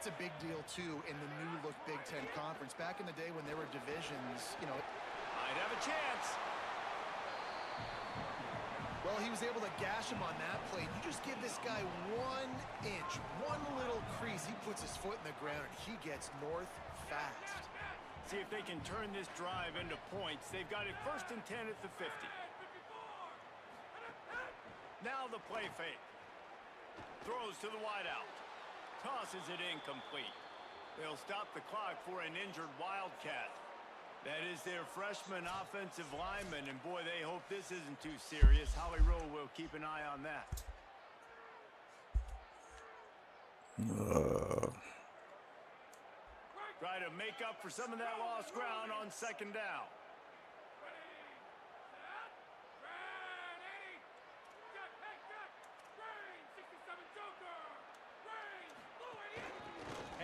that's a big deal, too, in the new-look Big Ten Conference. Back in the day when there were divisions, you know. Might have a chance. Well, he was able to gash him on that play. You just give this guy 1 inch, one little crease. He puts his foot in the ground, and he gets north fast. See if they can turn this drive into points. They've got it 1st and 10 at the 50. Now the play fake. Throws to the wideout. Tosses it incomplete. They'll stop the clock for an injured Wildcat. That is their freshman offensive lineman, and boy, they hope this isn't too serious. Howie Rowe will keep an eye on that. Try to make up for some of that lost ground on 2nd down.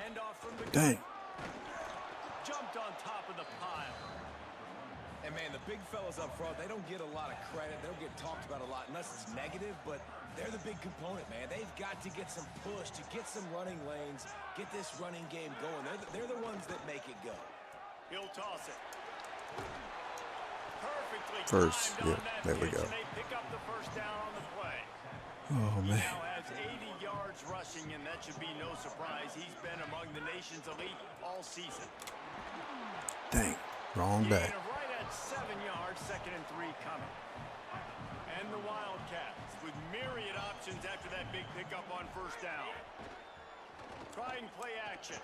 Handoff from the dang. Jumped on top of the pile. And, man, the big fellas up front, they don't get a lot of credit. They don't get talked about a lot unless it's negative, but they're the big component, man. They've got to get some push, to get some running lanes, get this running game going. They're the ones that make it go. He'll toss it. Perfectly First, timed yeah, on that there we pitch, go. and they pick up the 1st down on the play. Oh, He man. now has 80 yards rushing, and that should be no surprise. He's been among the nation's elite all season. Dang, wrong Gain back. of right at 7 yards, 2nd and 3 coming. And the Wildcats with myriad options after that big pickup on 1st down. Trying play action.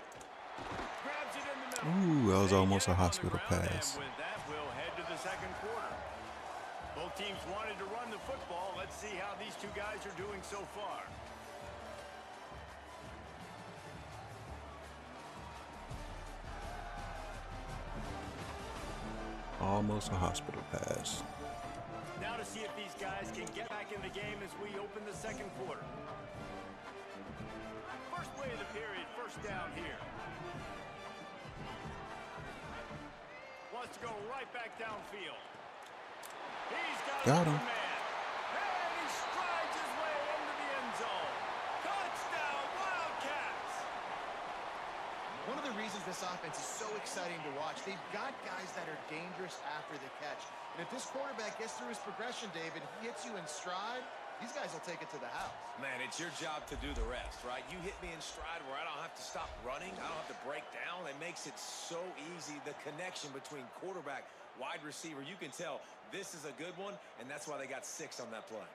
Grabs it in the middle. Ooh, that was They almost get a it on the hospital ground, pass. And with that, we'll head to the 2nd quarter. Both teams wanted to run the football. Let's see how these two guys are doing so far. Almost a hospital pass. Now to see if these guys can get back in the game as we open the 2nd quarter. First play of the period, 1st down here. Wants to go right back downfield. He's got him. Man. And he strides his way into the end zone. Touchdown, Wildcats! One of the reasons this offense is so exciting to watch, they've got guys that are dangerous after the catch. And if this quarterback gets through his progression, David, he hits you in stride, these guys will take it to the house. Man, it's your job to do the rest, right? You hit me in stride where I don't have to stop running. I don't have to break down. It makes it so easy. The connection between quarterback, wide receiver, you can tell this is a good one, and that's why they got 6 on that play.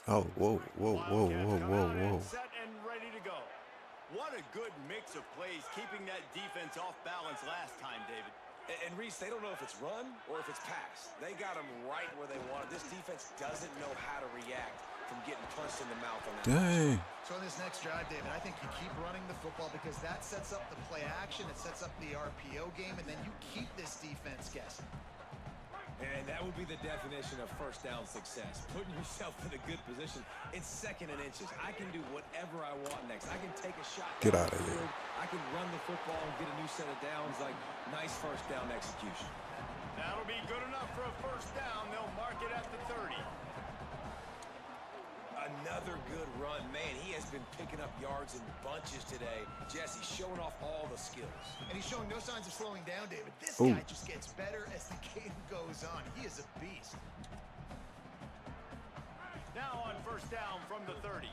Oh, whoa, whoa, whoa, whoa, whoa, whoa. Set and ready to go. What a good mix of plays, keeping that defense off balance last time, David. And Reese, they don't know if it's run or if it's pass. They got them right where they want it. This defense doesn't know how to react from getting punched in the mouth on that. Dang. So in this next drive, David, I think you keep running the football because that sets up the play action, it sets up the RPO game, and then you keep this defense guessing. And that would be the definition of 1st down success. Putting yourself in a good position. It's 2nd and inches. I can do whatever I want next. I can take a shot. Get out of here. I can run the football and get a new set of downs. Like, nice 1st down execution. That'll be good enough for a 1st down. They'll mark it at the 30. Another good run. Man, he has been picking up yards in bunches today. Jesse showing off all the skills. And he's showing no signs of slowing down, David. This Ooh. guy just gets better as the game goes on. He is a beast. Now on 1st down from the 30.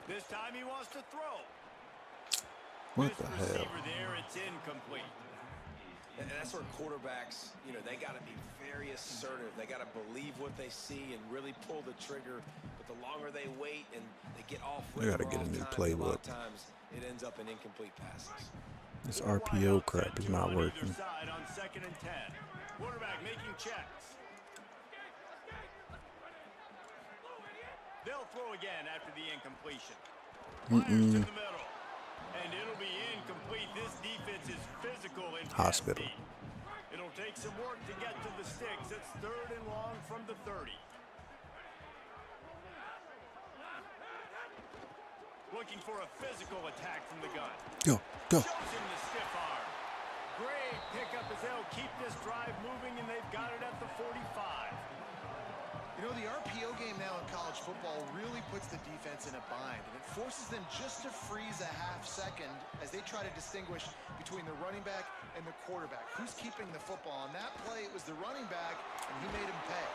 This time he wants to throw. What the hell? Receiver there, it's incomplete. And that's where quarterbacks, you know, they got to be very assertive. They got to believe what they see and really pull the trigger. But the longer they wait and they get off, They got to get a new playbook. A lot of times it ends up in incomplete passes. This RPO crap is not working. Side on 2nd and 10. Quarterback making checks. They'll throw again after the incompletion. Fires to the middle. And it'll be incomplete. This defense is physical and Hospital. nasty. It'll take some work to get to the sticks. It's 3rd and long from the 30. Looking for a physical attack from the gun. Go, go. Shows him the stiff arm. Great pickup as they'll keep this drive moving, and they've got it at the 45. You know, the RPO game now in college football really puts the defense in a bind, and it forces them just to freeze a half second as they try to distinguish between the running back and the quarterback. Who's keeping the football? On that play, it was the running back, and he made him pay.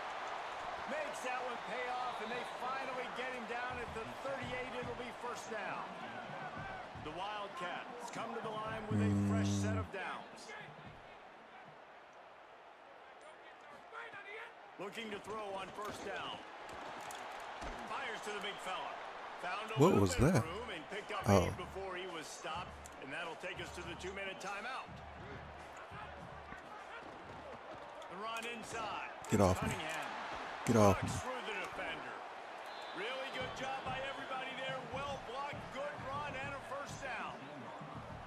Makes that one pay off, and they finally get him down at the 38. It'll be first down. The Wildcats come to the line with a fresh set of downs. Looking to throw on first down. Fires to the big fella. Found a What little was bit of that? room and picked up Oh. aim before he was stopped, and that'll take us to the 2-minute timeout. The run inside. Get off me. Cunningham. Get off me. Blocks through the defender. Really good job by everybody there. Well blocked, good run, and a first down.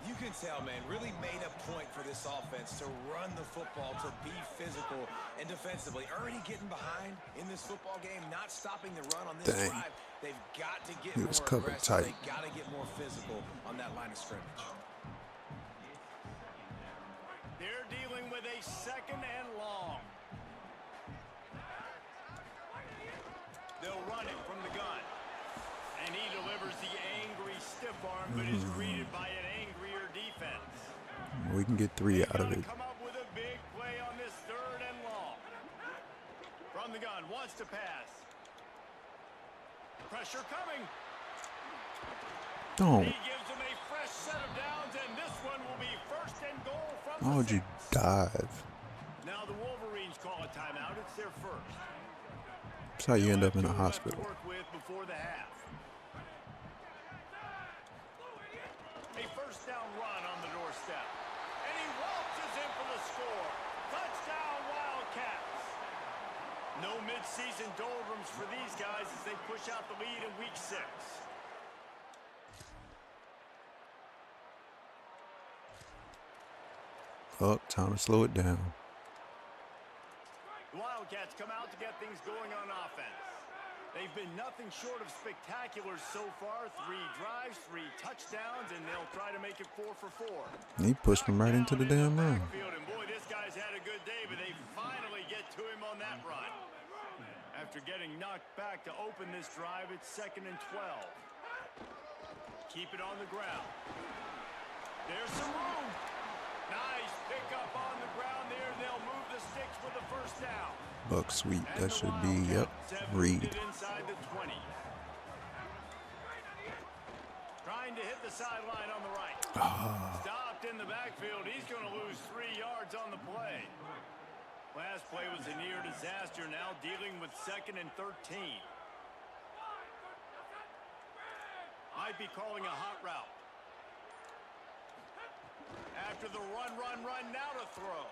You can tell, man, really made a point for this offense to run the football, to be physical and defensively. Already getting behind in this football game, not stopping the run on this Dang. drive. They've got to get He more was covered aggressive. tight. They got to get more physical on that line of scrimmage. They're dealing with a second and long. They'll run it from the gun. And he delivers the angry stiff arm, but is greeted by an angrier defense. We can get 3 out of Gotta it. come up with a big play on this third and long. From the gun, wants to pass. Pressure coming. Don't. He gives them a fresh set of downs, and this one will be first and goal from Why would the you 6. dive? Now the Wolverines call a timeout. It's their first. That's how you end up in a They'll have 2 left to hospital. work with before the half. A first down run on the doorstep. And he waltzes in for the score. Touchdown, Wildcats. No midseason doldrums for these guys as they push out the lead in week 6. Oh, time to slow it down. The Wildcats come out to get things going on offense. They've been nothing short of spectacular so far. 3 drives, 3 touchdowns, and they'll try to make it 4 for 4. He pushed him right into the damn run. Backfield, and boy, this guy's had a good day, but they finally get to him on that run. After getting knocked back to open this drive, it's 2nd and 12. Keep it on the ground. There's some room. Nice pickup on the ground there. They'll move the sticks with the first down. Buck sweep. And That the should be, yep, Wildcats have Reed. moved it inside the 20. Trying to hit the sideline on the right. Stopped in the backfield. He's going to lose 3 yards on the play. Last play was a near disaster. Now dealing with 2nd and 13. Might be calling a hot route. After the run, now to throw.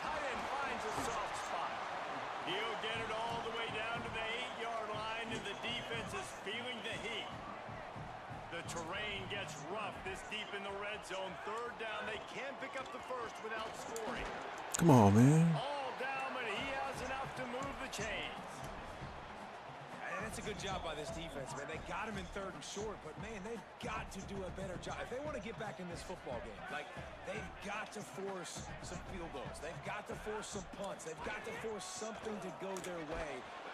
Tight end finds a soft spot. He'll get it all the way down to the 8-yard line, and the defense is feeling the heat. The terrain gets rough this deep in the red zone. 3rd down, they can't pick up the first without scoring. Come on, man. All down, but he has enough to move the chains. And that's a good job by this defense, man. They got him in 3rd and short, but, man, they've got to do a better job. If they want to get back in this football game, like, they've got to force some field goals. They've got to force some punts. They've got to force something to go their way.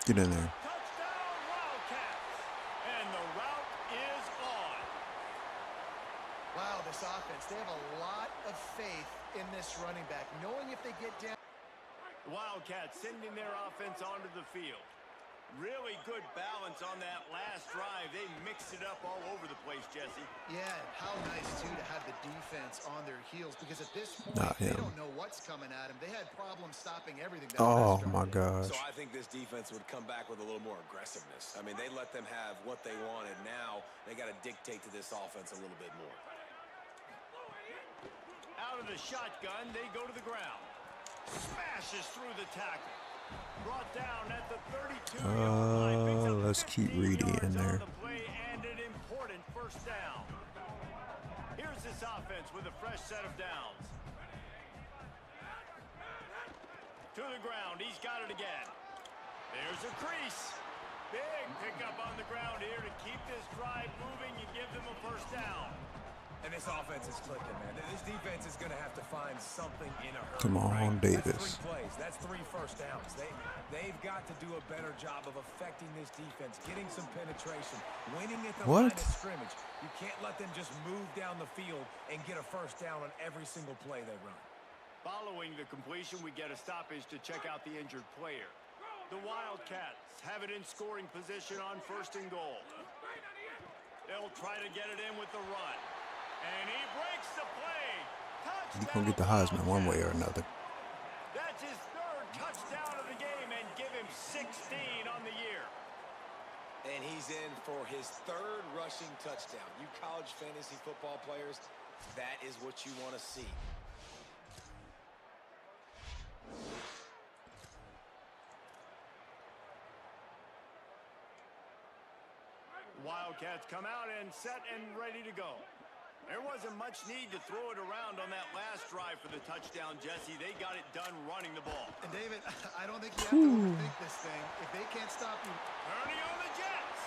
Get in there. Touchdown, Wildcats. And the route is on. Wow, this offense, they have a lot of faith in this running back, knowing if they get down. The Wildcats sending their offense onto the field. Really good balance on that last drive. They mixed it up all over the place, Jesse. Yeah, how nice, too, to have the defense on their heels, because at this point, Not they him. don't know what's coming at them. They had problems stopping everything. That Oh, last drive my did. gosh. So I think this defense would come back with a little more aggressiveness. I mean, they let them have what they wanted. Now they got to dictate to this offense a little bit more. Out of the shotgun, they go to the ground. Smashes through the tackle. Brought down at the 32-yard line. Picks up Let's keep 15 Reedy yards in on there. the play and an important first down. Here's this offense with a fresh set of downs. To the ground. He's got it again. There's a crease. Big pickup on the ground here to keep this drive moving and give them a first down. And this offense is clicking, man. This defense is going to have to find something in a hurry. Come on, right? Davis. That's 3 plays. That's 3 first downs. They've got to do a better job of affecting this defense, getting some penetration, winning at the line of scrimmage. You can't let them just move down the field and get a first down on every single play they run. Following the completion, we get a stoppage to check out the injured player. The Wildcats have it in scoring position on 1st and goal. They'll try to get it in with the run. And he breaks the play. He's going to get the Heisman one way or another. That's his 3rd touchdown of the game and give him 16 on the year. And he's in for his 3rd rushing touchdown. You college fantasy football players, that is what you want to see. Wildcats come out and set and ready to go. There wasn't much need to throw it around on that last drive for the touchdown, Jesse. They got it done running the ball. And David, I don't think you have to overthink this thing. If they can't stop you. Turning on the Jets.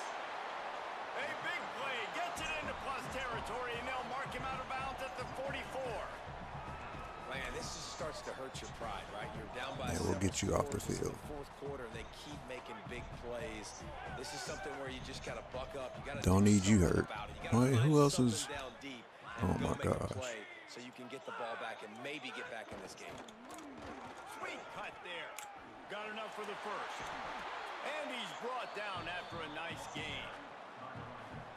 A big play gets it into plus territory, and they'll mark him out of bounds at the 44. Man, this just starts to hurt your pride, right? You're down by Yeah, we'll get you off the field. The 4th quarter, and they keep making big plays. This is something where you just got to buck up. You got to Don't need you hurt. Wait, who else is? down deep. Oh my gosh. So you can get the ball back and maybe get back in this game. Sweet cut there. Got enough for the first. And he's brought down after a nice gain.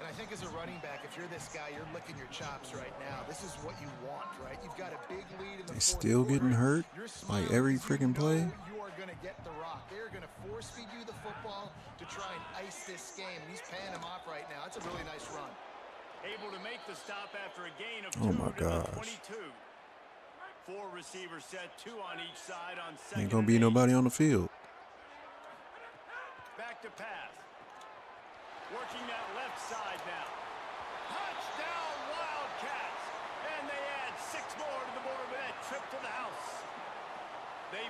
And I think as a running back, if you're this guy, you're licking your chops right now. This is what you want, right? You've got a big lead in the They 4th still quarter. getting hurt You're like smiling every because you freaking play. know you are going to get the rock. They're going to force feed you the football to try and ice this game. And he's paying him off right now. That's a really nice run. Able to make the stop after a gain of 2 Oh my to the gosh. 22. 4 receivers set, 2 on each side on 2nd. Ain't gonna be nobody on the field. Back to pass. Working that left side now. Touchdown Wildcats. And they add 6 more to the board with that trip to the house. They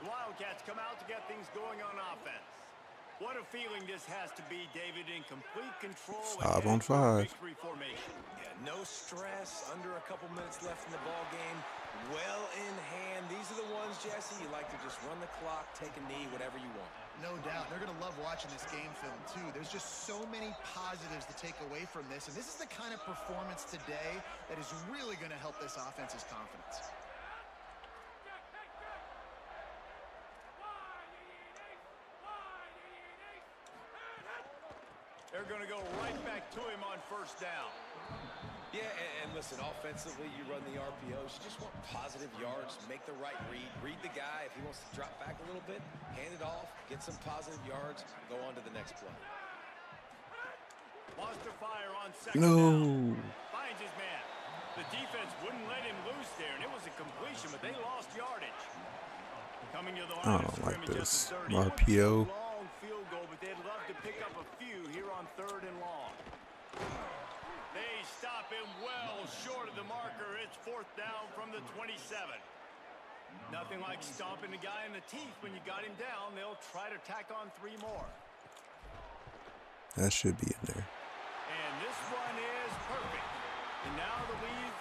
Wildcats come out to get things going on offense. What a feeling this has to be, David, in complete control. 5 on 5. Victory formation. Yeah, no stress. Under a couple minutes left in the ball game. Well in hand. These are the ones, Jesse, you like to just run the clock, take a knee, whatever you want. No doubt. They're going to love watching this game film, too. There's just so many positives to take away from this. And this is the kind of performance today that is really going to help this offense's confidence. They're going to go right back to him on 1st down. Yeah, and listen, offensively, you run the RPOs. You just want positive yards, make the right read. Read the guy. If he wants to drop back a little bit, hand it off, get some positive yards, go on to the next play. Lost to fire on 2nd No. down. Finds his man. The defense wouldn't let him loose there, and it was a completion, but they lost yardage. Coming to the I line of don't like scrimmage at this. the 30. It would be a RPO. long field goal, but they'd love to pick up a few here on 3rd and long. They stop him well short of the marker. It's 4th down from the 27. Nothing like stomping the guy in the teeth when you got him down. They'll try to tack on 3 more. That should be in there. And this one is perfect. And now the lead.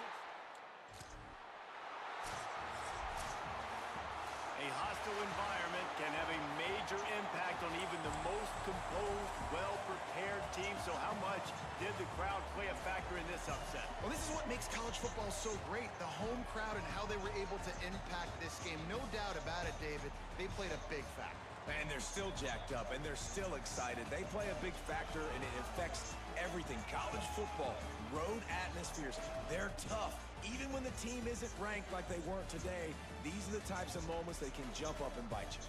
A hostile environment can have a major impact on even the most composed, well-prepared team. So how much did the crowd play a factor in this upset? Well, this is what makes college football so great. The home crowd and how they were able to impact this game. No doubt about it, David. They played a big factor. And they're still jacked up, and they're still excited. They play a big factor, and it affects everything. College football, road atmospheres, they're tough. Even when the team isn't ranked like they weren't today, these are the types of moments they can jump up and bite you.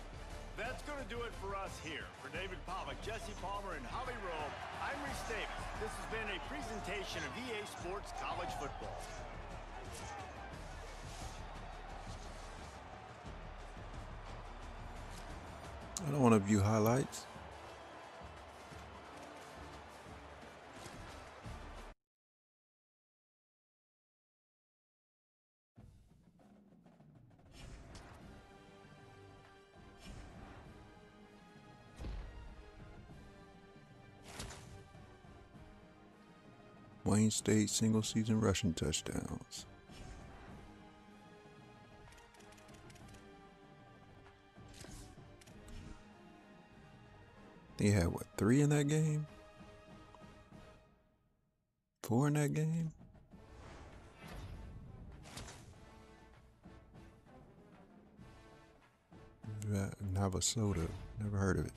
That's going to do it for us here. For David Pollack, Jesse Palmer, and Holly Rowe, I'm Reese Davis. This has been a presentation of EA Sports College Football. I don't want to view highlights. Wayne State single season rushing touchdowns. He had what, 3 in that game? 4 in that game? Navasota, never heard of it.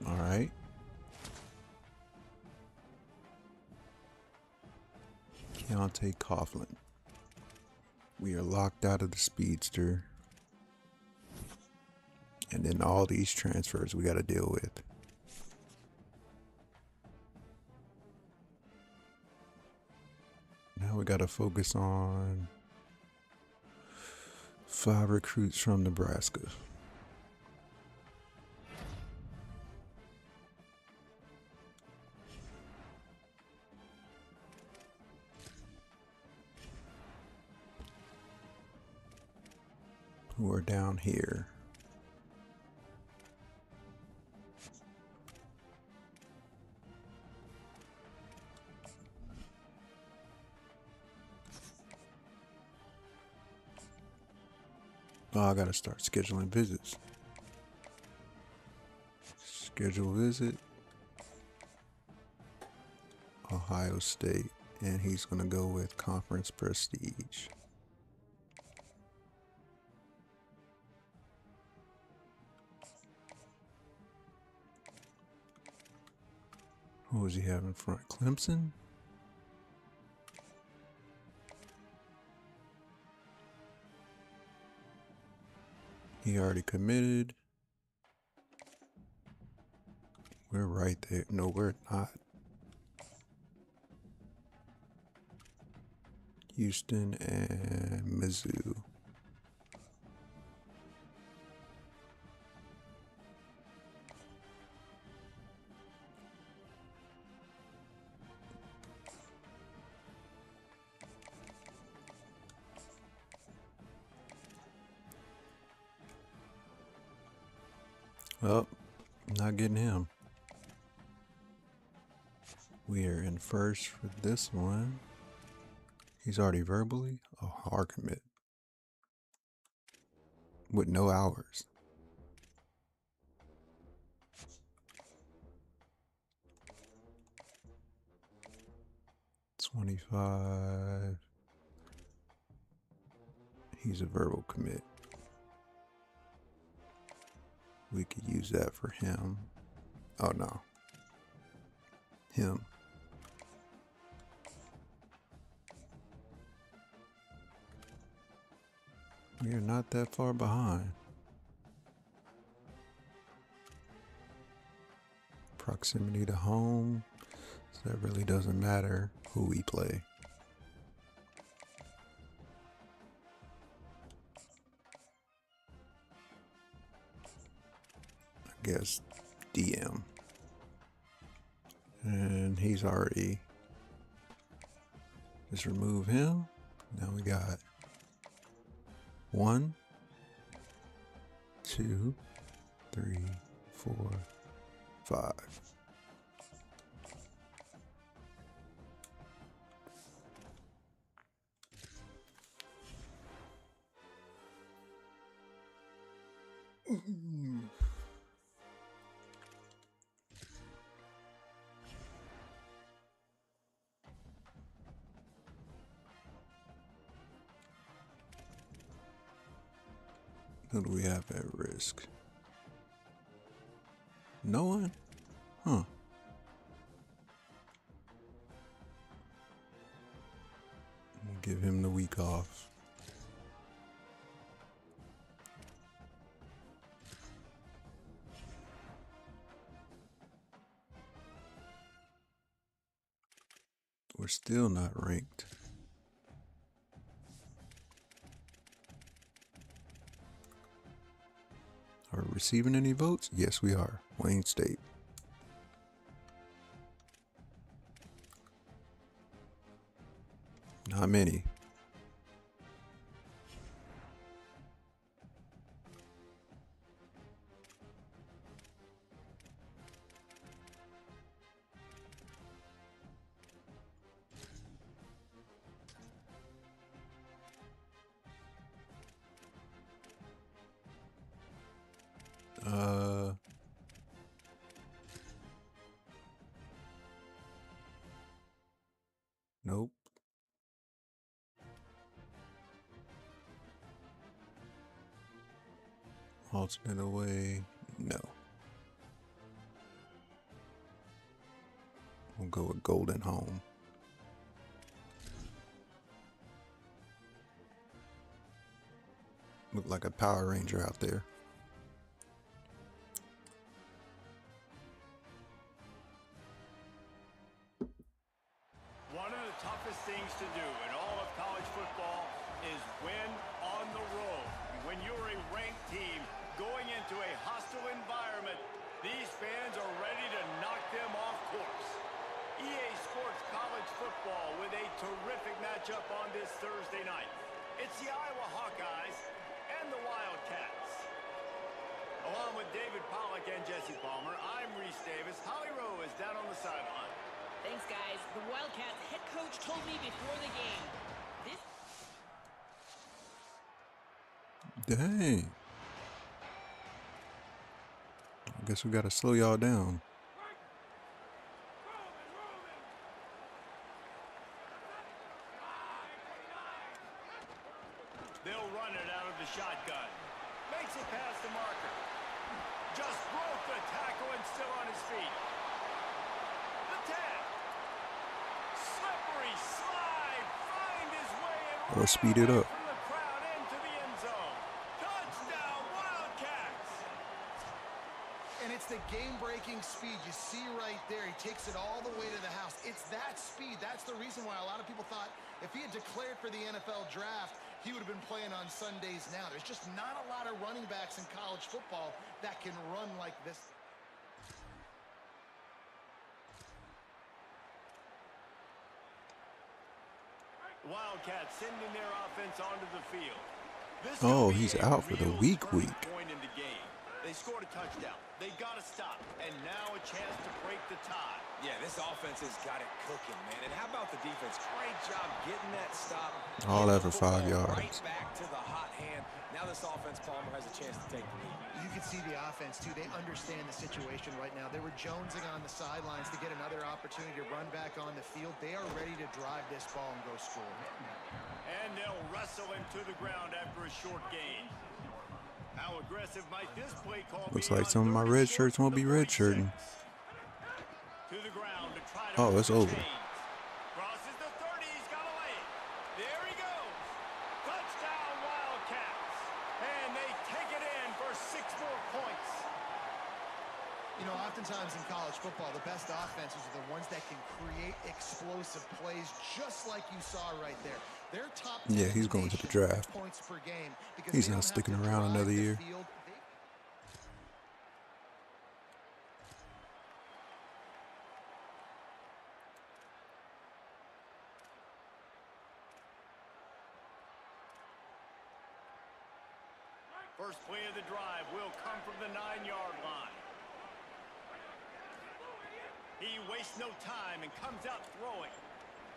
All right. Keontae Coughlin. We are locked out of the speedster. And then all these transfers we got to deal with. Now we got to focus on 5 recruits from Nebraska. Who are down here. Oh, I gotta start scheduling visits. Schedule visit. Ohio State. And he's gonna go with Conference Prestige. Who does he have in front? Clemson? He already committed. We're right there. No, we're not. Houston and Mizzou. Well, not getting him. We are in first for this one. He's already verbally a hard commit with no hours. $25. He's a verbal commit. We could use that for him. Oh no. Him. We are not that far behind. Proximity to home. So that really doesn't matter who we play. I guess DM. And he's already, just remove him. Now we got 1, 2, 3, 4, 5. Who do we have at risk? No one? Huh. We'll give him the week off. We're still not ranked. Are we receiving any votes? Yes, we are. Wayne State. Not many. Nope. Alternate away. No. We'll go with Golden Home. Look like a Power Ranger out there. One of the toughest things to do in all of college football is win on the road. When you're a ranked team going into a hostile environment, these fans are ready to knock them off course. EA Sports College Football with a terrific matchup on this Thursday night. It's the Iowa Hawkeyes and the Wildcats. Along with David Pollack and Jesse Palmer, I'm Reese Davis. Holly Rowe is down on the sideline. Thanks, guys. The Wildcats head coach told me before the game. Dang. I guess we gotta slow y'all down. They'll run it out of the shotgun. Makes it past the marker. Just broke the tackle and still on his feet. The 10. Slippery slide. Find his way in. Or speed it up. From the crowd into the end zone. Touchdown, Wildcats. And it's the game-breaking speed you see right there. He takes it all the way to the house. It's that speed. That's the reason why a lot of people thought if he had declared for the NFL draft, he would have been playing on Sundays now. There's just not a lot of running backs in college football that can run like this. Wildcats sending their offense onto the field. This Oh, could be he's a out for the real week. turning point in the game. They scored a touchdown. They got to stop. And now a chance to break the tie. Yeah, this offense has got it cooking, man. And how about the defense? Great job getting that stop. All Getting that for the 5 football yards. Right back to the hot hand. Now this offense, Palmer, has a chance to take the lead. You can see the offense, too. They understand the situation right now. They were jonesing on the sidelines to get another opportunity to run back on the field. They are ready to drive this ball and go score. And they'll wrestle him to the ground after a short gain. How aggressive might this play call be? Looks like some of my red shirts won't be red shirting. To the ground to try to Oh, it's break the over. chains. Crosses the 30, he's got to lay it. There he goes. Touchdown, Wildcats. And they take it in for 6 more points. You know, oftentimes in college football, the best offenses are the ones that can create explosive plays, just like you saw right there. Their top Yeah, he's going to the draft. points per game because He's they not don't have sticking to around drive another the year. field. First play of the drive will come from the 9-yard line. He wastes no time and comes out throwing.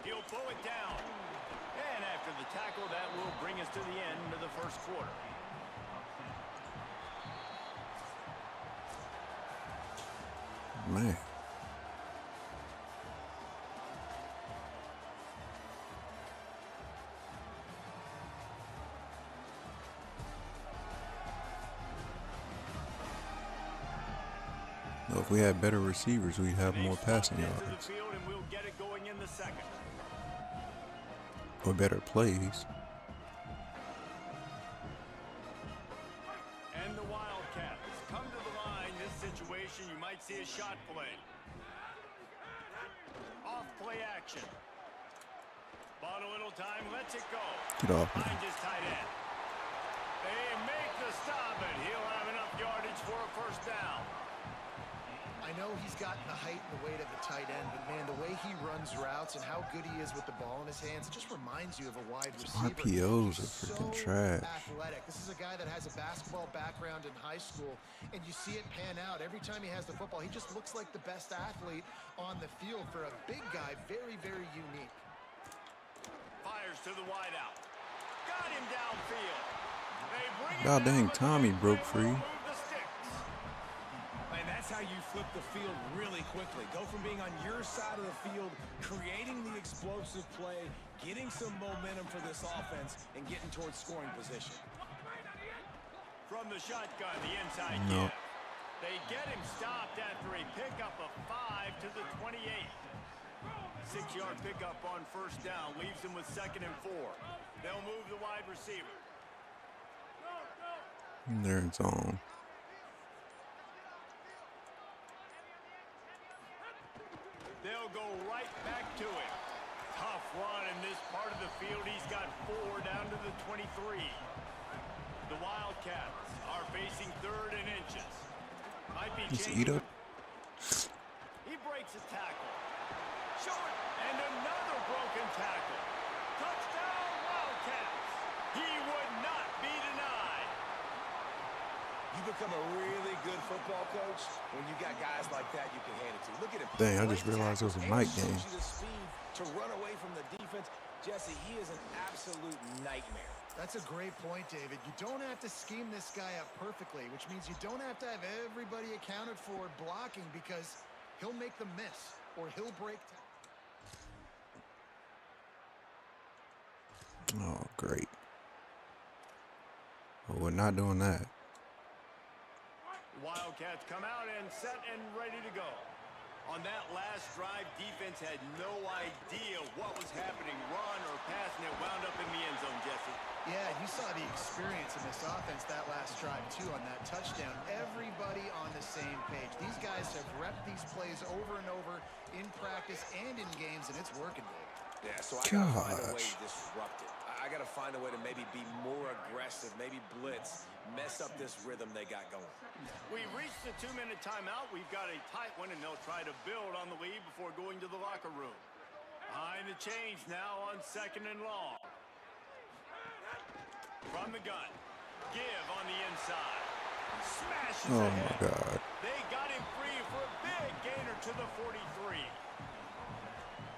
He'll throw it down. And after the tackle, that will bring us to the end of the first quarter. Man. Well, if we had better receivers, we'd have more passing yards. And we'll get it going in the second. Or better plays. And the Wildcats come to the line. This situation, you might see a shot play. Off play action. Bought a little time, lets it go. Get off me. Finds his tight end. They make the stop, and he'll have enough yardage for a first down. I know he's got the height and the weight of the tight end, but man, the way he runs routes and how good he is with the ball in his hands, it just reminds you of a wide receiver. RPOs are He's freaking so trash. athletic. This is a guy that has a basketball background in high school, and you see it pan out. Every time he has the football, he just looks like the best athlete on the field. For a big guy, very, very unique. Fires to the wideout. Got him downfield. They bring it God down dang, with the Tommy big broke play. free. Move the sticks. you flip the field really quickly. Go from being on your side of the field, creating the explosive play, getting some momentum for this offense, and getting towards scoring position. From the shotgun, the inside No. give. They get him stopped after a pickup of 5 to the 28. 6-yard pickup on first down leaves them with 2nd and 4. They'll move the wide receiver. They're in zone. They'll go right back to him. Tough run in this part of the field. He's got 4 down to the 23. The Wildcats are facing 3rd and inches. Might be Just changing. eat up. He breaks a tackle. Short. And another broken tackle. Touchdown, Wildcats. He would not be denied. You become a really good football coach when you got guys like that you can hand it to. Look at him. Dang, I just realized it was a night game. The speed to run away from the defense. Jesse, he is an absolute nightmare. That's a great point, David. You don't have to scheme this guy up perfectly, which means you don't have to have everybody accounted for blocking because he'll make them miss or he'll break. Oh, great. Well, we're not doing that. Wildcats come out and set and ready to go. On that last drive, defense had no idea what was happening, run or pass, and it wound up in the end zone, Jesse. Yeah, you saw the experience in this offense that last drive, too, on that touchdown. Everybody on the same page. These guys have repped these plays over and over in practice and in games, and it's working, Dave. Yeah, so I got to find a way to disrupt it. I got to find a way to maybe be more aggressive, maybe blitz, mess up this rhythm they got going. We've reached the 2-minute timeout. We've got a tight one, and they'll try to build on the lead before going to the locker room. Behind the chains now on 2nd and long. From the gun. Give on the inside. Smashes Oh, ahead. my God. They got him free for a big gainer to the 43.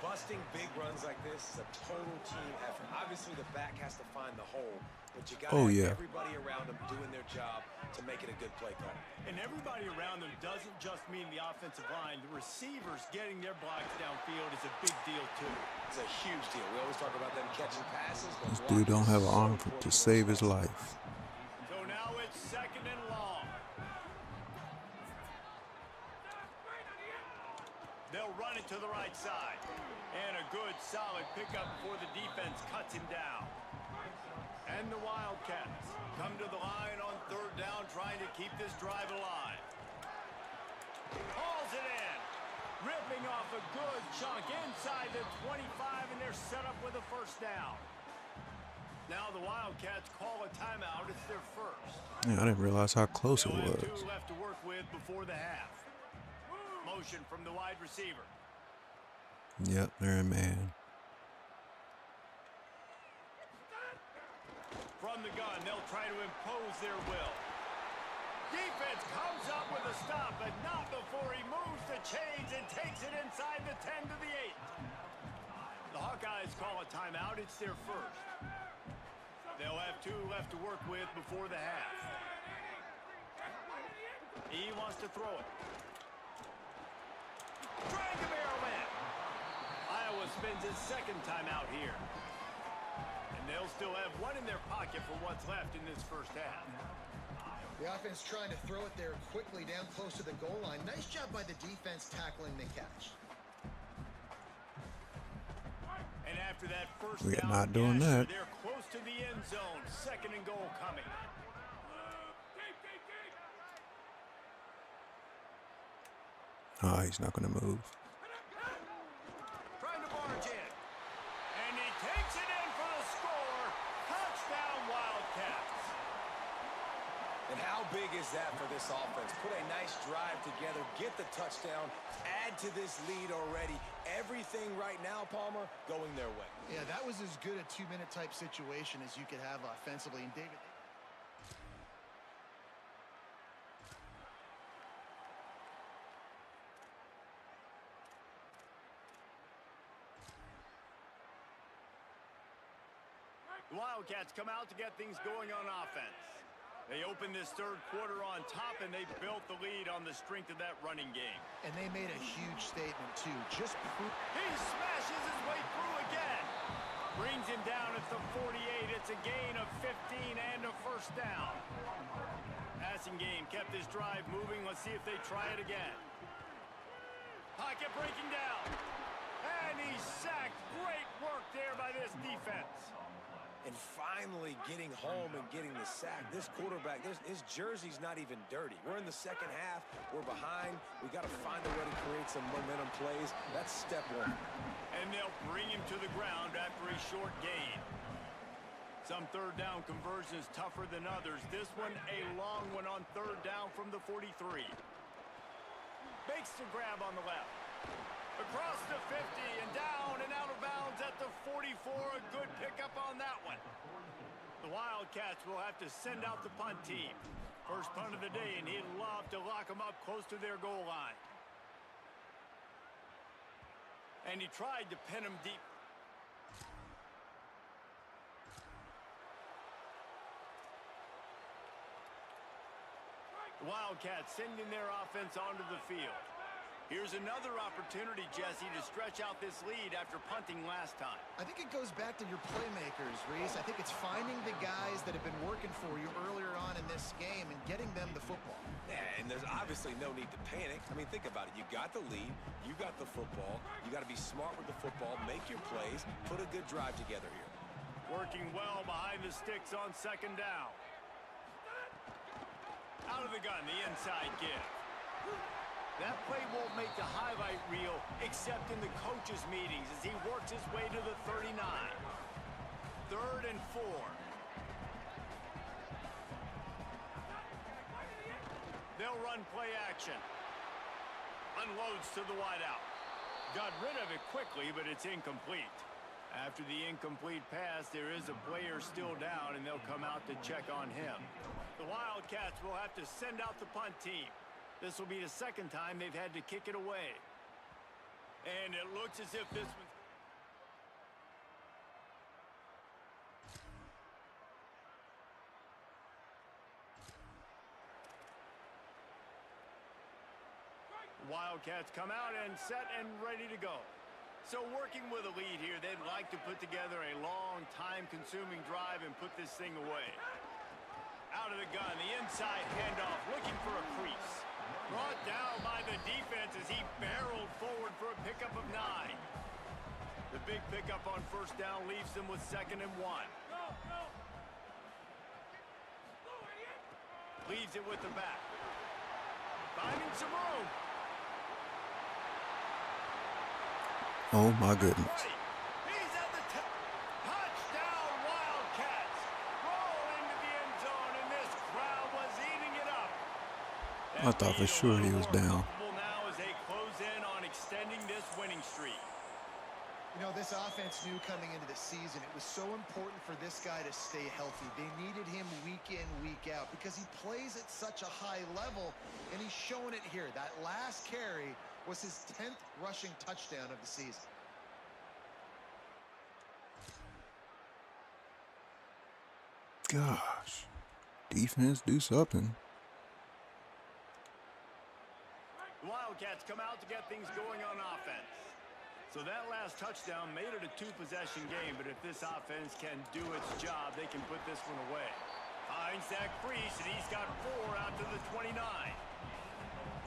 Busting big runs like this is a total team effort. Obviously, the back has to find the hole, but you got to have everybody around them doing their job to make it a good play call. And everybody around them doesn't just mean the offensive line. The receivers getting their blocks downfield is a big deal, too. It's a huge deal. We always talk about them catching passes. This dude don't have an arm to save his life. So now it's 2nd and long. They'll run it to the right side. And a good, solid pickup before the defense cuts him down. And the Wildcats come to the line on 3rd down, trying to keep this drive alive. Hauls it in. Ripping off a good chunk inside the 25, and they're set up with a 1st down. Now the Wildcats call a timeout. It's their first. Yeah, I didn't realize how close it They'll have was. 2 left to work with before the half. Motion from the wide receiver. Yep, they're in man. From the gun, they'll try to impose their will. Defense comes up with a stop, but not before he moves the chains and takes it inside the 10 to the 8. The Hawkeyes call a timeout. It's their first. They'll have 2 left to work with before the half. He wants to throw it. Trying to barrel in. Iowa spends his 2nd timeout here. And they'll still have 1 in their pocket for what's left in this first half. The offense trying to throw it there quickly down close to the goal line. Nice job by the defense tackling the catch. And after that first We're down, not doing that. They're close to the end zone. 2nd and goal coming. Oh, he's not going to move. Trying to barge in. And he takes it in for the score. Touchdown, Wildcats. And how big is that for this offense? Put a nice drive together, get the touchdown, add to this lead already. Everything right now, Palmer, going their way. Yeah, that was as good a 2-minute type situation as you could have offensively. And David... The Wildcats come out to get things going on offense. They opened this third quarter on top, and they built the lead on the strength of that running game. And they made a huge statement, too. He smashes his way through again. Brings him down at the 48. It's a gain of 15 and a first down. Passing game kept this drive moving. Let's see if they try it again. Pocket breaking down. And he's sacked. Great work there by this defense. And finally getting home and getting the sack. This quarterback, his jersey's not even dirty. We're in the second half. We're behind. We got to find a way to create some momentum plays. That's step one. And they'll bring him to the ground after a short gain. Some third down conversions tougher than others. This one a long one on third down from the 43. Makes the grab on the left. Across the 50 and down and out of bounds at the 44. A good pickup on that one. The Wildcats will have to send out the punt team. First punt of the day, and he'd love to lock them up close to their goal line. And he tried to pin him deep. The Wildcats sending their offense onto the field. Here's another opportunity, Jesse, to stretch out this lead after punting last time. I think it goes back to your playmakers, Reese. I think it's finding the guys that have been working for you earlier on in this game and getting them the football. Yeah, and there's obviously no need to panic. I mean, think about it. You got the lead. You got the football. You got to be smart with the football. Make your plays. Put a good drive together here. Working well behind the sticks on second down. Out of the gun, the inside give. That play won't make the highlight reel except in the coaches' meetings as he works his way to the 39. 3rd and 4. They'll run play action. Unloads to the wideout. Got rid of it quickly, but it's incomplete. After the incomplete pass, there is a player still down, and they'll come out to check on him. The Wildcats will have to send out the punt team. This will be the second time they've had to kick it away. And it looks as if this one's... Wildcats come out and set and ready to go. So working with a lead here, they'd like to put together a long, time-consuming drive and put this thing away. Out of the gun, the inside handoff, looking for a crease. Brought down by the defense as he barreled forward for a pickup of 9. The big pickup on first down leaves them with 2nd and 1. Leaves it with the back. Finding some room. Oh my goodness. He's at the touchdown, Wildcats. Roll into the end zone, and this crowd was eating it up. I thought for sure he was down. Now as they close in on extending this winning streak. You know, this offense knew coming into the season it was so important for this guy to stay healthy. They needed him week in, week out because he plays at such a high level, and he's showing it here. That last carry was his 10th rushing touchdown of the season. Gosh, defense do something. The Wildcats come out to get things going on offense. So that last touchdown made it a 2-possession game, but if this offense can do its job, they can put this one away. Finds that crease, and he's got 4 out to the 29.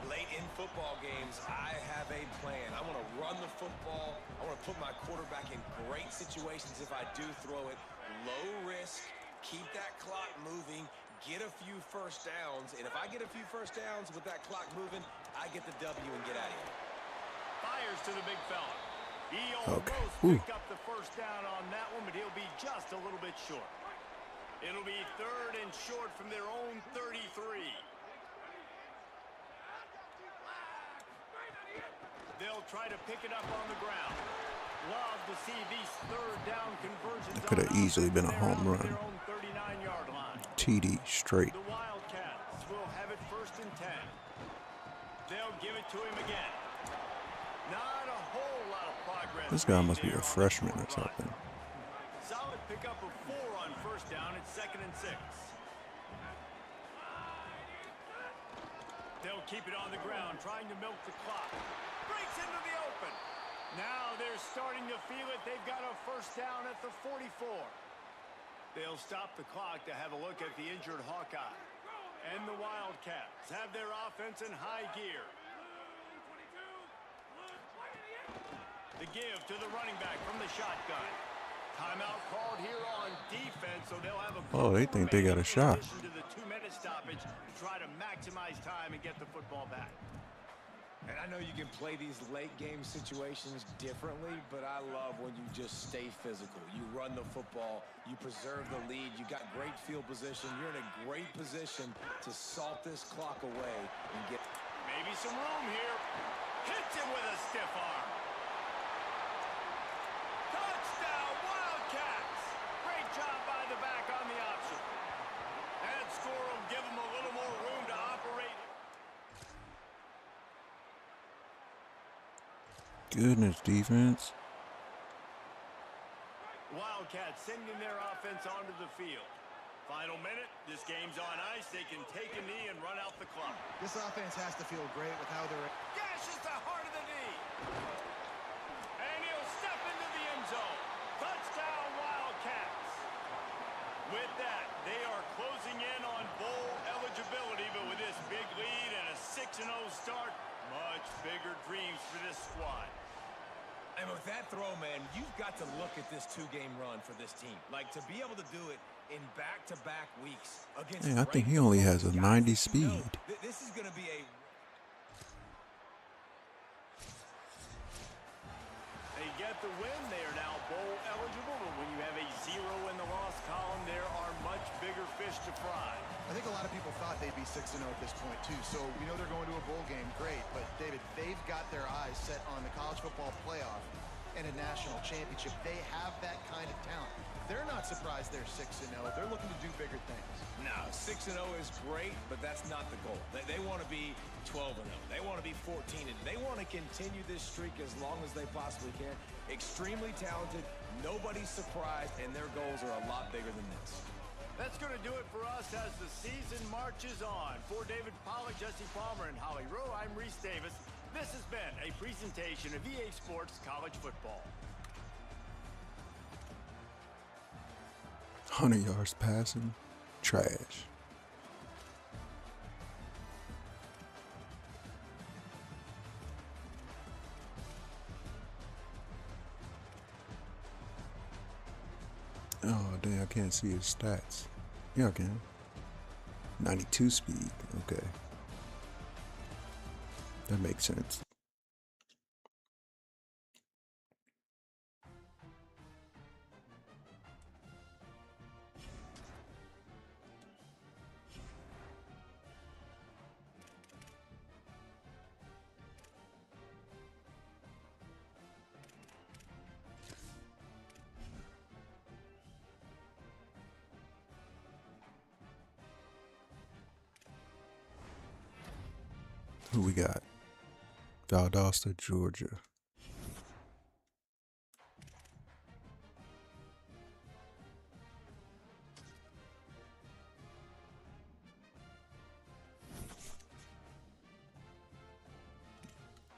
Late in football games, I have a plan. I want to run the football. I want to put my quarterback in great situations if I do throw it. Low risk, keep that clock moving, get a few first downs. And if I get a few first downs with that clock moving, I get the W and get out of here. Fires to the big fella. He almost picked up the first down on that one, but he'll be just a little bit short. It'll be 3rd and short from their own 33. They'll try to pick it up on the ground. Love to see these 3rd down conversions. It could have easily been a home run. Their own 39-yard line. TD straight. The Wildcats will have it 1st and 10. They'll give it to him again. Not a whole lot of progress. This guy must be a freshman or something. Solid pickup of 4 on first down. It's 2nd and 6. they'll keep it on the ground, trying to milk the clock. Breaks into the open. Now they're starting to feel it. They've got a first down at the 44. They'll stop the clock to have a look at the injured Hawkeye. And the Wildcats have their offense in high gear. The give to the running back from the shotgun. Timeout called here on defense, so they'll have a they think they got a shot. to the 2-minute stoppage to try to maximize time and get the football back. And I know you can play these late game situations differently, but I love when you just stay physical. You run the football, you preserve the lead, you got great field position, you're in a great position to salt this clock away and get Maybe some room here. Hits him with a stiff arm. Touchdown, Wildcats! Great job by the back on the option. That score will give them a little more room to operate. Goodness, defense. Wildcats sending their offense onto the field. Final minute, this game's on ice. They can take a knee and run out the clock. This offense has to feel great with how they're... Gashes the heart of the knee. And he'll step into the end zone. Touchdown, Wildcats. With that, they are closing in on bowl eligibility, but with this big lead and a 6-0 start, much bigger dreams for this squad. And with that throw, man, you've got to look at this two-game run for this team. Like, to be able to do it in back-to-back weeks against... Man, I think he only has a 90 speed. This is going to be a... They get the win. They are now bowl eligible, but when you have a 0 in the loss column, there are much bigger fish to fry. I think a lot of people thought they'd be 6-0 at this point, too. So we know they're going to a bowl game. Great. But, David, they've got their eyes set on the college football playoff and a national championship. They have that kind of talent. They're not surprised they're 6-0. They're looking to do bigger things. No, 6-0 is great, but that's not the goal. They want to be 12-0. They want to be 14-0. They want to continue this streak as long as they possibly can. Extremely talented. Nobody's surprised, and their goals are a lot bigger than this. That's going to do it for us as the season marches on. For David Pollack, Jesse Palmer, and Holly Rowe, I'm Reese Davis. This has been a presentation of EA Sports College Football. 100 yards passing. Trash. Oh, dang, I can't see his stats. Yeah, I can. 92 speed. Okay. That makes sense. Who we got? Valdosta, Georgia.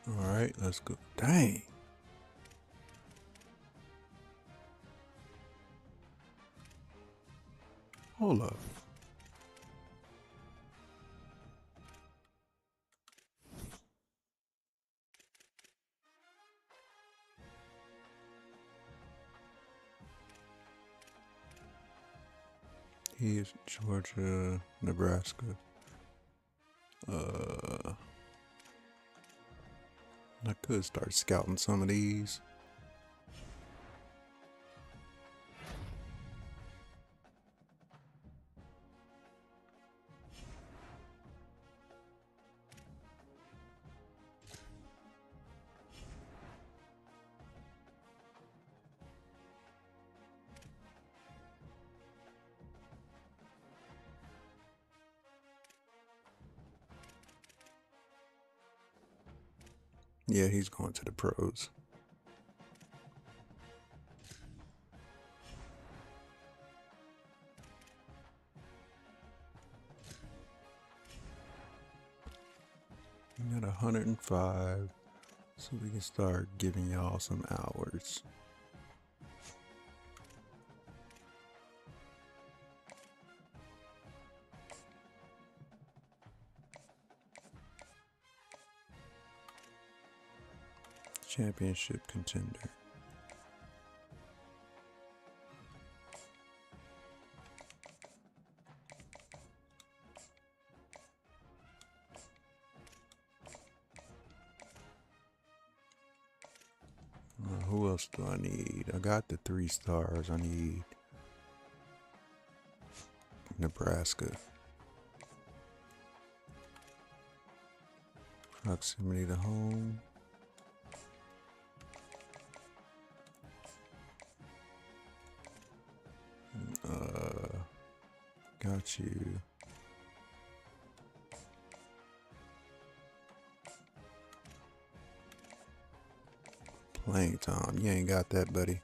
All right, let's go. Dang. Hold up. He is Georgia, Nebraska. I could start scouting some of these. Yeah, he's going to the pros. At 105, so we can start giving y'all some hours. Championship contender. Who else do I need? I got the 3 stars. I need Nebraska. Proximity to home. Got you. Playing time. You ain't got that, buddy.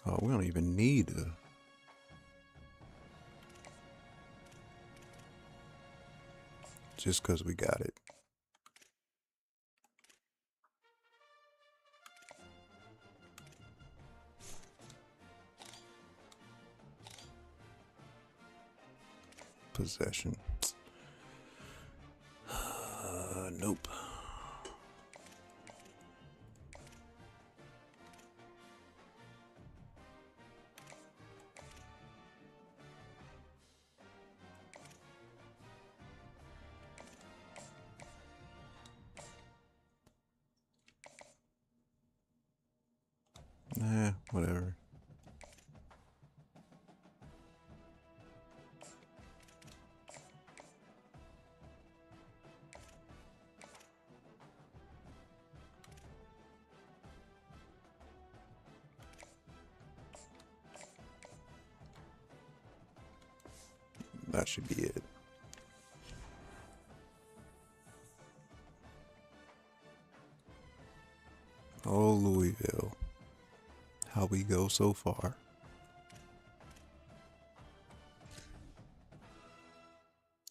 Oh, we don't even need a... Just because we got it. Possession. Nope. Nah, whatever. That should be it. Oh, Louisville. How we go so far.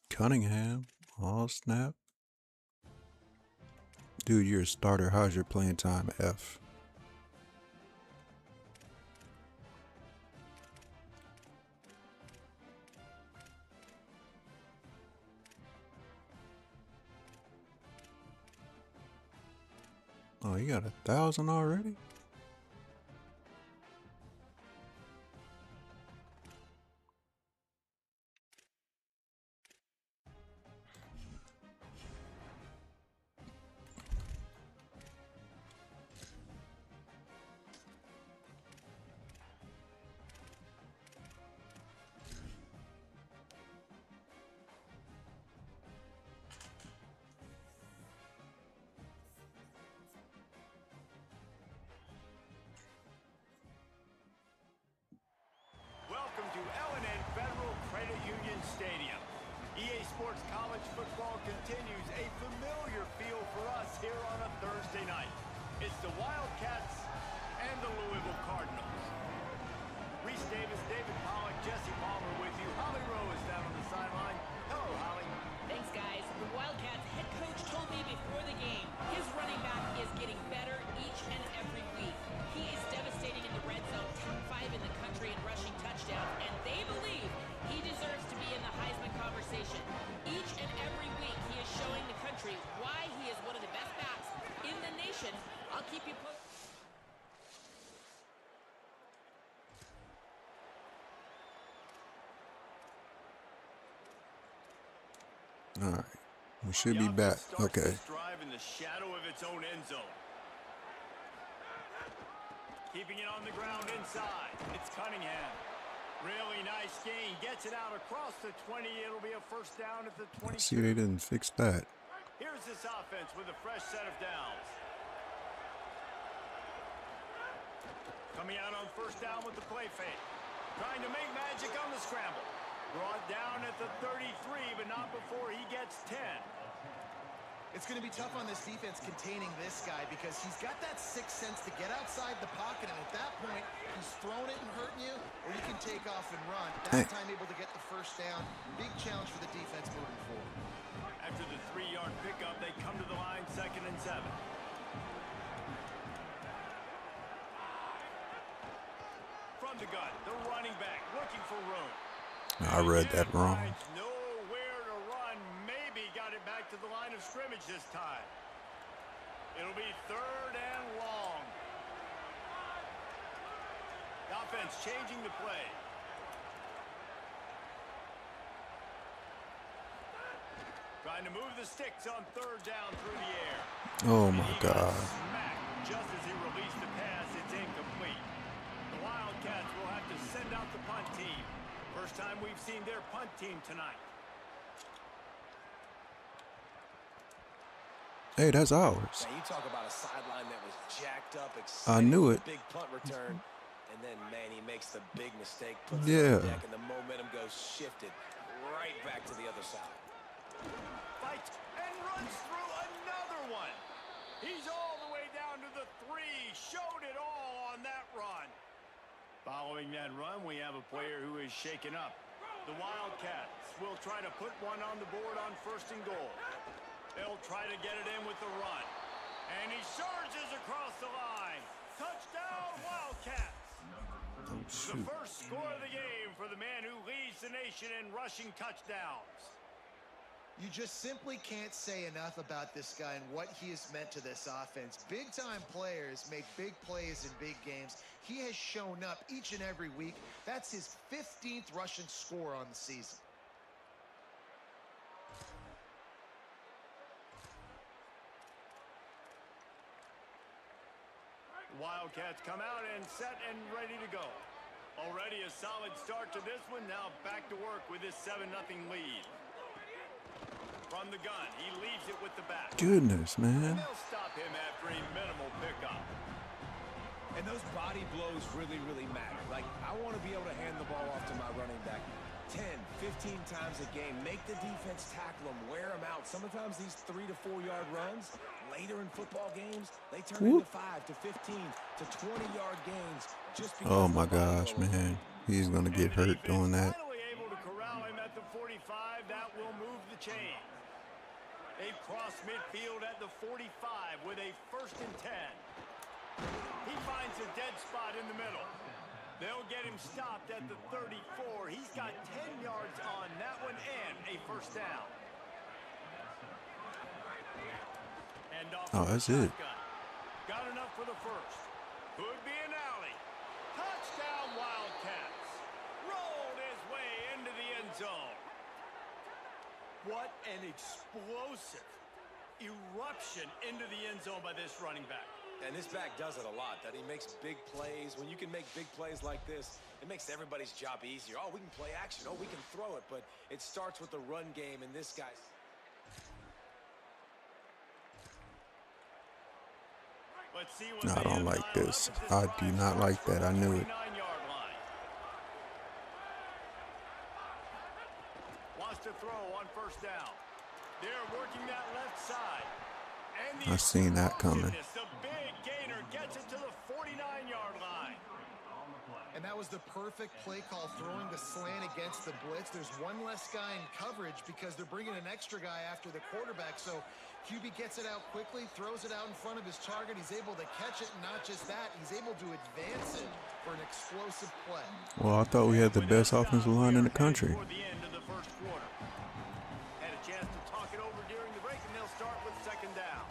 Cunningham. Oh, snap. Dude, you're a starter. How's your playing time, F? Oh, you got 1,000 already? Welcome to L&N Federal Credit Union Stadium. EA Sports College Football continues a familiar feel for us here on a Thursday night. It's the Wildcats and the Louisville Cardinals. Reese Davis, David Pollock, Jesse Palmer with you. Holly Rowe is down on the sideline. Hello, Holly. Thanks, guys. The Wildcats head coach told me before the game his running back is getting better each and every week. He is devastating in the red zone, top 5 in the country in rushing touchdowns, and they believe he deserves to be in the Heisman conversation. Each and every week he is showing the country why he is one of the best backs in the nation. I'll keep you posted. All right. We should be back. Okay. Drive in the shadow of its own end zone. Keeping it on the ground inside. It's Cunningham. Really nice gain. Gets it out across the 20. It'll be a first down at the 20. See, they didn't fix that. Here's this offense with a fresh set of downs. Coming out on first down with the play fake. Trying to make magic on the scramble. Broad down at the 33, but not before he gets 10. It's going to be tough on this defense containing this guy because he's got that sixth sense to get outside the pocket, and at that point, he's throwing it and hurting you, or you can take off and run. That time able to get the first down. Big challenge for the defense moving forward. After the 3-yard pickup, they come to the line 2nd and 7. From the gun, the running back looking for room. I read that wrong. Nowhere to run. Maybe got it back to the line of scrimmage this time. It'll be 3rd and long. The offense changing the play. Trying to move the sticks on 3rd down through the air. Oh my God. Smacked just as he released the pass, it's incomplete. The Wildcats will have to send out the punt team. First time we've seen their punt team tonight. Hey, that's ours. Now you talk about a sideline that was jacked up, I knew it. Big punt return, and then man, he makes the big mistake, puts Yeah. it back, and the momentum goes shifted right back to the other side. Fights and runs through another one. He's all the way down to the 3. Showed it all on that run. Following that run, we have a player who is shaken up. The Wildcats will try to put one on the board on 1st and goal. They'll try to get it in with the run. And he surges across the line. Touchdown, Wildcats. Oh, The shoot. first score of the game for the man who leads the nation in rushing touchdowns. You just simply can't say enough about this guy and what he has meant to this offense. Big-time players make big plays in big games. He has shown up each and every week. That's his 15th rushing score on the season. Wildcats come out and set and ready to go. Already a solid start to this one. Now back to work with his 7-0 lead. From the gun, he leaves it with the back. Goodness, And man. they'll stop him after a minimal pickup. And those body blows really, really matter. Like, I want to be able to hand the ball off to my running back 10, 15 times a game. Make the defense tackle them, wear them out. Sometimes these 3 to 4 yard runs, later in football games, they turn into 5 to 15 to 20-yard gains just because Oh of my the body gosh, blow. man. He's gonna get hurt doing that. Finally able to corral him at the 45. That will move the chain. They cross midfield at the 45 with a 1st and 10. He finds a dead spot in the middle. They'll get him stopped at the 34. He's got 10 yards on that one and a 1st down. And off Oh, that's it. shotgun. Got enough for the 1st. Could be an alley. Touchdown, Wildcats. Rolled his way into the end zone. What an explosive eruption into the end zone by this running back. And this back does it a lot, that he makes big plays. When you can make big plays like this, it makes everybody's job easier. Oh, we can play action. Oh, we can throw it. But it starts with the run game, and this guy's... Let's see what No, I they don't have like dialed this. up at I do drive not starts like from that. the I knew it. 49-yard line. Wants to throw on 1st down. They're working that left side. And the I seen that coming. explosiveness, the big gainer gets it to the 49-yard line. And that was the perfect play call, throwing the slant against the blitz. There's one less guy in coverage because they're bringing an extra guy after the quarterback. So QB gets it out quickly, throws it out in front of his target. He's able to catch it, and not just that, he's able to advance it for an explosive play. Well, I thought we had the best offensive line in the country. Toward the end of the 1st quarter. Had a chance to talk it over during the break, and they'll start with 2nd down.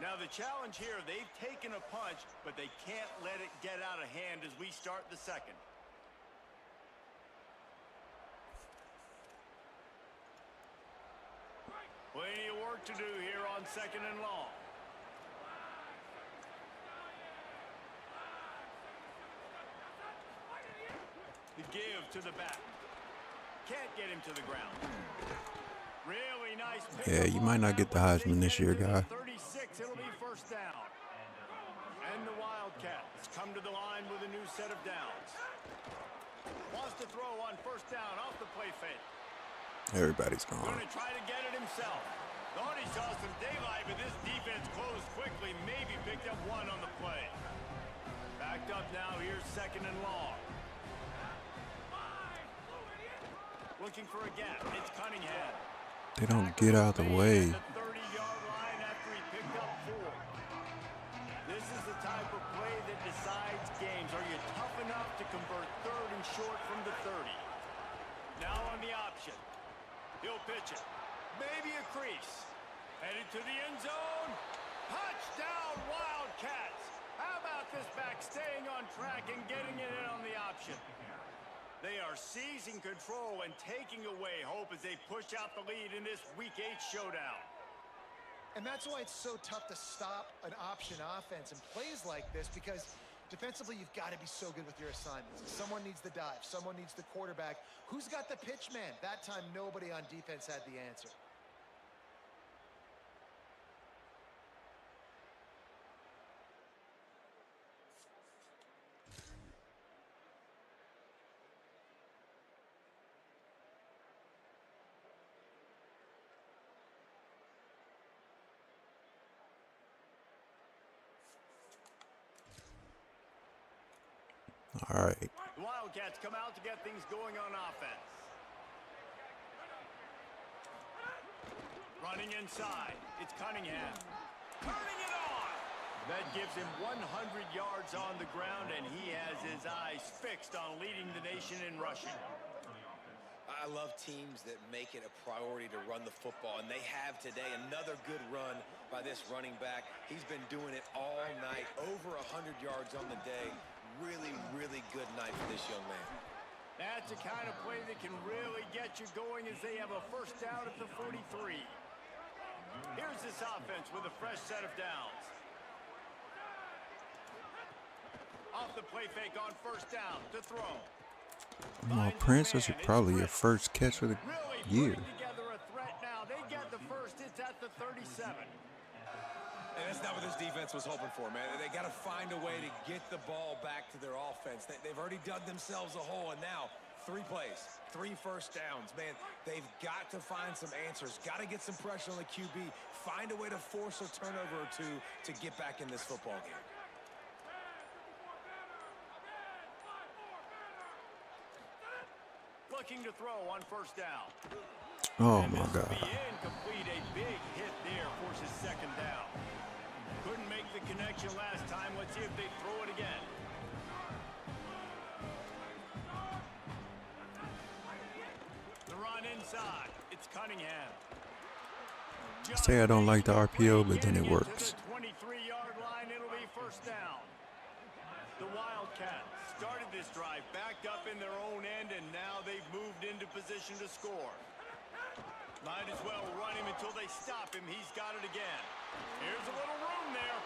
Now the challenge here, they've taken a punch, but they can't let it get out of hand as we start the 2nd. Plenty of work to do here on 2nd and long. To give to the back. Can't get him to the ground. Really nice. Yeah, you might not get the Heisman this year, guy. 36, it'll be first down. And the Wildcats come to the line with a new set of downs. Wants to throw on first down off the play fake. Everybody's gone. Going to try to get it himself. Thought he saw some daylight, but this defense closed quickly. Maybe picked up one on the play. Backed up now. Here's second and long. Looking for a gap. It's Cunningham. They don't get out the way. The 30-yard line after he picked up 4. This is the type of play that decides games. Are you tough enough to convert third and short from the 30? Now on the option. He'll pitch it. Maybe a crease. Headed to the end zone. Touchdown, Wildcats. How about this back staying on track and getting it in on the option? They are seizing control and taking away hope as they push out the lead in this Week 8 showdown. And that's why it's so tough to stop an option offense and plays like this, because defensively you've got to be so good with your assignments. Someone needs the dive. Someone needs the quarterback. Who's got the pitch man? That time nobody on defense had the answer. All right. The Wildcats come out to get things going on offense. Running inside. It's Cunningham. Turning it on. That gives him 100 yards on the ground, and he has his eyes fixed on leading the nation in rushing. I love teams that make it a priority to run the football, and they have today. Another good run by this running back. He's been doing it all night. Over 100 yards on the day. Really, really good night for this young man. That's the kind of play that can really get you going as they have a first down at the 43. Here's this offense with a fresh set of downs. Off the play fake on first down to throw. Well, Prince, this is probably your first catch of the year. Together a threat now. They get the first. It's at the 37. And that's not what this defense was hoping for, man. They got to find a way to get the ball back to their offense. They've already dug themselves a hole, and now 3 plays, 3 first downs. Man, they've got to find some answers. Got to get some pressure on the QB. Find a way to force a turnover or two to get back in this football game. Looking to throw on first down. Oh, my God. Incomplete. A big hit there forces second down. Couldn't make the connection last time. Let's see if they throw it again. The run inside. It's Cunningham. Say I don't like the RPO, but then it works. To the 23-yard line, it'll be first down. The Wildcats started this drive backed up in their own end, and now they've moved into position to score. Might as well run him until they stop him. He's got it again. Here's a little room there.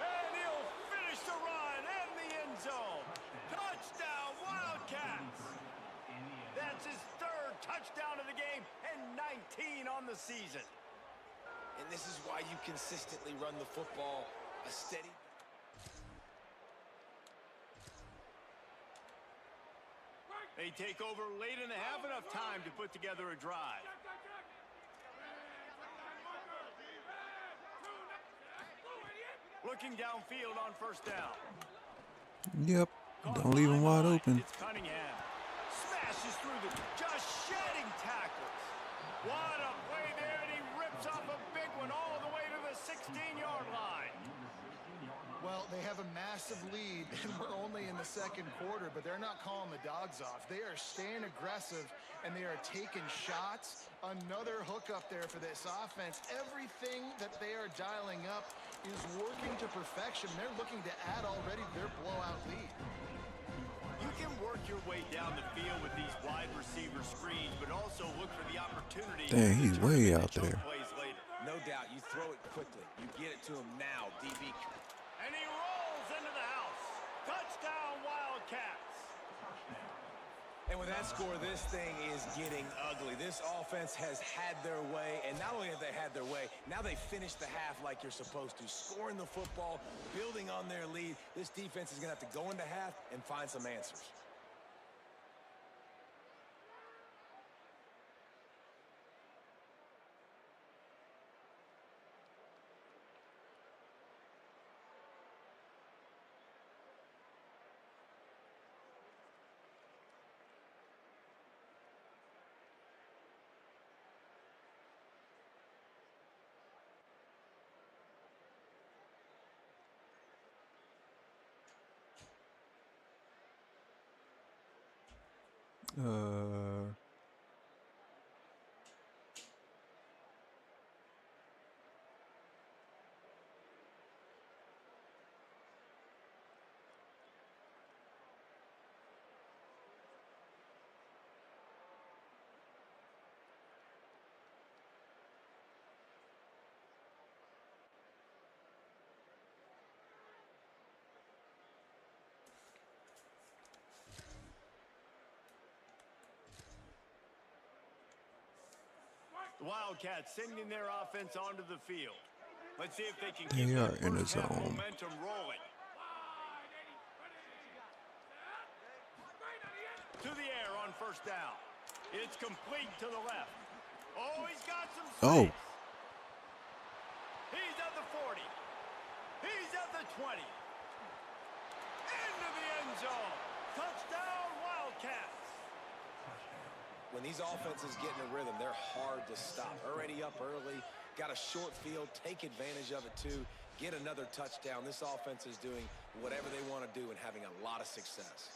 And he'll finish the run in the end zone. Touchdown, Wildcats. That's his 3rd touchdown of the game and 19 on the season. And this is why you consistently run the football a steady. They take over late and they have enough time to put together a drive. Looking downfield on first down. Yep. Don't leave him wide open. It's Cunningham. Smashes through the just shedding tackles. What a play there, and he rips off a big one all the way to the 16-yard line. Well, they have a massive lead, and we're only in the 2nd quarter, but they're not calling the dogs off. They are staying aggressive, and they are taking shots. Another hookup there for this offense. Everything that they are dialing up is working to perfection. They're looking to add already their blowout lead. You can work your way down the field with these wide receiver screens, but also look for the opportunity. Dang, he's way out there. No doubt, you throw it quickly. You get it to him now, DB. And he rolls into the house. Touchdown, Wildcats. And with that score, this thing is getting ugly. This offense has had their way, and not only have they had their way, now they finished the half like you're supposed to, scoring the football, building on their lead. This defense is going to have to go into half and find some answers. The Wildcats sending their offense onto the field. Let's see if they can They keep are that in the first half zone. momentum rolling. To the air on first down. It's complete to the left. Oh, he's got some space. Oh. He's at the 40. He's at the 20. Into the end zone. Touchdown, Wildcats. When these offenses get in a rhythm, they're hard to stop. Already up early, got a short field, take advantage of it too, get another touchdown. This offense is doing whatever they want to do and having a lot of success.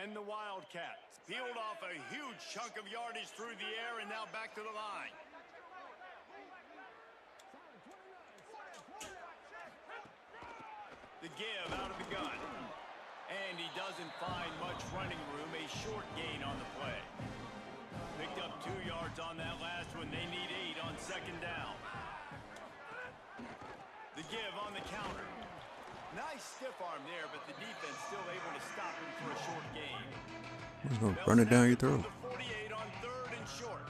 And the Wildcats peeled off a huge chunk of yardage through the air and now back to the line. The give out of the gun. And he doesn't find much running room, a short gain on the play. Picked up 2 yards on that last one. They need 8 on second down. The give on the counter. Nice stiff arm there, but the defense still able to stop him for a short gain. He's going to run it down your throat. 48 on 3rd and short.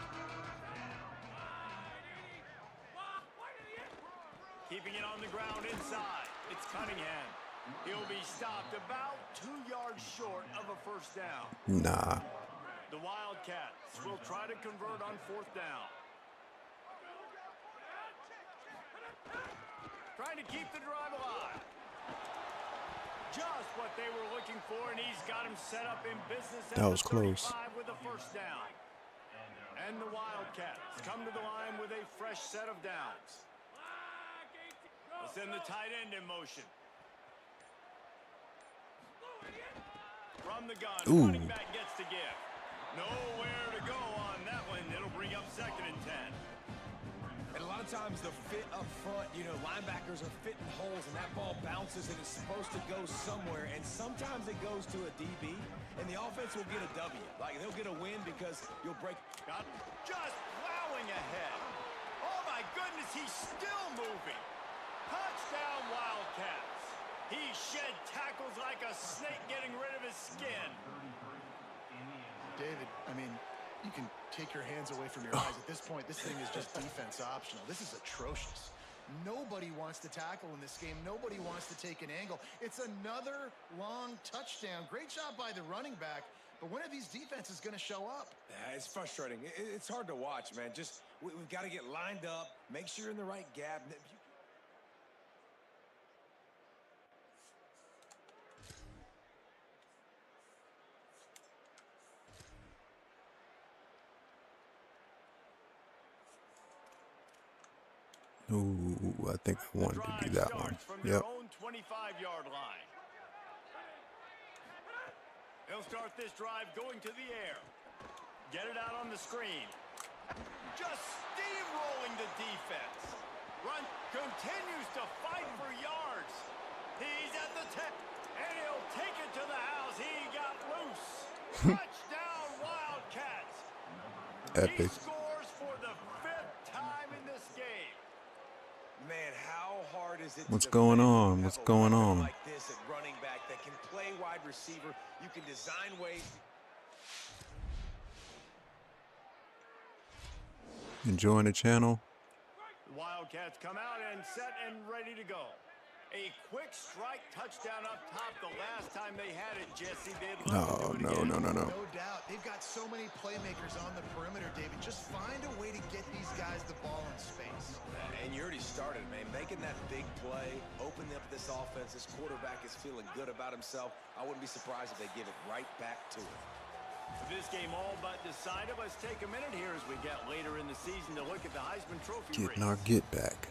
Keeping it on the ground inside. It's Cunningham. He'll be stopped about 2 yards short of a first down. Nah. The Wildcats will try to convert on 4th down. Trying to keep the drive alive. Just what they were looking for, and he's got him set up in business at That was the 35 close. with a first down. And the Wildcats come to the line with a fresh set of downs. We'll send the tight end in motion. From the gun, running back gets to give. Nowhere to go on that one. It'll bring up 2nd and 10. And a lot of times the fit up front, you know, linebackers are fitting holes and that ball bounces and it's supposed to go somewhere. And sometimes it goes to a DB and the offense will get a W. Like they'll get a win because you'll break. Got just plowing ahead. Oh my goodness, he's still moving. Touchdown Wildcats. He shed tackles like a snake getting rid of his skin. David, I mean, you can take your hands away from your eyes. At this point, this thing is just defense optional. This is atrocious. Nobody wants to tackle in this game. Nobody wants to take an angle. It's another long touchdown. Great job by the running back. But when are these defenses going to show up? Yeah, it's frustrating. It's hard to watch, man. Just we've got to get lined up, make sure you're in the right gap. Ooh, I think I wanted to do that one. Yep. 25-yard line. They'll start this drive going to the air. Get it out on the screen. Just steamrolling the defense. Run continues to fight for yards. He's at the Touchdown, Wildcats. Epic. He scores for the 5th time in this game. Man, how hard is it to What's going defend on? when you What's have a going weapon on? like this at running back that can play wide receiver? You can design ways. Enjoying the channel? The Wildcats come out and set and ready to go. A quick strike touchdown up top the last time they had it, Jesse. They'd love to do it again. No. No doubt. They've got so many playmakers on the perimeter, David. Just find a way to get these guys the ball in space. And you already started, man. Making that big play, opening up this offense. This quarterback is feeling good about himself. I wouldn't be surprised if they give it right back to him. With this game all but decided, let's take a minute here as we get later in the season to look at the Heisman Trophy race. Getting our get back.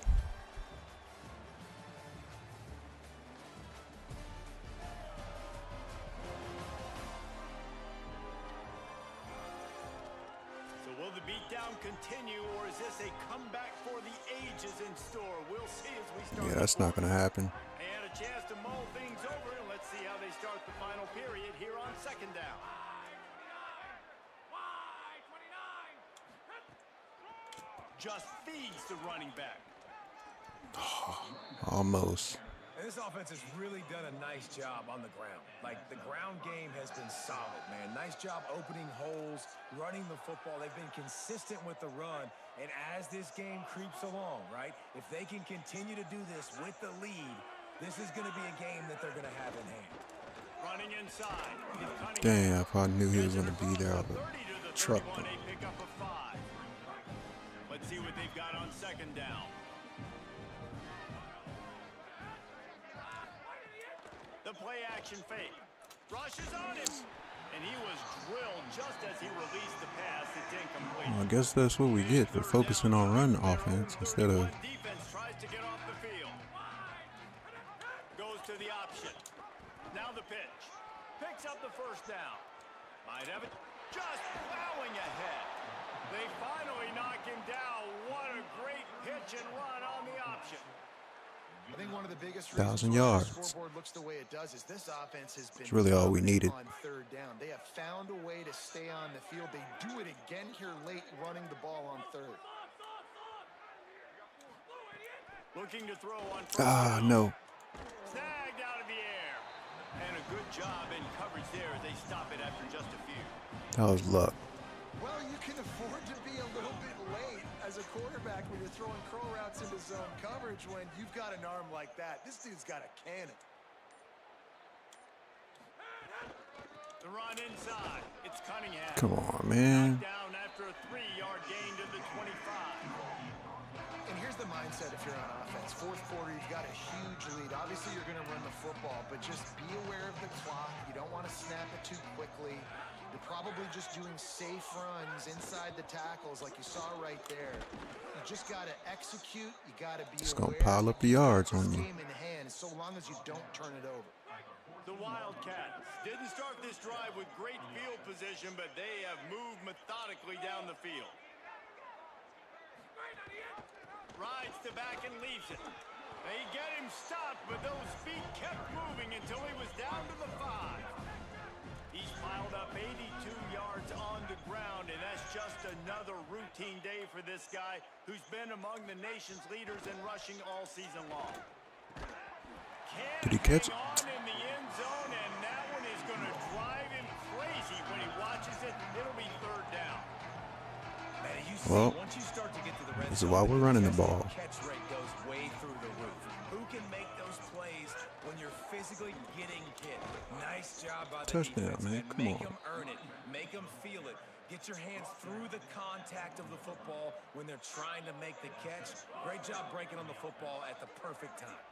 So will the beatdown continue, or is this a comeback for the ages in store? We'll see as we start. Yeah, that's not going to happen. They had a chance to mull things over, and let's see how they start the final period here on second down. Just feeds the running back. Almost. And this offense has really done a nice job on the ground. Like, the ground game has been solid, man. Nice job opening holes, running the football. They've been consistent with the run. And as this game creeps along, right, if they can continue to do this with the lead, this is going to be a game that they're going to have in hand. Running inside. Dang, I probably knew he was going to be there. I would have trucked him. Pick up a 5. Let's see what they've got on second down. The play action fake. Rushes on him. And he was drilled just as he released the pass. It's incomplete. Well, I guess that's what we get for focusing on run offense instead of... Defense tries to get off the field. Goes to the option. Now the pitch. Picks up the first down. Might have it. Just plowing ahead. They finally knock him down. What a great pitch and run on the option. I think one of the biggest 1,000 reasons why the yards. scoreboard looks the way it does is this offense has been It's really all we needed. on third down. They have found a way to stay on the field. They do it again here late, running the ball on third. Looking to throw on first Ah, down. no. Snagged out of the air. And a good job in coverage there as they stop it after just a few. That was luck. Well, you can afford to be a little bit late as a quarterback when you're throwing crow routes into zone coverage when you've got an arm like that. This dude's got a cannon. The run inside. It's Cunningham. Come on, man. Down after a 3-yard gain to the 25. And here's the mindset if you're on offense. Fourth quarter, you've got a huge lead. Obviously, you're going to run the football, but just be aware of the clock. You don't want to snap it too quickly. You're probably just doing safe runs inside the tackles like you saw right there. You just got to execute. You got to be It's aware. going to pile up the yards on This you. game in hand, so long as you don't turn it over. The Wildcats didn't start this drive with great field position, but they have moved methodically down the field. Rides to back and leaves it. They get him stopped, but those feet kept moving until he was down to the 5. He's piled up 82 yards on the ground, and that's just another routine day for this guy who's been among the nation's leaders in rushing all season long. Did he catch it? On in the end zone, and that one is going to drive him crazy when he watches it. It'll be third down. Man, you see, Well, once you start to get to the red this is zone, why we're running the ball. Catch rate goes way through the roof. Who can make those plays when you're physically getting hit? Nice job by the Touchdown, defense, man. Come Make on. them earn it. Make them feel it. Get your hands through the contact of the football when they're trying to make the catch. Great job breaking on the football at the perfect time.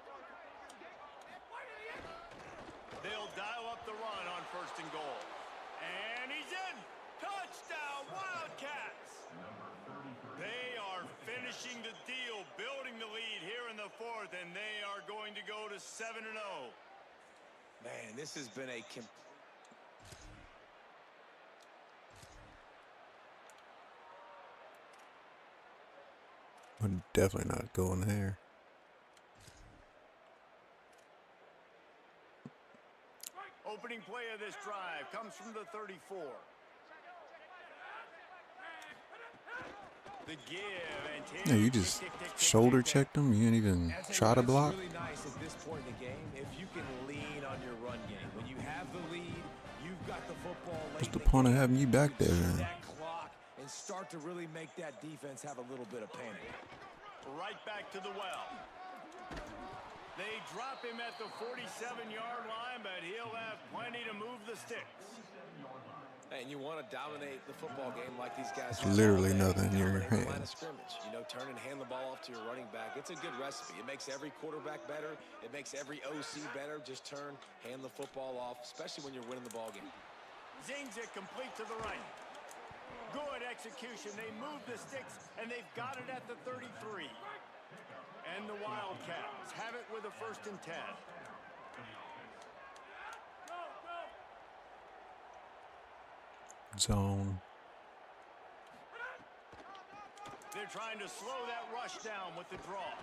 They'll dial up the run on first and goal. And he's in. Touchdown, Wildcats. They are finishing the deal, building the lead here in the fourth, and they are going to go to 7-0. Man, this has been a I'm definitely not going there. Opening play of this drive comes from the 34. The give and Yeah, you just shoulder checked him. You didn't even try to block. It's really nice at this point in the game if you can lean on your run game. When you have the lead, you've got the football late. What's the point of having you back there, Cheat then? that clock and start to really make that defense have a little bit of panic. Right back to the well. They drop him at the 47-yard line, but he'll have plenty to move the sticks. And you want to dominate the football game like these guys. Literally nothing in your Dominate the line of hands. scrimmage. You know, turn and hand the ball off to your running back. It's a good recipe. It makes every quarterback better. It makes every OC better. Just turn, hand the football off, especially when you're winning the ball game. Zings it complete to the right. Good execution. They move the sticks, and they've got it at the 33. And the Wildcats have it with a 1st and 10. Zone. They're trying to slow that rush down with the draw.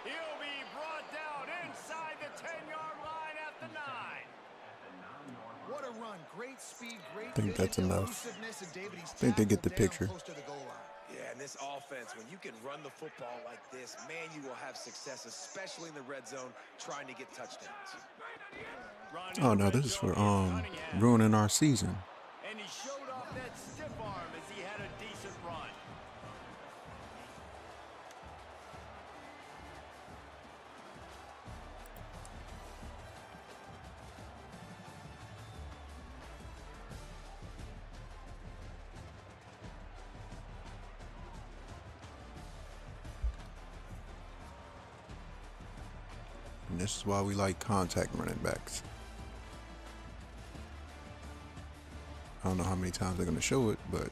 He'll be brought down inside the 10-yard line at the 9. What a run. Great speed, great I think that's vision, enough. elusiveness, and David, he's I think they get the tackled down picture. close to the goal line. Yeah, and this offense, when you can run the football like this, man, you will have success, especially in the red zone, trying to get touchdowns. Oh no, this is for ruining our season. And he showed off that stiff arm as he had a decent run. And this is why we like contact running backs. I don't know how many times they're going to show it, but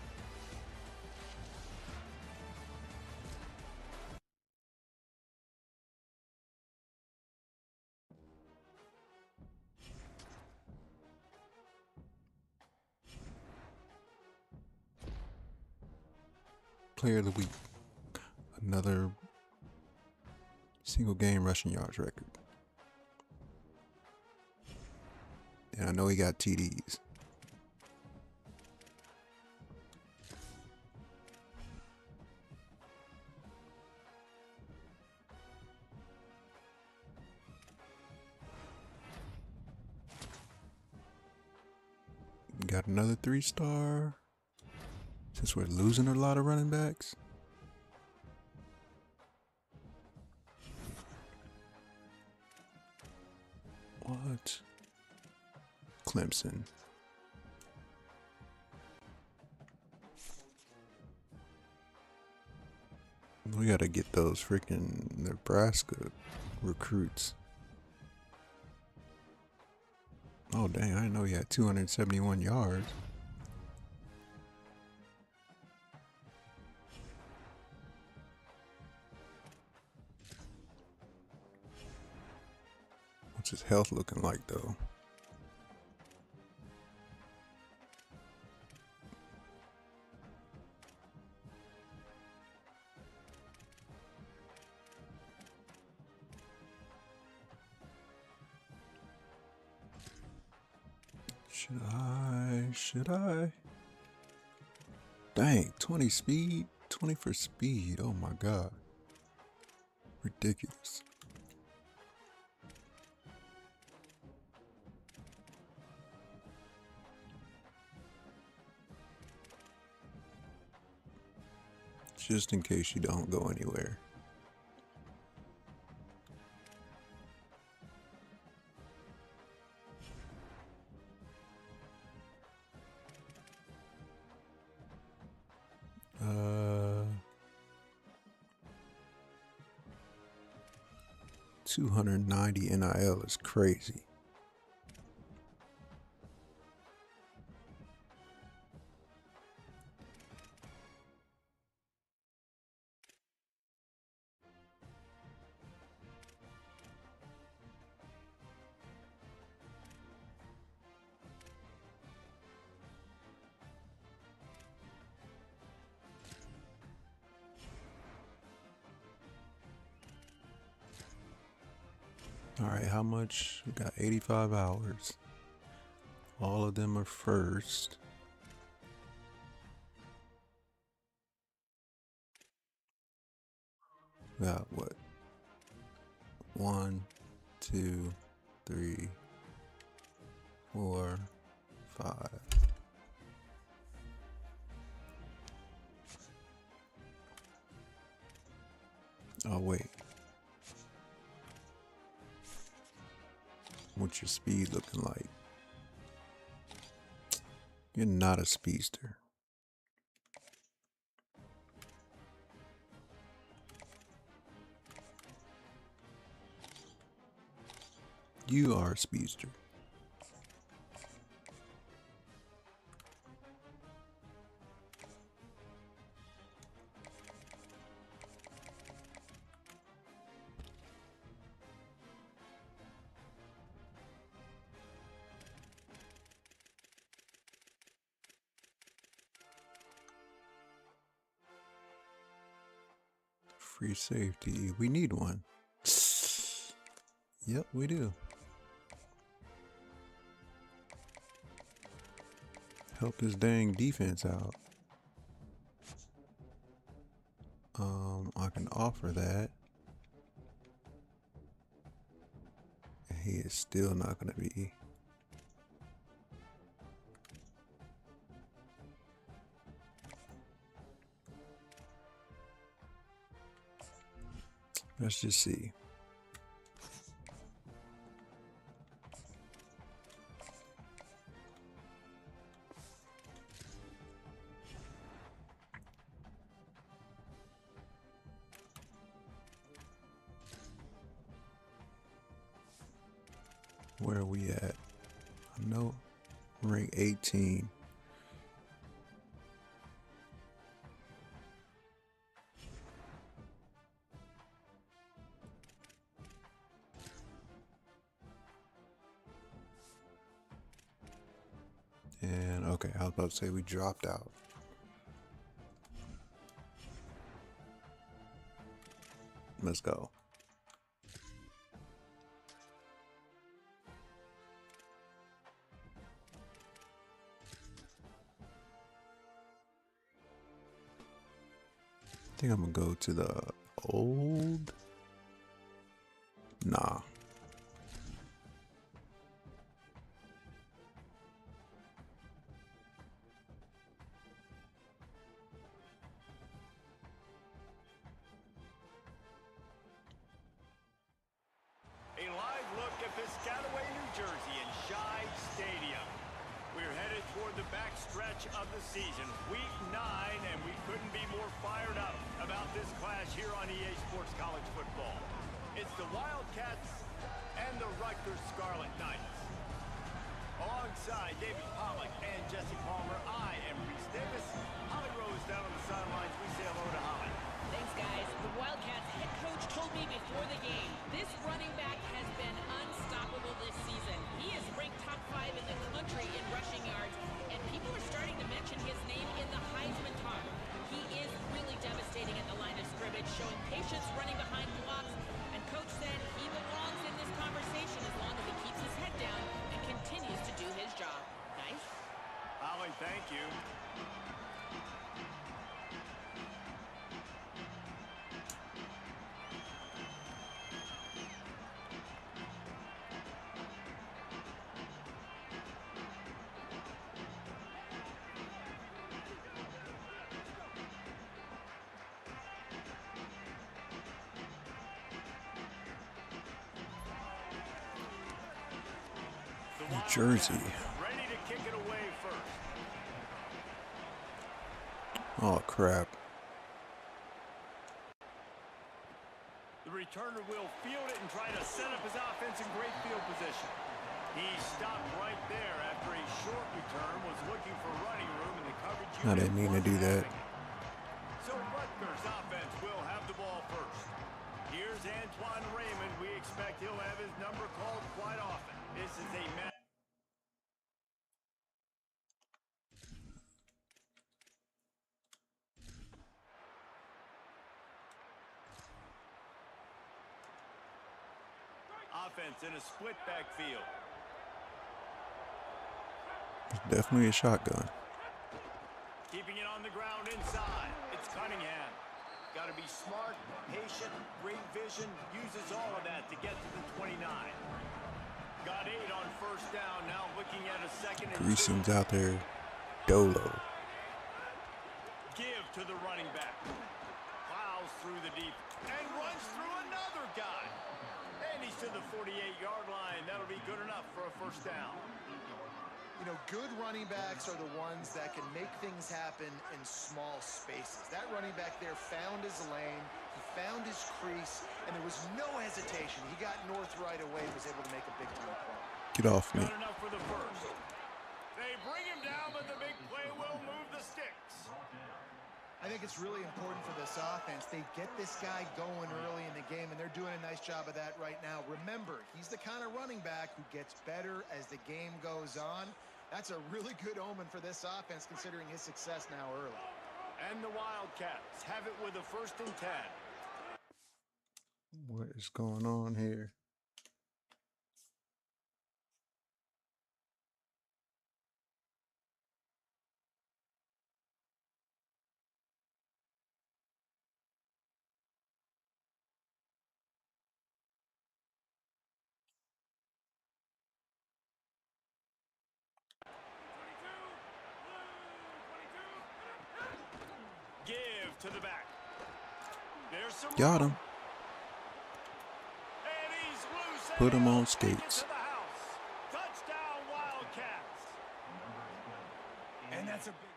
player of the week. Another single game rushing yards record. And I know he got TDs. Got another 3-star. Since we're losing a lot of running backs. What? Clemson. We gotta get those freaking Nebraska recruits. Oh dang, I didn't know he had 271 yards. What's his health looking like though? Should I? Dang, 20 speed, 20 for speed. Oh my God. Ridiculous. Just in case you don't go anywhere. Uh, 290 NIL is crazy. All right, how much? We got 85 hours. All of them are first. We got what? 1, 2, 3, 4, 5. Oh, wait. What's your speed looking like? You're not a speedster. You are a speedster. Free safety. We need one. Yep, we do. Help this dang defense out. I can offer that. He is still not going to be. Let's just see. Where are we at? I know rank 18. And okay, I was about to say we dropped out. Let's go. I think I'm gonna go to the old. Nah. A live look at Piscataway, New Jersey in Shai Stadium. We're headed toward the backstretch of the season, week 9, and we couldn't be more fired up about this clash here on EA Sports College Football. It's the Wildcats and the Rutgers Scarlet Knights. Alongside David Pollock and Jesse Palmer, I am Reese Davis. Holly Rose down on the sidelines. We say hello to Holly. Thanks, guys. The Wildcats head coach told me before the game, this running back has been unstoppable this season. He is ranked top 5 in the country in rushing yards, and people are starting to mention his name in the Heisman talk. He is really devastating at the line of scrimmage, showing patience running behind blocks, and coach said he belongs in this conversation as long as he keeps his head down and continues to do his job. Nice? Holly, thank you. New Jersey. Ready to kick it away first. Oh crap. The returner will field it and try to set up his offense in great field position. He stopped right there after a short return, was looking for running room in the coverage. I didn't mean to do that. So Rutgers offense will have the ball first. Here's Antoine Raymond. We expect he'll have his number called quite often. This is a match. offense in a split backfield. It's definitely a shotgun. Keeping it on the ground inside. It's Cunningham. Got to be smart, patient, great vision. Uses all of that to get to the 29. Got 8 on first down. Now looking at a second and 2. Greason's out there. Dolo. Give to the running back. Plows through the deep and runs through another guy. And he's to the 48-yard line. That'll be good enough for a first down. You know, good running backs are the ones that can make things happen in small spaces. That running back there found his lane, he found his crease, and there was no hesitation. He got north right away, was able to make a big-time play. Get off me. Not enough for the first. They bring him down, but the big play will move the sticks. I think it's really important for this offense. They get this guy going early in the game, and they're doing a nice job of that right now. Remember, he's the kind of running back who gets better as the game goes on. That's a really good omen for this offense, considering his success now early. And the Wildcats have it with a 1st and 10. What is going on here? Give to the back. There's some Got him. And he's loose. Put him on Take it skates. to the house. Touchdown, Wildcats. And that's a big...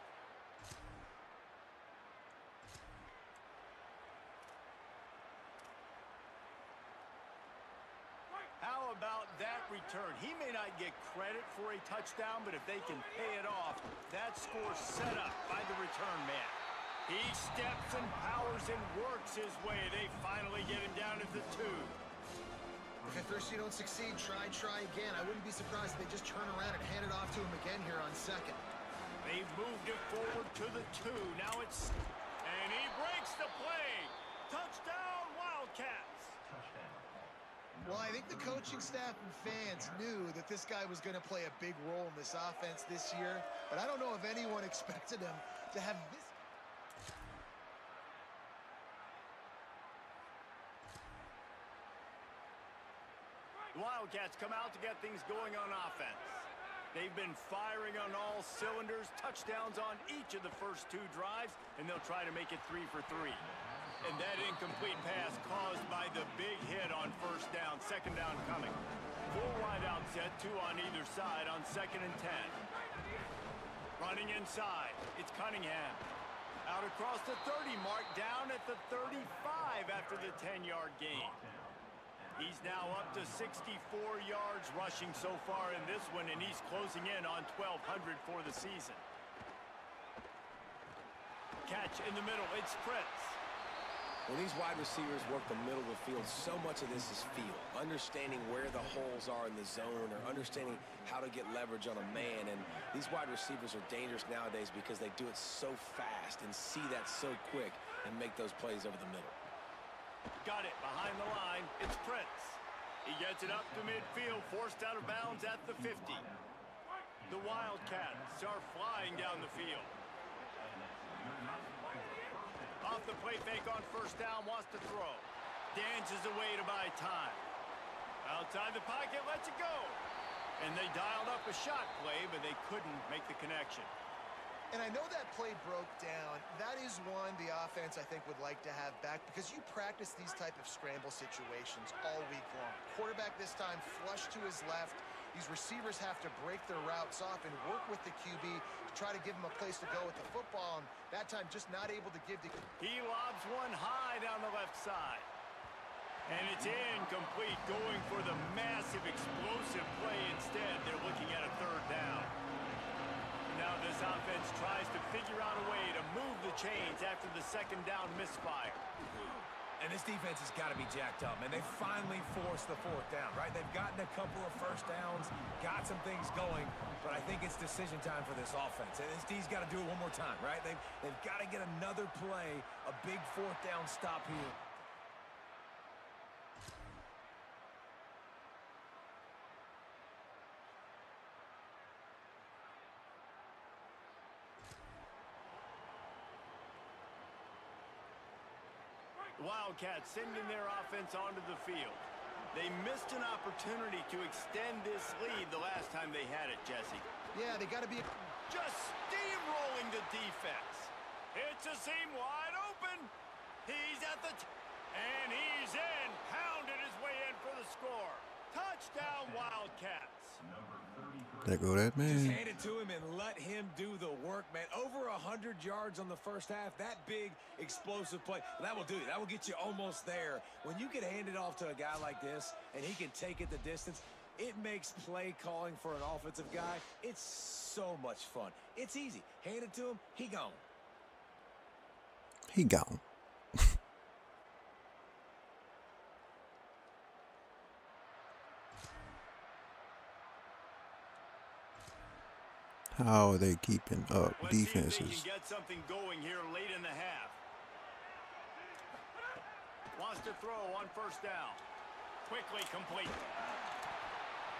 How about that return? He may not get credit for a touchdown, but if they can pay it off, that score's set up by the return man. He steps and powers and works his way. They finally get him down to the 2. If at first you don't succeed, try again. I wouldn't be surprised if they just turn around and hand it off to him again here on 2nd. They've moved it forward to the 2. Now it's... And he breaks the play. Touchdown, Wildcats. Well, I think the coaching staff and fans knew that this guy was going to play a big role in this offense this year, but I don't know if anyone expected him to have this. The Wildcats come out to get things going on offense. They've been firing on all cylinders, touchdowns on each of the first 2 drives, and they'll try to make it 3 for 3. And that incomplete pass caused by the big hit on first down, 2nd down coming. 4 wide out set, 2 on either side on 2nd and 10. Running inside, it's Cunningham. Out across the 30 mark, down at the 35 after the 10-yard gain. He's now up to 64 yards rushing so far in this one, and he's closing in on 1,200 for the season. Catch in the middle, it's Prince. When these wide receivers work the middle of the field, so much of this is feel. Understanding where the holes are in the zone, or understanding how to get leverage on a man. And these wide receivers are dangerous nowadays because they do it so fast and see that so quick and make those plays over the middle. Got it behind the line. It's Prince. He gets it up to midfield, forced out of bounds at the 50. The Wildcats are flying down the field. Off the play fake on first down, wants to throw. Dances away to buy time. Outside the pocket, lets it go. And they dialed up a shot play, but they couldn't make the connection. And I know that play broke down. That is one the offense, I think, would like to have back, because you practice these type of scramble situations all week long. Quarterback this time flush to his left. These receivers have to break their routes off and work with the QB to try to give him a place to go with the football, and that time just not able to give the... He lobs one high down the left side. And it's incomplete, going for the massive explosive play instead. They're looking at a 3rd down. Now this offense tries to figure out a way to move the chains after the 2nd down misfire. And this defense has got to be jacked up, man. They finally forced the 4th down, right? They've gotten a couple of first downs, got some things going, but I think it's decision time for this offense. And this D's got to do it one more time, right? They've got to get another play, a big 4th down stop here. The Wildcats sending their offense onto the field. They missed an opportunity to extend this lead the last time they had it, Jesse. Yeah, they got to be... Just steamrolling the defense. It's a seam wide open. He's at the... and he's in. Pounded his way in for the score. Touchdown, Wildcats. There go that Just man. hand it to him and let him do the work, man. Over 100 yards on the first half. That big, explosive play. That will do it. That will get you almost there. When you get handed off to a guy like this and he can take it the distance, it makes play calling for an offensive guy. It's so much fun. It's easy. Hand it to him. He gone. He gone. How are they keeping up Let's see if they defenses? can get something going here late in the half. Wants to throw on first down. Quickly complete.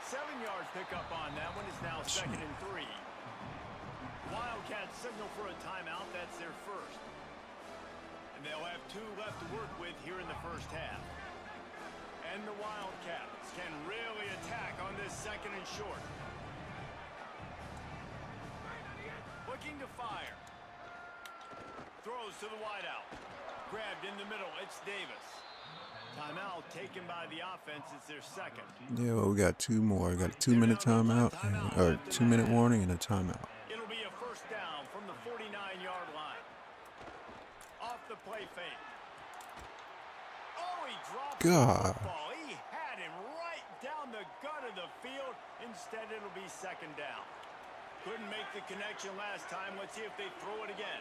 7 yards pickup on that one. Is now 2nd and 3. Wildcats signal for a timeout. That's their first. And they'll have 2 left to work with here in the first half. And the Wildcats can really attack on this 2nd and short. Looking to fire. Throws to the wideout. Grabbed in the middle. It's Davis. Timeout taken by the offense. It's their 2nd. Yeah, well, we got 2 more. We got a 2-minute timeout, or 2-minute warning and a timeout. It'll be a first down from the 49-yard line. Off the play fake. Oh, he dropped God. the ball. He had him right down the gut of the field. Instead, it'll be 2nd down. Couldn't make the connection last time. Let's see if they throw it again.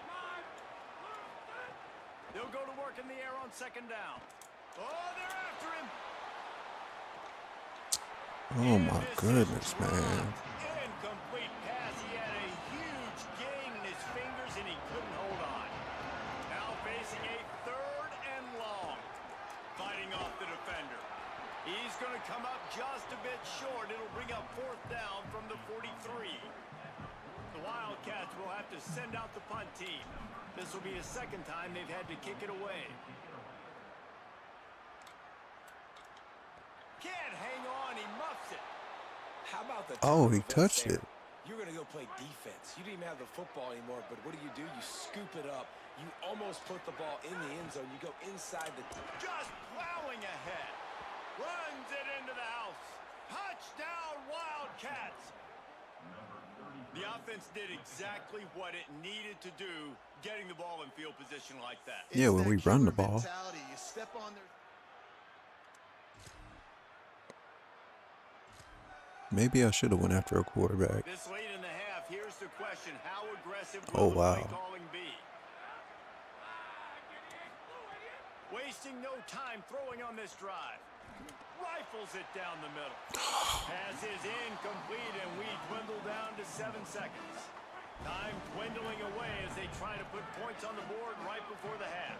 They'll go to work in the air on 2nd down. Oh, they're after him. Oh my goodness, man. Incomplete pass. He had a huge gain in his fingers and he couldn't hold on. Now facing a 3rd and long. Fighting off the defender. He's going to come up just a bit short. It'll bring up 4th down from the 43. The Wildcats will have to send out the punt team. This will be a 2nd time they've had to kick it away. Can't hang on. He muffs it. How about the... Oh, he defense touched there? it. You're going to go play defense. You didn't even have the football anymore, but what do? You scoop it up. You almost put the ball in the end zone. You go inside the... Just plowing ahead. Runs it into the house. Touchdown, Wildcats. The offense did exactly what it needed to do, getting the ball in field position like that. Yeah, when we run the ball. You step on their... Maybe I should have went after a quarterback. This late in the half, here's the question. How aggressive Oh, will the wow. play calling be? Wasting no time throwing on this drive. Rifles it down the middle. Pass is incomplete, and we dwindle down to 7 seconds. Time dwindling away as they try to put points on the board right before the half.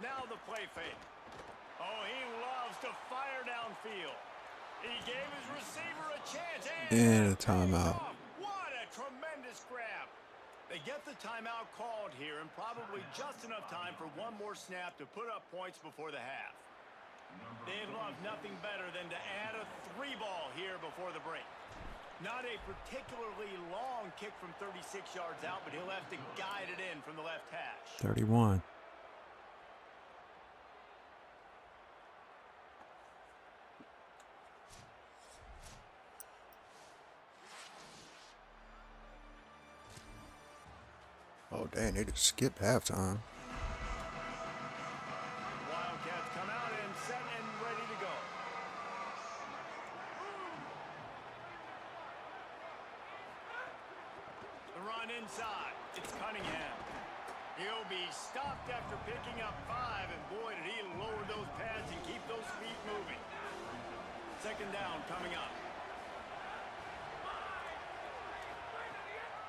Now the play fake. Oh, he loves to fire downfield. He gave his receiver a chance. And a timeout. What a tremendous grab. They get the timeout called here and probably just enough time for one more snap to put up points before the half. They'd love nothing better than to add a 3-ball here before the break. Not a particularly long kick from 36 yards out, but he'll have to guide it in from the left hash. 31. Oh, dang, they just skipped halftime. Wildcats come out and set and ready to go. The run inside. It's Cunningham. He'll be stopped after picking up 5, and boy, did he lower those pads and keep those feet moving. 2nd down coming up.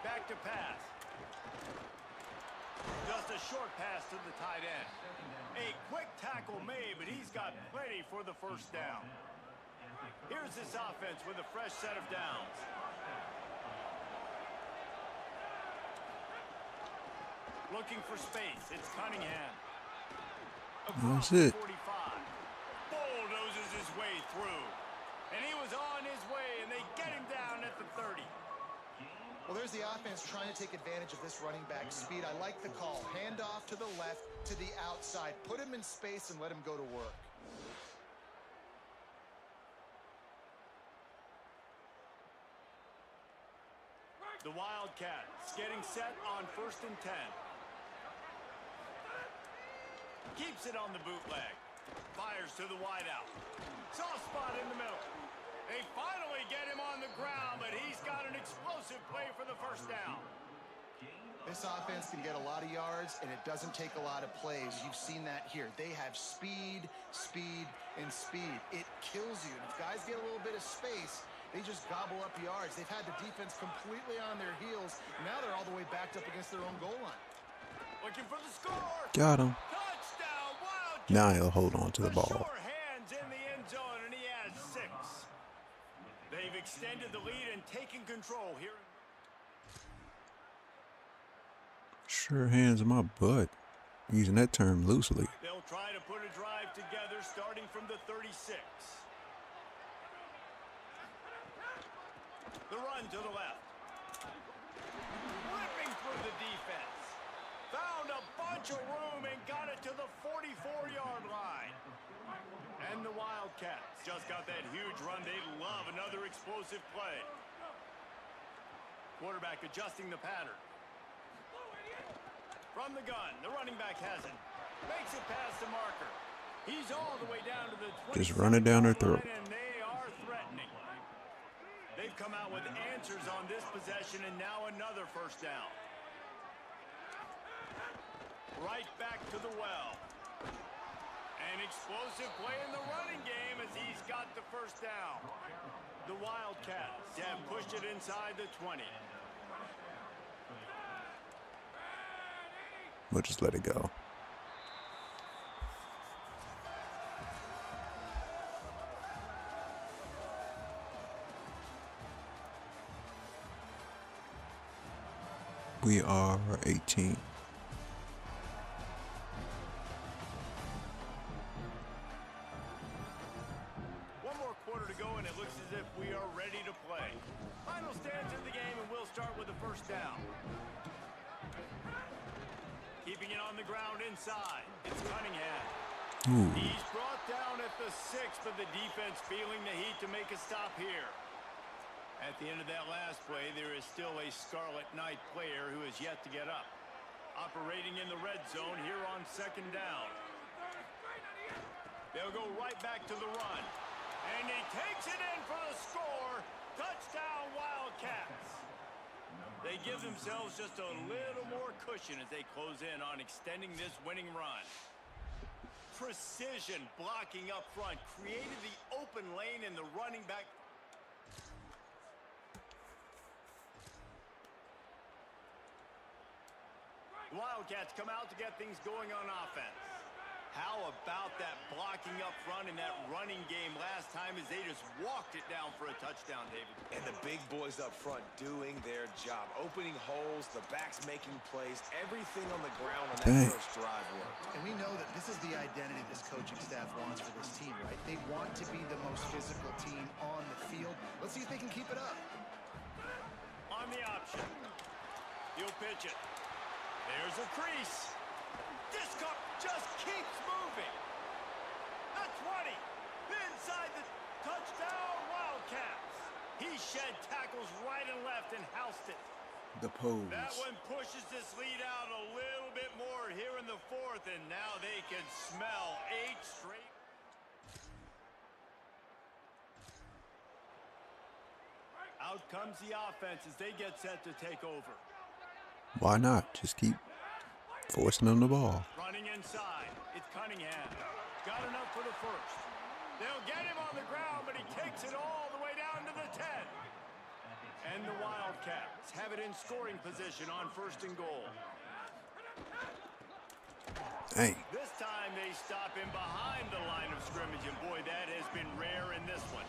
Back to pass. Just a short pass to the tight end. A quick tackle made, but he's got plenty for the first down. Here's this offense with a fresh set of downs. Looking for space. It's Cunningham. Across That's it. 45. Bulldozes his way through. And he was on his way, and they get him down at the 30. Well, there's the offense trying to take advantage of this running back speed. I like the call. Hand off to the left, to the outside. Put him in space and let him go to work. The Wildcats getting set on 1st and 10. Keeps it on the bootleg. Fires to the wideout. Soft spot in the middle. They finally get him on the ground, but he's got an explosive play for the first down. This offense can get a lot of yards, and it doesn't take a lot of plays. You've seen that here. They have speed, speed, and speed. It kills you. And if guys get a little bit of space, they just gobble up yards. They've had the defense completely on their heels. Now they're all the way backed up against their own goal line. Looking for the score. Got him. Touchdown, Wildcats. Now he'll hold on to the ball. Sure hands in the end zone, and he has 6. They've extended the lead and taken control here. Sure hands in my butt. Using that term loosely. They'll try to put a drive together starting from the 36. The run to the left. Ripping through the defense. Found a bunch of room and got it to the 44-yard line. And the Wildcats just got that huge run. They love another explosive play. Quarterback adjusting the pattern. From the gun, the running back has it. Makes it past the marker. He's all the way down to the 20. Just run it down their throat. And they are threatening. They've come out with answers on this possession, and now another first down. Right back to the well. An explosive play in the running game as he's got the first down. The Wildcats have pushed it inside the 20. We'll just let it go. We are 18. One more quarter to go, and it looks as if we are ready to play. Final stands in the game, and we'll start with the first down. Keeping it on the ground inside. It's Cunningham. Ooh. He's brought down at the 6, but the defense feeling the heat to make a stop here. At the end of that last play, there is still a Scarlet Knight player who is yet to get up. Operating in the red zone here on 2nd down. They'll go right back to the run. And he takes it in for the score. Touchdown, Wildcats. They give themselves just a little more cushion as they close in on extending this winning run. Precision blocking up front created the open lane in the running back. The Wildcats come out to get things going on offense. How about that blocking up front in that running game last time as they just walked it down for a touchdown, David? And the big boys up front doing their job. Opening holes, the backs making plays, everything on the ground on that first drive worked. And we know that this is the identity this coaching staff wants for this team, right? They want to be the most physical team on the field. Let's see if they can keep it up. On the option. He'll pitch it. There's a crease. This cup just keeps moving. The 20. Inside the touchdown, Wildcats. He shed tackles right and left and housed it. The pose. That one pushes this lead out a little bit more here in the 4th, and now they can smell 8 straight. Out comes the offense as they get set to take over. Why not? Just keep forcing them the ball. Running inside. It's Cunningham. Got enough for the first. They'll get him on the ground, but he takes it all the way down to the 10. And the Wildcats have it in scoring position on 1st and goal. Dang. This time they stop him behind the line of scrimmage, and boy, that has been rare in this one.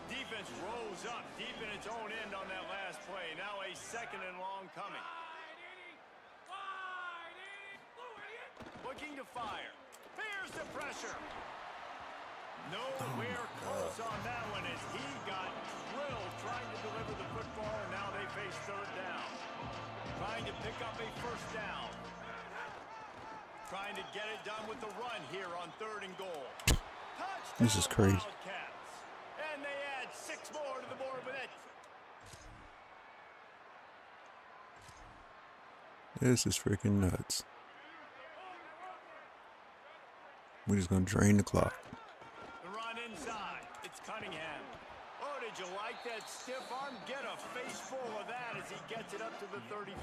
Defense rose up deep in its own end on that last play. Now a 2nd and long coming. Looking to fire. Fears the pressure. Nowhere close on that one as he got drilled trying to deliver the football, and now they face 3rd down. Trying to pick up a 1st down. Trying to get it done with the run here on 3rd and goal. Touchdown, This is crazy. Wildcats. And they add 6 more to the board with it. This is freaking nuts. We're just gonna drain the clock. The run inside. It's Cunningham. Oh, did you like that stiff arm? Get a face full of that as he gets it up to the 34.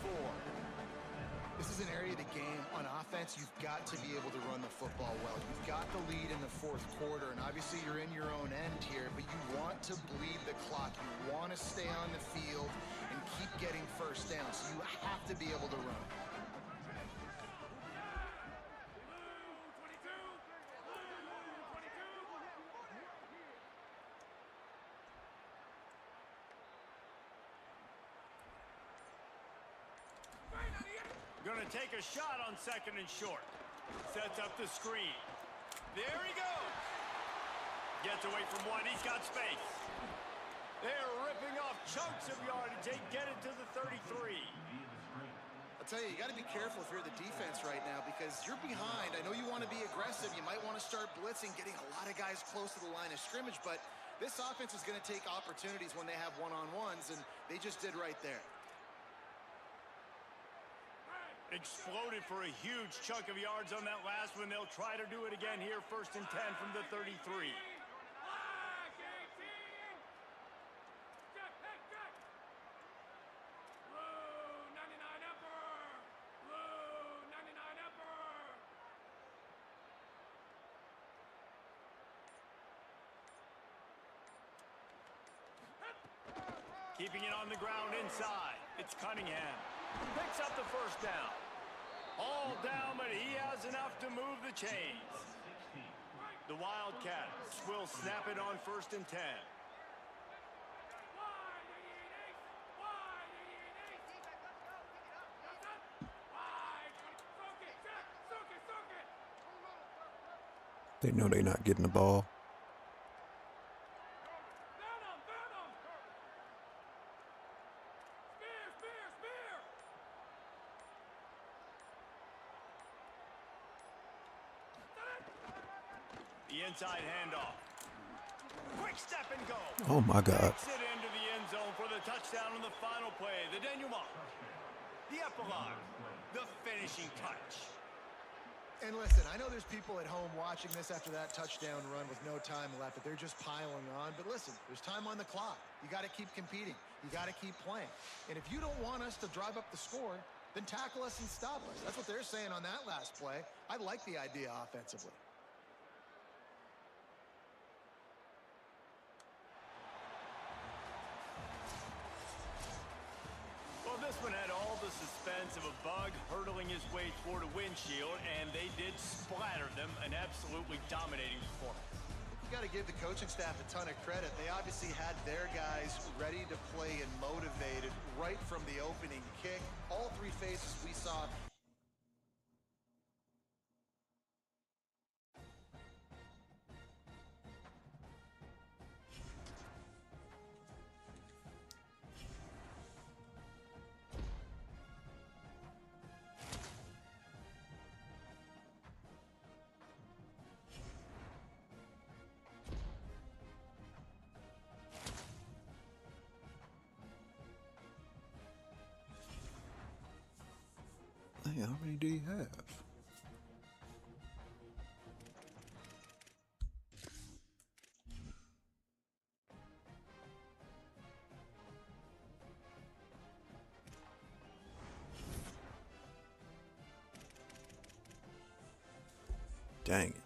This is an area of the game on offense you've got to be able to run the football well. You've got the lead in the 4th quarter, and obviously you're in your own end here, but you want to bleed the clock. You want to stay on the field and keep getting 1st down, so you have to be able to run. Going to take a shot on 2nd and short. Sets up the screen. There he goes. Gets away from one. He's got space. They're ripping off chunks of yardage. They get it to the 33. I'll tell you got to be careful if you're the defense right now because you're behind. I know you want to be aggressive. You might want to start blitzing, getting a lot of guys close to the line of scrimmage, but this offense is going to take opportunities when they have one-on-ones, and they just did right there. Exploded for a huge chunk of yards on that last one. They'll try to do it again here. 1st and 10 from the 33. Keeping it on the ground inside. It's Cunningham. Picks up the 1st down. All down, but he has enough to move the chains. The Wildcats will snap it on 1st and 10. They know they're not getting the ball. The inside handoff. Quick step and go. Oh my God. Takes it into the end zone for the touchdown on the final play. The denouement. The epilogue. The finishing touch. And listen, I know there's people at home watching this after that touchdown run with no time left, that they're just piling on. But listen, there's time on the clock. You got to keep competing. You got to keep playing. And if you don't want us to drive up the score, then tackle us and stop us. That's what they're saying on that last play. I like the idea offensively. Well, this one had all the suspense of a bug hurtling his way toward a windshield, and they did splatter them. An absolutely dominating performance. You got to give the coaching staff a ton of credit. They obviously had their guys ready to play and motivated right from the opening kick. All 3 phases we saw. Hey, how many do you have? Dang it.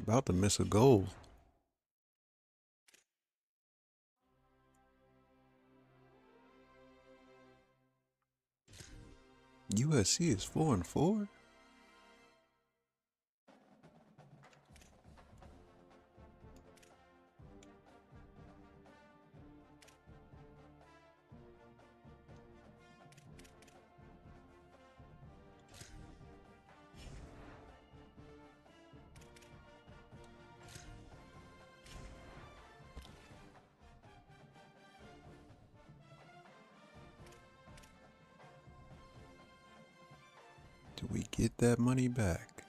About to miss a goal. USC is 4-4. Do we get that money back?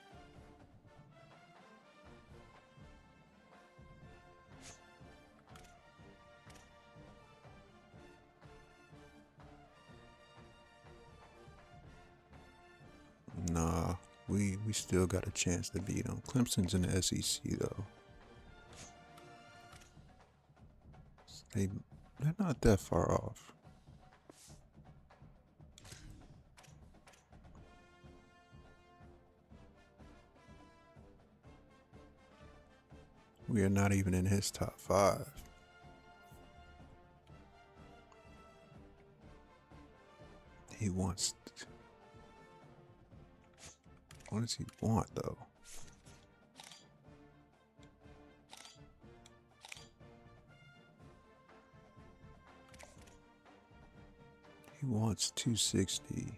Nah, we still got a chance to beat them. Clemson's in the SEC though. They're not that far off. We are not even in his top 5. He wants. What does he want though? He wants 260.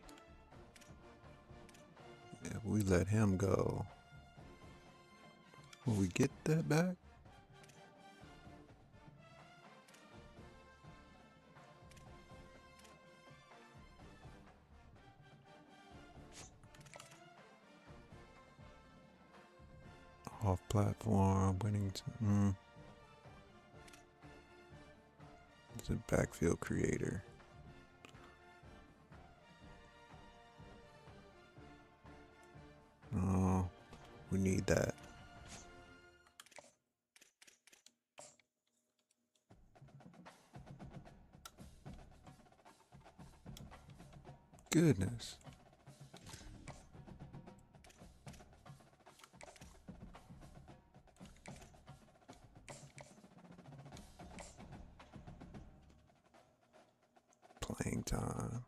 If we let him go, will we get that back? Off platform, winning. It's a backfield creator. Oh, we need that. Goodness. Playing time.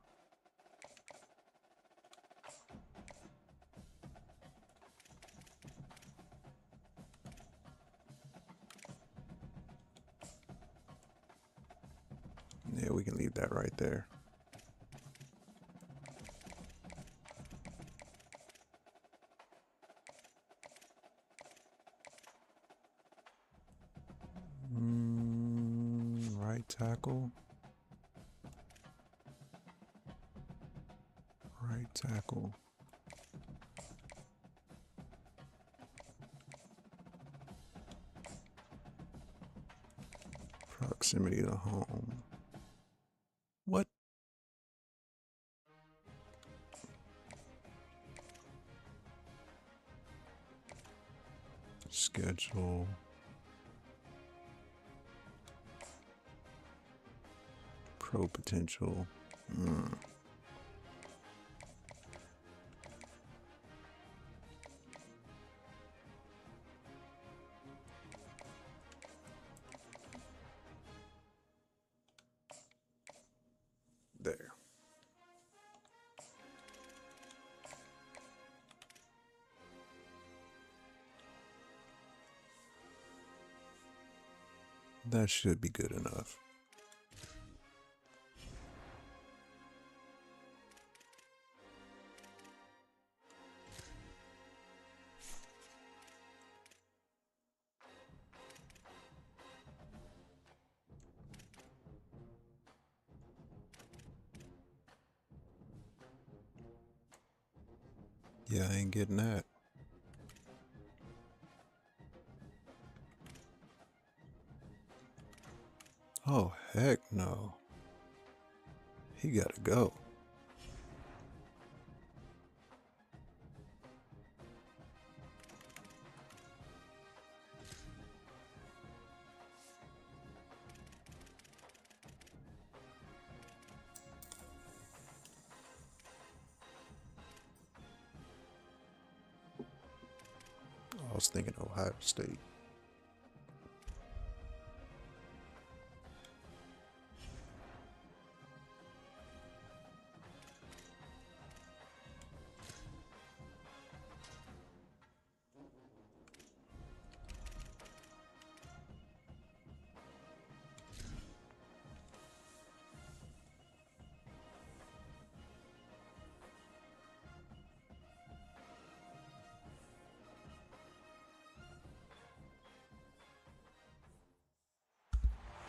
Yeah, we can leave that right there. Right tackle. Right tackle. Proximity to home. What? Schedule. Pro potential. There. That should be good enough. Yeah, I ain't getting that. Oh, heck no. He gotta go. was thinking Ohio State.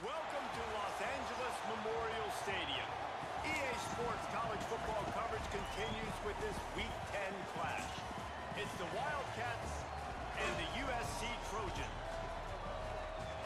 Welcome to Los Angeles Memorial Stadium. EA Sports college football coverage continues with this Week 10 clash. It's the Wildcats and the USC Trojans.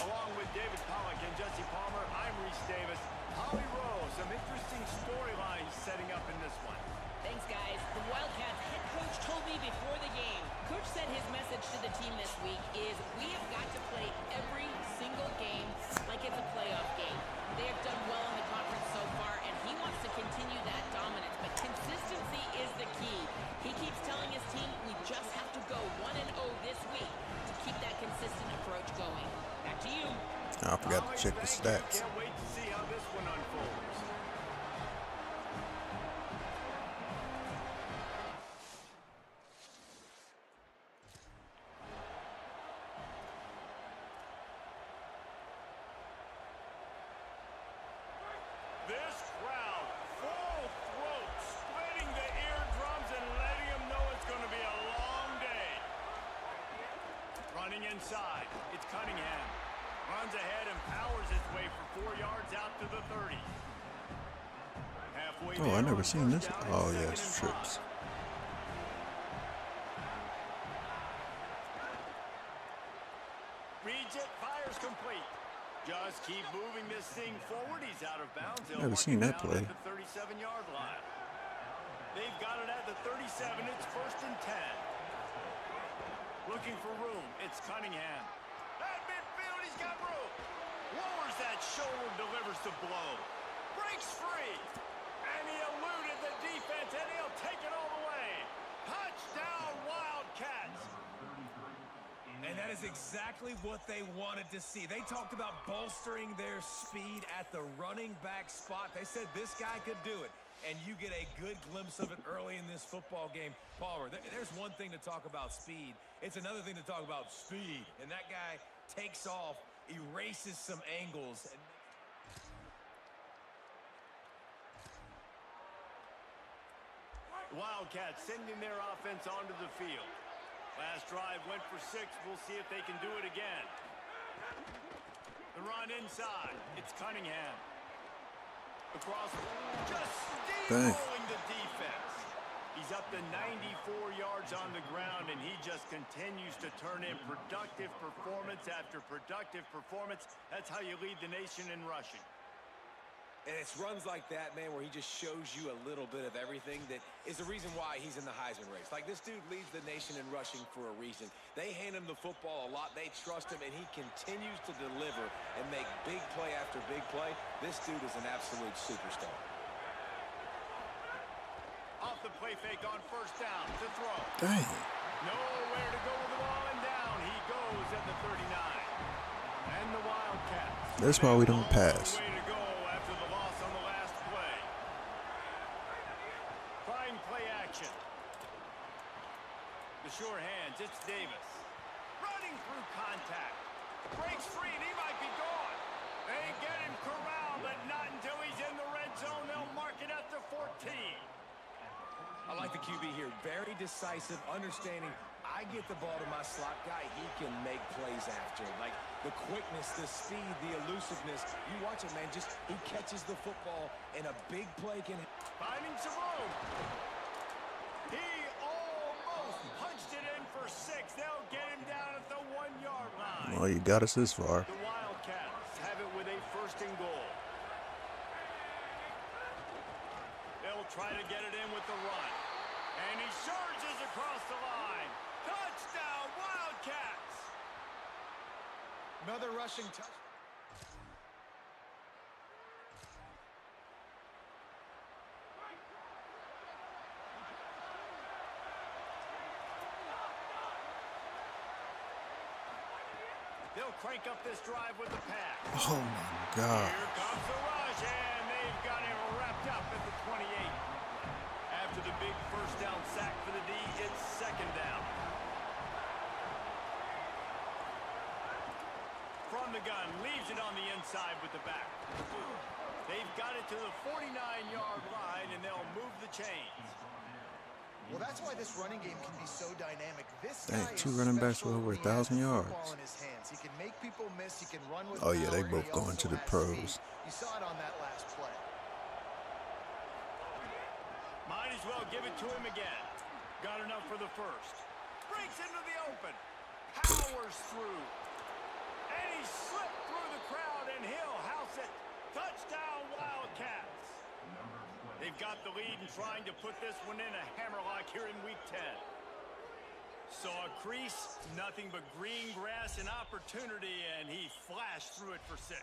Along with David Pollack and Jesse Palmer, I'm Reese Davis. Holly Rowe, some interesting storylines setting up in this one. Thanks, guys. The Wildcats head coach told me before the game. Coach said his message to the team this week is we have got to play every single game like it's a playoff game. They have done well in the conference so far, and he wants to continue that dominance. But consistency is the key. He keeps telling his team we just have to go 1-0 this week to keep that consistent approach going. Back to you. I forgot to check the stats. Can't wait to see how this one unfolds. This crowd, full throat, splitting the eardrums and letting them know it's going to be a long day. Running inside, it's Cunningham. Runs ahead and powers his way for 4 yards out to the 30. Halfway Oh, I there never on seen first this. down, Oh, it's yes, second and trips. 5. Reads it, fires complete. Just keep moving this thing forward. He's out of bounds. They'll Never mark seen it that down play. at the 37-yard line. They've got it at the 37. It's 1st and 10. Looking for room. It's Cunningham. At midfield, he's got room. Lowers that shoulder, delivers the blow. Breaks free. And he eluded the defense, and he'll take it all the way. Touchdown, Wildcats. And that is exactly what they wanted to see. They talked about bolstering their speed at the running back spot. They said this guy could do it. And you get a good glimpse of it early in this football game. Palmer, there's one thing to talk about speed. It's another thing to talk about speed. And that guy takes off, erases some angles. The Wildcats sending their offense onto the field. Last drive went for 6. We'll see if they can do it again. The run inside. It's Cunningham. Across, just steamrolling the defense. He's up to 94 yards on the ground, and he just continues to turn in productive performance after productive performance. That's how you lead the nation in rushing. And it's runs like that, man, where he just shows you a little bit of everything that is the reason why he's in the Heisman race. Like, this dude leads the nation in rushing for a reason. They hand him the football a lot. They trust him, and he continues to deliver and make big play after big play. This dude is an absolute superstar. Off the play fake on 1st down to throw. Dang. Nowhere to go with the ball, and down he goes at the 39. And the Wildcats. That's why we don't pass. Way to go after the loss on the last play. Fine play action. The sure hands, it's Davis. Running through contact. Breaks free, and he might be gone. They get him corralled, but not until he's in the red zone. They'll mark it at the 14. I like the QB here. Very decisive, understanding. I get the ball to my slot guy. He can make plays after. Like the quickness, the speed, the elusiveness. You watch it, man. Just he catches the football, and a big play can. Finding some room. He almost punched it in for 6. They'll get him down at the 1-yard line. Well, you got us this far. The Wildcats have it with a 1st and goal. They'll try to get it in with the run. And he surges across the line. Touchdown, Wildcats! Another rushing touchdown. They'll crank up this drive with the pass. Oh my God. Here comes the rush, and they've got him wrapped up at the 28. After the big first down sack for the D, it's second down. From the gun, leaves it on the inside with the back. They've got it to the 49-yard line, and they'll move the chains. Well, that's why this running game can be so dynamic. This Dang, guy is 2 running backs special with over when he has 1,000 the yards. football in his hands. He can make people miss. He can run with Oh, yeah, they power, both and he going also to the has pros. speed. You saw it on that last play. Might as well give it to him again. Got enough for the first. Breaks into the open. Powers through. And he slipped through the crowd, and he'll house it. Touchdown, Wildcats. They've got the lead and trying to put this one in a hammerlock here in week 10. Saw a crease, nothing but green grass and opportunity, and he flashed through it for 6.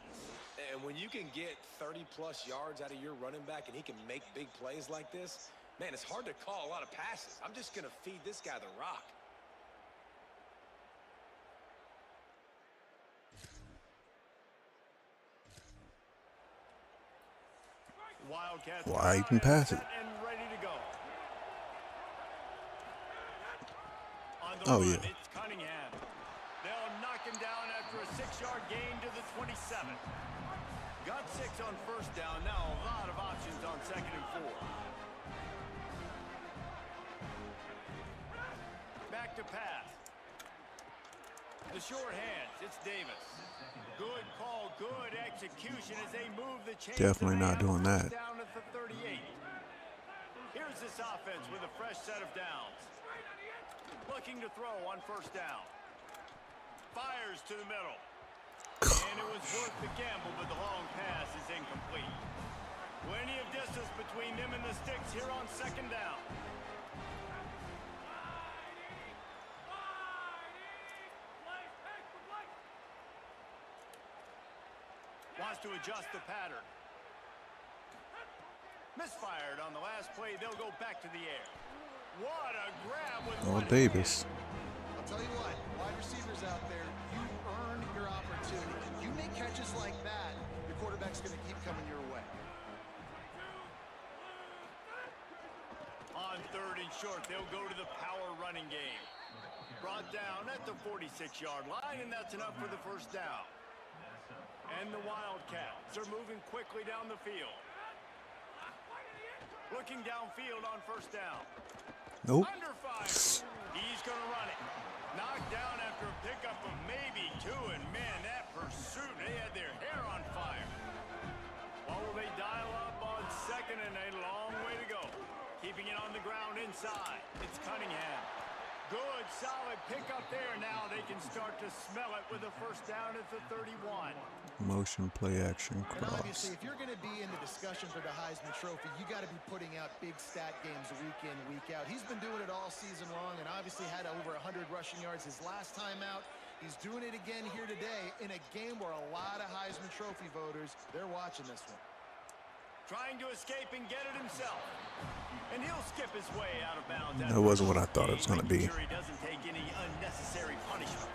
And when you can get 30-plus yards out of your running back and he can make big plays like this, man, it's hard to call a lot of passes. I'm just going to feed this guy the rock. Wildcats Why even pass it? and ready to go. On the Oh, run, yeah. it's Cunningham. They'll knock him down after a 6-yard gain to the 27. Got 6 on first down. Now a lot of options on 2nd and 4. Back to pass. The short hands. It's Davis. Good call, good execution as they move the chains. Definitely not doing that. Down at the 38. Here's this offense with a fresh set of downs. Looking to throw on first down. Fires to the middle. And it was worth the gamble, but the long pass is incomplete. Plenty of distance between them and the sticks here on 2nd down. Wants to adjust the pattern. Misfired on the last play. They'll go back to the air. What a grab with Oh, one Davis. I'll tell you what, wide receivers out there, you earn your opportunity. You make catches like that, your quarterback's going to keep coming your way. On 3rd and short, they'll go to the power running game. Brought down at the 46-yard line, and that's enough for the first down. And the Wildcats are moving quickly down the field. Looking downfield on first down. Nope. Under fire. He's going to run it. Knocked down after a pickup of maybe 2, and man, that pursuit, they had their hair on fire. What will they dial up on 2nd, and a long way to go. Keeping it on the ground inside. It's Cunningham. Good, solid pickup there. Now they can start to smell it with a first down at the 31. Motion, play, action, And obviously, cross. if you're going to be in the discussion for the Heisman Trophy, you got to be putting out big stat games week in, week out. He's been doing it all season long and obviously had over 100 rushing yards his last time out. He's doing it again here today in a game where a lot of Heisman Trophy voters, they're watching this one. Trying to escape and get it himself. And he'll skip his way out of bounds. That wasn't what I thought it was going to be. Making sure he doesn't take any unnecessary punishment.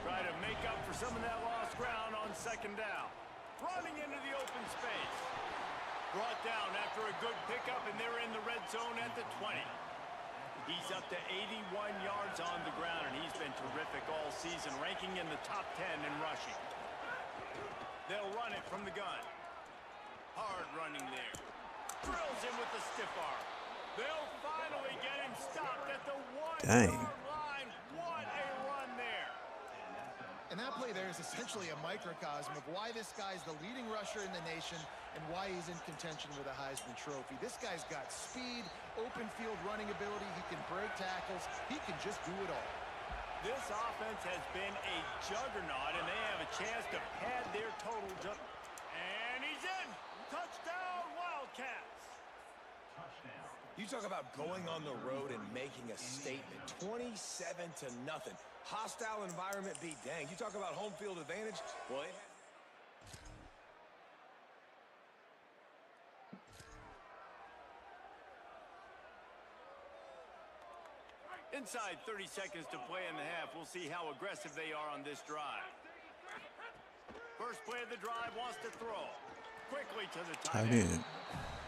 Try to make up for some of that lost ground on 2nd down. Running into the open space. Brought down after a good pickup, and they're in the red zone at the 20. He's up to 81 yards on the ground, and he's been terrific all season, ranking in the top 10 in rushing. They'll run it from the gun. Hard running there. Drills him with the stiff arm. They'll finally get him stopped at the 1-yard line. What a run there. And that play there is essentially a microcosm of why this guy's the leading rusher in the nation and why he's in contention with a Heisman Trophy. This guy's got speed, open field running ability. He can break tackles. He can just do it all. This offense has been a juggernaut, and they have a chance to pad their total. And he's in. Touchdown, Wildcats. You talk about going on the road and making a statement. 27-0. Hostile environment beat dang. You talk about home field advantage. Well, Inside 30 seconds to play in the half. We'll see how aggressive they are on this drive. First play of the drive wants to throw. Quickly to the Tight end.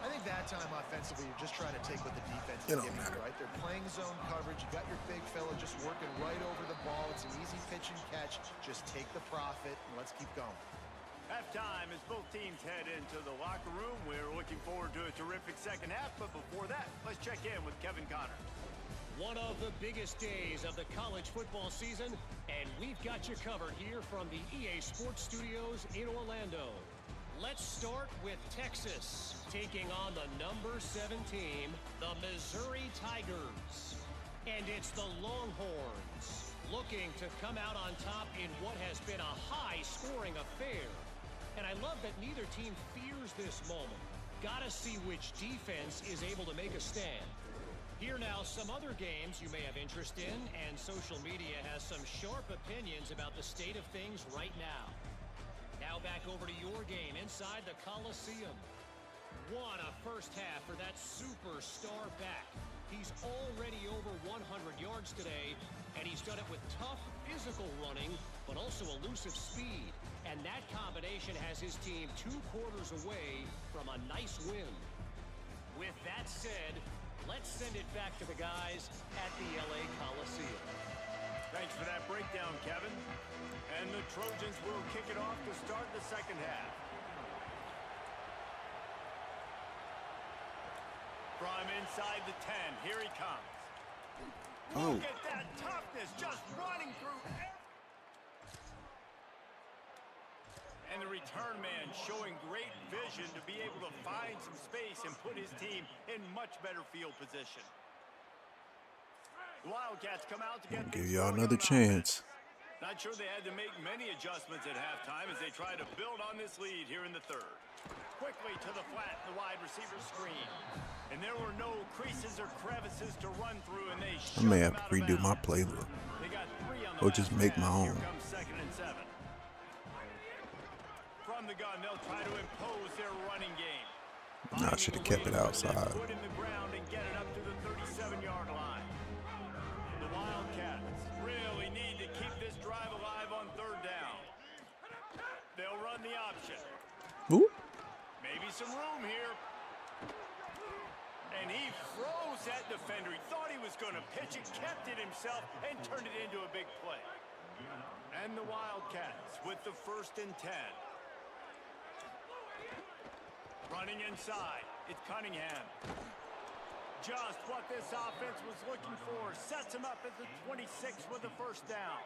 I think that time offensively, you're just trying to take what the defense It is don't giving you, matter. right? They're playing zone coverage. You got your big fella just working right over the ball. It's an easy pitch and catch. Just take the profit and let's keep going. Halftime as both teams head into the locker room. We're looking forward to a terrific second half, but before that, let's check in with Kevin Connor. One of the biggest days of the college football season, and we've got you covered here from the EA Sports Studios in Orlando. Let's start with Texas, taking on the number 7 team, the Missouri Tigers. And it's the Longhorns, looking to come out on top in what has been a high-scoring affair. And I love that neither team fears this moment. Gotta see which defense is able to make a stand. Here now, some other games you may have interest in, and social media has some sharp opinions about the state of things right now. Now back over to your game inside the Coliseum. What a first half for that superstar back. He's already over 100 yards today, and he's done it with tough physical running, but also elusive speed. And that combination has his team 2 quarters away from a nice win. With that said, let's send it back to the guys at the LA Coliseum. Thanks for that breakdown, Kevin. And the Trojans will kick it off to start the second half. From inside the 10, here he comes. Oh. Look at that toughness, just running through. And the return man showing great vision to be able to find some space and put his team in much better field position. The Wildcats come out to get Give y'all another chance. Not sure they had to make many adjustments at halftime as they try to build on this lead here in the third. Quickly to the flat, the wide receiver screen. And there were no creases or crevices to run through, and they I may have to redo my playbook. They got 3 on the Or just make my own. Here comes 2nd and 7. From the gun, they'll try to impose their running game. I should have kept it outside. Put in the ground and get it up to the 37-yard line. The Wildcats really need to keep this drive alive on 3rd down. They'll run the option. Ooh. Maybe some room here. And he froze that defender. He thought he was going to pitch it, kept it himself, and turned it into a big play. And the Wildcats with the 1st and 10. Running inside, it's Cunningham. Just what this offense was looking for. Sets him up at the 26 with the 1st down.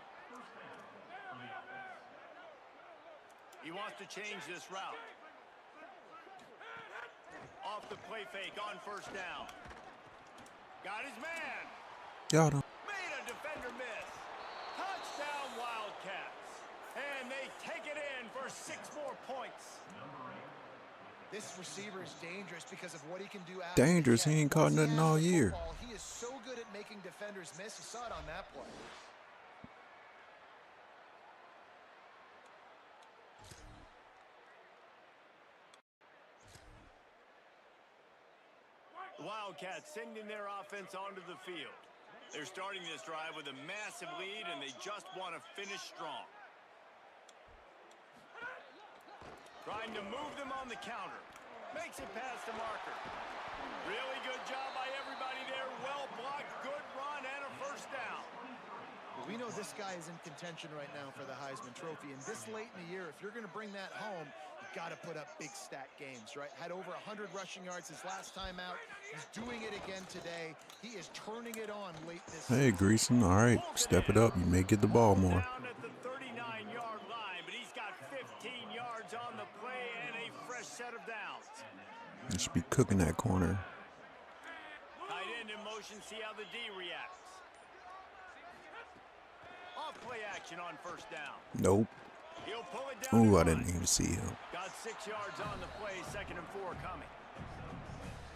He wants to change this route. Off the play fake on 1st down. Got his man. Got him. Made a defender miss. Touchdown Wildcats. And they take it in for 6 more points. This receiver is dangerous because of what he can do out. Dangerous. He ain't caught nothing all year. He is so good at making defenders miss. You saw it on that play. The Wildcats sending their offense onto the field. They're starting this drive with a massive lead, and they just want to finish strong. Trying to move them on the counter. Makes it past the marker. Really good job by everybody there. Well blocked, good run, and a 1st down. Well, we know this guy is in contention right now for the Heisman Trophy, and this late in the year, if you're going to bring that home, you got to put up big stat games, right? Had over 100 rushing yards his last time out. He's doing it again today. He is turning it on late this Hey, Greason. All right. Step it up. You may get the ball more. Down at the 39-yard line, but he's got 15 yards on the play and a fresh set of downs. You should be cooking that corner. Tight end in motion, see how the D reacts. Off play action on 1st down. Nope. He'll pull it down. Ooh, I and didn't run. even see him. Got 6 yards on the play, 2nd and 4 coming.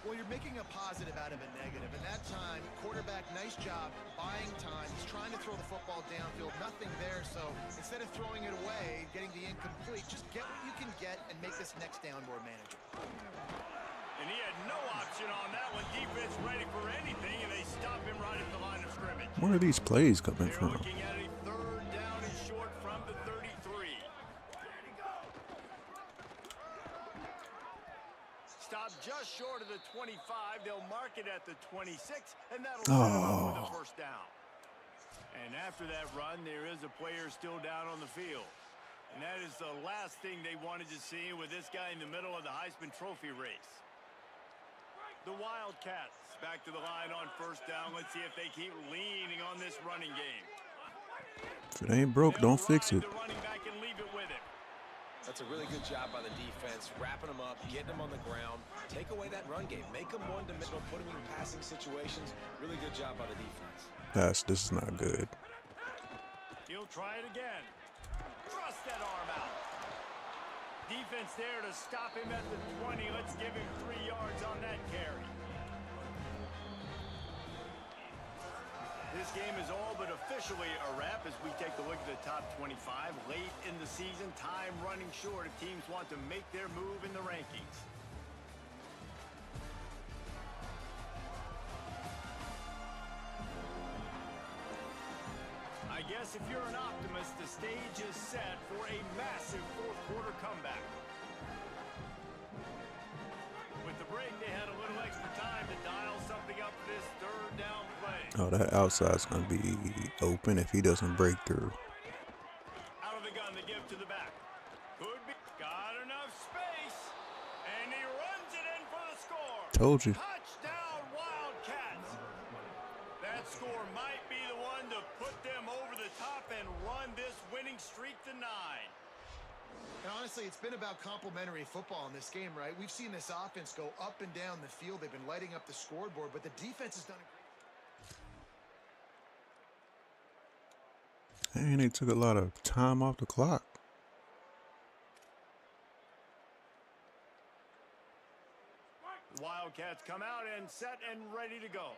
Well, you're making a positive out of a negative. And that time, quarterback, nice job, buying time. He's trying to throw the football downfield. Nothing there. So instead of throwing it away, getting the incomplete, just get what you can get and make this next down more manageable. And he had no option on that one. Defense ready for anything, and they stop him right at the line of scrimmage. Where are these plays coming They're from? looking at a 3rd down and short from the 33. stop just short of the 25. They'll mark it at the 26, and that'll set Oh. them up with a first down. And after that run, there is a player still down on the field. And that is the last thing they wanted to see with this guy in the middle of the Heisman Trophy race. The Wildcats back to the line on first down. Let's see if they keep leaning on this running game. If it ain't broke, don't fix it. The running back and leave it with him. That's a really good job by the defense, wrapping them up, getting them on the ground. Take away that run game. Make them one-dimensional, put them in passing situations. Really good job by the defense. This is not good. He'll try it again. Thrust that arm out. Defense there to stop him at the 20. Let's give him 3 yards on that carry. This game is all but officially a wrap as we take a look at the top 25. Late in the season, time running short if teams want to make their move in the rankings. I guess if you're an optimist, the stage is set for a massive fourth-quarter comeback. With the break, they had a little extra time to dial something up for this third down play. Oh, that outside's going to be open if he doesn't break through. Out of the gun, the give to the back. Could be. Got enough space. And he runs it in for the score. Told you. Touchdown, Wildcats. That score might be the one to put them over the top and run this winning streak to 9. And honestly, it's been about complementary football in this game, right? We've seen this offense go up and down the field. They've been lighting up the scoreboard, but the defense has done a And they took a lot of time off the clock. The Wildcats come out and set and ready to go.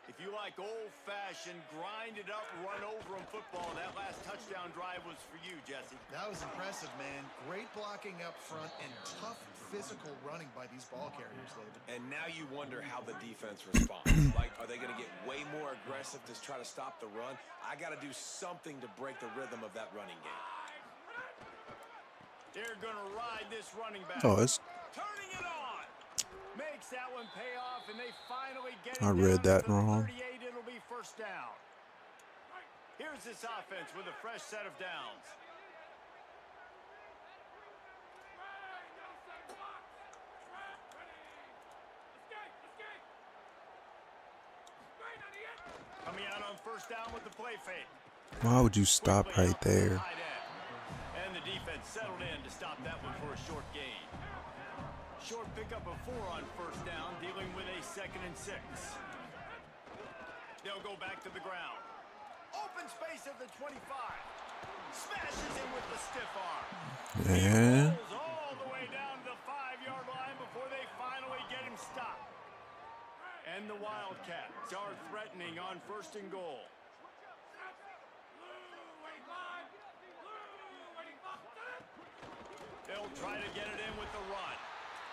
If you like old-fashioned, grind-it-up, run-over-'em football, that last touchdown drive was for you, Jesse. That was impressive, man. Great blocking up front and tough physical running by these ball carriers, David. And now you wonder how the defense responds. Like, are they going to get way more aggressive to try to stop the run? I got to do something to break the rhythm of that running game. They're going to ride this running back. Oh, it's. Turning it on. Makes that one pay off, and they finally get it I read down that to the wrong. 38. It'll be first down. Here's this offense with a fresh set of downs. Coming out on first down with the play fake. Why would you stop Quickly right out to the there? tight end. And the defense settled in to stop that one for a short gain. Short pickup of 4 on first down, dealing with a 2nd and 6. They'll go back to the ground. Open space at the 25. Smashes in with the stiff arm. Yeah. Rolls all the way down to the 5-yard line before they finally get him stopped. And the Wildcats are threatening on 1st and goal. They'll try to get it in with the run.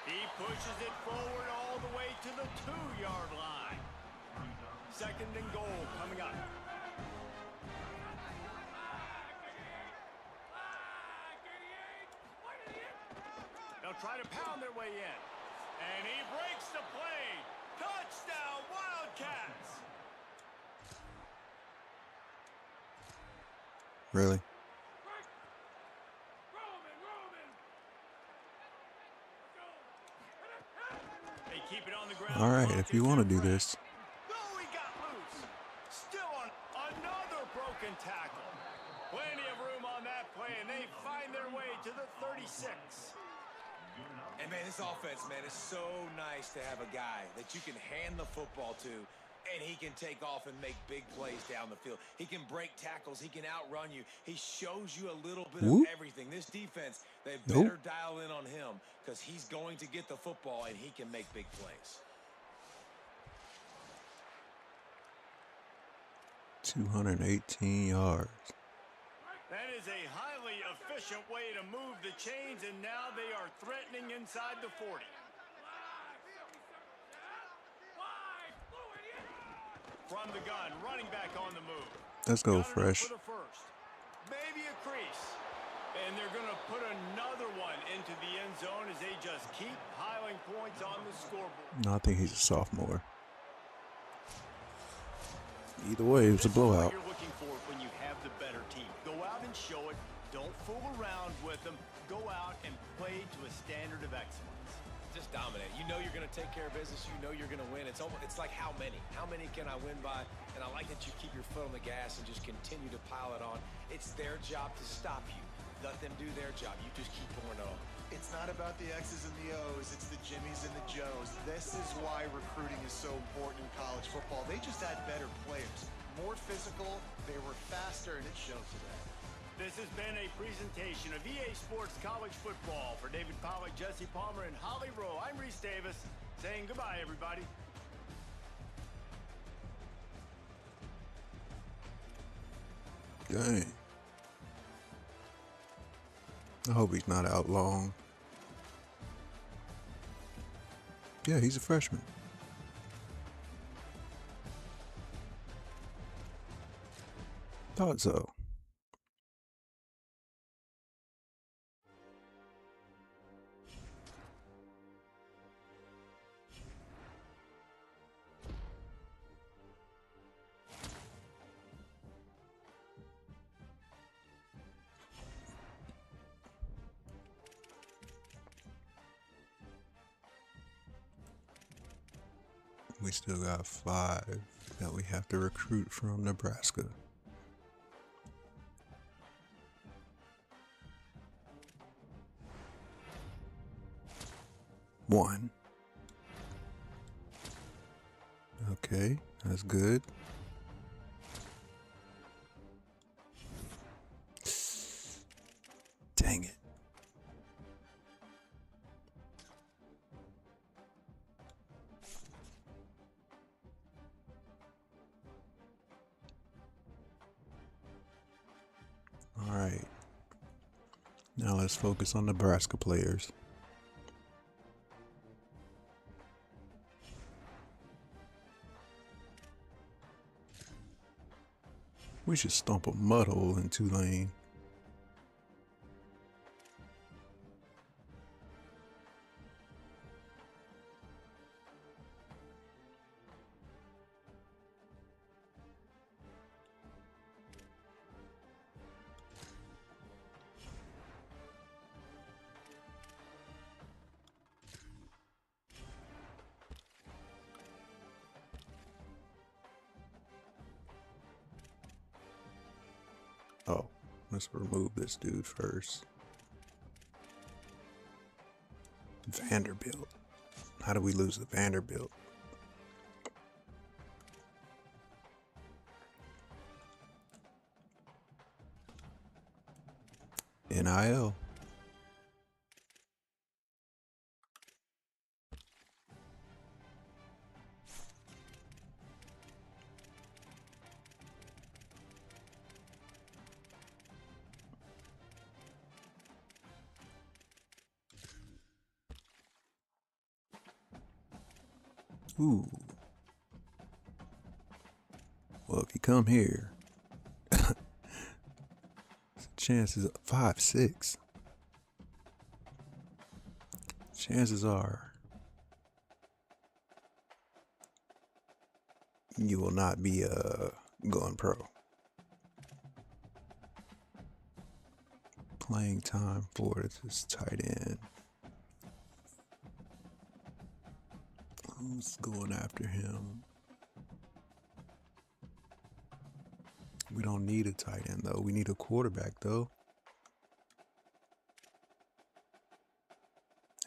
He pushes it forward all the way to the 2-yard line. 2nd and goal coming up. They'll try to pound their way in. And he breaks the play. Touchdown, Wildcats. Really? They keep it on the ground. All right, if you want to do this. Oh, he got loose. Still on another broken tackle. Plenty of room on that play, and they find their way to the 36. And, man, this offense, man, is so nice to have a guy that you can hand the football to, and he can take off and make big plays down the field. He can break tackles. He can outrun you. He shows you a little bit Whoop. of everything. This defense, they Nope. better dial in on him because he's going to get the football, and he can make big plays. 218 yards. That is a highly efficient way to move the chains, and now they are threatening inside the 40. From the gun, running back on the move. Let's go, Got enough Fresh. for the first. Maybe a crease. And they're going to put another one into the end zone as they just keep piling points on the scoreboard. No, I think he's a sophomore. Either way, it was a blowout. This is what you're looking for when you have the better team. Go out and show it. Don't fool around with them. Go out and play to a standard of excellence. Just dominate. You know you're going to take care of business. You know you're going to win. It's like how many? How many can I win by? And I like that you keep your foot on the gas and just continue to pile it on. It's their job to stop you. Let them do their job. You just keep going on. It's not about the X's and the O's. It's the Jimmies and the Joes. This is why recruiting is so important in college football. They just had better players, more physical. They were faster, and it showed today. This has been a presentation of EA Sports College Football. For David Pollack, Jesse Palmer, and Holly Rowe, I'm Reese Davis saying goodbye, everybody. Dang. I hope he's not out long. Yeah, he's a freshman. Thought so. We still got 5 that we have to recruit from Nebraska. One. Okay, that's good. Dang it. All right. Now let's focus on Nebraska players. We should stomp a mud hole in Tulane. Oh, let's remove this dude first. Vanderbilt. How do we lose the Vanderbilt? NIL. Ooh. Well, if you come here, chances 5-6. Chances are you will not be going pro. Playing time for this tight end. Who's going after him? We don't need a tight end though. We need a quarterback though.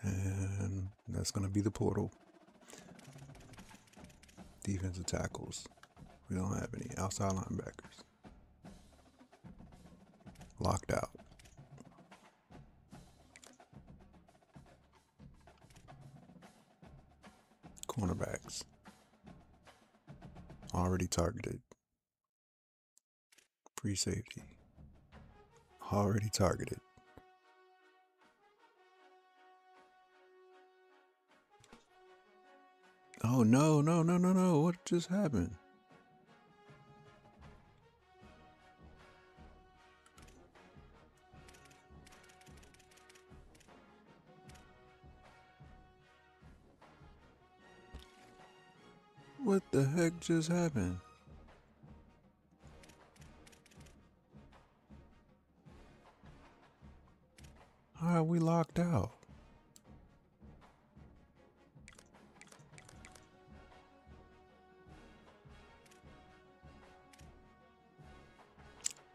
And that's going to be the portal. Defensive tackles. We don't have any. Outside linebackers. Locked out. Cornerbacks. Already targeted. Free safety. Already targeted. Oh no, no, no, no, no. What just happened? What the heck just happened? How are we locked out?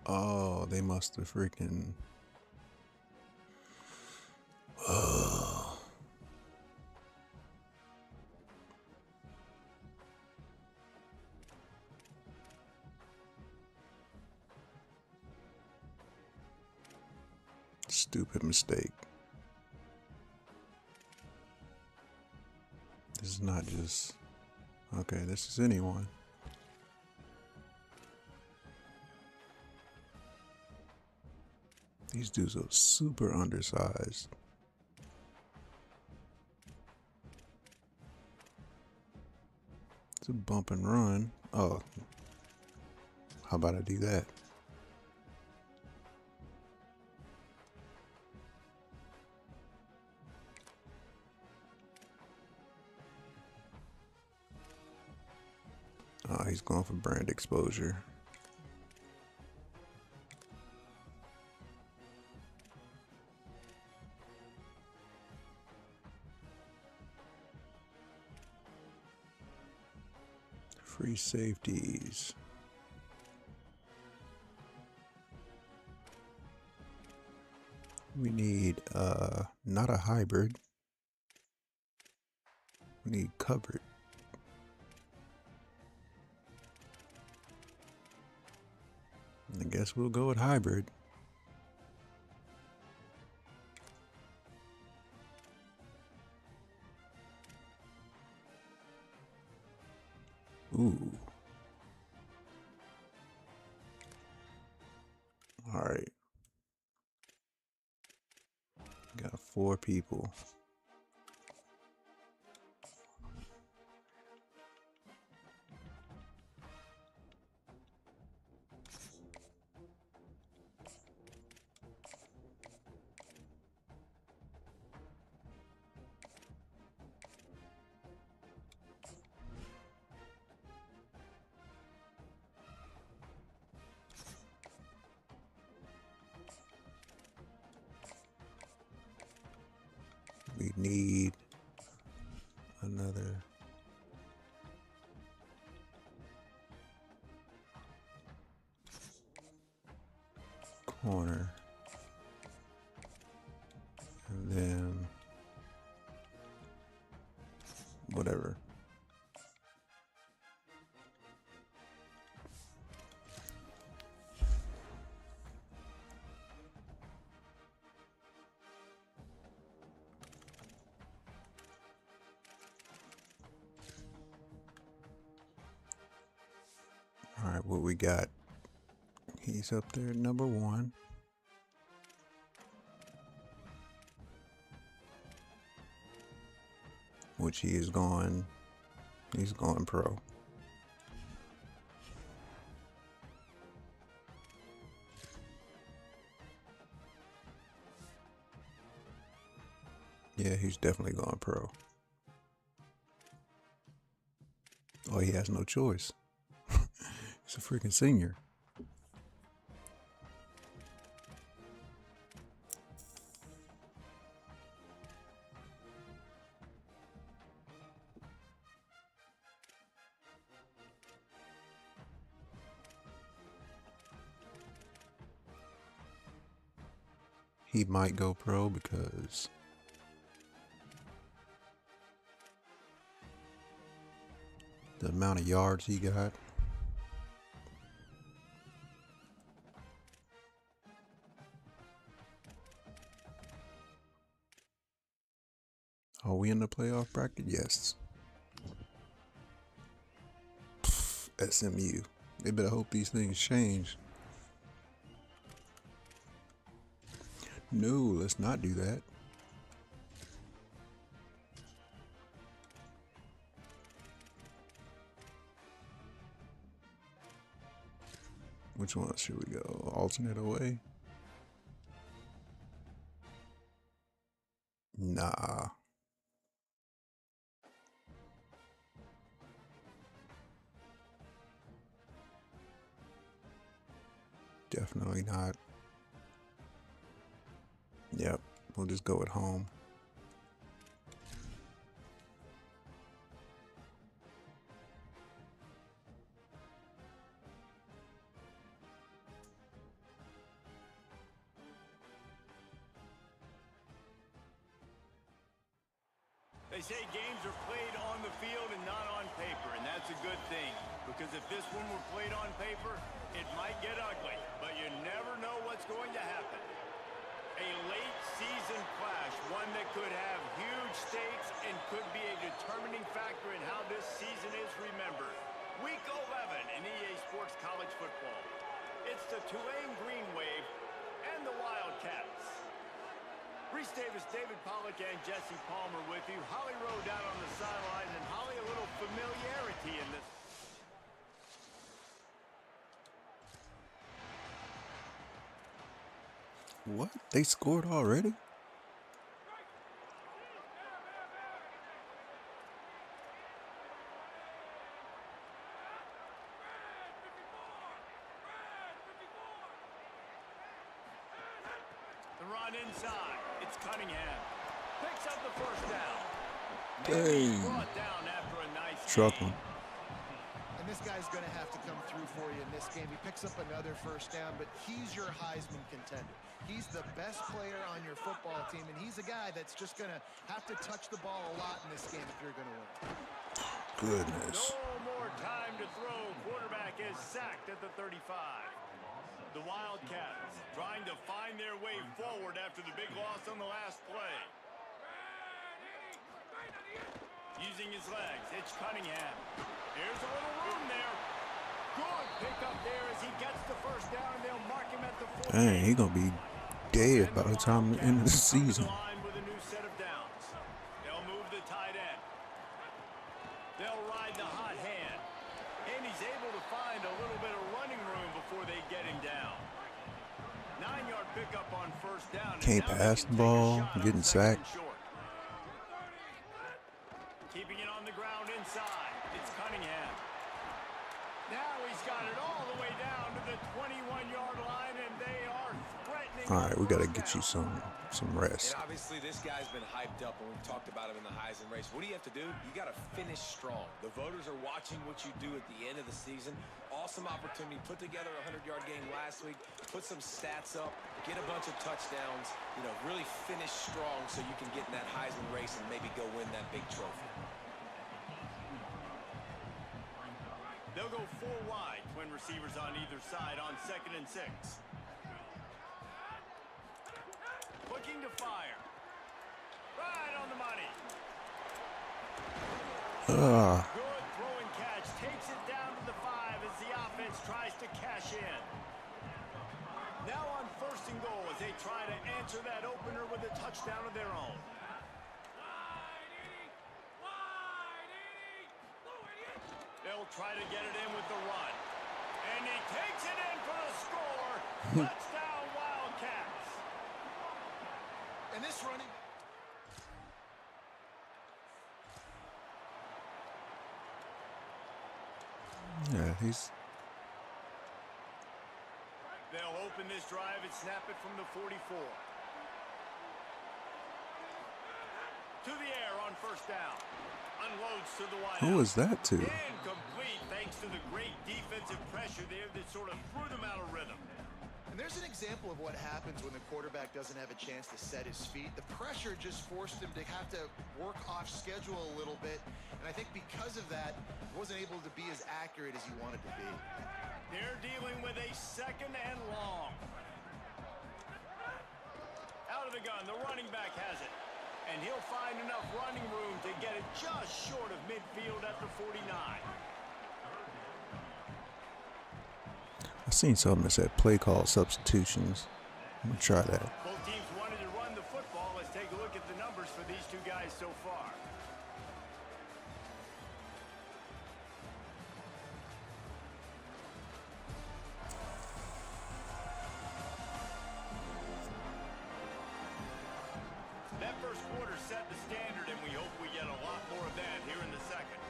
Oh, they must have freaking... Oh. Stupid mistake. This is not just... Okay, this is anyone. These dudes are super undersized. It's a bump and run. Oh, how about I do that? Oh, he's going for brand exposure. Free safeties. We need not a hybrid. We need covered. I guess we'll go with hybrid. Ooh. All right. Got 4 people. We need another corner, and then whatever. All right, what we got? He's up there at number 1. Which he's going pro. Yeah, he's definitely going pro. Oh, he has no choice. He's a freaking senior. He might go pro because the amount of yards he got. Are we in the playoff bracket? Yes. SMU. They better hope these things change. No, let's not do that. Which one should we go? Alternate away? Nah. Definitely not. Yep, we'll just go at home. They say games are played on the field and not on paper, and that's a good thing. Because if this one were played on paper, it might get ugly, but you never know what's going to happen. A late season clash, one that could have huge stakes and could be a determining factor in how this season is remembered. Week 11 in EA Sports College Football. It's the Tulane Green Wave and the Wildcats. Reese Davis, David Pollock, and Jesse Palmer with you. Holly Rowe down on the sidelines, and Holly, a little familiarity in this. What? They scored already? The run inside. It's Cunningham. Picks up the first down. Dang. Brought down after a nice Truck gain. him. And this guy's going to have to come through for you in this game. He picks up another first down, but he's your Heisman contender. He's the best player on your football team, and he's a guy that's just going to have to touch the ball a lot in this game if you're going to win. Goodness. No more time to throw. Quarterback is sacked at the 35. The Wildcats trying to find their way forward after the big loss on the last play. Using his legs, it's Cunningham. Here's a little room there. Good pickup there as he gets the first down, and they'll mark him at the 40. Dang, he gonna be dead by the time the end of the season. With a new set of downs. They'll move the tight end. They'll ride the hot hand. And he's able to find a little bit of running room before they get him down. 9-yard pickup on first down. Can't pass the ball, getting sacked. Keeping it on the ground inside. It's Cunningham. Now he's got it all the way down to the 21-yard line, and they are threatening. All right, we gotta get you some rest. And obviously, this guy's been hyped up, and we've talked about him in the Heisman race. What do you have to do? You got to finish strong. The voters are watching what you do at the end of the season. Awesome opportunity. Put together a 100-yard game last week. Put some stats up. Get a bunch of touchdowns. You know, really finish strong so you can get in that Heisman race and maybe go win that big trophy. They'll go 4 wide. Twin receivers on either side on 2nd and 6. Looking to fire. Right on the money. Good throw and catch. Takes it down to the 5 as the offense tries to cash in. Now on 1st and goal as they try to answer that opener with a touchdown of their own. They'll try to get it in with the run. And he takes it in for the score. Touchdown, Wildcats. And this running... Yeah, he's... They'll open this drive and snap it from the 44. To the air on 1st down. Unloads to the wide. Who was that to? Incomplete thanks to the great defensive pressure there that sort of threw them out of rhythm. And there's an example of what happens when the quarterback doesn't have a chance to set his feet. The pressure just forced him to have to work off schedule a little bit. And I think because of that, he wasn't able to be as accurate as he wanted to be. They're dealing with a 2nd and long. Out of the gun, the running back has it. And he'll find enough running room to get it just short of midfield at the 49. I seen something that said play call substitutions. I'm gonna try that. Both teams wanted to run the football. Let's take a look at the numbers for these two guys so far. That first quarter set the standard, and we hope we get a lot more of that here in the second.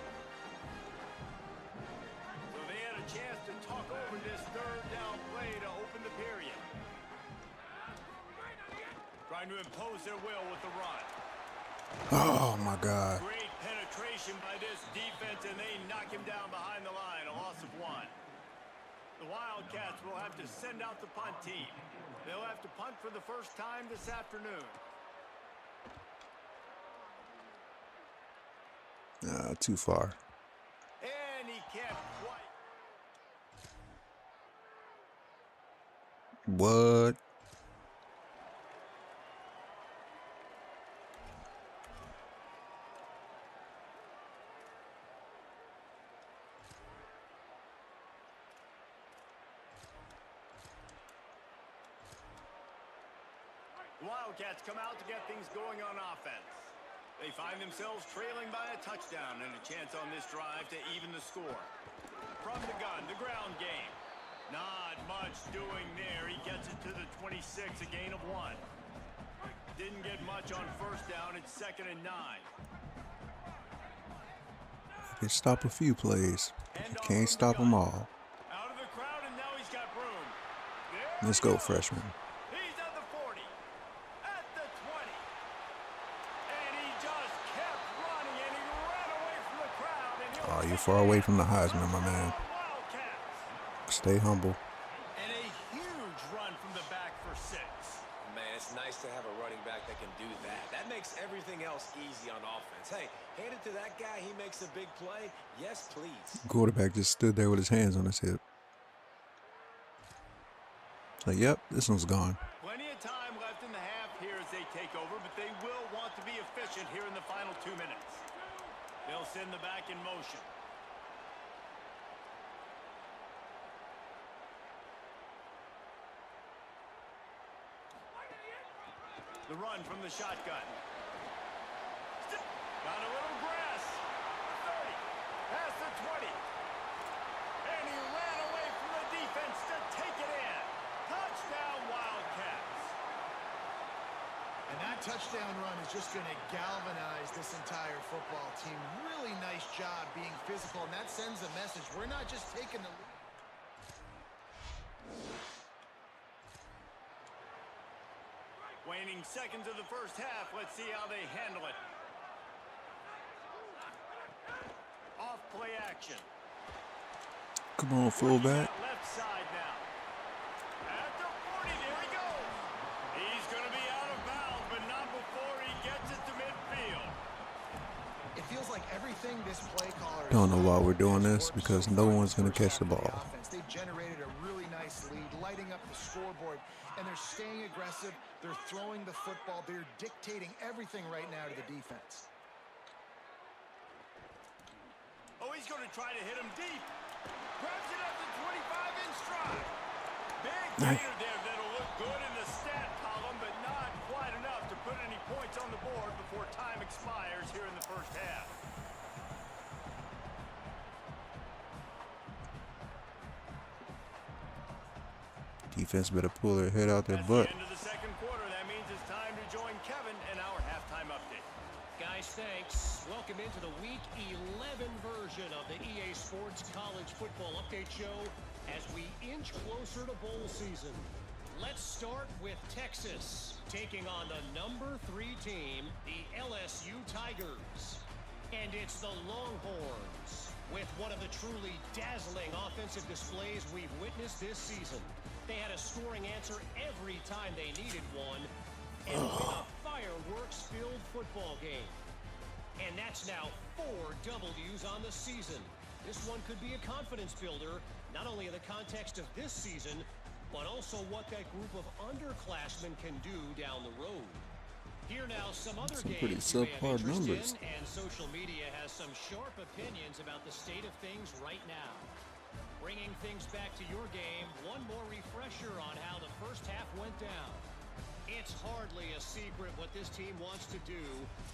So they had a chance to talk over this 3rd down play to open the Trying to impose their will with the run. Oh my God. Great penetration by this defense, and they knock him down behind the line. A loss of 1. The Wildcats will have to send out the punt team. They'll have to punt for the first time this afternoon. Too far. And he can't quite. What? The Wildcats come out to get things going on offense. They find themselves trailing by a touchdown and a chance on this drive to even the score. From the gun, the ground game. Not much doing there. He gets it to the 26, a gain of 1. Didn't get much on first down. It's 2nd and 9. They stop a few plays. You can't stop them all. Out of the crowd, and now he's got room. Let's go, freshman. He's at the 40, at the 20. And he just kept running, and he ran away from the crowd. And Oh, you're far away from the Heisman, my man. Stay humble. And a huge run from the back for 6. Man, it's nice to have a running back that can do that. That makes everything else easy on offense. Hey, hand it to that guy. He makes a big play. Yes, please. Quarterback just stood there with his hands on his hip. It's like, yep, this one's gone. Plenty of time left in the half here as they take over, but they will want to be efficient here in the final 2 minutes. They'll send the back in motion. The run from the shotgun. Got a little grass. 30. Past the 20. And he ran away from the defense to take it in. Touchdown, Wildcats. And that touchdown run is just going to galvanize this entire football team. Really nice job being physical, and that sends a message. We're not just taking the lead. Waning seconds of the first half. Let's see how they handle it. Off play action. Come on, fullback. Left side now. At the 40, there he goes. He's going to be out of bounds, but not before he gets it to midfield. It feels like everything this play caller Don't know why we're doing this, because no one's going to catch the ball. They've generated a really nice lead, lighting up the scoreboard, and they're staying aggressive. They're throwing the football. They're dictating everything right now to the defense. Oh, he's going to try to hit him deep. Grabs it up to 25 in stride. Big gainer there that'll look good in the stat column, but not quite enough to put any points on the board before time expires here in the first half. Defense better pull their head out their butt. At the end of the second quarter, that means it's time to join Kevin in our halftime update. Guys, thanks. Welcome into the Week 11 version of the EA Sports College Football Update Show as we inch closer to bowl season. Let's start with Texas, taking on the number 3 team, the LSU Tigers. And it's the Longhorns, with one of the truly dazzling offensive displays we've witnessed this season. They had a scoring answer every time they needed one, and win a fireworks-filled football game. And that's now 4 W's on the season. This one could be a confidence builder, not only in the context of this season, but also what that group of underclassmen can do down the road. Here now, some other pretty games you may have subpar interest numbers. in, and social media has some sharp opinions about the state of things right now. Bringing things back to your game, one more refresher on how the first half went down. It's hardly a secret what this team wants to do.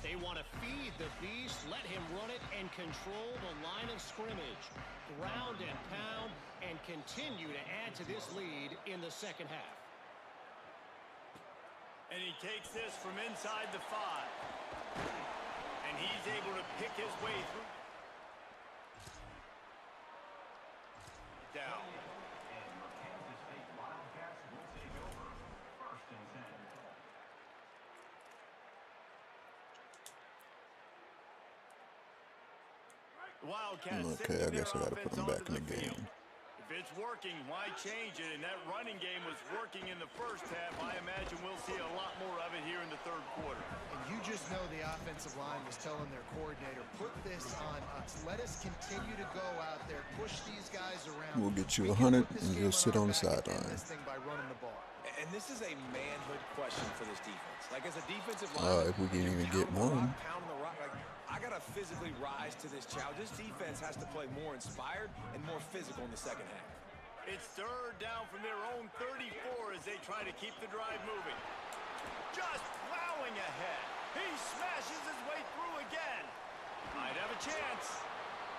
They want to feed the beast, let him run it, and control the line of scrimmage. Ground and pound, and continue to add to this lead in the second half. And he takes this from inside the 5. And he's able to pick his way through. Down. The Wildcats Okay, I sending guess I their gotta put offense him back onto in the field. game. If it's working, why change it? And that running game was working in the first half. I imagine we'll see a lot more of it here in the third quarter. And you just know the offensive line was telling their coordinator, put this on us. Let us continue to go out there, push these guys around. We'll get you We can 100 put this and game you'll sit our on the back and end sideline. this thing by running the ball. And this is a manhood question for this defense. Like, as a defensive line, If we can even get pounding one. the rock, like, I got to physically rise to this challenge. This defense has to play more inspired and more physical in the second half. It's third down from their own 34 as they try to keep the drive moving. Just plowing ahead. He smashes his way through again. Might have a chance.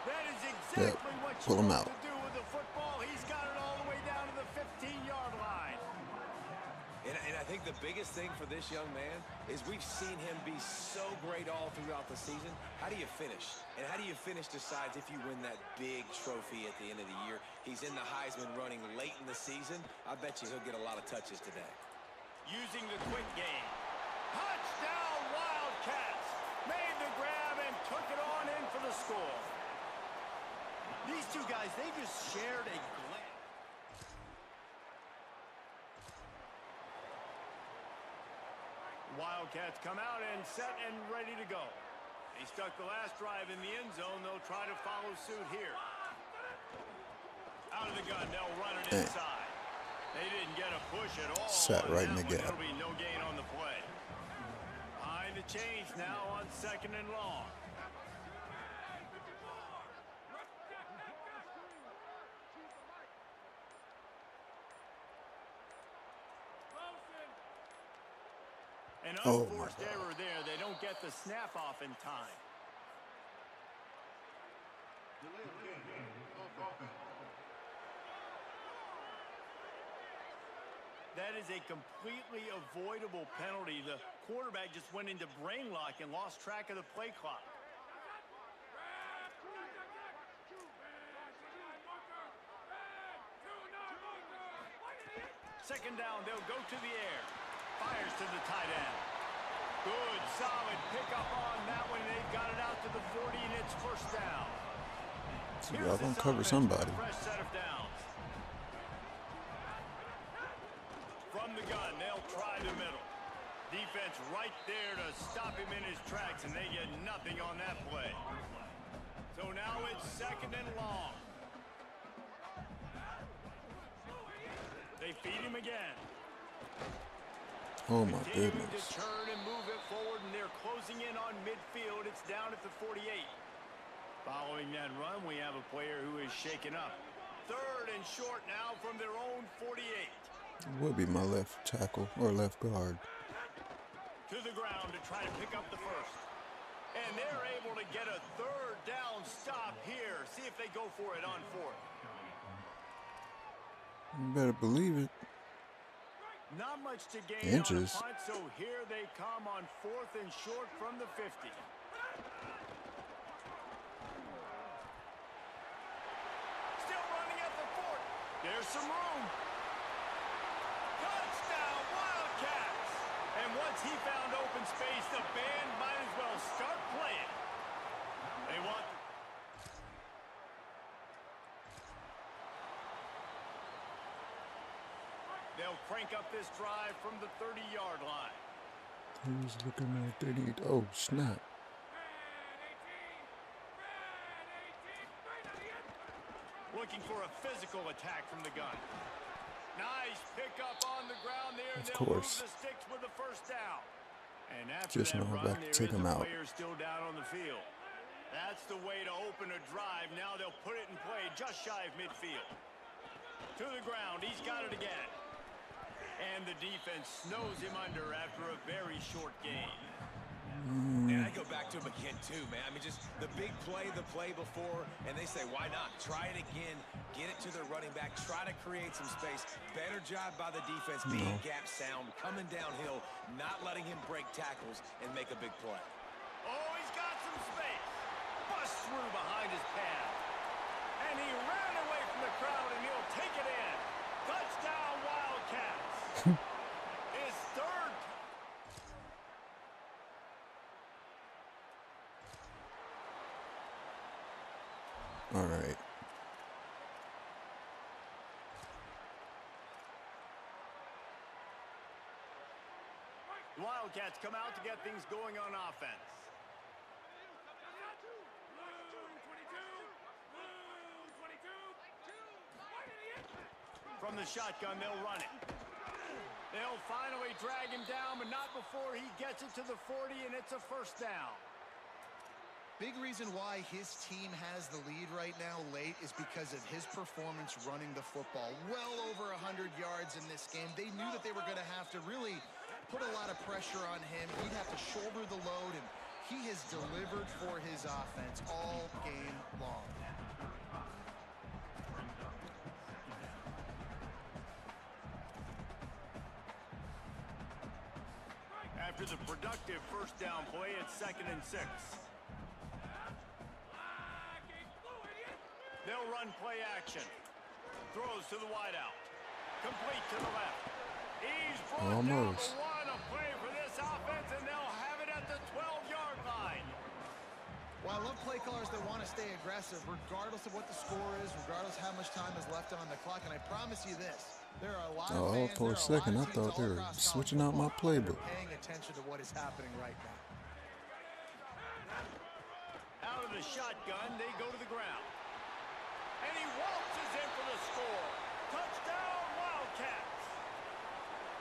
That is exactly what you pull him want out. to do with the football. He's got it all the way down to the 15-yard line. And I think the biggest thing for this young man is we've seen him be so great all throughout the season. How do you finish? And how do you finish decides if you win that big trophy at the end of the year. He's in the Heisman running late in the season. I bet you he'll get a lot of touches today. Using the quick game. Touchdown Wildcats. Made the grab and took it on in for the score. These two guys, they just shared a glance. Wildcats come out and set and ready to go. They stuck the last drive in the end zone. They'll try to follow suit here. Out of the gun, they'll run it inside. They didn't get a push at all. Sat right in the gap. There'll be no gain on the play. Behind the chains now on 2nd and long. An unforced error there. They don't get the snap off in time. That is a completely avoidable penalty. The quarterback just went into brain lock and lost track of the play clock. Second down, they'll go to the air. Fires to the tight end. Good, solid pickup on that one. They've got it out to the 40, and it's first down. So y'all gonna cover somebody. Fresh set of downs. From the gun, they'll try the middle. Defense right there to stop him in his tracks, and they get nothing on that play. So now it's 2nd and long. They feed him again. Oh my Continuing goodness. to turn and move it forward, and they're closing in on midfield. It's down at the 48. Following that run, we have a player who is shaken up. 3rd and short now from their own 48. Would be my left tackle or left guard. To the ground to try to pick up the first. And they're able to get a 3rd down stop here. See if they go for it on 4th. You better believe it. Not much to gain Inches. on a punt, so here they come on 4th and short from the 50. Still running at the 40. There's some room. Touchdown, Wildcats! And once he found open space, the band might as well start playing. They want... They'll crank up this drive from the 30-yard line. Who's looking at 30? Oh, snap. Looking for a physical attack from the gun. Nice pickup on the ground there. Of They'll course. move the sticks with the first down. And after Just that know run, back to there take is him a out. player still down on the field. That's the way to open a drive. Now they'll put it in play just shy of midfield. To the ground. He's got it again. And the defense snows him under after a very short game. And I go back to him again, too, man. I mean, just the big play, the play before, and they say, why not? Try it again. Get it to their running back. Try to create some space. Better job by the defense being gap sound, coming downhill, not letting him break tackles and make a big play. Oh, he's got some space. Bust through behind his pad. And he ran away from the crowd, and he'll take it in. Touchdown, Wildcats. His 3rd. All right. The Wildcats come out to get things going on offense. From the shotgun, they'll run it. They'll finally drag him down, but not before he gets it to the 40, and it's a first down. Big reason why his team has the lead right now late is because of his performance running the football. Well over 100 yards in this game. They knew that they were going to have to really put a lot of pressure on him. He'd have to shoulder the load, and he has delivered for his offense all game long. After the productive first down play, it's 2nd and 6. They'll run play action. Throws to the wideout. Complete to the left. He's brought Almost. down the run. A play for this offense, and they'll have it at the 12-yard line. Well, I love play callers that want to stay aggressive, regardless of what the score is, regardless how much time is left on the clock. And I promise you this, there are a lot of fans, for a second, I thought they were switching out my playbook. Paying attention to what is happening right now. Out of the shotgun, they go to the ground. And he waltzes in for the score. Touchdown, Wildcats.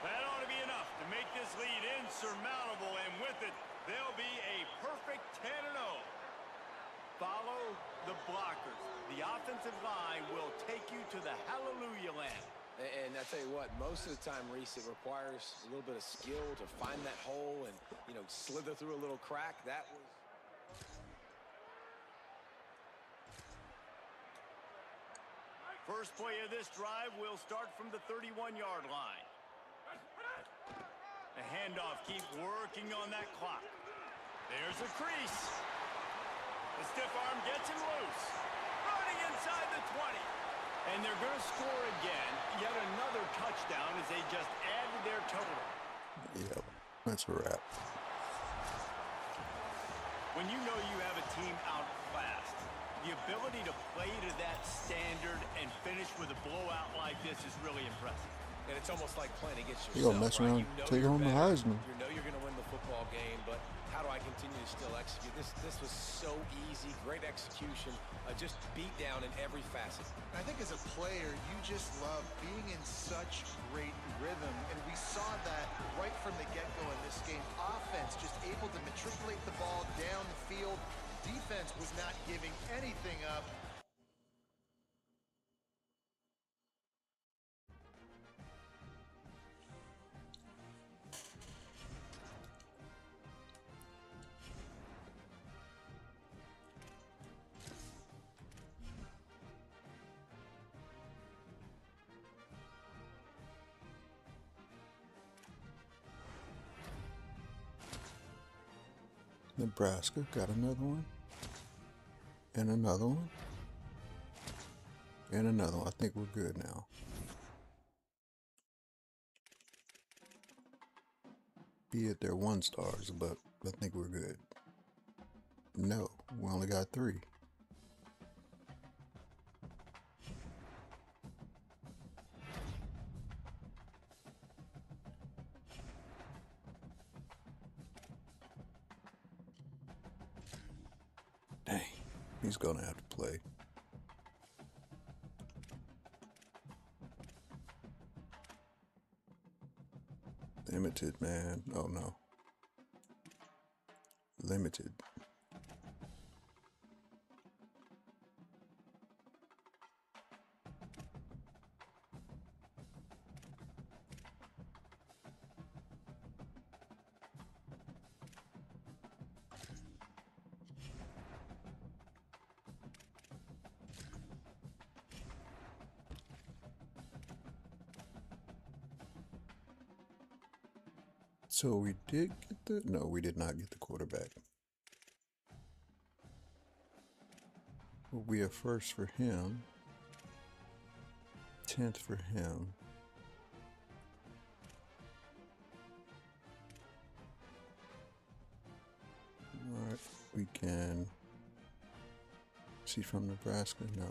That ought to be enough to make this lead insurmountable, and with it, they'll be a perfect 10-0. Follow the blockers. The offensive line will take you to the hallelujah land. And I tell you what, most of the time, Reese, it requires a little bit of skill to find that hole and, you know, slither through a little crack. That was... First play of this drive will start from the 31-yard line. The handoff, keep working on that clock. There's a crease. The stiff arm gets him loose. Running inside the 20. And they're going to score again. Yet another touchdown as they just added their total. Yep, that's a wrap. When you know you have a team outclassed, the ability to play to that standard and finish with a blowout like this is really impressive. And it's almost like playing against yourself. You're going to mess around and take home the Heisman. You know you're going to win the football game, but how do I continue to still execute? This was so easy, great execution, just beat down in every facet. I think as a player, you just love being in such great rhythm, and we saw that right from the get-go in this game. Offense just able to matriculate the ball down the field. Defense was not giving anything up. Nebraska got another one. And another one. And another one. I think we're good now. Be it they're 1 stars, but I think we're good. No, we only got 3. Dang, he's gonna have to play. Limited, man. Oh no. Limited. So we did get the, no, we did not get the quarterback. Well, we have first for him, 10th for him. All right, we can Is he from Nebraska? No.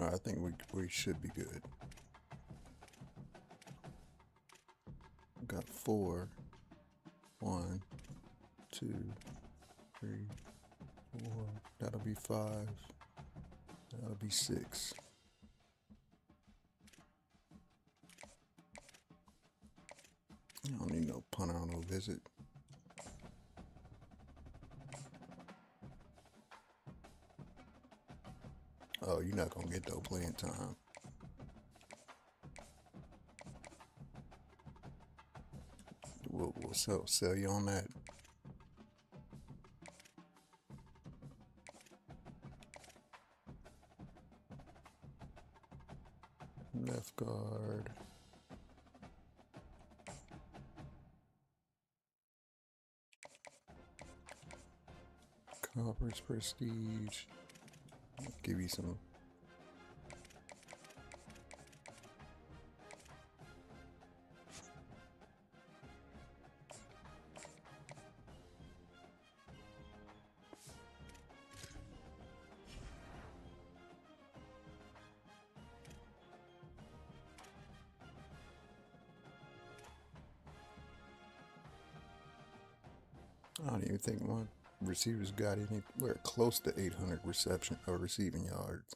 I think we should be good. Got 4. 1, 2, 3, 4. That'll be 5. That'll be 6. I don't need no punter on no visit. Oh, you're not gonna get no playing time. We'll sell you on that. Left guard. Conference prestige. I'll give you some. I don't even think my receivers got anywhere close to 800 reception or receiving yards.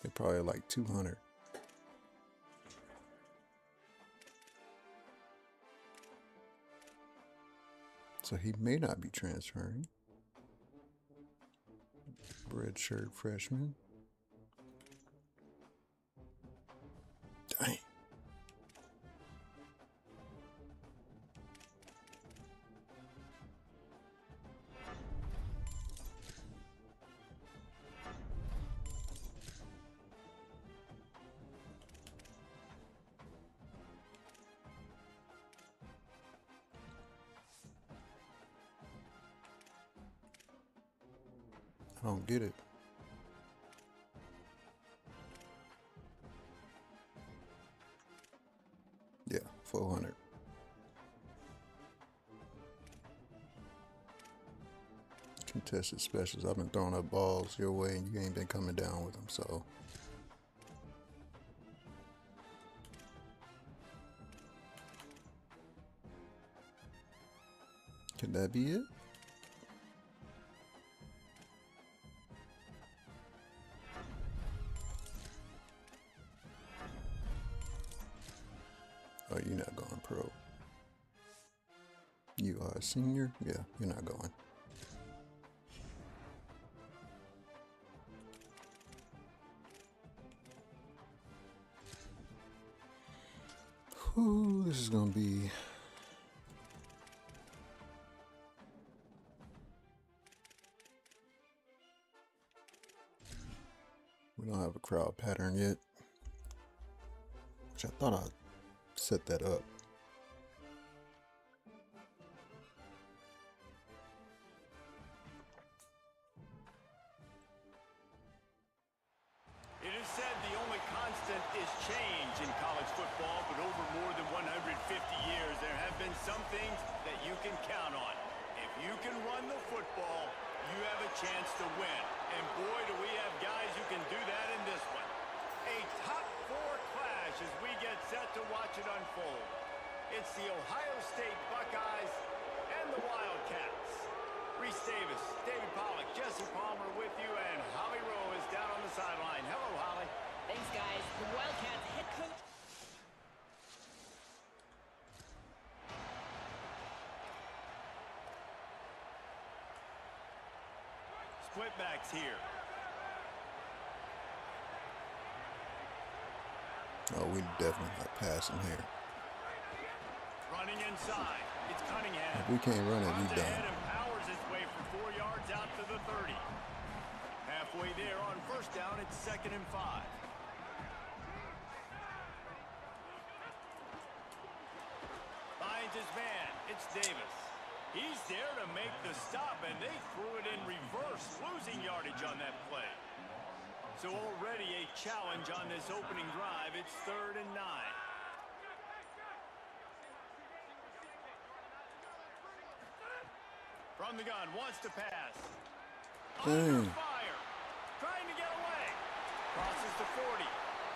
They're probably like 200. So he may not be transferring. Redshirt freshman. Dang. I don't get it. Yeah, 400. Contested specials. I've been throwing up balls your way and you ain't been coming down with them, so. Can that be it? Oh, you're not going pro. You are a senior? Yeah, you're not going. Whew, this is gonna be. We don't have a crowd pattern yet, which I thought I'd set that up. It is said the only constant is change in college football, but over more than 150 years, there have been some things that you can count on. If you can run the football, you have a chance to win. And boy, do we have guys who can do that in this one. A top 4 clash as we get set to watch it unfold. It's the Ohio State Buckeyes and the Wildcats. Reese Davis, David Pollack, Jesse Palmer with you, and Holly Rowe is down on the sideline. Hello, Holly. Thanks, guys. The Wildcats head coach. Split backs here. Oh, we definitely not passing here. Running inside. It's Cunningham. If we can't run it, we Runs ahead done. and powers his way for 4 yards out to the 30. Halfway there on first down, it's 2nd and 5. Finds finds his man. It's Davis. He's there to make the stop, and they threw it in reverse, losing yardage on that play. So already a challenge on this opening drive. It's 3rd and 9. From the gun, wants to pass. Under fire. Trying to get away. Crosses to 40.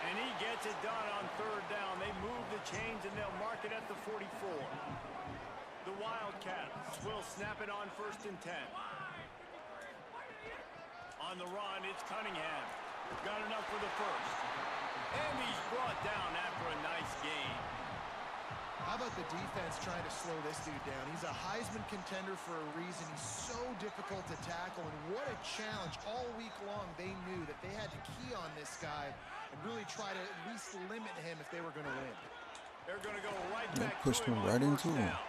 And he gets it done on 3rd down. They move the chains, and they'll mark it at the 44. The Wildcats will snap it on 1st and 10. On the run, it's Cunningham. Got enough for the first. And he's brought down after a nice gain. How about the defense trying to slow this dude down? He's a Heisman contender for a reason. He's so difficult to tackle, and what a challenge. All week long, they knew that they had to key on this guy and really try to at least limit him if they were going to win. They're going to go right back pushed to him him right on into 1st him. down.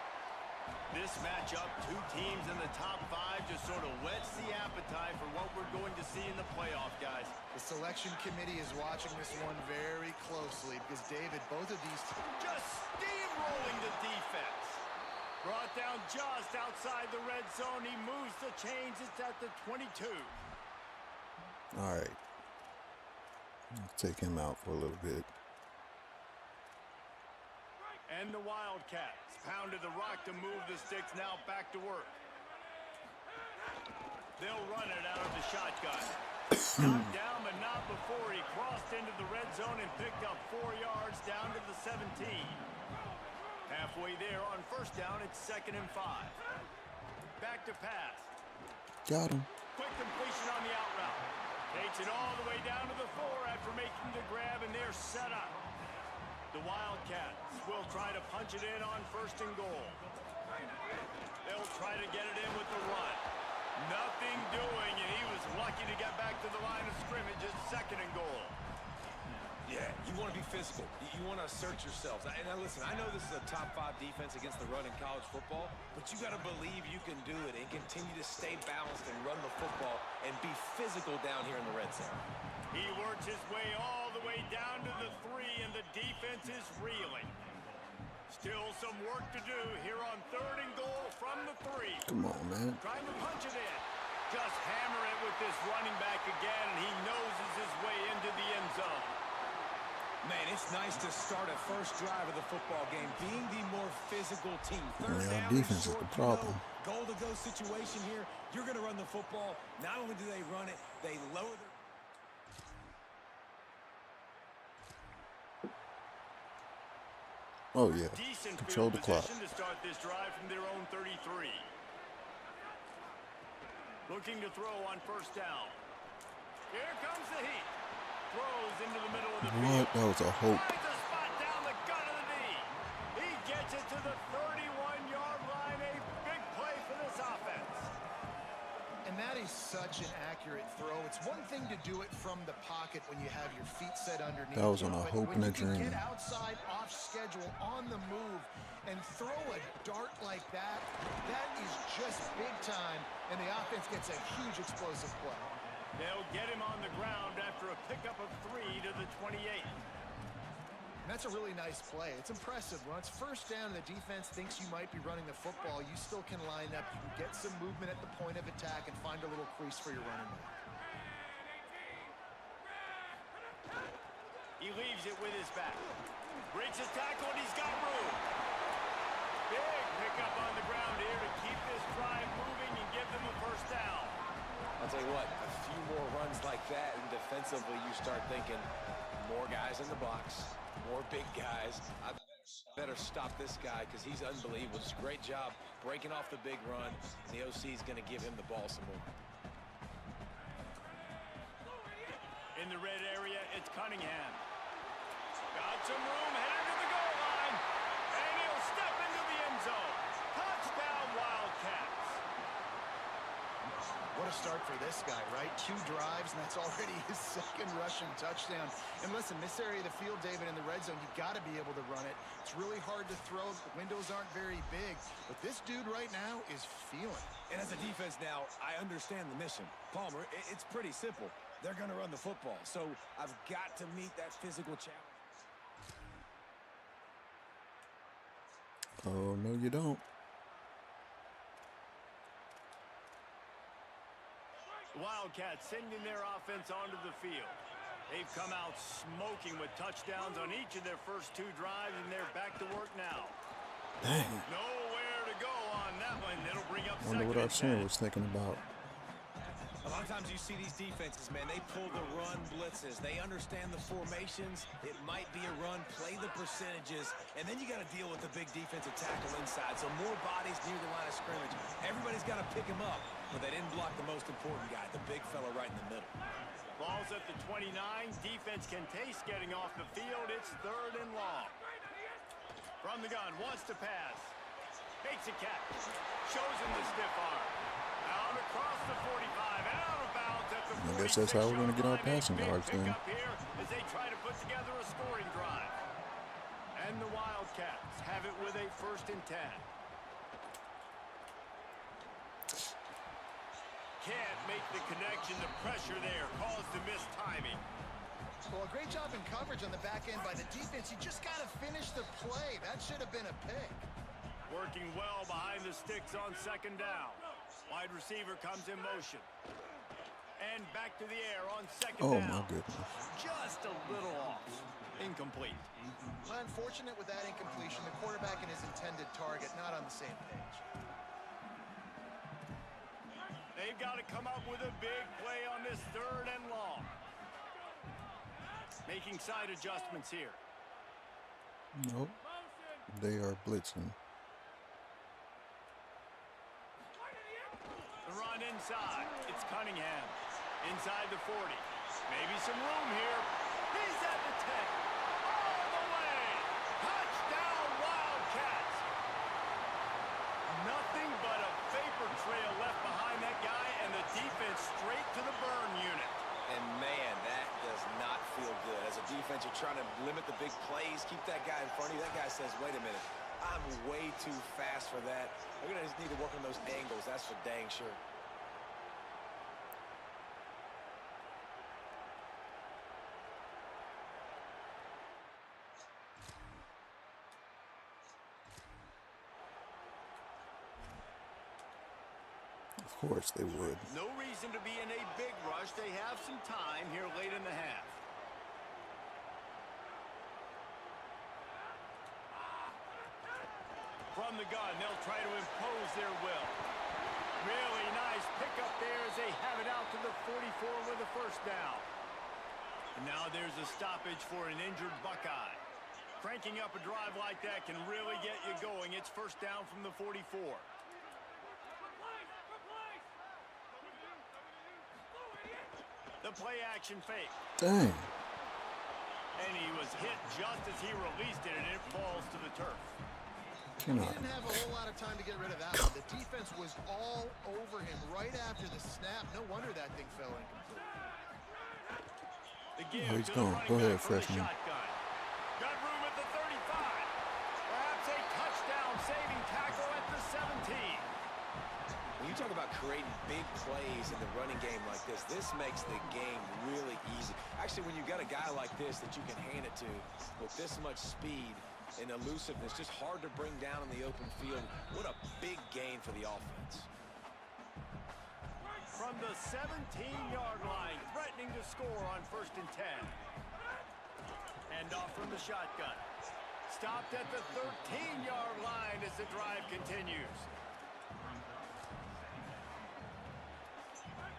This matchup, two teams in the top 5, just sort of whets the appetite for what we're going to see in the playoff, guys. The selection committee is watching this one very closely because, David, both of these just steamrolling the defense. Brought down just outside the red zone. He moves the chains. It's at the 22. All right. Let's take him out for a little bit. And the Wildcats pounded the rock to move the sticks. Now back to work. They'll run it out of the shotgun. Knocked down, but not before he crossed into the red zone and picked up 4 yards down to the 17. Halfway there on 1st down, it's 2nd and 5. Back to pass. Got him. Quick completion on the out route. Takes it all the way down to the 4 after making the grab, and they're set up. The Wildcats will try to punch it in on 1st and goal. They'll try to get it in with the run. Nothing doing, and he was lucky to get back to the line of scrimmage. It's 2nd and goal. Yeah, you want to be physical. You want to assert yourselves. And now listen, I know this is a top 5 defense against the run in college football, but you got to believe you can do it and continue to stay balanced and run the football and be physical down here in the red zone. He works his way all the way down to the 3, and the defense is reeling. Still some work to do here on 3rd and goal from the 3. Come on, man. Trying to punch it in. Just hammer it with this running back again, and he noses his way into the end zone. Man, it's nice to start a first drive of the football game being the more physical team. 3rd Yeah, down, defense is the problem. Goal-to-go situation here. You're going to run the football. Not only do they run it, they lower their... Oh, yeah. Decent Control the field clock. position to start this drive from their own 33. Looking to throw on 1st down. Here comes the heat. Throws into the middle of the field. What? That was a hope. Finds a spot down the gut of the knee. He gets it to the 31-yard line. A big play for this offense. And that is such an accurate throw. It's one thing to do it from the pocket when you have your feet set underneath. That was on a but hope when and a you can dream. get outside, off schedule, on the move, and throw a dart like that, that is just big time. And the offense gets a huge explosive play. They'll get him on the ground after a pickup of 3 to the 28. And that's a really nice play. It's impressive. When it's 1st down and the defense thinks you might be running the football, you still can line up. You can get some movement at the point of attack and find a little crease for your running back. He leaves it with his back. Breaks his tackle, and he's got room. Big pickup on the ground here to keep this drive moving and give them a 1st down. I'll tell you what, a few more runs like that, and defensively you start thinking more guys in the box, more big guys. I better stop this guy because he's unbelievable. Just a great job breaking off the big run. The OC is going to give him the ball some more. In the red area, it's Cunningham. Got some room, headed to the goal line, and he'll step into the end zone. Touchdown, Wildcats. What a start for this guy, right? 2 drives, and that's already his 2nd rushing touchdown. And listen, this area of the field, David, in the red zone, you've got to be able to run it. It's really hard to throw. The windows aren't very big. But this dude right now is feeling it. And as a defense now, I understand the mission. Palmer, it's pretty simple. They're going to run the football. So I've got to meet that physical challenge. Oh, no, you don't. The Wildcats sending their offense onto the field. They've come out smoking with touchdowns on each of their first 2 drives, and they're back to work now. Dang. Nowhere to go on that one. It'll bring up Wonder what our center was thinking about. A lot of times you see these defenses, man, they pull the run blitzes. They understand the formations. It might be a run, play the percentages, and then you got to deal with the big defensive tackle inside. So more bodies near the line of scrimmage. Everybody's got to pick him up, but they didn't block the most important guy, the big fella right in the middle. Ball's at the 29. Defense can taste getting off the field. It's 3rd and long. From the gun, wants to pass. Makes a catch. Shows him the stiff arm. Out across the 45 and out of bounds at the 46. I guess that's how we're going to get our passing yards then. Here as they try to put together a scoring drive. And the Wildcats have it with a 1st and 10. Can't make the connection. The pressure there caused the missed timing. Well, a great job in coverage on the back end by the defense. He just got to finish the play. That should have been a pick. Working well behind the sticks on 2nd down. Wide receiver comes in motion. And back to the air on 2nd down. Oh, my goodness. Just a little off. Incomplete. Well, unfortunate with that incompletion. The quarterback and his intended target not on the same page. They've got to come up with a big play on this 3rd and long. Making side adjustments here. Nope. They are blitzing. The run inside. It's Cunningham. Inside the 40. Maybe some room here. He's at the 10. All the way. Touchdown, Wildcats. Nothing but a vapor trail left behind that guy, and the defense straight to the burn unit. And, man, that does not feel good. As a defense, you're trying to limit the big plays, keep that guy in front of you. That guy says, wait a minute, I'm way too fast for that. They're going to just need to work on those angles. That's for dang sure. Of course they would. No reason to be in a big rush. They have some time here late in the half. From the gun, they'll try to impose their will. Really nice pickup there as they have it out to the 44 with a 1st down. And now there's a stoppage for an injured Buckeye. Cranking up a drive like that can really get you going. It's 1st down from the 44. The play action fake. Dang. And he was hit just as he released it, and it falls to the turf. He didn't have a whole lot of time to get rid of that one. The defense was all over him right after the snap. No wonder that thing fell incomplete. The give he's to gone. the Go running ahead, back from the freshman. shotgun. Got room at the 35. Perhaps a touchdown-saving tackle at the 17. When you talk about creating big plays in the running game like this makes the game really easy. Actually, when you've got a guy like this that you can hand it to with this much speed and elusiveness, just hard to bring down in the open field. What a big gain for the offense. From the 17-yard line, threatening to score on 1st and 10. And off from the shotgun. Stopped at the 13-yard line as the drive continues.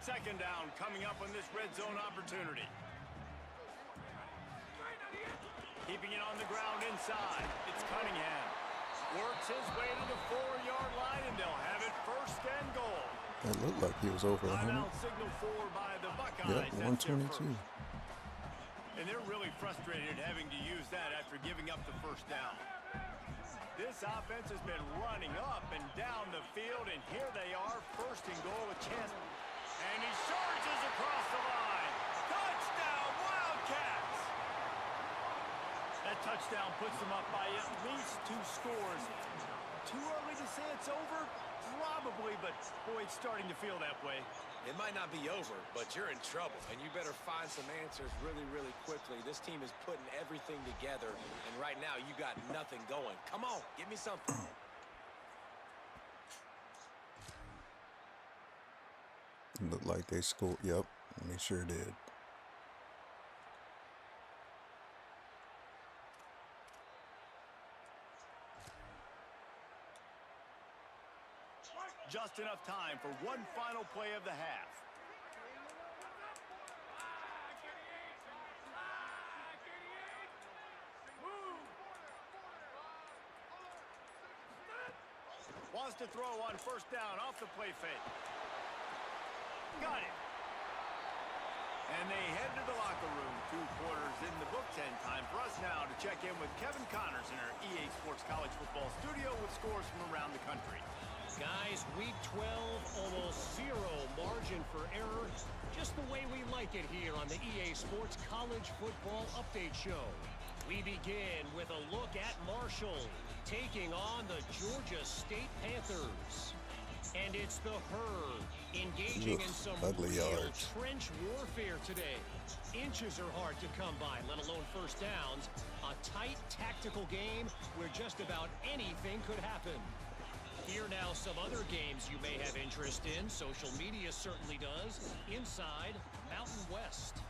2nd down coming up on this red zone opportunity. Keeping it on the ground inside. It's Cunningham. Works his way to the 4-yard line, and they'll have it 1st and goal. That looked like he was over 100. Timeout signal for by the Buckeyes. Yep, 122. And they're really frustrated having to use that after giving up the 1st down. This offense has been running up and down the field, and here they are, 1st and goal with chance. And he charges across the line. Touchdown, Wildcats! That touchdown puts them up by at least 2 scores. Too early to say it's over? Probably, but boy, it's starting to feel that way. It might not be over, but you're in trouble, and you better find some answers really, really quickly. This team is putting everything together, and right now you got nothing going. Come on, give me something. Looked like they scored. Yep, they sure did. Just enough time for one final play of the half. Wants to throw on first down off the play fake. Got it. And they head to the locker room. 2 quarters in the books, and time for us now to check in with Kevin Connors in our EA Sports College Football studio with scores from around the country. Guys, week 12, almost 0 margin for error. Just the way we like it here on the EA Sports College Football Update Show. We begin with a look at Marshall taking on the Georgia State Panthers. And it's the Herd engaging in some ugly real yards. trench warfare today. Inches are hard to come by, let alone first downs. A tight tactical game where just about anything could happen. Here now some other games you may have interest in. Social media certainly does. Inside Mountain West.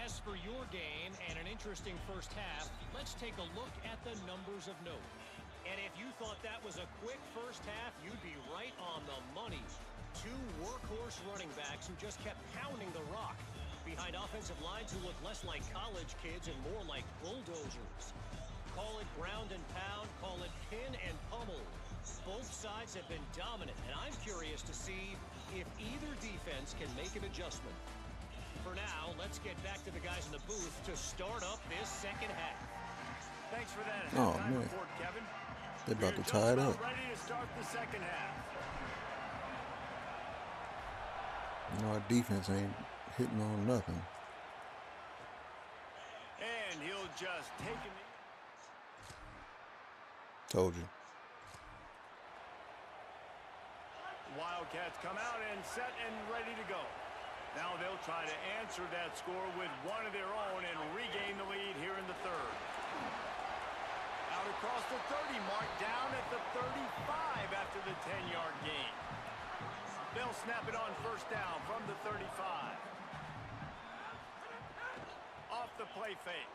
As for your game and an interesting first half, let's take a look at the numbers of note. And if you thought that was a quick first half, you'd be right on the money. 2 workhorse running backs who just kept pounding the rock behind offensive lines who look less like college kids and more like bulldozers. Call it ground and pound, call it pin and pummel. Both sides have been dominant, and I'm curious to see if either defense can make an adjustment. For now, let's get back to the guys in the booth to start up this second half. Thanks for that Oh, halftime man. report, Kevin. They're about to We're tie it just up. about ready to start the second half. You know, our defense ain't hitting on nothing. And he'll just take it. Told you. Wildcats come out and set and ready to go. Now they'll try to answer that score with one of their own and regain the lead here in the third. Out across the 30 mark, down at the 35 after the 10-yard gain. They'll snap it on first down from the 35. Off the play fake.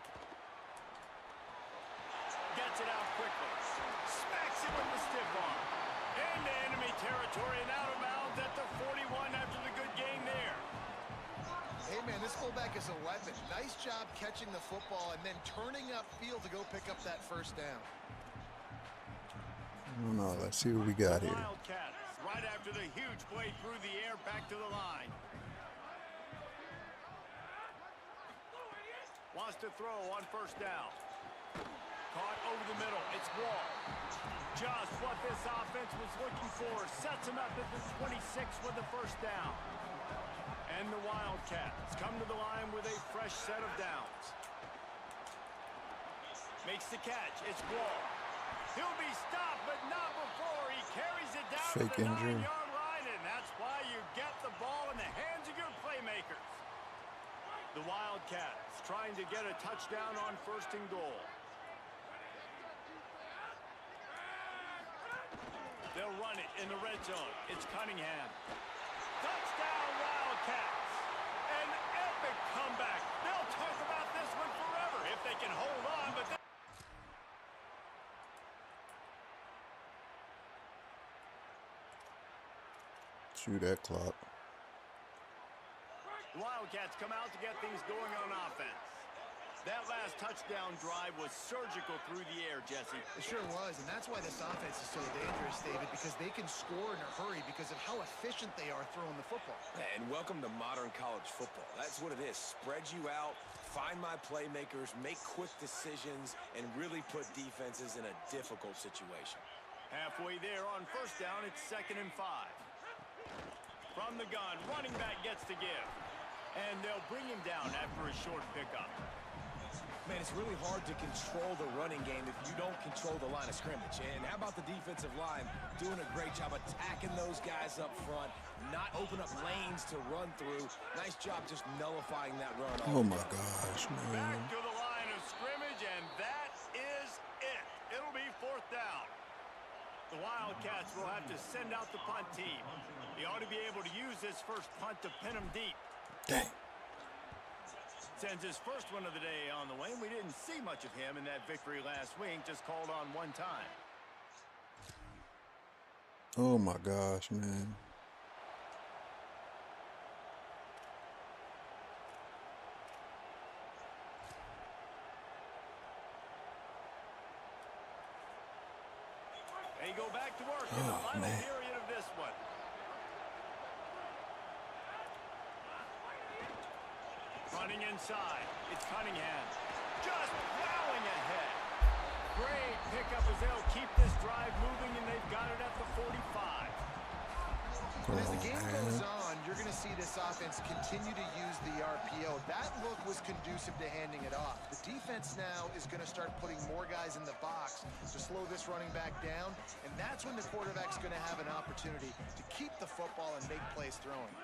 Gets it out quickly. Smacks it with the stiff arm. Into enemy territory and out of bounds at the 41 after the good gain there. Hey, man, this fullback is a weapon. Nice job catching the football and then turning upfield to go pick up that first down. I don't know. Let's see what we got here. Wildcats, right after the huge play through the air, back to the line. Wants to throw on first down. Caught over the middle. It's Wall. Just what this offense was looking for. Sets him up at the 26 with the first down. And the Wildcats come to the line with a fresh set of downs. Makes the catch. It's Wall. He'll be stopped, but not before he carries it down Fake to the injury. 9-yard line, and that's why you get the ball in the hands of your playmakers. The Wildcats trying to get a touchdown on first and goal. They'll run it in the red zone. It's Cunningham. Touchdown, Wildcats. An epic comeback. They'll talk about this one forever if they can hold on, but Shoot that clock. the Wildcats come out to get things going on offense. That last touchdown drive was surgical through the air, Jesse. It sure was, and that's why this offense is so dangerous, David, because they can score in a hurry because of how efficient they are throwing the football. And welcome to modern college football. That's what it is. Spread you out, find my playmakers, make quick decisions, and really put defenses in a difficult situation. Halfway there on first down, it's 2nd and 5. From the gun, running back gets to give. And they'll bring him down after a short pickup. Man, it's really hard to control the running game if you don't control the line of scrimmage. And how about the defensive line doing a great job attacking those guys up front, not open up lanes to run through. Nice job just nullifying that run. Oh my gosh, man. Back to the line of scrimmage, and that is it. It'll be 4th down. The Wildcats will have to send out the punt team. He ought to be able to use this first punt to pin him deep. Dang. Sends his first one of the day on the way. We didn't see much of him in that victory last week, just called on one time. Oh my gosh, man. They go back to work in the final period of this one. Running inside, it's Cunningham. Just plowing ahead. Great pickup as they'll keep this drive moving, and they've got it at the 45. As the game goes on, you're going to see this offense continue to use the RPO. That look was conducive to handing it off. The defense now is going to start putting more guys in the box to slow this running back down, and that's when the quarterback's going to have an opportunity to keep the football and make plays throwing.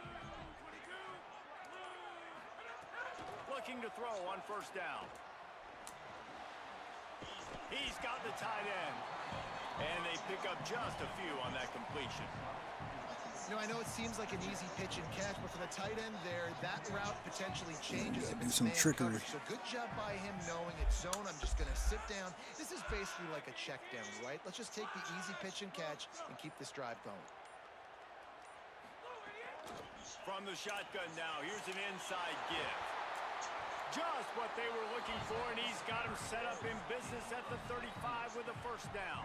Looking to throw on 1st down. He's got the tight end. And they pick up just a few on that completion. You know, I know it seems like an easy pitch and catch, but for the tight end there, that route potentially changes. Do some trickery. So good job by him knowing it's zone. I'm just going to sit down. This is basically like a check down, right? Let's just take the easy pitch and catch and keep this drive going. From the shotgun now, here's an inside give. Just what they were looking for, and he's got him set up in business at the 35 with a 1st down.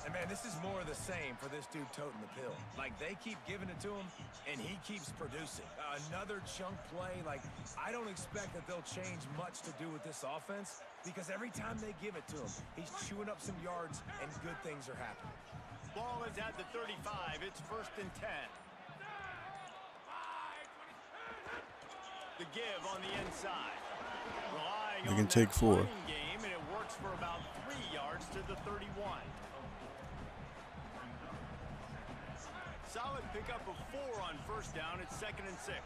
And man, this is more of the same for this dude toting the pill. Like, they keep giving it to him, and he keeps producing. Another chunk play. Like, I don't expect that they'll change much to do with this offense, because every time they give it to him, he's chewing up some yards, and good things are happening. Ball is at the 35. It's 1st and 10. The give on the inside. Relying They on can take 4. Game, and it works for about 3 yards to the 31. Solid pickup of 4 on 1st down. It's 2nd and 6.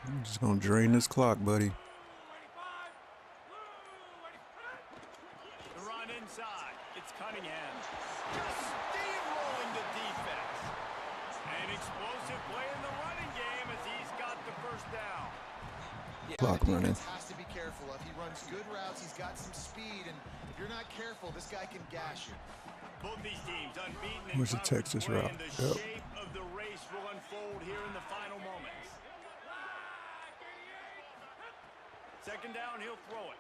I'm just gonna drain this clock, buddy. The run inside. It's Cunningham. Just steamrolling the defense. An explosive play in the running game as he's got the 1st down. Yeah, Clock the running. defense has to be careful. If he runs good routes, he's got some speed, and if you're not careful, this guy can gash you. Both these teams unbeaten in Where's the conference Texas play, route? and the Yep. shape of the race will unfold here in the final moments. 2nd down, he'll throw it.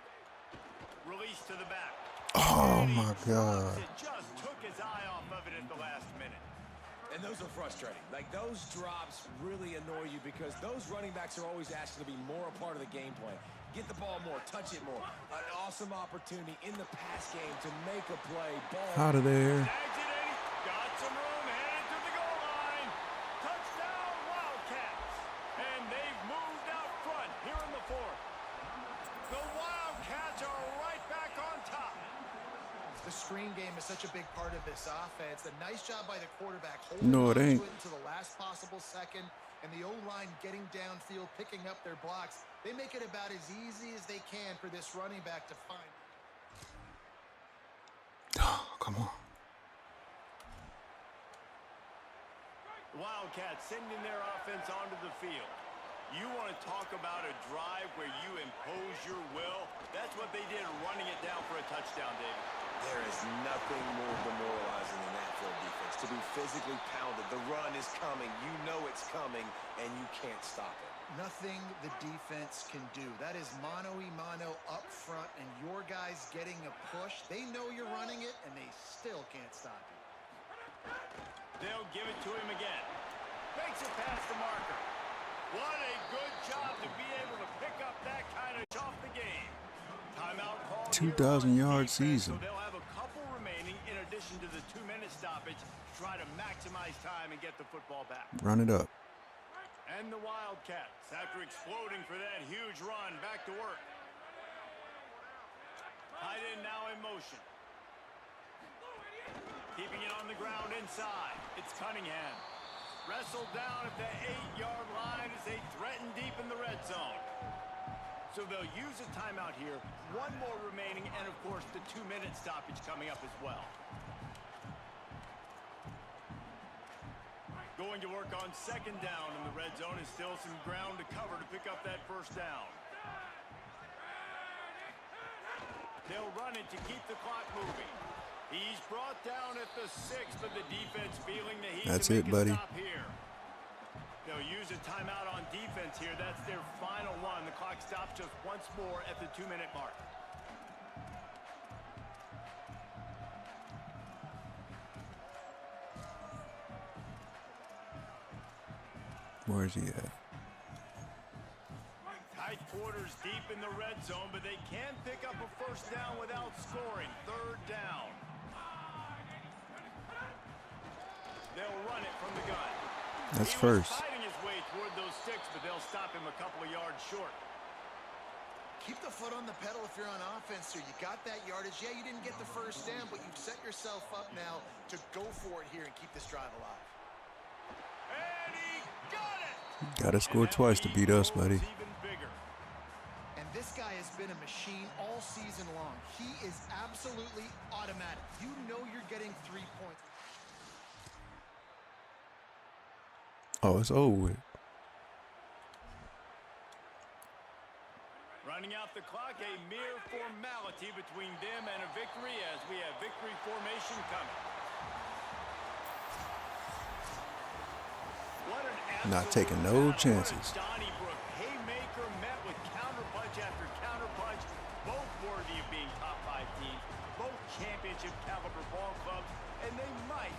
Release to the back. Oh my God. It just took his eye off of it at the last minute. And those are frustrating. Like, those drops really annoy you because those running backs are always asking to be more a part of the game plan. Get the ball more, touch it more. An awesome opportunity in the pass game to make a play. Ball Out of there. Snags it in. Got some room, headed to the goal line. Touchdown, Wildcats. And they've moved out front here in the 4th. The Wildcats are right back on top. The screen game is such a big part of this offense. A nice job by the quarterback holding No, on it to ain't. it until the last possible second, and the O-line getting downfield, picking up their blocks. They make it about as easy as they can for this running back to find. Oh, come on. The Wildcats sending their offense onto the field. You want to talk about a drive where you impose your will? That's what they did, running it down for a touchdown, David. There is nothing more demoralizing than that for a defense. To be physically pounded. The run is coming. You know it's coming, and you can't stop it. Nothing the defense can do. That is mano-a-mano up front, and your guys getting a push. They know you're running it, and they still can't stop you. They'll give it to him again. Makes it past the marker. What a good job to be able to pick up that kind of off the game. Timeout call. 2,000-yard season. So they'll have a couple remaining in addition to the 2-minute stoppage to try to maximize time and get the football back. Run it up. And the Wildcats, after exploding for that huge run, back to work. Tight end now in motion. Keeping it on the ground inside. It's Cunningham. Wrestled down at the 8-yard line as they threaten deep in the red zone. So they'll use a timeout here. One more remaining, and of course the 2-minute stoppage coming up as well. Going to work on second down in the red zone, and still some ground to cover to pick up that first down. They'll run it to keep the clock moving. He's brought down at the 6, but the defense feeling that he That's can it, make buddy. a stop here. They'll use a timeout on defense here. That's their final one. The clock stops just once more at the 2-minute mark. Where's he at? Tight quarters deep in the red zone, but they can pick up a first down without scoring. Third down. They'll run it from the gun. That's He first. was fighting his way toward those sticks, but they'll stop him a couple of yards short. Keep the foot on the pedal if you're on offense here. You got that yardage. Yeah, you didn't get the first down, but you've set yourself up now to go for it here and keep this drive alive. And he got it! Gotta score twice to beat us, buddy. Even bigger. And this guy has been a machine all season long. He is absolutely automatic. You know you're getting 3 points. Oh, it's over with. Running out the clock, a mere formality between them and a victory as we have victory formation coming. What an Not absolute taking no battle. chances. What a Donnybrook haymaker met with counterpunch after counterpunch. Both worthy of being top 5 teams. Both championship caliber ball clubs. And they might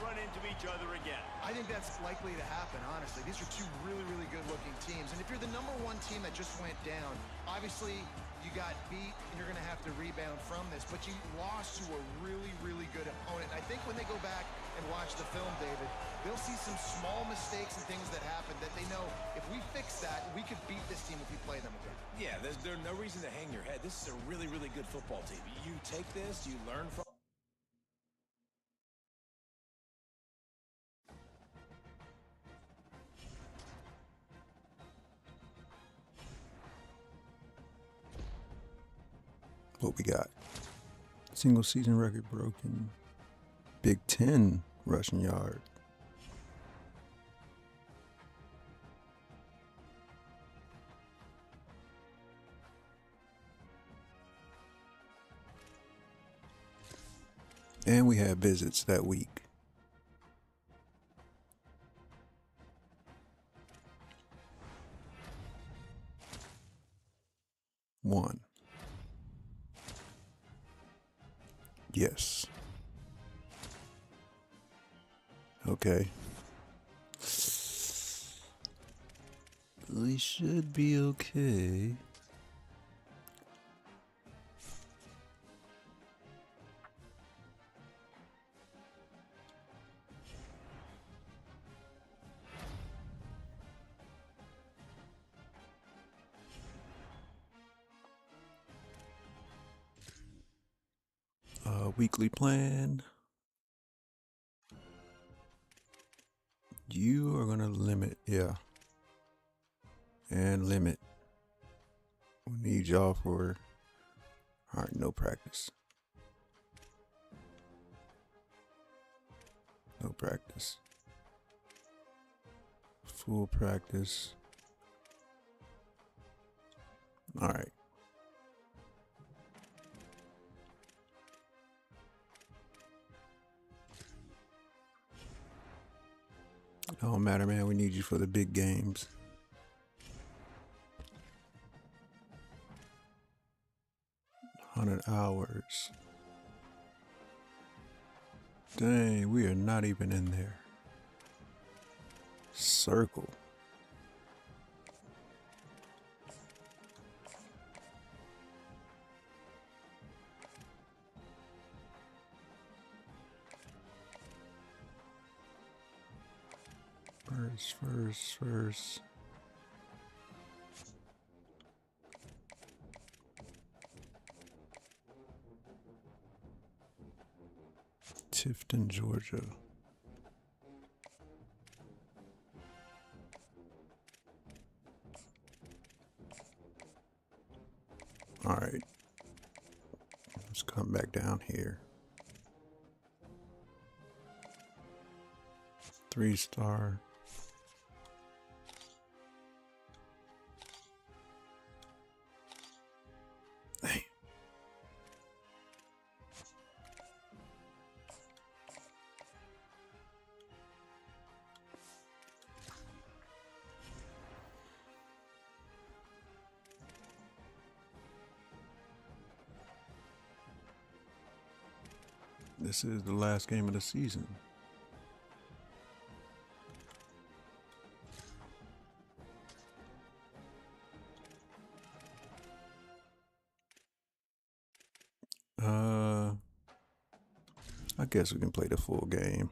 run into each other again. I think that's likely to happen, honestly. These are two really, really good-looking teams. And if you're the #1 team that just went down, obviously you got beat and you're going to have to rebound from this. But you lost to a really, really good opponent. I think when they go back and watch the film, David, they'll see some small mistakes and things that happened that they know if we fix that, we could beat this team if we play them again. Yeah, there's no reason to hang your head. This is a really, really good football team. You take this, you learn from. What we got? Single season record broken. Big Ten rushing yard. And we had visits that week. One. Yes. Okay. We should be okay. Weekly plan. You are gonna limit, yeah. And limit. We need y'all for, all right, no practice. No practice. Full practice. All right. It don't matter, man. We need you for the big games. $100. Dang, we are not even in there. Circle. First. Tifton, Georgia. All right. Let's come back down here. 3-star. Hey. This is the last game of the season. I guess we can play the full game.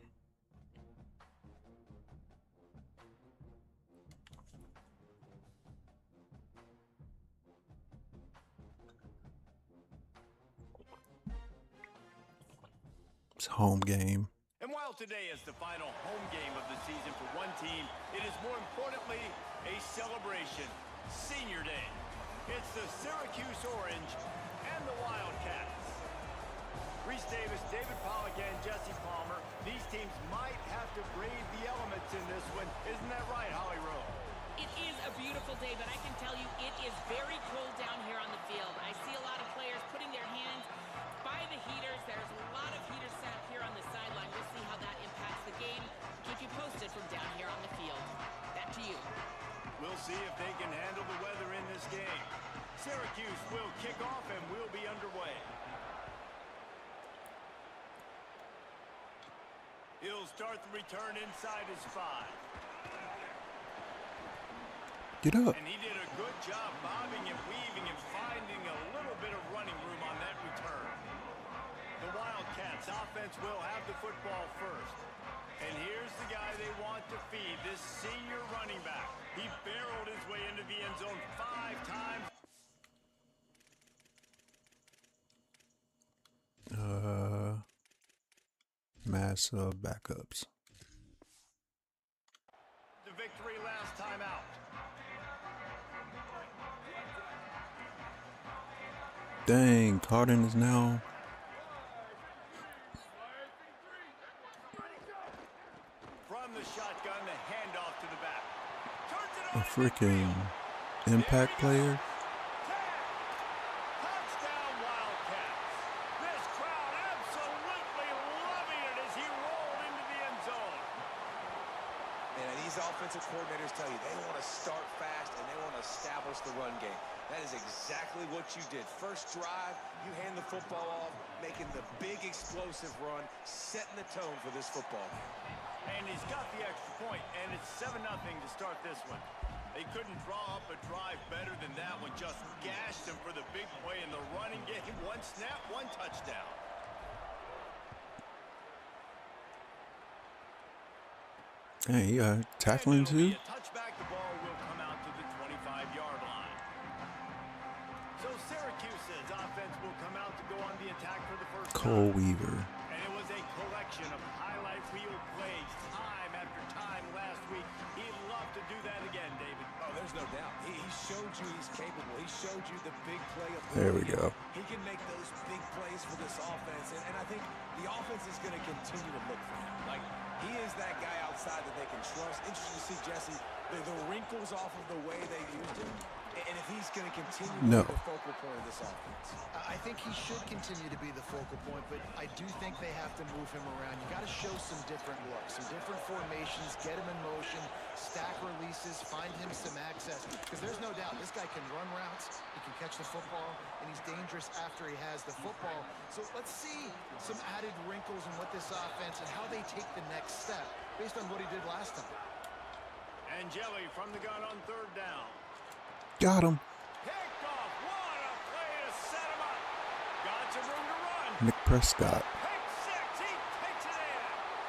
It's a home game. And while today is the final home game of the season for one team, it is more importantly a celebration. Senior Day. It's the Syracuse Orange and the Wildcats. Reese Davis, David Pollock, and Jesse Palmer. These teams might have to brave the elements in this one. Isn't that right, Holly Rowe? It is a beautiful day, but I can tell you it is very cold down here on the field. I see a lot of players putting their hands by the heaters. There's a lot of heaters set up here on the sideline. We'll see how that impacts the game. Keep you posted from down here on the field. Back to you. We'll see if they can handle the weather in this game. Syracuse will kick off and we'll be underway. He'll start the return inside his 5. Get up. And he did a good job bobbing and weaving and finding a little bit of running room on that return. The Wildcats offense will have the football first. And here's the guy they want to feed, this senior running back. He barreled his way into the end zone 5 times. Mass backups. The victory last time out. Dang, Carden is now From the shotgun, the handoff to the back. Turns it a on. freaking impact player. Touchdown, Wildcats. This crowd absolutely loving it as he rolled into the end zone. And these offensive coordinators tell you they want to start fast and they want to establish the run game. That is exactly what you did. First drive, you hand the football off, making the big explosive run, setting the tone for this football game. And he's got the extra point, and it's 7-0 to start this one. They couldn't draw up a drive better than that one. Just gashed him for the big play in the running game. 1 snap, 1 touchdown. Hey, tackling too. A touchback, the ball will come out to the 25-yard line. So Syracuse's offense will come out to go on the attack for the first Cole time. Weaver. And it was a collection of highlight reel plays time after time last week. He'd love to do that again, David. Oh, there's no doubt. He showed you he's capable. He showed you the big play of There we go. He can make those big plays for this offense. And I think the offense is going to continue to look for him. Like, he is that guy outside that they can trust. Interesting to see, Jesse, the wrinkles off of the way they used him. And if he's going to continue to be the focal point of this offense. I think he should continue to be the focal point, but I do think they have to move him around. You got to show some different looks, some different formations, get him in motion, stack releases, find him some access. Because there's no doubt this guy can run routes, he can catch the football, and he's dangerous after he has the football. So let's see some added wrinkles in what this offense and how they take the next step based on what he did last time. And Jelly from the gun on 3rd down. Got him. Picked off. What a play to set him up. Got some room to run. Nick Prescott. Pick 6. He takes it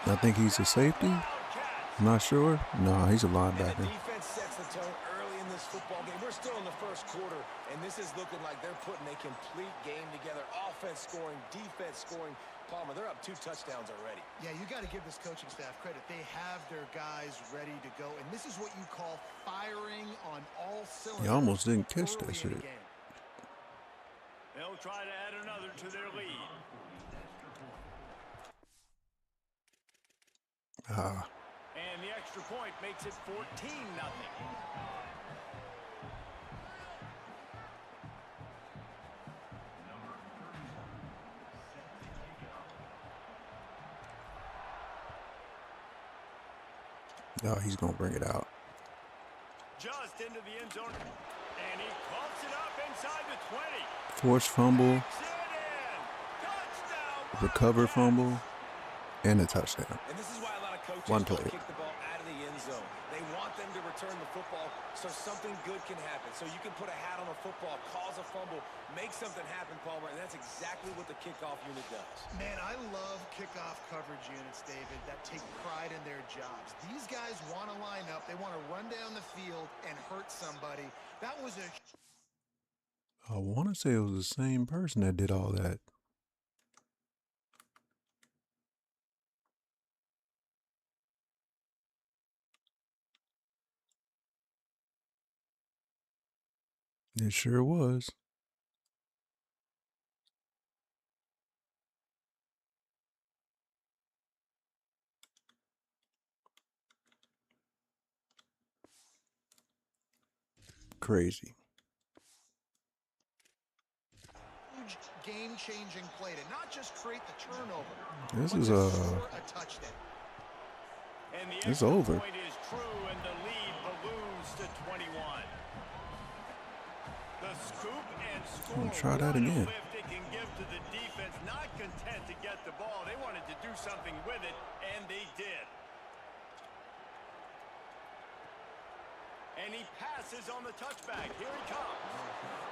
in. I think he's a safety. Wildcats. I'm not sure. No, he's a And the linebacker. defense sets the tone early in in this football game. We're still in the first quarter, and this is looking like they're putting a complete game together. Offense scoring, defense scoring. Palmer, they're up 2 touchdowns already. Yeah, you got to give this coaching staff credit. They have their guys ready to go, and this is what you call firing on all cylinders. He almost didn't catch that shit. They'll try to add another to their lead. And the extra point makes it 14-0. Oh, he's gonna bring it out. Just into the end zone, and he pumps it up inside the 20. Forced fumble, recovered fumble, and a touchdown. And this is why a lot of coaches One play. kick the ball out of the end zone. They want them to return the football so something good can happen. So you can put a hat on a football, cause a fumble, make something happen, Palmer, and that's exactly what the kickoff unit does. Man, I love kickoff coverage units, David, that take pride in their jobs. These guys want to line up. They want to run down the field and hurt somebody. That was a... I want to say it was the same person that did all that. It sure was. Crazy. huge game-changing play to not just create the turnover, This but is to score a touchdown. And the It's extra over. point is true, and the lead balloons to 21. The scoop and score. I'm gonna try that What a again. lift it can give to the defense. Not content to get the ball, they wanted to do something with it, and they did. And he passes on the touchback. Here he comes.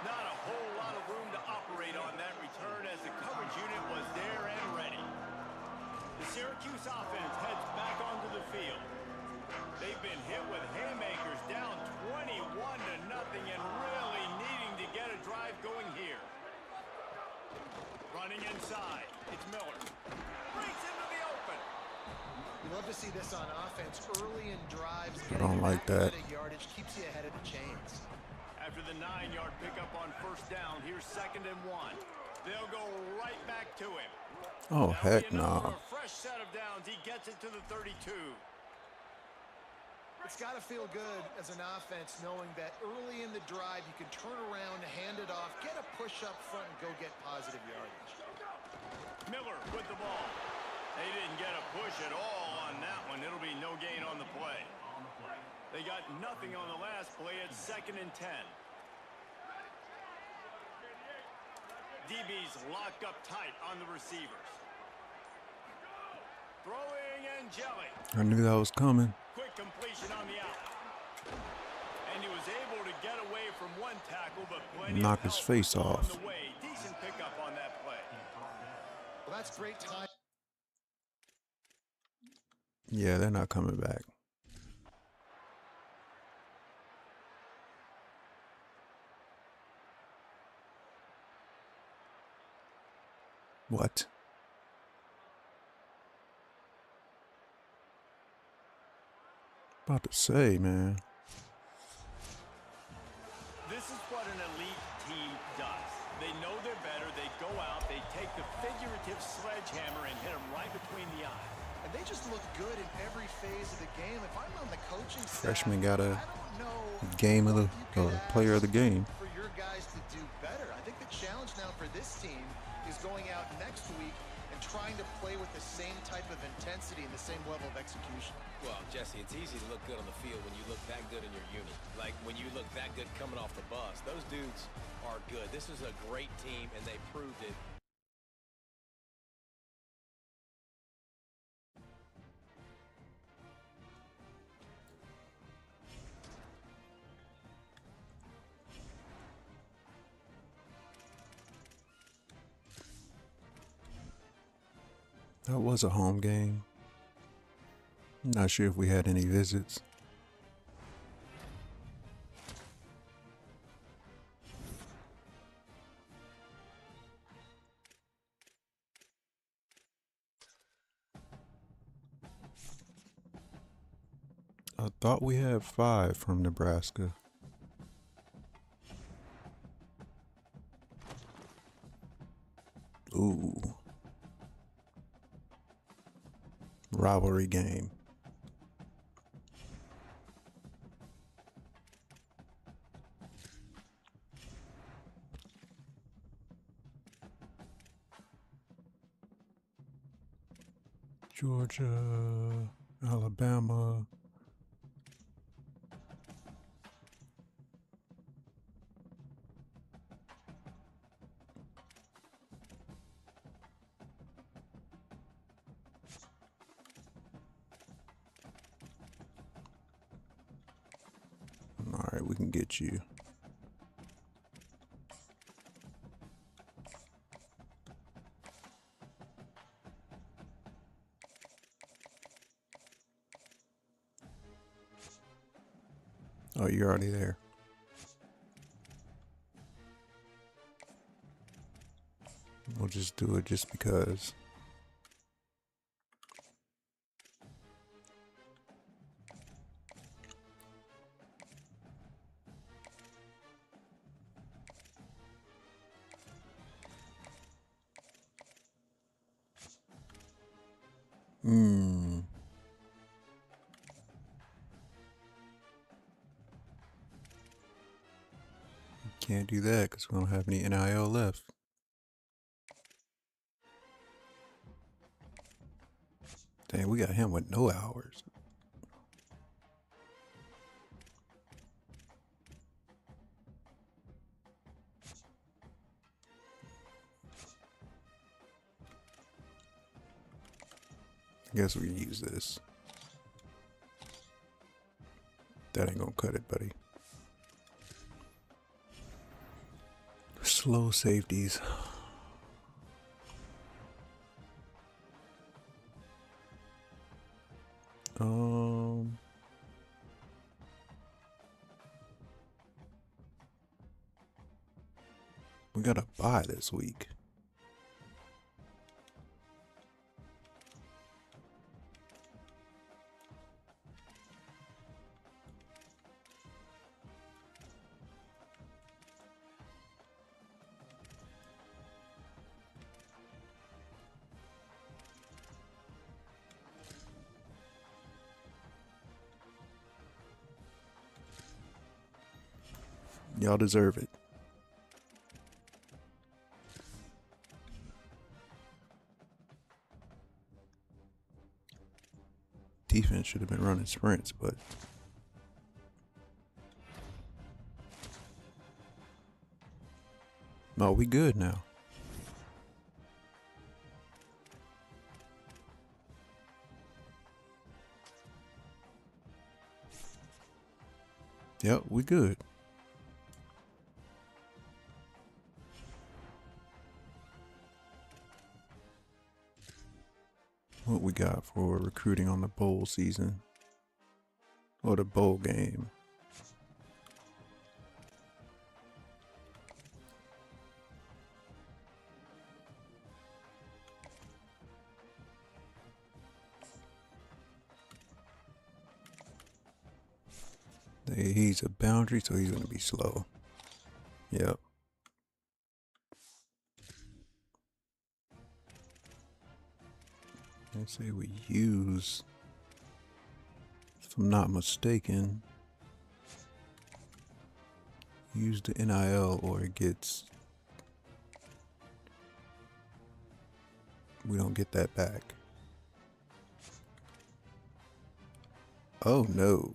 Not a whole lot of room to operate on that return as the coverage unit was there and ready. The Syracuse offense heads back onto the field. They've been hit with haymakers, down 21-0 and really needing to get a drive going here. Running inside, it's Miller. Breaks into the open. You love to see this on offense early in drives. I don't like that. Yardage keeps you ahead of the chains. After the 9-yard pickup on first down, here's 2nd and 1. They'll go right back to him. Oh, That'll heck be another no. fresh set of downs. He gets it to the 32. It's got to feel good as an offense knowing that early in the drive you can turn around, hand it off, get a push up front, and go get positive yardage. Miller with the ball. They didn't get a push at all on that one. It'll be no gain on the play. They got nothing on the last play. It's 2nd and 10. DB's locked up tight on the receivers. Throwing and jelly. I knew that was coming. Quick completion on the out. And he was able to get away from one tackle, but plenty Knock of his help face on off. the way. Decent pickup on that play. Well, that's great time. Yeah, they're not coming back. What? About to say, man. This is what an elite team does. They know they're better. They go out. They take the figurative sledgehammer and hit them right between the eyes. And they just look good in every phase of the game. If I'm on the coaching staff, Freshman got a I don't know game of the what you could player of ask the game. for your guys to do better. I think the challenge now for this team is going out next week and trying to play with the same type of intensity and the same level of execution. Well, Jesse, it's easy to look good on the field when you look that good in your unit. Like when you look that good coming off the bus. Those dudes are good. This is a great team, and they proved it. That was a home game. Not sure if we had any visits. I thought we had 5 from Nebraska. Ooh. Rivalry game. Georgia, Alabama. All right, we can get you. Oh, you're already there. We'll just do it just because. Can't do that because we don't have any NIL left. Dang, we got him with no hours. I guess we can use this. That ain't gonna cut it, buddy. Slow safeties. We got a bye this week. Y'all deserve it. Defense should have been running sprints, but no, we good now. Yep, we good. What we got for recruiting on the bowl season or the bowl game? He's a boundary, so he's gonna be slow. Yep. Let's say we use, if I'm not mistaken, use the NIL or it gets, we don't get that back. Oh no.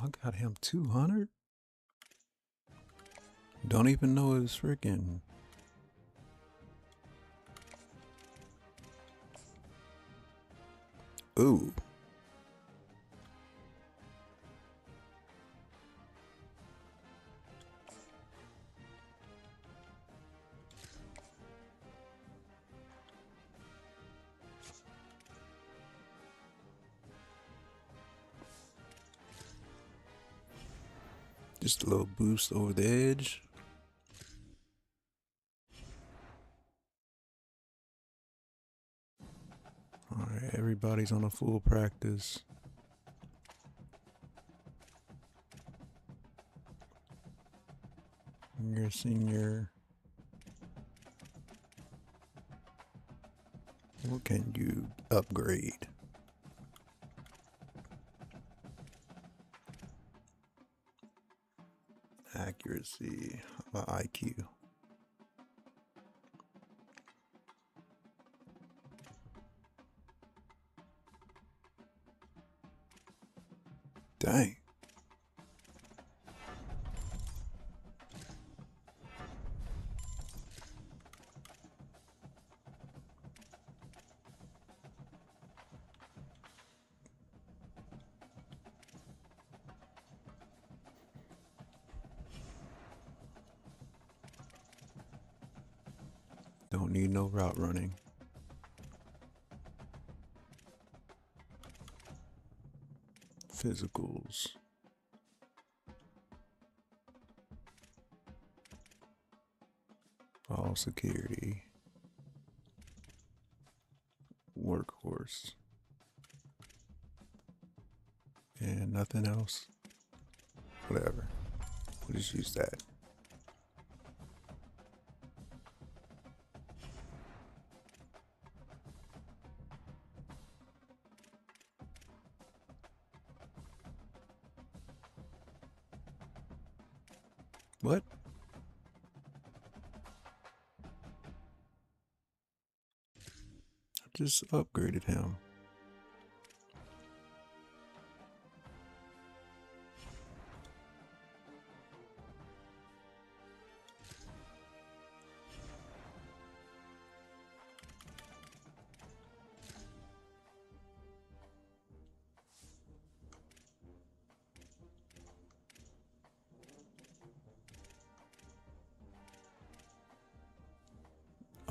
I got him 200. Don't even know his freaking. Ooh. Just a little boost over the edge. Alright, everybody's on a full practice. You're a senior. What can you upgrade? Accuracy. How about IQ? Dang. Don't need no route running. Physicals. All security. Workhorse. And nothing else. Whatever. We'll just use that. What? I just upgraded him.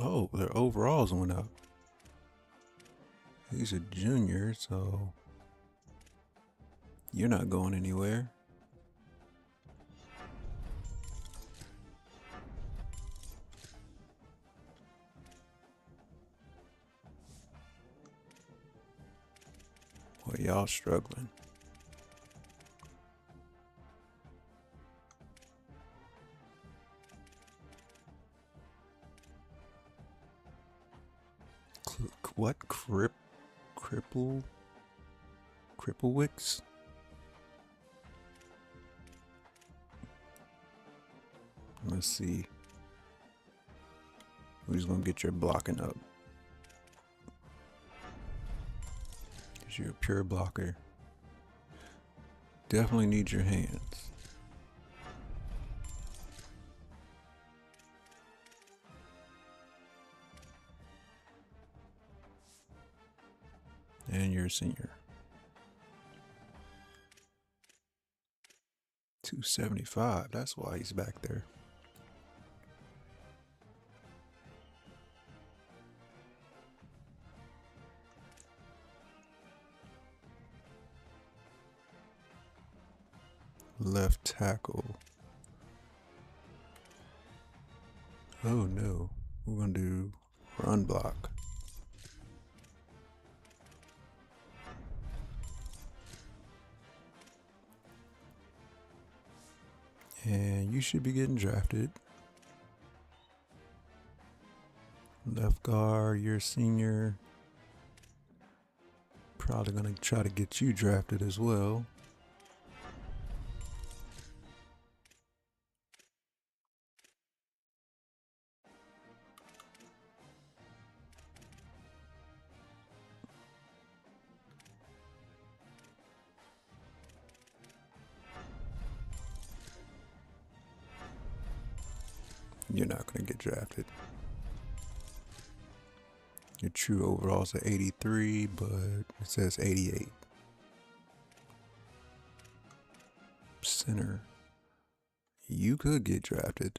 Oh, their overalls went up. He's a junior, so you're not going anywhere. Well, y'all struggling. What? Cripplewicks? Let's see. Who's gonna get your blocking up? Cause you're a pure blocker. Definitely need your hands. And you're a senior. 275, that's why he's back there. Left tackle. Oh no, we're gonna do run block. And you should be getting drafted. Left guard, you're a senior. Probably gonna try to get you drafted as well. You're not going to get drafted. Your true overall's at 83, but it says 88. Center. You could get drafted.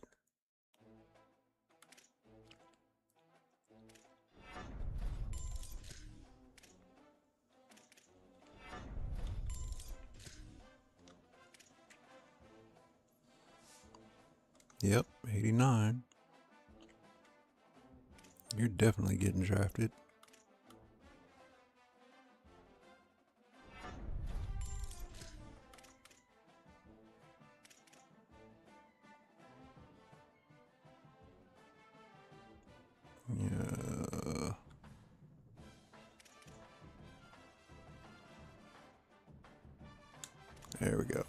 Yep, 89. You're definitely getting drafted. Yeah. There we go.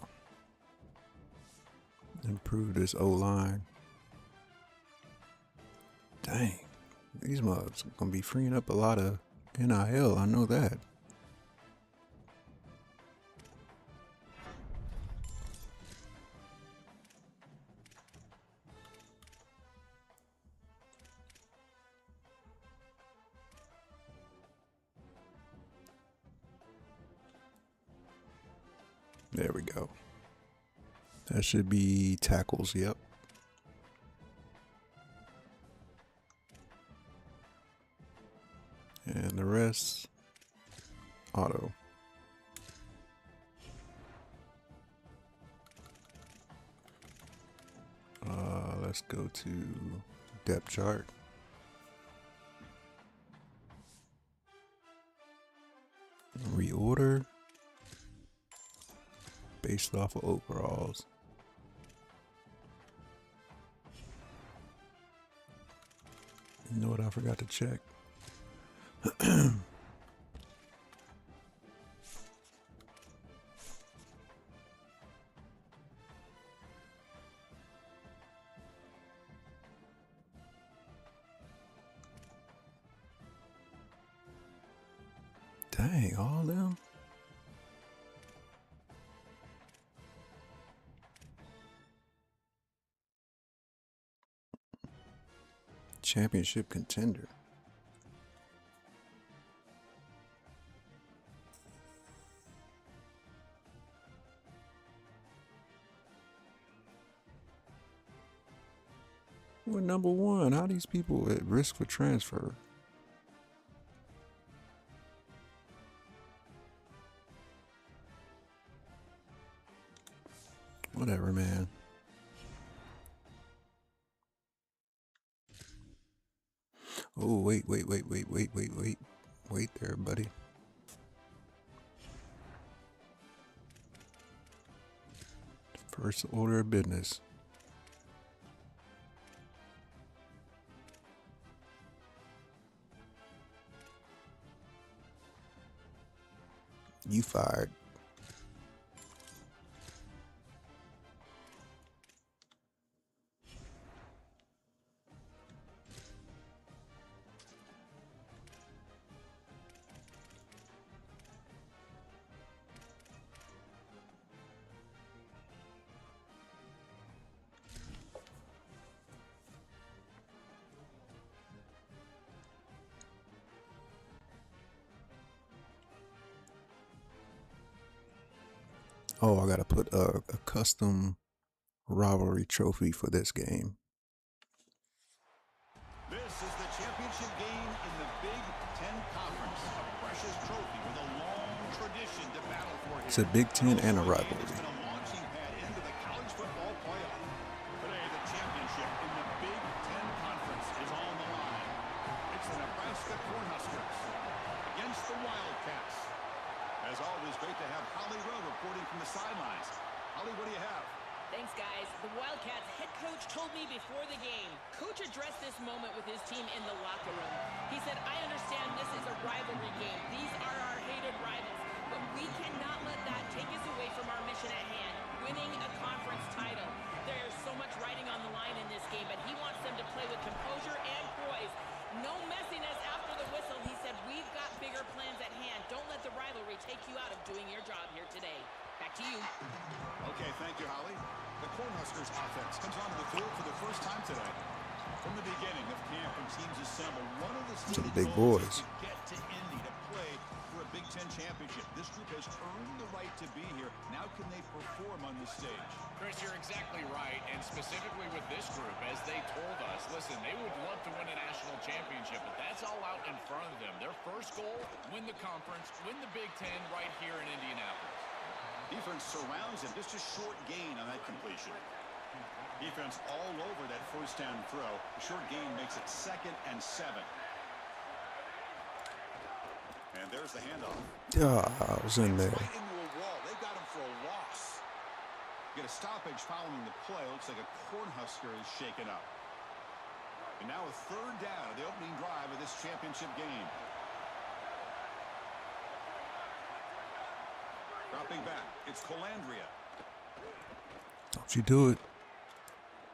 Improve this O-line. Dang. These mugs are going to be freeing up a lot of NIL. I know that. There we go. That should be tackles, yep. And the rest, auto. Let's go to depth chart. Reorder based off of overalls. You know what I forgot to check? Dang, all of them? Championship contender. We're number one. How are these people at risk for transfer? Whatever, man. Oh, wait there, buddy. First order of business. You fired. Oh, I gotta put a custom rivalry trophy for this game. This is the championship game in the Big Ten Conference. A precious trophy with a long tradition to battle for here. It's a Big Ten and a rivalry. It's been a launching pad into the college football playoff. Today, the championship in the Big Ten Conference is on the line. It's the Nebraska Cornhuskers against the Wildcats. As always, great to have Holly Rowe reporting from the sidelines. Holly, what do you have? Thanks, guys. The Wildcats head coach told me before the game. Coach addressed this moment with his team in the locker room. He said, I understand this is a rivalry game. These are our hated rivals. But we cannot let that take us away from our mission at hand, winning a conference title. There's so much riding on the line in this game, but he wants them to play with composure and poise. No messiness after the whistle. He said, we've got bigger plans at hand. Don't let the rivalry take you out of doing your job here today. Back to you. Okay, thank you, Holly. The Cornhuskers offense comes onto the field for the first time today. From the beginning of camp and teams assemble, one of the Some stated big goals boys. is to get to Indy to play for a Big Ten championship. This group has earned the right to be here. Now can they perform on the stage? Chris, you're exactly right, and specifically with this group, as they told us, listen, they would love to win a national championship, but that's all out in front of them. Their first goal, win the conference, win the Big Ten right here in Indianapolis. Defense surrounds him. Just a short gain on that completion. Defense all over that first down throw. A short gain makes it 2nd and 7. And there's the handoff. I was in there. Right into a wall. They got him for a loss. Get a stoppage following the play. Looks like a Cornhusker is shaken up. And now a 3rd down of the opening drive of this championship game. Dropping back, it's Colandrea. Don't you do it.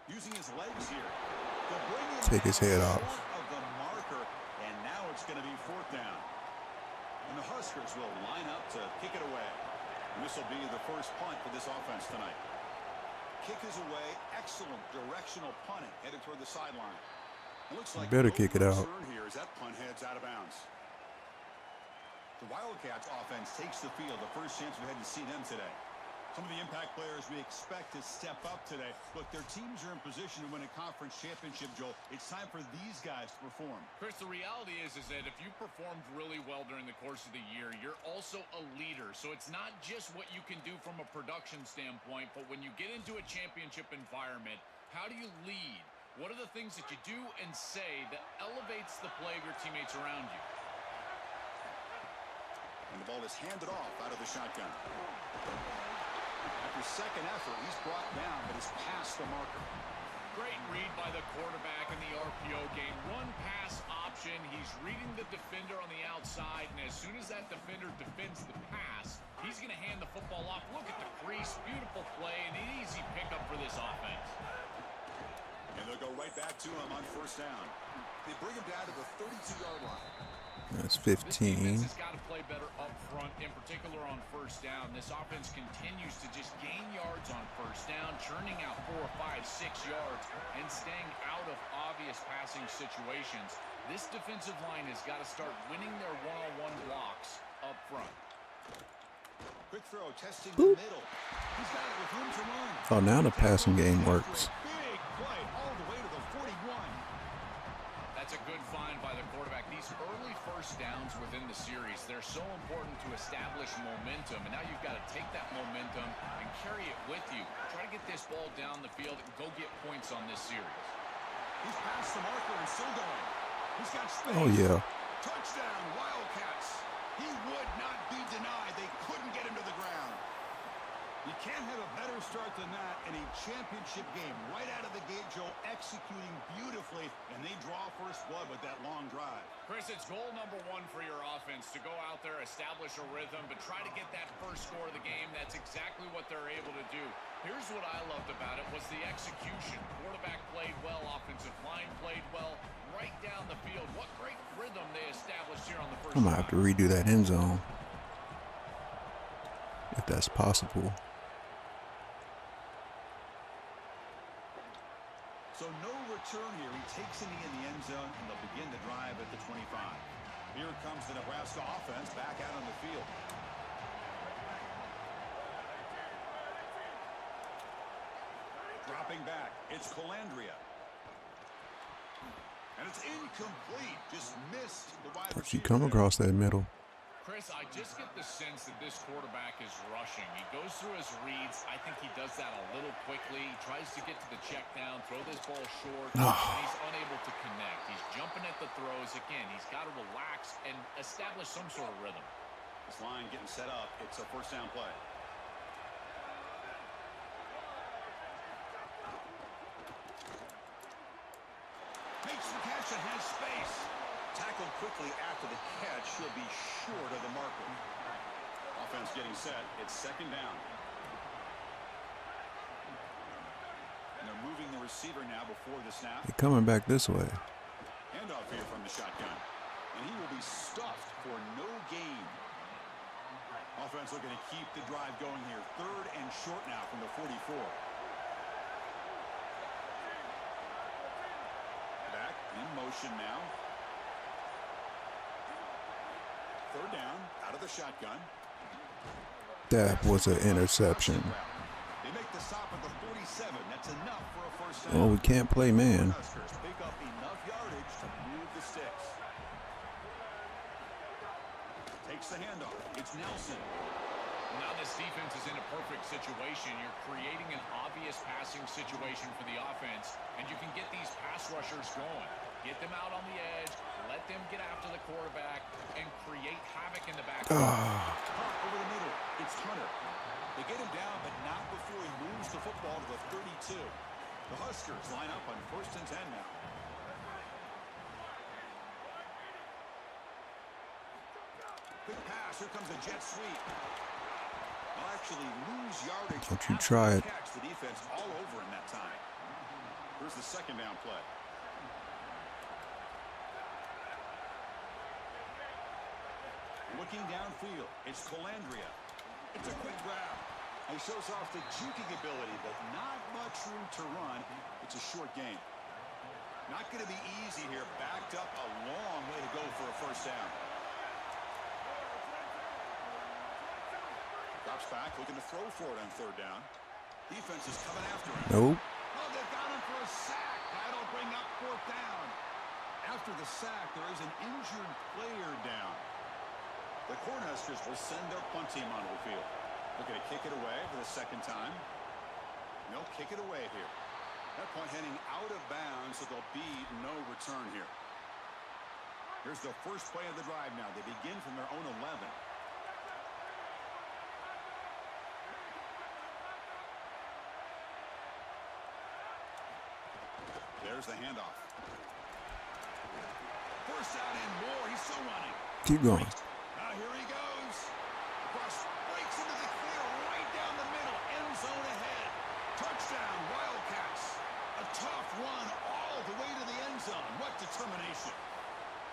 Using his legs here to bring him Take his head off. of the marker, and now it's going to be 4th down. And the Huskers will line up to kick it away. And this will be the first punt for this offense tonight. Kick is away. Excellent directional punting headed toward the sideline. It looks like better kick it out. Here as that punt heads out of bounds. The Wildcats offense takes the field. The first chance we had to see them today. Some of the impact players we expect to step up today. Look, their teams are in position to win a conference championship, Joel. It's time for these guys to perform. Chris, the reality is that if you performed really well during the course of the year, you're also a leader. So it's not just what you can do from a production standpoint, but when you get into a championship environment, how do you lead? What are the things that you do and say that elevates the play of your teammates around you? And the ball is handed off out of the shotgun. After second effort, he's brought down, but he's past the marker. Great read by the quarterback in the RPO game. One pass option. He's reading the defender on the outside, and as soon as that defender defends the pass, he's going to hand the football off. Look at the crease. Beautiful play and an easy pickup for this offense. And they'll go right back to him on 1st down. They bring him down to the 32-yard line. That's This 15. defense has got to play better up front, in particular on 1st down. This offense continues to just gain yards on 1st down, churning out 4, 5, 6 yards, and staying out of obvious passing situations. This defensive line has got to start winning their one-on-one blocks up front. Quick throw, testing the middle. He's got it with room to run. Oh, now the passing game works. Big play all the way to the 41. That's a good find by the quarterback. These early 1st downs within the series, they're so important to establish momentum. And now you've got to take that momentum and carry it with you. Try to get this ball down the field and go get points on this series. He's past the marker and still going. He's got space. Oh, yeah. Touchdown, Wildcats. He would not be denied. They couldn't get him to the ground. You can't have a better start than that in a championship game. Right out of the gate, Joe, executing beautifully, and they draw first blood with that long drive. Chris, it's goal number 1 for your offense to go out there, establish a rhythm, but try to get that first score of the game. That's exactly what they're able to do. Here's what I loved about it was the execution. Quarterback played well, offensive line played well, right down the field. What great rhythm they established here on the first I'm going to have to redo that end zone, if that's possible. So no return here. He takes it in the end zone, and they'll begin the drive at the 25. Here comes the Nebraska offense back out on the field. Dropping back, it's Colandrea. And it's incomplete. Just missed the wide receiver. If you come across that middle. Chris, I just get the sense that this quarterback is rushing. He goes through his reads. I think he does that a little quickly. He tries to get to the check down, throw this ball short, and he's unable to connect. He's jumping at the throws. Again, he's got to relax and establish some sort of rhythm. This line getting set up. It's a 1st down play. Makes the catch and has space. Tackled quickly after the catch. She'll be short of the marker. Offense getting set. It's 2nd down. And they're moving the receiver now before the snap. They're coming back this way. Handoff here from the shotgun. And he will be stuffed for no gain. Offense looking to keep the drive going here. 3rd and short now from the 44. Back in motion now. 3rd down, out of the shotgun. That was an interception. They make the stop at the 47. That's enough for a 1st down. Oh, we can't play man. Huskers pick up enough yardage to move the sticks. Takes the handoff. It's Nelson. Now this defense is in a perfect situation. You're creating an obvious passing situation for the offense, and you can get these pass rushers going. Get them out on the edge, let them get after the quarterback, and create havoc in the backfield. Over the middle, it's Hunter. They get him down, but not before he moves the football to the 32. The Huskers line up on 1st and 10 now. Quick pass, here comes a jet sweep. They'll actually lose yardage. Don't you try it. Catch the defense all over in that time. Here's the 2nd down play. Looking downfield, it's Colandrea. It's a quick grab. He shows off the juking ability, but not much room to run. It's a short game. Not going to be easy here. Backed up a long way to go for a 1st down. Drops back, looking to throw for it on 3rd down. Defense is coming after him. Nope. Oh, they've got him for a sack. That'll bring up 4th down. After the sack, there is an injured player down. The Cornhuskers will send their punt team onto the field. They're going to kick it away for the 2nd time. And they'll kick it away here. That point heading out of bounds, so there'll be no return here. Here's the first play of the drive now. They begin from their own 11. There's the handoff. 1st down and more. He's still running. Keep going. Now here he goes. Cross breaks into the clear right down the middle. End zone ahead. Touchdown, Wildcats. A tough run all the way to the end zone. What determination.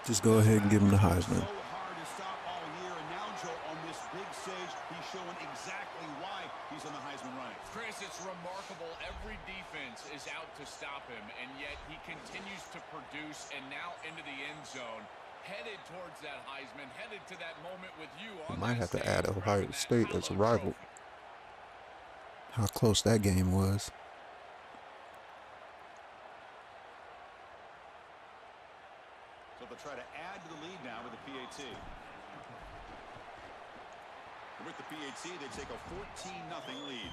Just go ahead and give him the Heisman. So hard to stop all year, and now Joe on this big stage, he's showing exactly why he's in the Heisman running. Chris, it's remarkable. Every defense is out to stop him, and yet he continues to produce, and now into the end zone. Headed towards that Heisman, headed to that moment with you on Might have to stage, add Ohio State as a rival. trophy. How close that game was. So they'll try to add to the lead now with the PAT. And with the PAT, they take a 14-0 lead.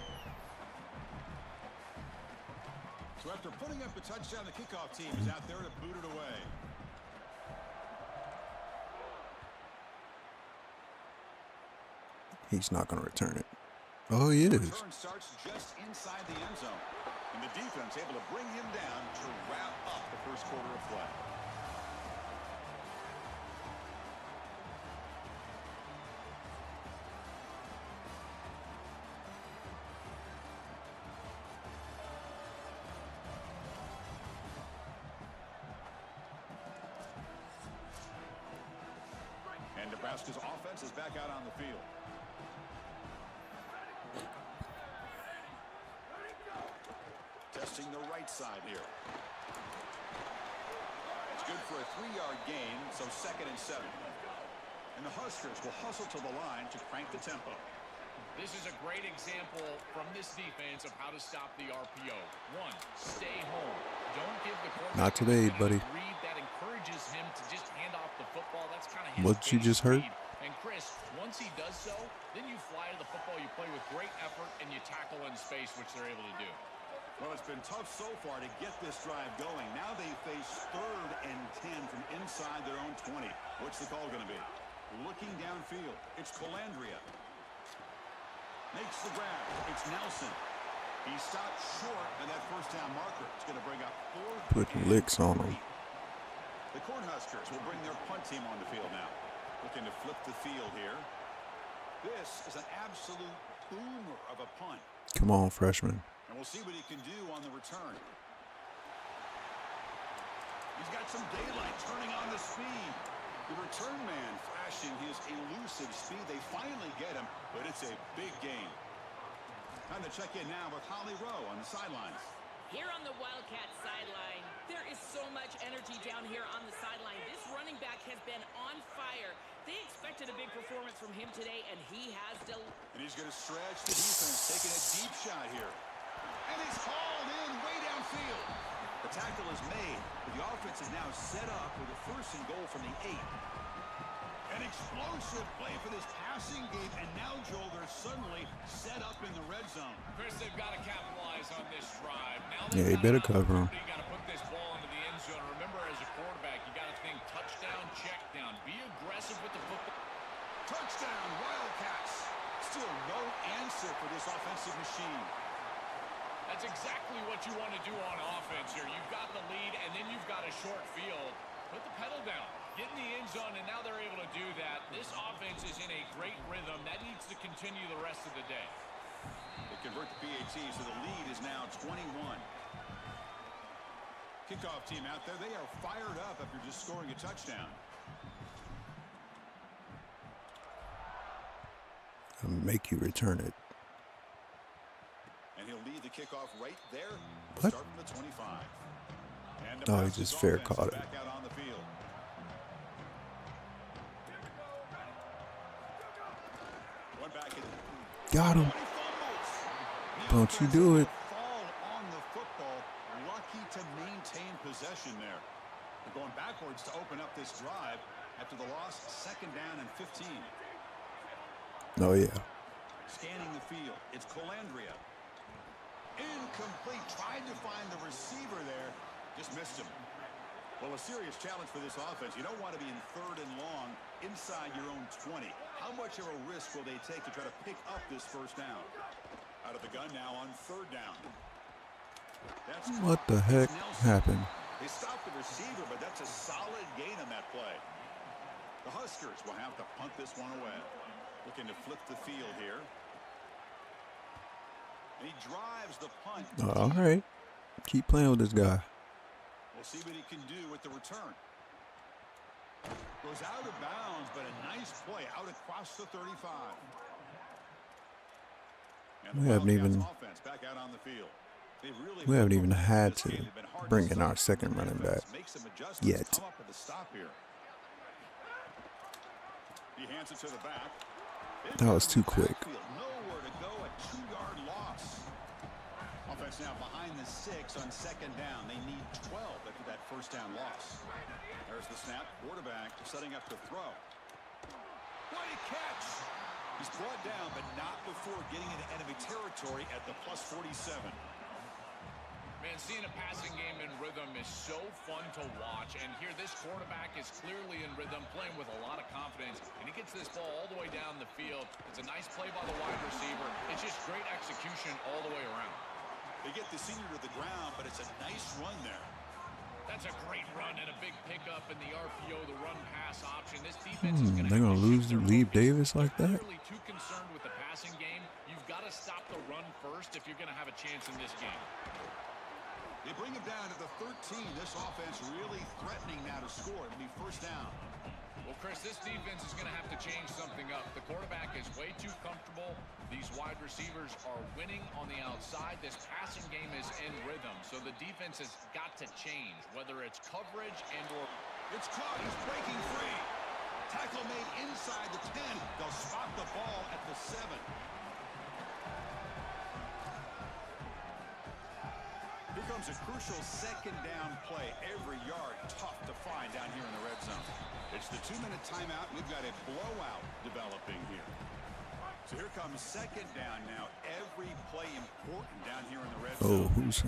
So after putting up a touchdown, the kickoff team is out there to boot it away. He's not going to return it. Oh, he is. Return starts just inside the end zone. And the defense able to bring him down to wrap up the 1st quarter of play. And Nebraska's offense is back out on the field. Testing the right side here. It's good for a 3-yard gain, so 2nd and 7. And the Huskers will hustle to the line to crank the tempo. This is a great example from this defense of how to stop the RPO. 1, stay home. Don't give the quarterback Not today, buddy. read that encourages him to just hand off the football. That's kind of his What you base just heard? speed. And Chris, once he does so, then you fly to the football, you play with great effort, and you tackle in space, which they're able to do. Well, it's been tough so far to get this drive going. Now they face 3rd and 10 from inside their own 20. What's the call going to be? Looking downfield, it's Colandrea. Makes the grab. It's Nelson. He stopped short of that 1st down marker. It's going to bring up 4th. Putting licks on him. The Cornhuskers will bring their punt team on the field now. Looking to flip the field here. This is an absolute boomer of a punt. Come on, freshman. And we'll see what he can do on the return. He's got some daylight turning on the speed. The return man flashing his elusive speed. They finally get him, but it's a big gain. Time to check in now with Holly Rowe on the sidelines. Here on the Wildcats sideline, there is so much energy down here on the sideline. This running back has been on fire. They expected a big performance from him today, and he has delivered. And he's going to stretch the defense, taking a deep shot here. And it's hauled in way downfield. The tackle is made, but the offense is now set up with a 1st and goal from the 8. And An explosive play for this passing game, and now, Joel, they're suddenly set up in the red zone. Chris, they've got to capitalize on this drive. Now Yeah, you better cover him. You got to put this ball into the end zone. Remember, as a quarterback, you got to think touchdown, check down. Be aggressive with the football. Touchdown, Wildcats. Still no answer for this offensive machine. That's exactly what you want to do on offense here. You've got the lead, and then you've got a short field. Put the pedal down. Get in the end zone, and now they're able to do that. This offense is in a great rhythm. That needs to continue the rest of the day. They convert the PAT, so the lead is now 21. Kickoff team out there. They are fired up after just scoring a touchdown. I'll make you return it. And he'll lead the kickoff right there. What? Start from the 25. And Oh, he just fair caught it. back out on the field. One back in. Got him. Don't you do it. Fall on the football. Lucky to maintain possession there. They're going backwards to open up this drive after the loss. 2nd down and 15. Oh, yeah. Scanning the field. It's Colandria. Incomplete. Tried to find the receiver there. Just missed him. Well, a serious challenge for this offense. You don't want to be in 3rd and long inside your own 20. How much of a risk will they take to try to pick up this 1st down? Out of the gun now on 3rd down. That's What the heck happened? They stopped the receiver, but that's a solid gain on that play. The Huskers will have to punt this one away. Looking to flip the field here. And he drives the punt. All right. Keep playing with this guy. We'll see what he can do with the return. Goes out of bounds, but a nice play out across the 35. And We haven't even offense back out on the field. we haven't even had to bring in our 2nd running back yet. Come up with a stop here. He hands it to the back. That was too quick. Nowhere to go, a 2-yard loss. Offense now behind the 6 on 2nd down. They need 12 after that 1st down loss. There's the snap. Quarterback setting up to throw. Great catch. He's brought down, but not before getting into enemy territory at the +47. Man, seeing a passing game in rhythm is so fun to watch. And here, this quarterback is clearly in rhythm, playing with a lot of confidence. And he gets this ball all the way down the field. It's a nice play by the wide receiver. It's just great execution all the way around. They get the senior to the ground, but it's a nice run there. That's a great run and a big pickup in the RPO, the run-pass option. This defense is going They're gonna lose to Lee Davis like that? Clearly too concerned with the passing game. You've got to stop the run first if you're going to have a chance in this game. They bring him down to the 13. This offense really threatening now to score. It'll be 1st down. Well, Chris, this defense is going to have to change something up. The quarterback is way too comfortable. These wide receivers are winning on the outside. This passing game is in rhythm, so the defense has got to change, whether it's coverage and or... It's caught. He's breaking free. Tackle made inside the 10. They'll spot the ball at the 7. Here comes a crucial 2nd down play. Every yard tough to find down here in the red zone. It's the 2-minute timeout. We've got a blowout developing here. So here comes 2nd down now. Every play important down here in the red zone. Oh, who's?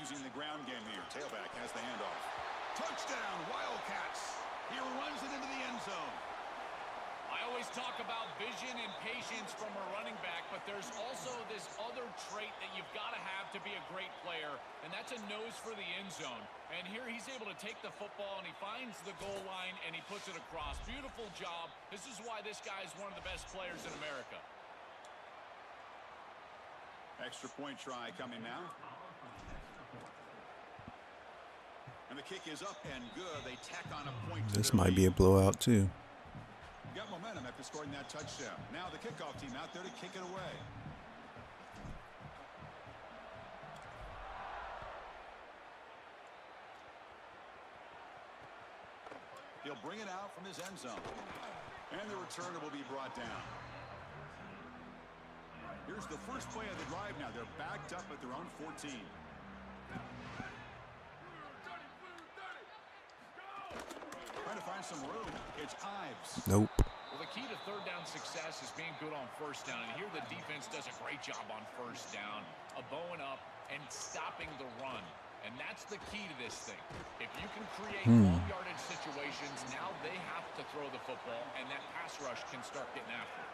Using the ground game here. Tailback has the handoff. Touchdown, Wildcats. He runs it into the end zone. I always talk about vision and patience from a running back, but there's also this other trait that you've got to have to be a great player, and that's a nose for the end zone. And here he's able to take the football, and he finds the goal line, and he puts it across. Beautiful job. This is why this guy is one of the best players in America. Extra point try coming now. And the kick is up and good. They tack on a point to This their might be a lead. blowout too. Got momentum after scoring that touchdown. Now the kickoff team out there to kick it away. He'll bring it out from his end zone. And the returner will be brought down. Here's the first play of the drive now. They're backed up at their own 14. find some room. It's Ives. Nope. Well, the key to third down success is being good on first down. And here the defense does a great job on first down of bowing up and stopping the run. And that's the key to this thing. If you can create long yardage situations, now they have to throw the football, and that pass rush can start getting after it.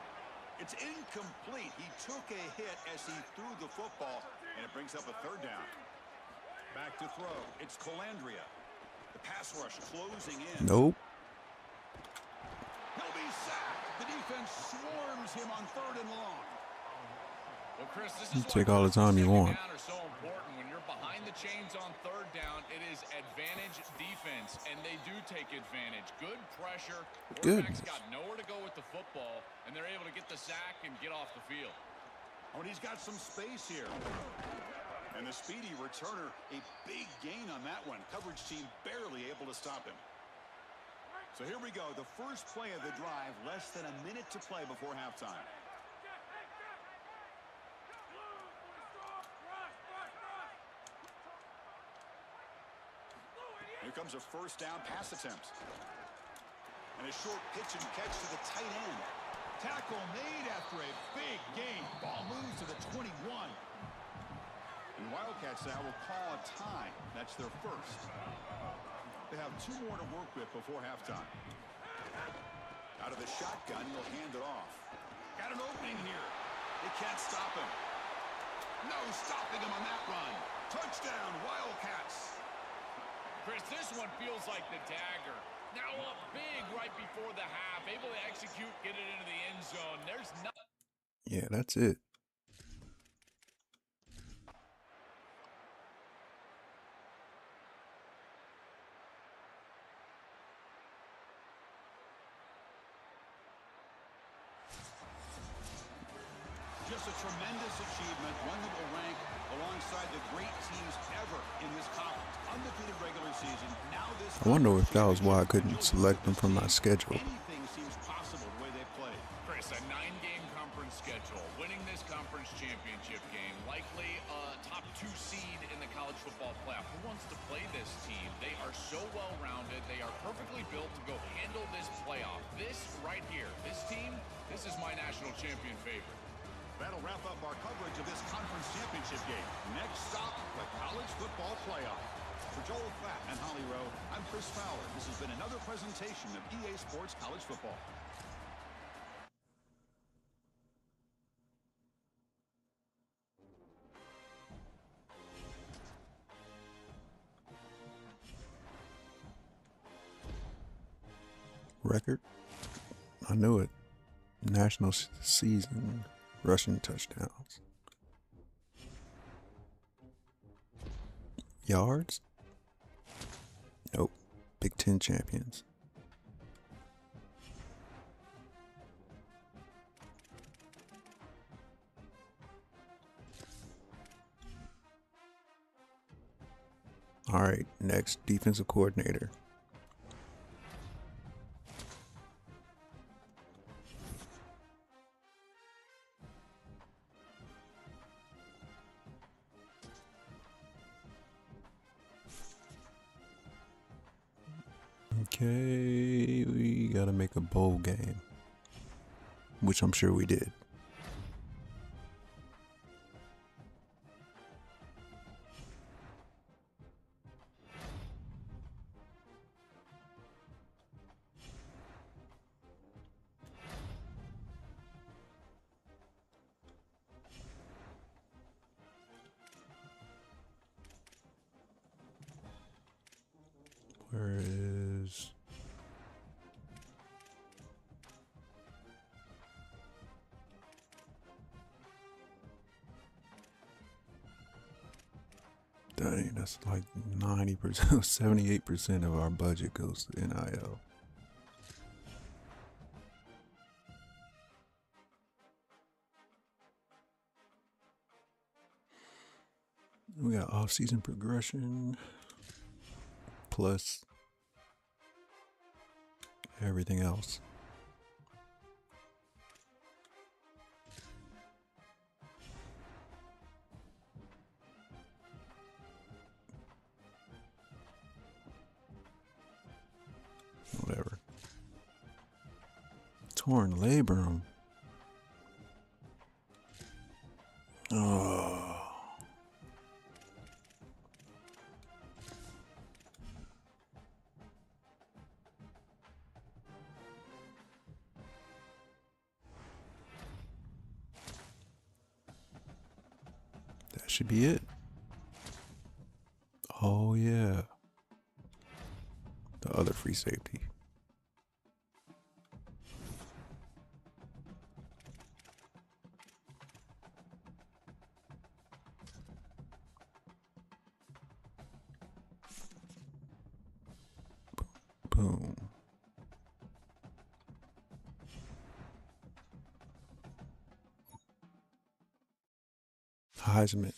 It's incomplete. He took a hit as he threw the football, and it brings up a third down. Back to throw. It's Calandria. The pass rush closing in. Nope. He'll be sacked. The defense swarms him on 3rd and long. Well, Chris, this You is take why all the time you want. Down are so important. When you're behind the chains on 3rd down, it is advantage defense, and they do take advantage. Good pressure. Quarterback's got nowhere to go with the football, and they're able to get the sack and get off the field. Oh, and he's got some space here. And the speedy returner, a big gain on that one. Coverage team barely able to stop him. So here we go. The first play of the drive, less than a minute to play before halftime. Here comes a first down pass attempt. And a short pitch and catch to the tight end. Tackle made after a big gain. Ball moves to the 21. And Wildcats now will call a tie. That's their first. They have 2 more to work with before halftime. Out of the shotgun, he'll hand it off. Got an opening here. They can't stop him. No stopping him on that run. Touchdown, Wildcats. Chris, this one feels like the dagger. Now up big right before the half. Able to execute, get it into the end zone. There's nothing. Yeah, that's it. Just a tremendous achievement, one that will rank alongside the great teams ever in this conference. Undefeated regular season. Now this I wonder if that was why I couldn't select them from my schedule. Anything seems possible the way they played. Chris, a 9-game conference schedule. Winning this conference championship game. Likely a top 2 seed in the college football playoff. Who wants to play this team? They are so well-rounded. They are perfectly built to go handle this playoff. This right here, this team, this is my national champion favorite. That'll wrap up our coverage of this conference championship game. Next stop, the college football playoff. For Joel Klatt and Holly Rowe, I'm Chris Fowler. This has been another presentation of EA Sports College Football. Record? I knew it. National season rushing touchdowns. Yards? Nope. Big Ten champions. All right, next, defensive coordinator. Okay, we gotta make a bowl game, which I'm sure we did. Where is... Dang, that's like 90%, 78% of our budget goes to NIL. We got off-season progression plus everything else. Whatever. torn labrum. Oh. That should be it. Oh yeah. The other free safety. Boom. Heisman.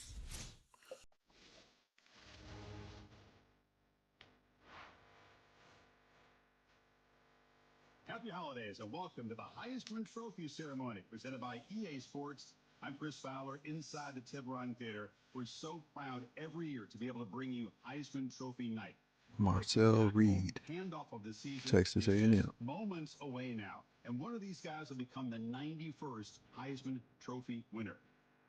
Happy holidays and welcome to the Heisman Trophy Ceremony presented by EA Sports. I'm Chris Fowler inside the Tiburon Theater. We're so proud every year to be able to bring you Heisman Trophy night. Marcel Reed, Handoff of the season Texas is A&M. just moments away now, and one of these guys will become the 91st Heisman Trophy winner.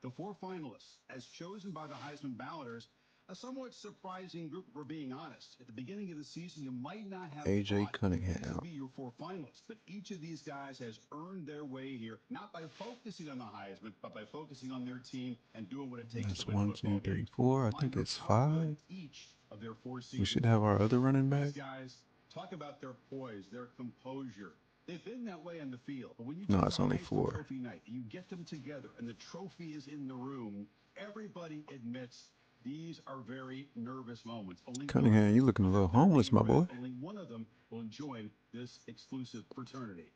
The 4 finalists, as chosen by the Heisman balloters, a somewhat surprising group, if we're being honest. At the beginning of the season, you might not have AJ thought Cunningham. these would be your 4 finalists, but each of these guys has earned their way here, not by focusing on the Heisman, but by focusing on their team and doing what it takes That's to win 1, football 2, 3, games. 4. I think Reminder it's of how 5. good each of their 4 We seasons should have our other running these back. guys, talk about their poise, their composure. They've been that way on the field. But when you No, take it's a only Heisman 4. Trophy night, you get them together, and the trophy is in the room, everybody admits these are very nervous moments. Only Cunningham, one you looking a little of their homeless, name my boy. brand, only one of them will enjoy this exclusive fraternity.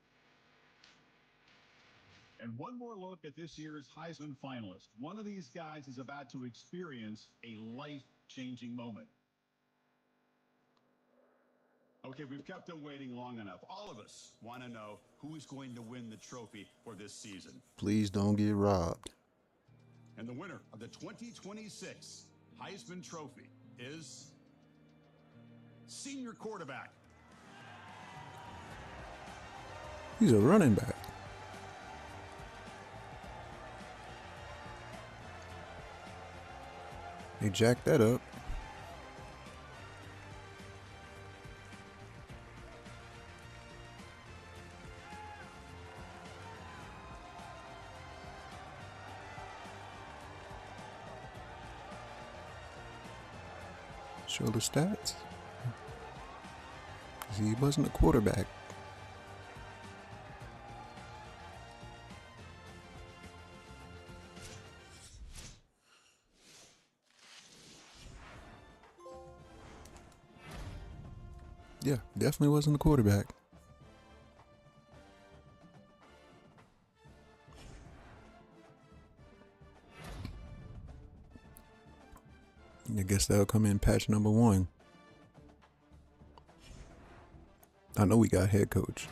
And one more look at this year's Heisman finalists. One of these guys is about to experience a life-changing moment. Okay, we've kept them waiting long enough. All of us want to know who is going to win the trophy for this season. Please don't get robbed. And the winner of the 2026 Heisman Trophy is senior quarterback. He's a running back. They jacked that up. Show the stats. He wasn't a quarterback. Yeah, definitely wasn't a quarterback. I guess that'll come in patch number 1. I know we got head coach.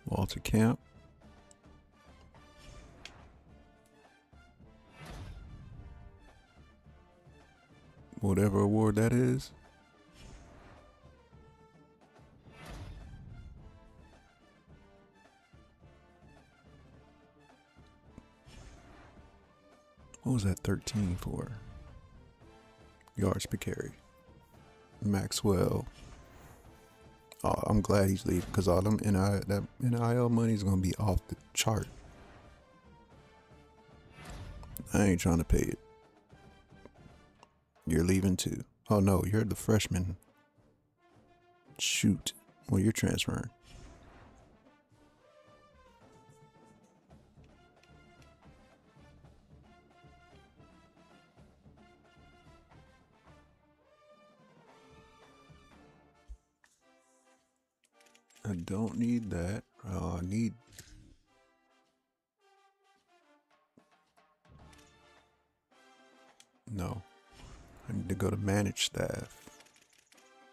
Walter Camp. Whatever award that is. What was that 13 for? Yards per carry. Maxwell. Oh, I'm glad he's leaving because all them that NIL money is gonna be off the chart. I ain't trying to pay it. You're leaving too. Oh no, you're the freshman. Shoot. Well, you're transferring. I don't need that. I need. No. I need to go to manage staff.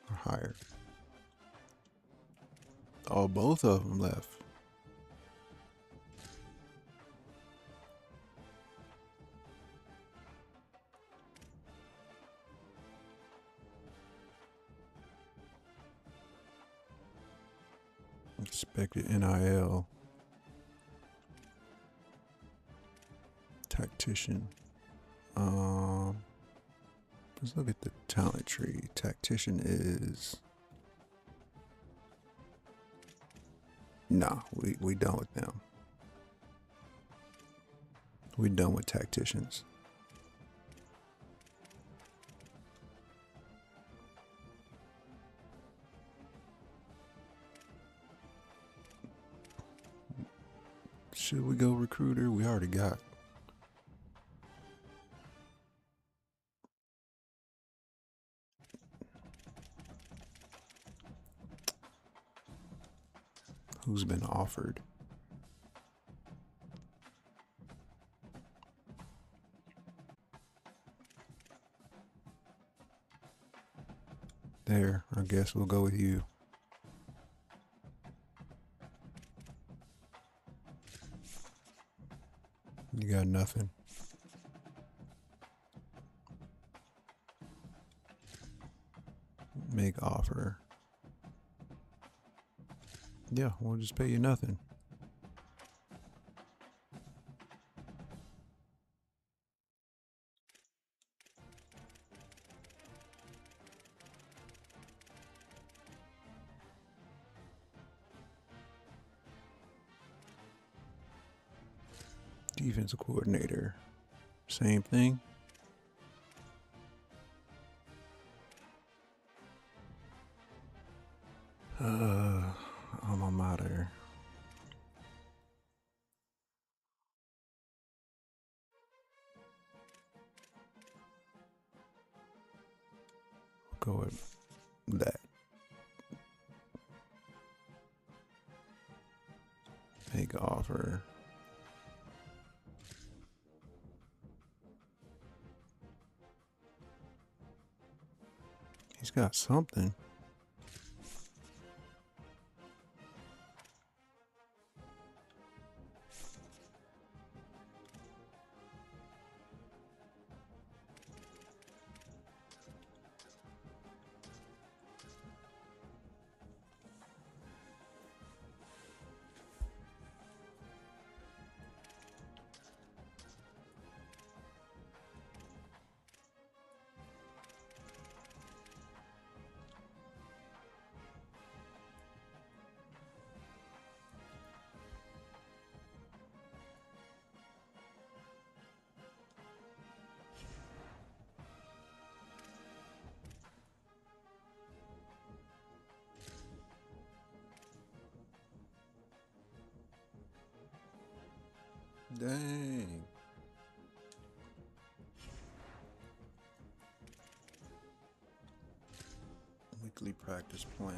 Or higher. Oh, both of them left. Expected NIL. Tactician. Let's look at the talent tree. Tactician is... Nah, we done with them. We done with tacticians. Should we go recruiter? We already got. Who's been offered? There, I guess we'll go with you. You got nothing. Make offer. Yeah, we'll just pay you nothing. Defensive coordinator. Same thing. Alma mater. Go with that. Make offer. He's got something. Dang. Weekly practice plan.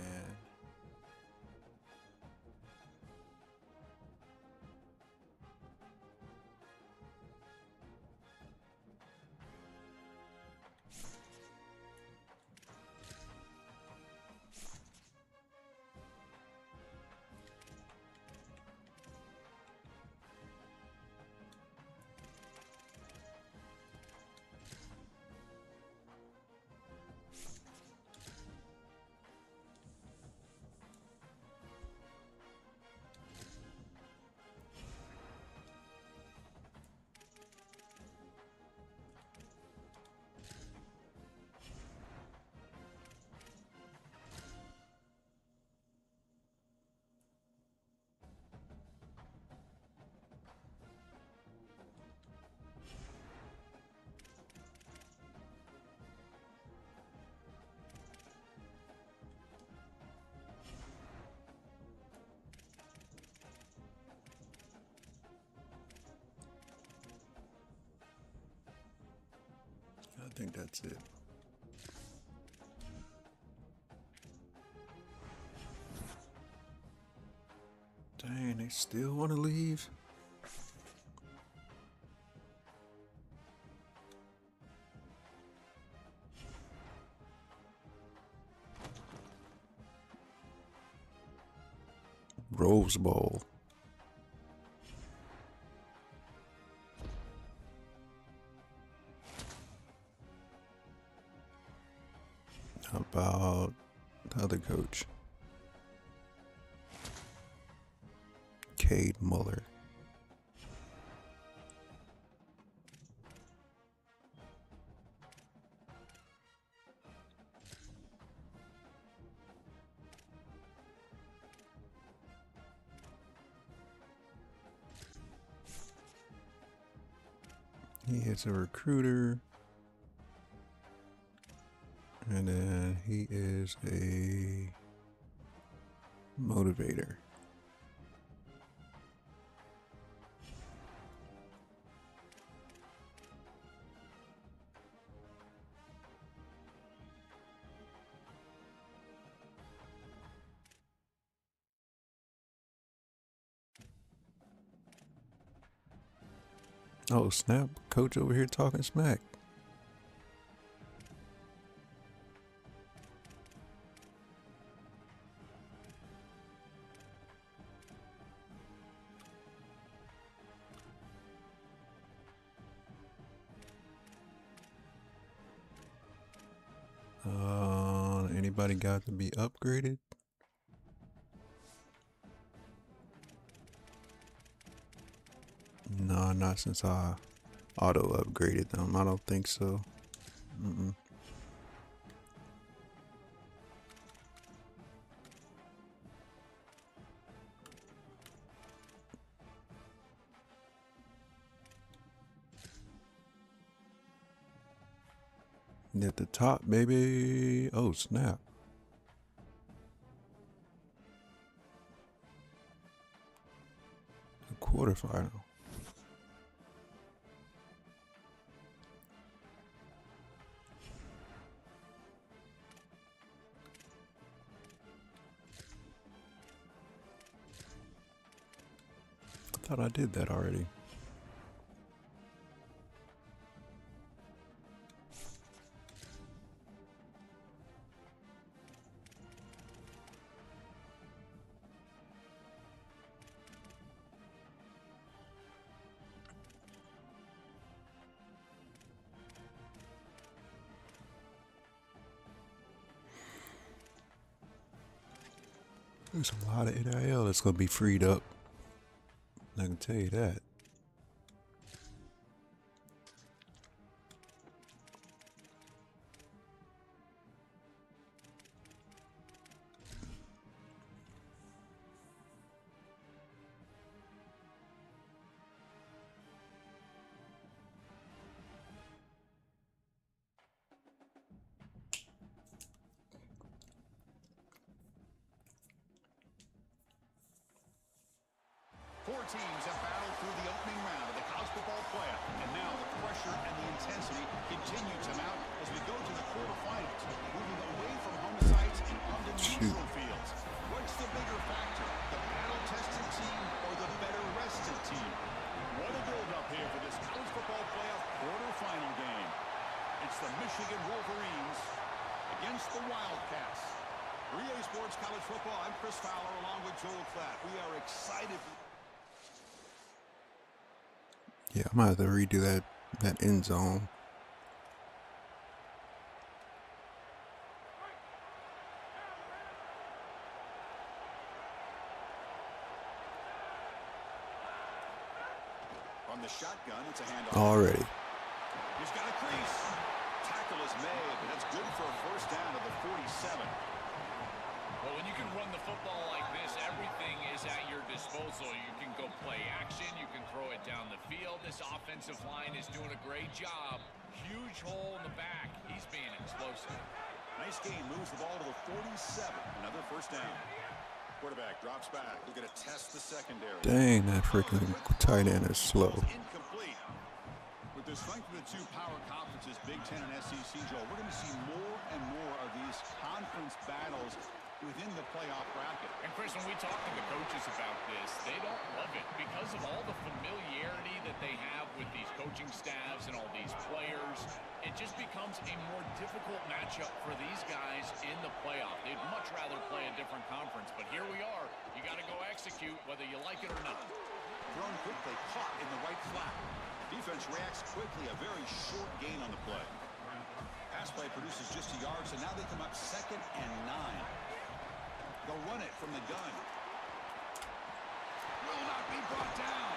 I think that's it. Dang, they still want to leave? Rose Bowl. How about the other coach? Cade Muller. He is a recruiter. And then he is a motivator. Oh snap, coach over here talking smack. Anybody got to be upgraded? No, not since I auto upgraded them. I don't think so. At the top, baby. Oh, snap. The quarterfinal. I thought I did that already. There's a lot of NIL that's going to be freed up. I can tell you that. Four teams have battled through the opening round of the college football playoff, and now the pressure and the intensity continue to mount as we go to the quarterfinals, moving away from home sites and onto neutral fields. What's the bigger factor, the battle-tested team or the better-rested team? What a build-up here for this college football playoff quarterfinal game. It's the Michigan Wolverines against the Wildcats. For EA Sports College Football, I'm Chris Fowler along with Joel Klatt. We are excited. Yeah, I might have to redo that end zone. On the shotgun, it's a handoff. Already. He's got a crease. Tackle is made, but that's good for a first down to the 47. Well, when you can run the football like this, everything is at your disposal. You can go play action. You can throw it down the field. This offensive line is doing a great job. Huge hole in the back. He's being explosive. Nice game. Moves the ball to the 47. Another first down. Quarterback drops back. We're going to test the secondary. Dang, that freaking tight end is slow. Incomplete. With the strength of the two power conferences, Big Ten and SEC, Joe, we're going to see more and more of these conference battles within the playoff bracket. And Chris, when we talk to the coaches about this, they don't love it because of all the familiarity that they have with these coaching staffs and all these players. It just becomes a more difficult matchup for these guys in the playoff. They'd much rather play a different conference, but here we are. You got to go execute whether you like it or not. Thrown quickly, caught in the right flat. Defense reacts quickly, a very short gain on the play. Pass play produces just a yard, so now they come up 2nd and 9. They'll run it from the gun. will not be brought down.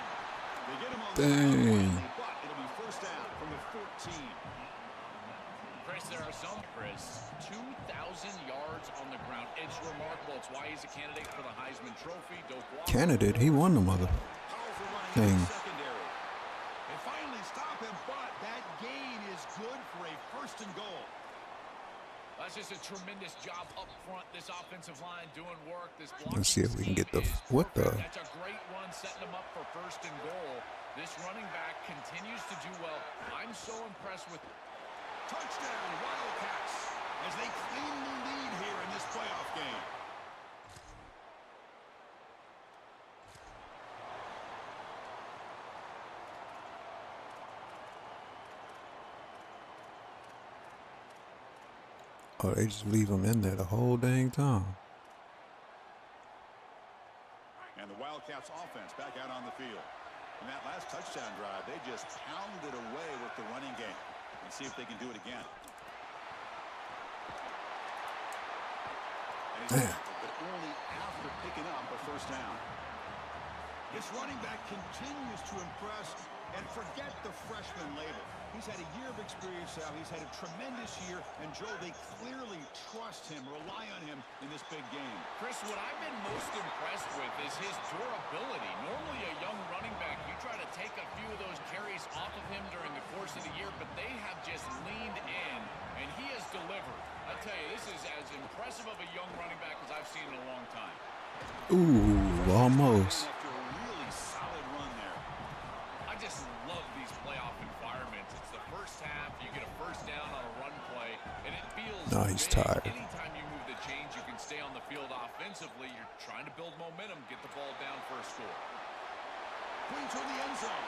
They get him on Dang. but it'll be first down from the 14. Chris, there are some, 2,000 yards on the ground. It's remarkable. It's why he's a candidate for the Heisman Trophy. Candidate, he won the mother Powerful running thing. in the secondary. They finally stop him, but that gain is good for a first and goal. That's just a tremendous job up front. This offensive line doing work. This blocking Let's see if we can get the scheme is what the. perfect. That's a great run, setting them up for first and goal. This running back continues to do well. I'm so impressed with. Touchdown, Wildcats, as they claim the lead here in this playoff game. Oh, they just leave him in there the whole dang time. And the Wildcats offense back out on the field. In that last touchdown drive, they just pounded away with the running game. Let's see if they can do it again. And he's tackled, but only after picking up a first down. This running back continues to impress, and forget the freshman label. He's had a year of experience now. He's had a tremendous year, and Joel, they clearly trust him, rely on him in this big game. Chris, what I've been most impressed with is his durability. Normally a young running back, you try to take a few of those carries off of him during the course of the year, but they have just leaned in, and he has delivered. I tell you, this is as impressive of a young running back as I've seen in a long time. Ooh, almost. After a really solid run there. I just love these playoff environments. It's the first half, you get a first down on a run play, and it feels No, he's big. tired. Anytime you move the chains, you can stay on the field offensively. You're trying to build momentum, get the ball down for a score. Putting toward the end zone,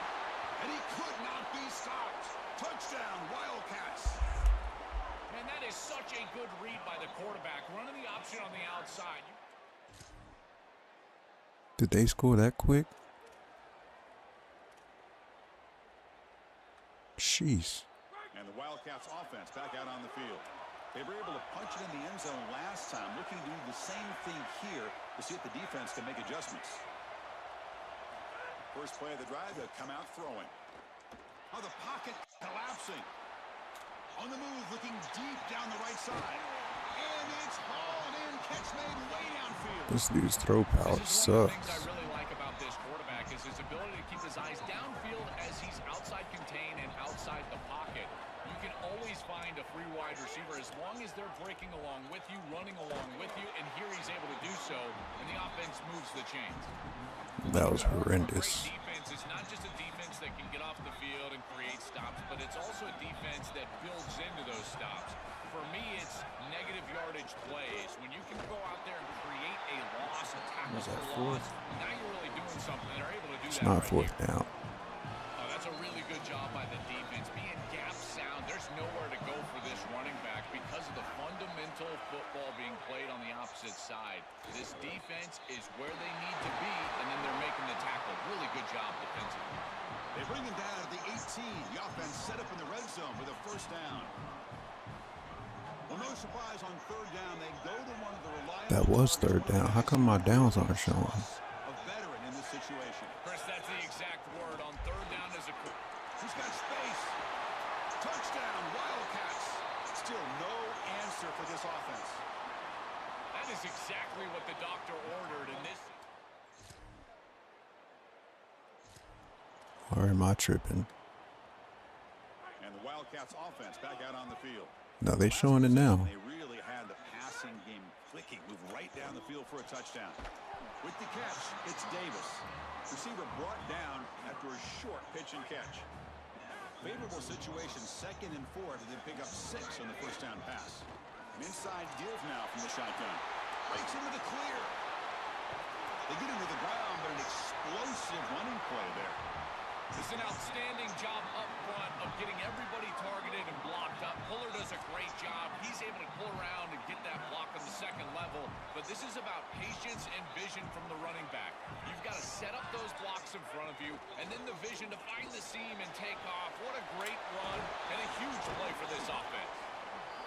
and he could not be stopped. Touchdown, Wildcats. And that is such a good read by the quarterback, running the option on the outside. Did they score that quick? Jeez. And the Wildcats offense back out on the field. They were able to punch it in the end zone last time, looking to do the same thing here to see if the defense can make adjustments. First play of the drive, they'll come out throwing. Oh, the pocket collapsing. On the move, looking deep down the right side. And it's hauled in, catch made way downfield. This dude's throw power This is one of the things I sucks. really like about this quarterback is his ability to keep his eyes downfield as he's outside contained and outside the pocket. You can always find a free wide receiver as long as they're breaking along with you, running along with you, and here he's able to do so, and the offense moves the chains. That was Great horrendous. defense. It's not just a defense that can get off the field and create stops, but it's also a defense that builds into those stops. For me, it's negative yardage plays. When you can go out there and create a loss, a tackle Was that for fourth? loss, now you're really doing something. They're able to do It's that not right fourth here. down. Oh, that's a really good job by the defense. Being gap sound, there's nowhere to go for this running back because of the fundamental football being played on the opposite side. This defense is where they need to be, and then they're making the tackle. Really good job defensively. They bring him down at the 18. The offense set up in the red zone with a first down. Well, no surprise on third down. They go to one of the reliable. That was third down. How come my downs aren't showing? A veteran in this situation. Chris, that's the exact word. On third down is a... He's got space. Touchdown, Wildcats. Still no answer for this offense. That is exactly what the doctor ordered in this... Or am I tripping? And the Wildcats offense back out on the field. No, they showing it now. They really had the passing game clicking. Move right down the field for a touchdown. With the catch, it's Davis. Receiver brought down after a short pitch and catch. Favorable situation, 2nd and 4, and then pick up 6 on the first down pass. An inside give now from the shotgun. Breaks into the clear. They get into the ground, but an explosive running play there. It's an outstanding job up front of getting everybody targeted and blocked up. Puller does a great job. He's able to pull around and get that block on the second level. But this is about patience and vision from the running back. You've got to set up those blocks in front of you, and then the vision to find the seam and take off. What a great run and a huge play for this offense.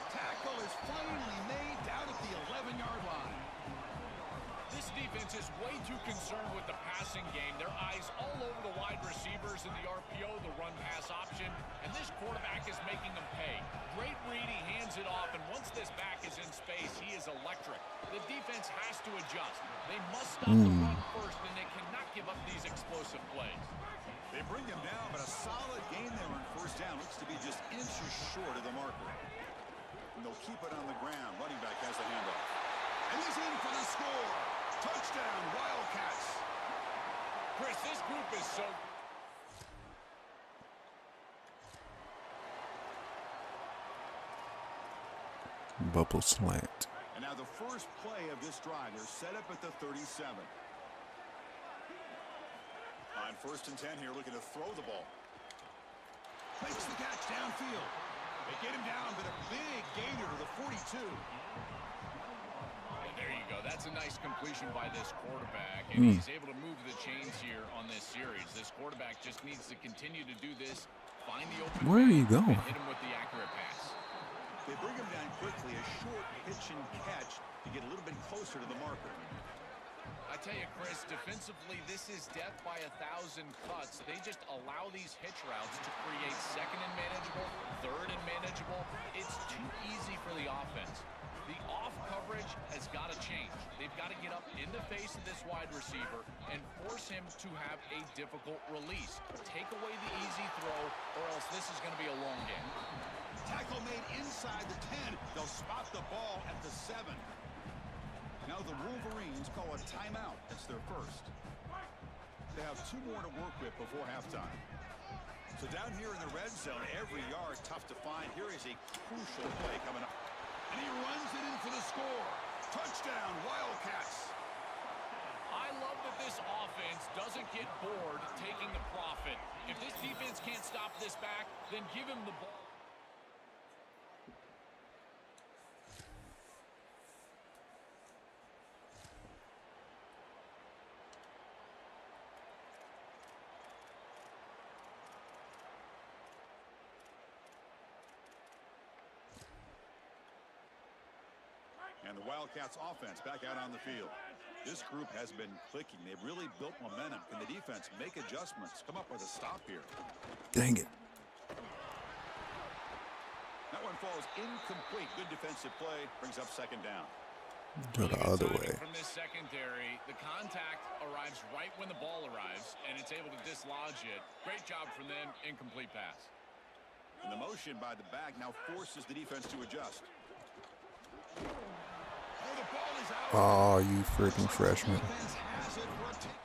Tackle is finally made down at the 11-yard line. This defense defense is way too concerned with the passing game. Their eyes all over the wide receivers in the RPO, the run-pass option, and this quarterback is making them pay. Great read, he hands it off, and once this back is in space, he is electric. The defense has to adjust. They must stop the run first, and they cannot give up these explosive plays. They bring him down, but a solid gain there on first down. Looks to be just inches short of the marker. And they'll keep it on the ground. Running back has the handoff. And he's in for the score. Touchdown, Wildcats. Chris, this group is so... Bubble slant. And now the first play of this drive. They're set up at the 37. On 1st and 10 here, looking to throw the ball. Makes the catch downfield. They get him down, but a big gainer to the 42. And there you go. That's a nice completion by this quarterback, and he's able to move the chains here on this series. This quarterback just needs to continue to do this, find the open Where are you man, going? and hit him with the accurate pass. They bring him down quickly, a short pitch and catch to get a little bit closer to the marker. I tell you, Chris, defensively, this is death by 1,000 cuts. They just allow these hitch routes to create 2nd and manageable, 3rd and manageable. It's too easy for the offense. The off coverage has got to change. They've got to get up in the face of this wide receiver and force him to have a difficult release. Take away the easy throw, or else this is going to be a long game. Tackle made inside the 10. They'll spot the ball at the 7. Now the Wolverines call a timeout. That's their first. They have 2 more to work with before halftime. So down here in the red zone, every yard tough to find. Here is a crucial play coming up. And he runs it in for the score. Touchdown, Wildcats. I love that this offense doesn't get bored taking the profit. If this defense can't stop this back, then give him the ball. And the Wildcats offense back out on the field. This group has been clicking. They've really built momentum. Can the defense make adjustments? Come up with a stop here. Dang it. That one falls incomplete. Good defensive play. Brings up 2nd down. Go the other way. From this secondary, the contact arrives right when the ball arrives, and it's able to dislodge it. Great job from them. Incomplete pass. And the motion by the back now forces the defense to adjust. Oh, the ball is out. Oh, you freaking freshman. Defense has it for a take.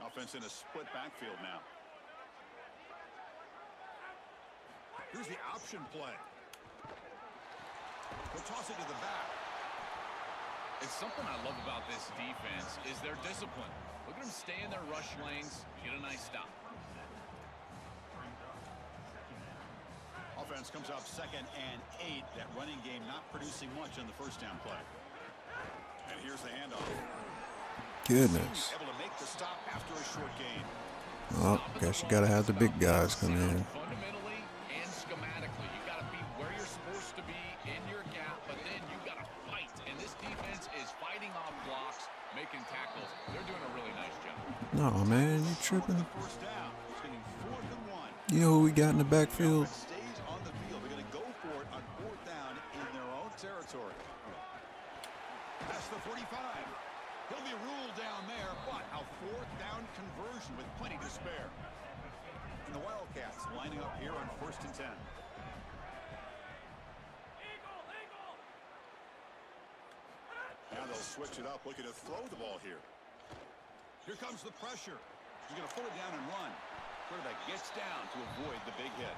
Offense in a split backfield now. Here's the option play. They'll toss it to the back. It's something I love about this defense is their discipline. Look at them stay in their rush lanes, get a nice stop. Offense comes up 2nd and 8. That running game not producing much on the 1st down play. And here's the handoff. Goodness. Able to make the stop after a short gain. Oh, guess you gotta have the big guys come in. Fundamentally and schematically, you gotta be where you're supposed to be in your gap, but then you gotta fight. And this defense is fighting off blocks, making tackles. They're doing a really nice job. No, man, you tripping? First down. It's getting 4th and 1. You know who we got in the backfield? Stays on the field. They're going to go for it on 4th down in their own territory. That's the 45. He'll be ruled down there, but a 4th down conversion with plenty to spare. And the Wildcats lining up here on 1st and 10. Now they'll switch it up, looking to throw the ball here. Here comes the pressure. He's going to put it down and run. Quarterback gets down to avoid the big hit.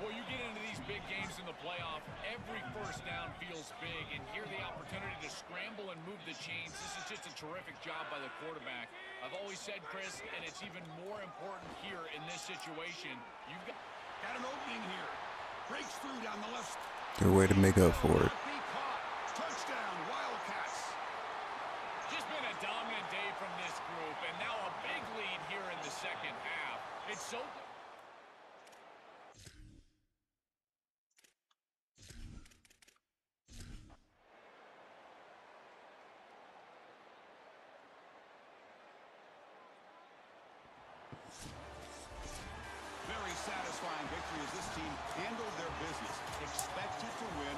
Well, you get into these big games in the playoff, every first down feels big, and here the opportunity to scramble and move the chains. This is just a terrific job by the quarterback. I've always said, Chris, and it's even more important here in this situation, you've got an opening here. Breaks through down the left. Good way to make up for it. Touchdown, Wildcats. Just been a dominant day from this group, and now a big lead here in the 2nd half. It's so history as this team handled their business. Expected to win.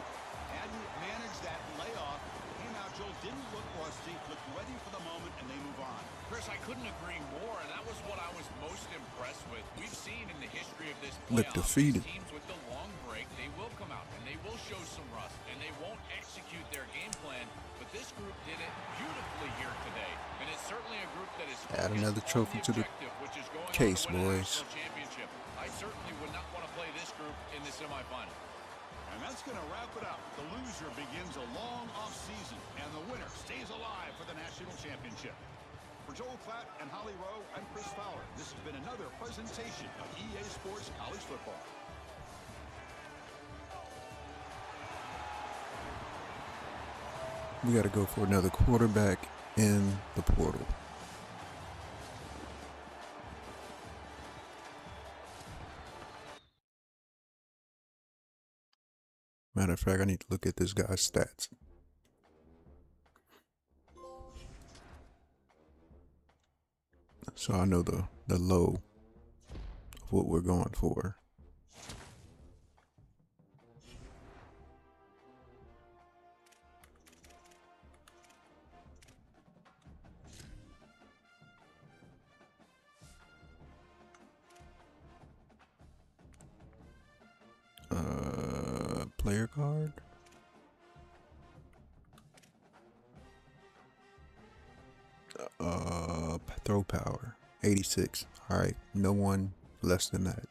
Hadn't managed that layoff. Came out, Joel, didn't look rusty, looked ready for the moment, and they move on. Chris, I couldn't agree more, and that was what I was most impressed with. We've seen in the history of this Look playoff, defeated. teams with the long break, they will come out, and they will show some rust, and they won't execute their game plan, but this group did it beautifully here today, and it's certainly a group that is Add another trophy to the which is going case, on to win a boys. national championship. I certainly would not want to play this group in the semifinal. And that's going to wrap it up. The loser begins a long offseason, and the winner stays alive for the national championship. For Joel Klatt and Holly Rowe, I'm Chris Fowler. This has been another presentation of EA Sports College Football. We got to go for another quarterback in the portal. Matter of fact, I need to look at this guy's stats. So I know the low of what we're going for. Player card. Throw power 86. All right, no one less than that.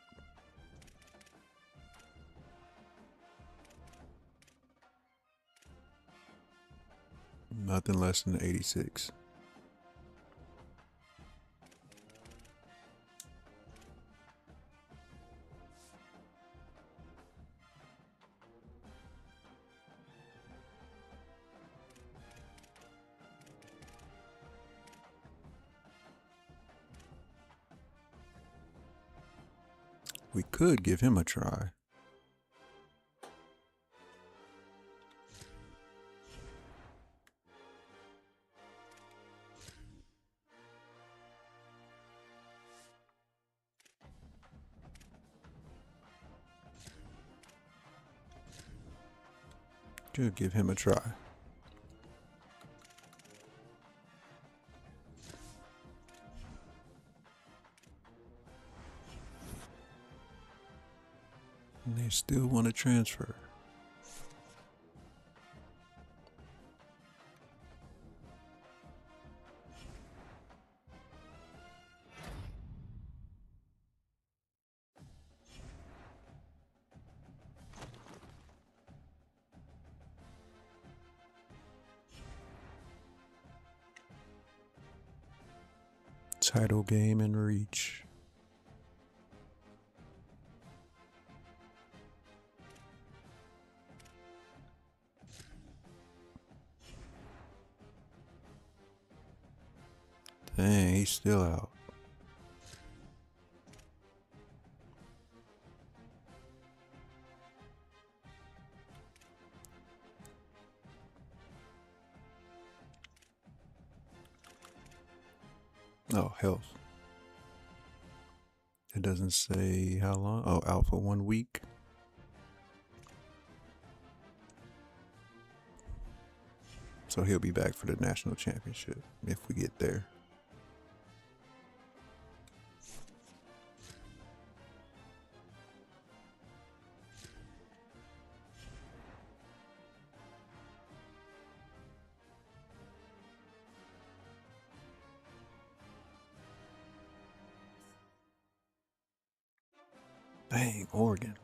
Nothing less than 86. We could give him a try. Could give him a try. And they still want to transfer. Title game in reach. Dang, he's still out. Oh, health. It doesn't say how long. Oh, out for 1 week. So he'll be back for the national championship if we get there. Dang, Oregon.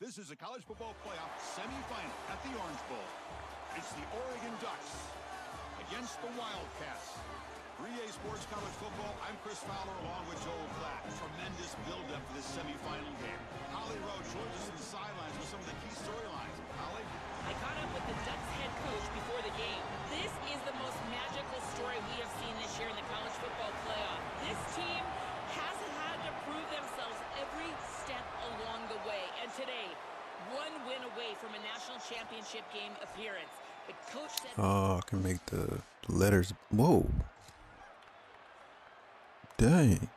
This is a college football playoff semifinal at the Orange Bowl. It's the Oregon Ducks against the Wildcats. For EA Sports College Football, I'm Chris Fowler along with Joel Klatt. Tremendous build-up for this semifinal game. Holly Rowe joins us in the sidelines with some of the key storylines. today. One win away from a national championship game appearance. The coach said... Oh, I can make the letters. Whoa. Dang.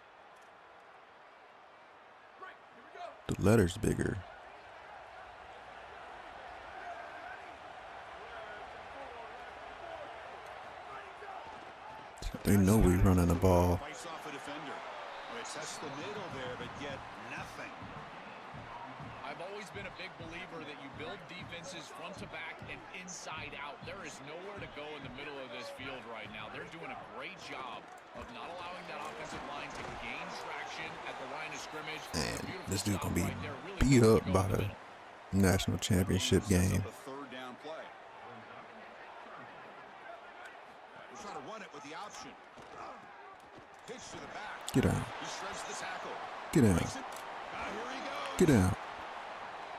The letters bigger. They know we running the ball. Fights off a defender. Tests the middle there, but yet nothing. I've always been a big believer that you build defenses front to back and inside out. There is nowhere to go in the middle of this field right now. They're doing a great job of not allowing that offensive line to gain traction at the line of scrimmage. Man, this dude gonna be beat up by the national championship game. Third down play. We're trying to run it with the option. Pitch to the back. Get down. He shreds the tackle. Get down. Here he goes. Get down.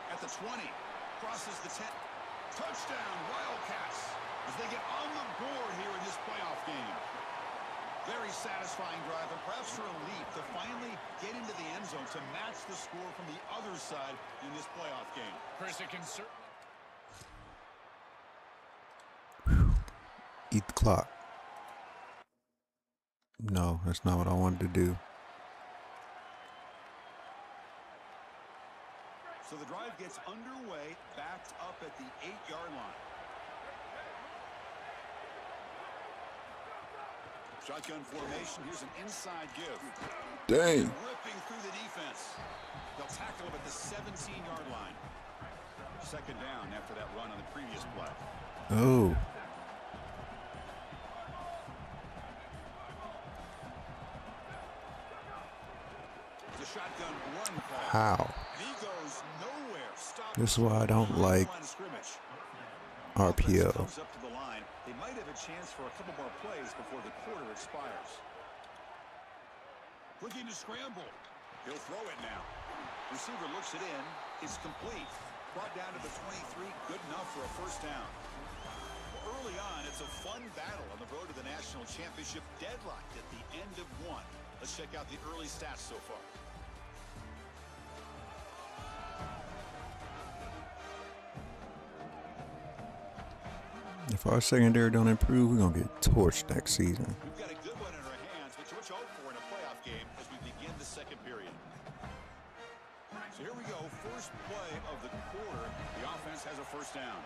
At the 20. Crosses the 10. Touchdown, Wildcats. As they get on the board here in this playoff game. Very satisfying drive, and perhaps for a leap to finally get into the end zone to match the score from the other side in this playoff game. Chris, it can certainly... Eat the clock. No, that's not what I wanted to do. So the drive gets underway, backed up at the 8-yard line. Shotgun formation. Here's an inside give. Dang. Ripping through the defense. They'll tackle him at the 17-yard line. Second down after that run on the previous play. Oh. The shotgun run call. How? And he goes nowhere. Stop. This is why I don't like RPO. Comes up to the line. They might have a chance for a couple more plays before the quarter expires. Looking to scramble. He'll throw it now. Receiver looks it in. It's complete. Brought down to the 23. Good enough for a first down. Early on, it's a fun battle on the road to the national championship, deadlocked at the end of one. Let's check out the early stats so far. If our secondary don't improve, we're gonna get torched next season. We've got a good one in our hands, which you hope for in a playoff game as we begin the second period. So here we go, first play of the quarter. The offense has a first down.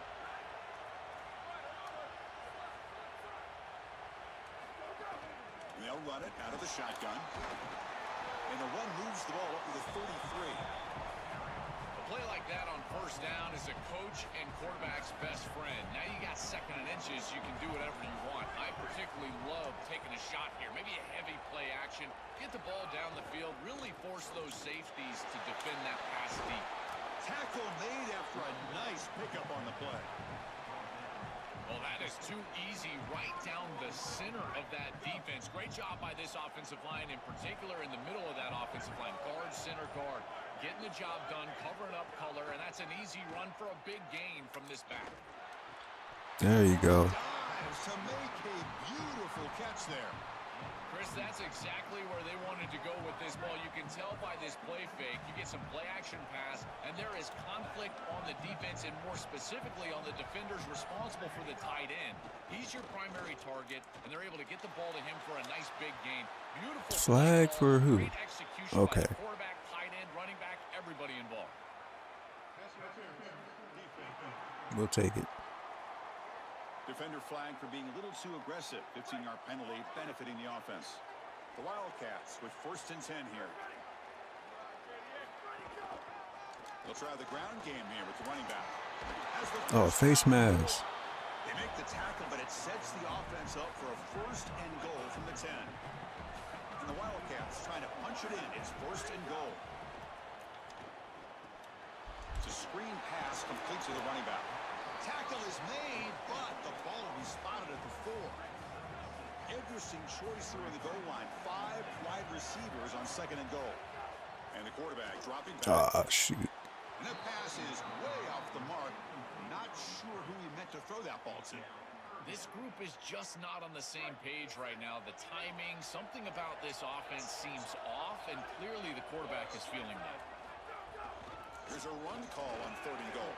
They'll run it out of the shotgun. And the run moves the ball up to the 33. A play like that on first down is a coach and quarterback's best friend. Now you got second and inches, you can do whatever you want. I particularly love taking a shot here. Maybe a heavy play action. Get the ball down the field. Really force those safeties to defend that pass deep. Tackle made after a nice pickup on the play. Well, that is too easy right down the center of that defense. Great job by this offensive line, in particular in the middle of that offensive line. Guard, center, guard. Getting the job done, covering up color, and that's an easy run for a big gain from this back. There you go. Dives to make a beautiful catch there. Chris, that's exactly where they wanted to go with this ball. You can tell by this play fake. You get some play action pass, and there is conflict on the defense, and more specifically on the defenders responsible for the tight end. He's your primary target, and they're able to get the ball to him for a nice big gain. Beautiful Flag for who? Great execution Okay. by the quarterback, tight end, running back, everybody involved. We'll take it. Defender flag for being a little too aggressive. 15-yard penalty benefiting the offense. The Wildcats with first and 10 here. They'll try the ground game here with the running back. Oh, face mask. They make the tackle, but it sets the offense up for a first and goal from the 10. And the Wildcats trying to punch it in. It's first and goal. It's a screen pass complete to the running back. Tackle is made, but the ball will be spotted at the 4. Interesting choice here on the goal line. 5 wide receivers on second and goal. And the quarterback dropping back. Ah, shoot. And that pass is way off the mark. Not sure who he meant to throw that ball to. This group is just not on the same page right now. The timing, something about this offense seems off, and clearly the quarterback is feeling that. Here's a run call on 3rd and goal.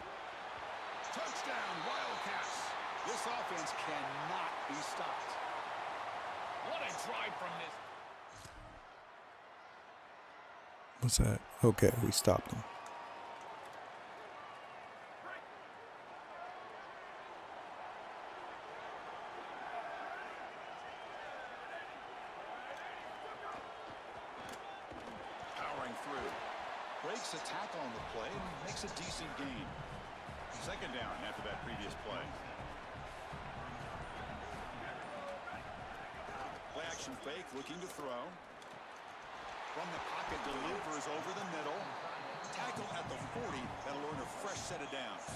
Touchdown, Wildcats. This offense cannot be stopped. What a drive from this. What's that? Okay, we stopped him. Powering through. Breaks a tackle on the play and makes a decent gain. 2nd down after that previous play. Play action fake, looking to throw. From the pocket, delivers over the middle. Tackle at the 40. That'll earn a fresh set of downs.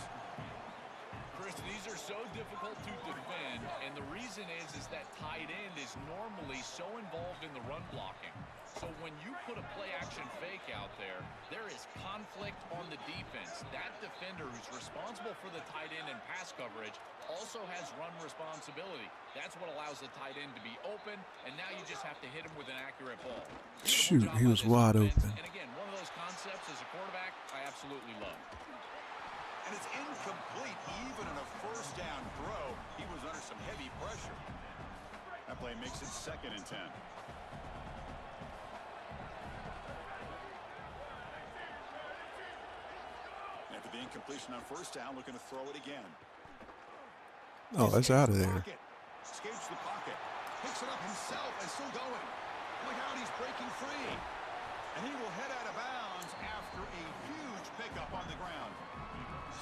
Chris, these are so difficult to defend, and the reason is that tight end is normally so involved in the run blocking. So when you put a play-action fake out there, there is conflict on the defense. That defender who's responsible for the tight end and pass coverage also has run responsibility. That's what allows the tight end to be open, and now you just have to hit him with an accurate ball. Shoot, he was wide open. And again, one of those concepts as a quarterback I absolutely love. And it's incomplete. Even in a 1st down throw, he was under some heavy pressure. That play makes it 2nd and 10. After the incompletion on 1st down, looking to throw it again. Oh, that's out of there. Escapes the pocket. Picks it up himself and still going. Look out, he's breaking free. And he will head out of bounds after a huge pickup on the ground.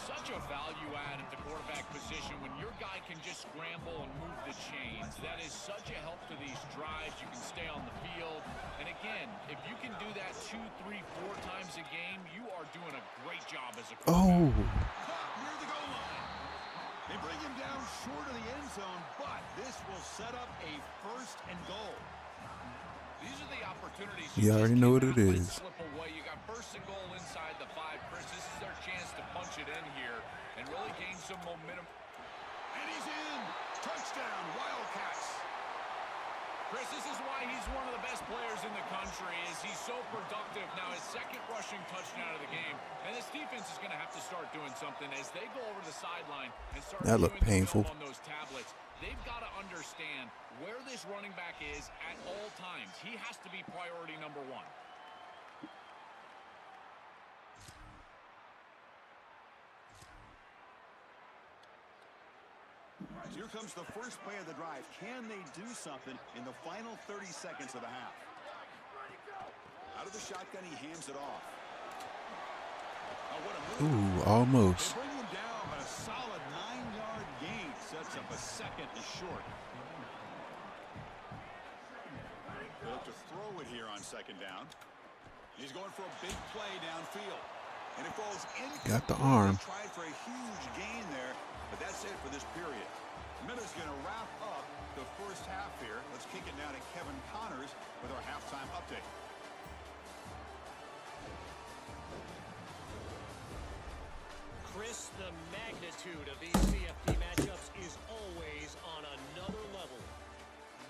Such a value add at the quarterback position when your guy can just scramble and move the chains. That is such a help to these drives. You can stay on the field. And again, if you can do that 2, 3, 4 times a game, you are doing a great job as a quarterback. Oh. Caught near the goal line. They bring him down short of the end zone, but this will set up a 1st and goal. These are the opportunities You already know what it is. Slip away. You got 1st and goal inside the 5. Chris, this is their chance to punch it in here and really gain some momentum. And he's in. Touchdown, Wildcats. Chris, this is why he's one of the best players in the country, is he's so productive. Now his 2nd rushing touchdown of the game. And this defense is going to have to start doing something as they go over the sideline and start That looked painful on those tablets. They've got to understand where this running back is at all times. He has to be priority number 1. Here comes the first play of the drive. Can they do something in the final 30 seconds of the half? Out of the shotgun, he hands it off. Oh, what a move. Ooh, almost. They bring him down, but a solid 9-yard gain sets up a 2nd and short. They look to throw it here on 2nd down. He's going for a big play downfield. And it falls in. Got the arm. Tried for a huge gain there, but that's it for this period. Miller's going to wrap up the 1st half here. Let's kick it down to Kevin Connors with our halftime update. Chris, the magnitude of these CFP matchups is always on another level.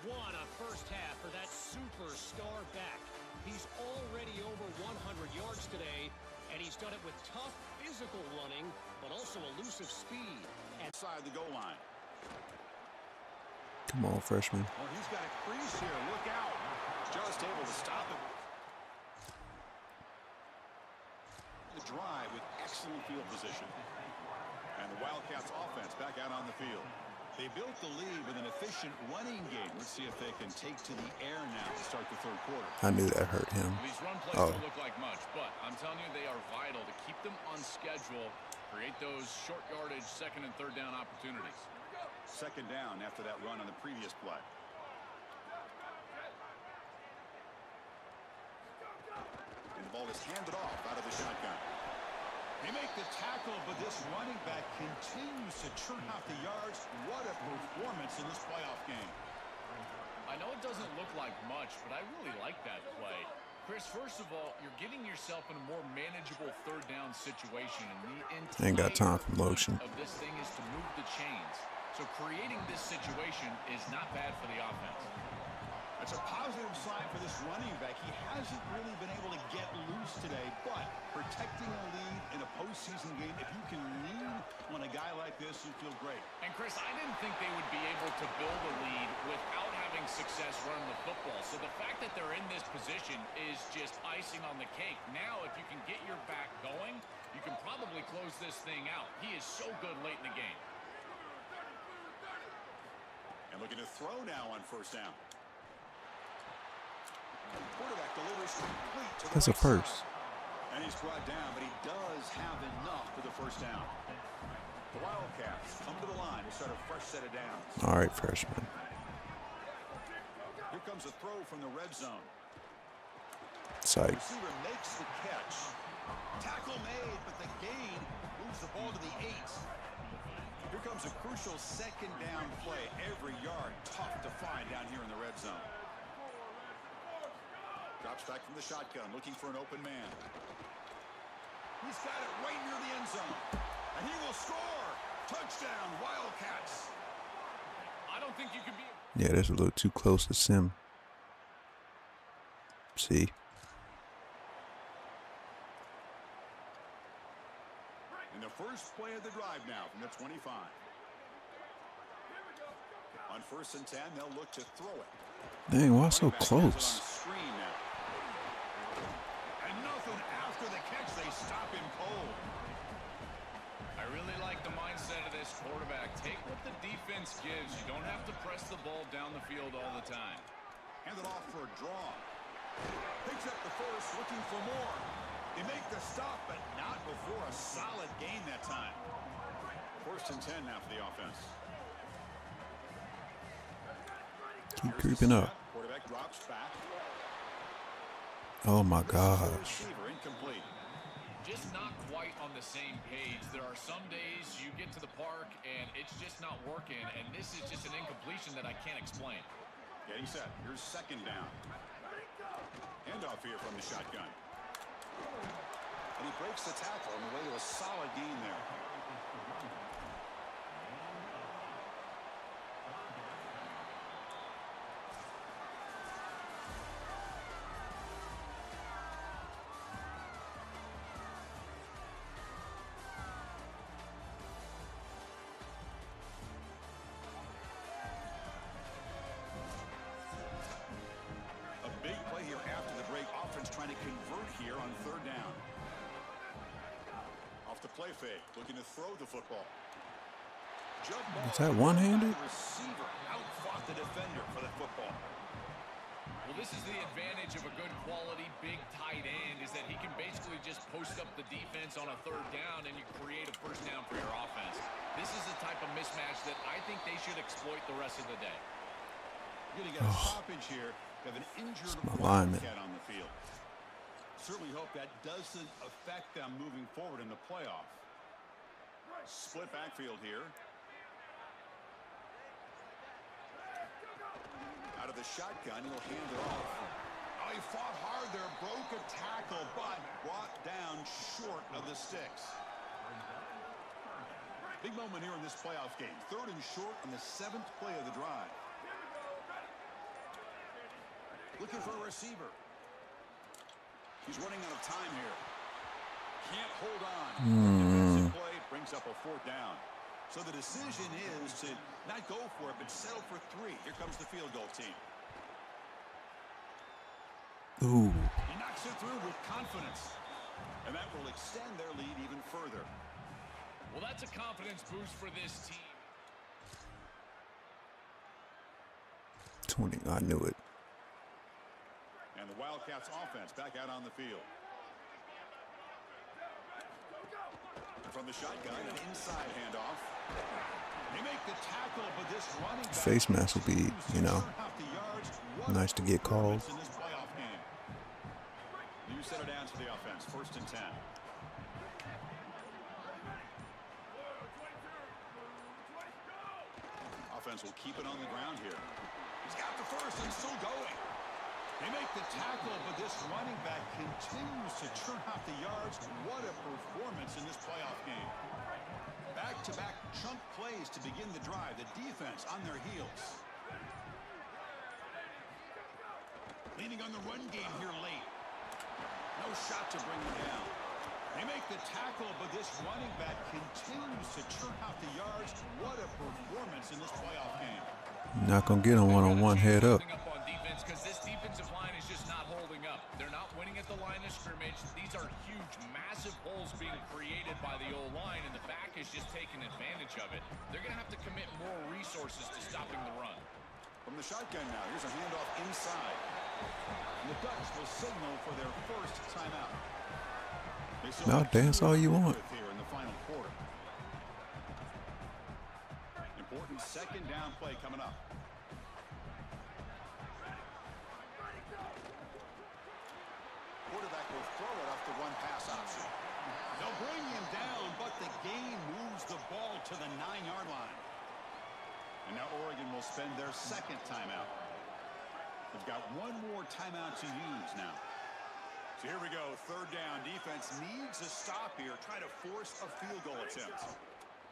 What a 1st half for that superstar back. He's already over 100 yards today, and he's done it with tough physical running, but also elusive speed. Inside the goal line. Come on, freshman. Well, he's got a crease here. Look out. Just able to stop it. The drive with excellent field position. And the Wildcats offense back out on the field. They built the lead with an efficient running game. Let's see if they can take to the air now to start the 3rd quarter. I knew that hurt him. These run plays don't look like much, but I'm telling you, they are vital to keep them on schedule, create those short yardage 2nd and 3rd down opportunities. 2nd down after that run on the previous play. And the ball is handed off out of the shotgun. They make the tackle, but this running back continues to churn out the yards. What a performance in this playoff game. I know it doesn't look like much, but I really like that play. Chris, first of all, you're getting yourself in a more manageable 3rd down situation. And the Ain't got time for motion. of this thing is to move the chains. So creating this situation is not bad for the offense. A That's a positive sign for this running back. He hasn't really been able to get loose today, but protecting a lead in a postseason game, if you can lean on a guy like this, you feel great. And Chris, I didn't think they would be able to build a lead without having success running the football. So the fact that they're in this position is just icing on the cake. Now, if you can get your back going, you can probably close this thing out. He is so good late in the game. And looking to throw now on first down. Quarterback delivers complete to the That's a right first. side. And he's brought down, but he does have enough for the first down. The Wildcats come to the line to start a fresh set of downs. All right, freshman. Here comes a throw from the red zone. Psych. Receiver makes the catch. Tackle made, but the gain moves the ball to the 8. Here comes a crucial second down play. Every yard tough to find down here in the red zone. Drops back from the shotgun, looking for an open man. He's got it right near the end zone. And he will score. Touchdown, Wildcats. I don't think you can be... Yeah, that's a little too close to sim. See? In the first play of the drive now from the 25. On 1st and 10, they'll look to throw it. Dang, why so close? And nothing after the catch. They stop him cold. I really like the mindset of this quarterback. Take what the defense gives. You don't have to press the ball down the field all the time. Hand it off for a draw. Picks up the first, looking for more. They make the stop, but not before a solid gain that time. 1st and 10 now for the offense. Keep creeping up. Quarterback drops back. Oh my gosh. Receiver incomplete. Just not quite on the same page. There are some days you get to the park and it's just not working, and this is just an incompletion that I can't explain. Getting set. Here's second down. Handoff here from the shotgun. And he breaks the tackle on the way to a solid gain there. Trying to convert here on 3rd down. Off the play fake, looking to throw the football. Jump ball. Is that one-handed? The receiver outfought the defender for the football. Well, this is the advantage of a good quality big tight end, is that he can basically just post up the defense on a 3rd down and you create a first down for your offense. This is the type of mismatch that I think they should exploit the rest of the day. You're going to get a stoppage here. You have an injured Wildcat on the field. Certainly hope that doesn't affect them moving forward in the playoff. Split backfield here. Out of the shotgun, he'll hand it off. Oh, he fought hard there, broke a tackle, but brought down short of the sticks. Big moment here in this playoff game. 3rd and short on the 7th play of the drive. Looking for a receiver. He's running out of time here. Can't hold on. Defensive play brings up a 4th down. So the decision is to not go for it, but settle for 3. Here comes the field goal team. Ooh. He knocks it through with confidence. And that will extend their lead even further. Well, that's a confidence boost for this team. 20. I knew it. And the Wildcats offense back out on the field. And from the shotgun, an inside handoff. They make the tackle, but this running back Face mask will be, you know, nice to get called. In this playoff game. New set of downs for the offense. 1st and 10. Offense will keep it on the ground here. He's got the first and still going. They make the tackle, but this running back continues to churn out the yards. What a performance in this playoff game. Back-to-back chunk plays to begin the drive. The defense on their heels. Leaning on the run game here late. No shot to bring him down. They make the tackle, but this running back continues to churn out the yards. What a performance in this playoff game. Not gonna get him one-on-one head up. On defense, because this defensive line is just not holding up. They're not winning at the line of scrimmage. These are huge, massive holes being created by the O-line, and the back is just taking advantage of it. They're going to have to commit more resources to stopping the run. From the shotgun now, here's a handoff inside. And the Ducks will signal for their first timeout. Now dance all you want. Here in the final quarter. Important second down play coming up. Quarterback will throw it off the one pass option. They'll bring him down, but the gain moves the ball to the 9-yard line. And now Oregon will spend their second timeout. They've got one more timeout to use now. So here we go, third down. Defense needs a stop here, try to force a field goal attempt.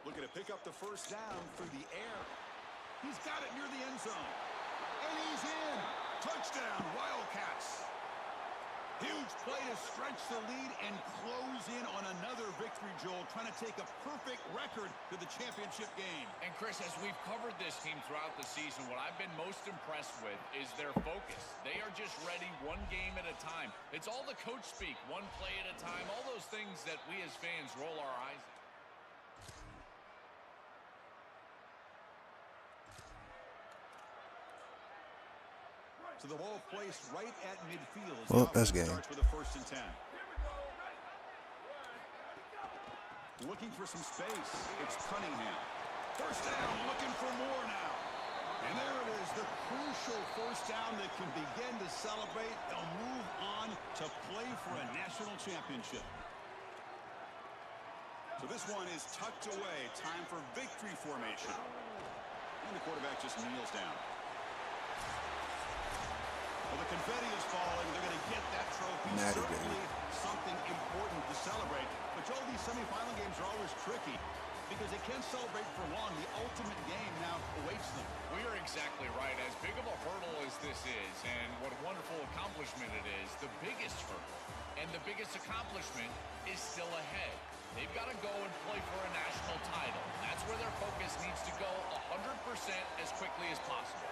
Looking to pick up the first down through the air. He's got it near the end zone. And he's in. Touchdown, Wildcats. Huge play to stretch the lead and close in on another victory, Joel, trying to take a perfect record to the championship game. And Chris, as we've covered this team throughout the season, what I've been most impressed with is their focus. They are just ready one game at a time. It's all the coach speak, one play at a time, all those things that we as fans roll our eyes at. So the ball placed right at midfield. Well, that's game. Starts with a 1st and 10. Looking for some space. It's Cunningham. First down, looking for more now. And there it is, the crucial first down that can begin to celebrate. They'll move on to play for a national championship. So this one is tucked away. Time for victory formation. And the quarterback just kneels down. Well, the confetti is falling. They're going to get that trophy. Certainly something important to celebrate. But, Joel, these semifinal games are always tricky because they can't celebrate for long. The ultimate game now awaits them. We are exactly right. As big of a hurdle as this is, and what a wonderful accomplishment it is, the biggest hurdle and the biggest accomplishment is still ahead. They've got to go and play for a national title. That's where their focus needs to go 100% as quickly as possible.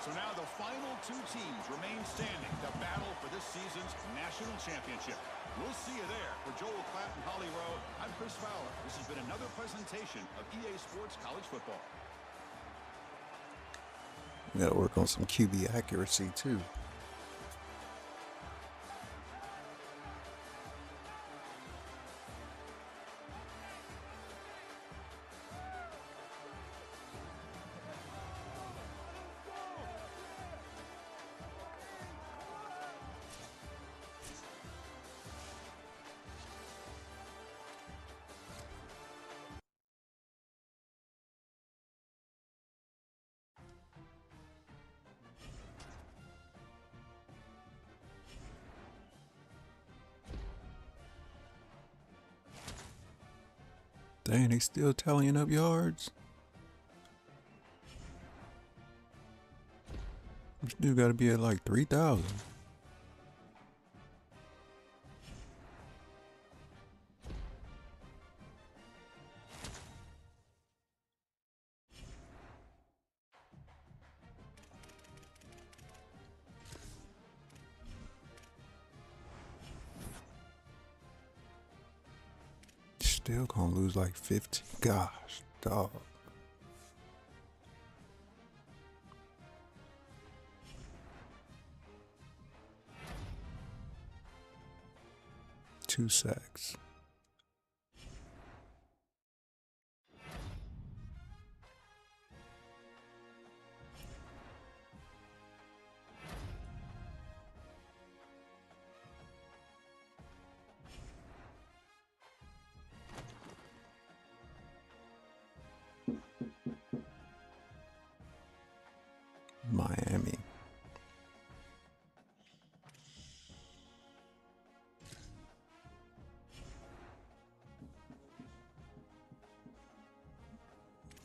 So now the final two teams remain standing to battle for this season's national championship. We'll see you there. For Joel Klatt and Holly Rowe, I'm Chris Fowler. This has been another presentation of EA Sports College Football. We got to work on some QB accuracy too. Dang, they still tallying up yards. This dude got to be at like 3,000. Still gonna lose like 50. Gosh, dog. Two sacks. Miami.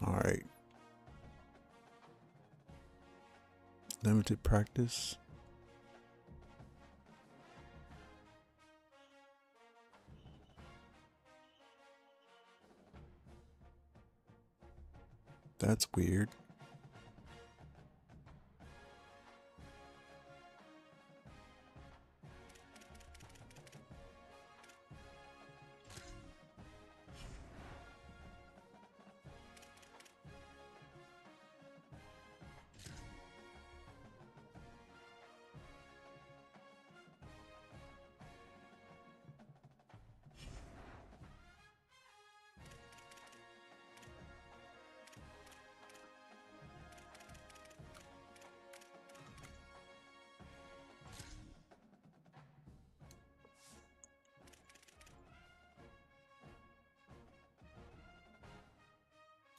All right. Limited practice. That's weird.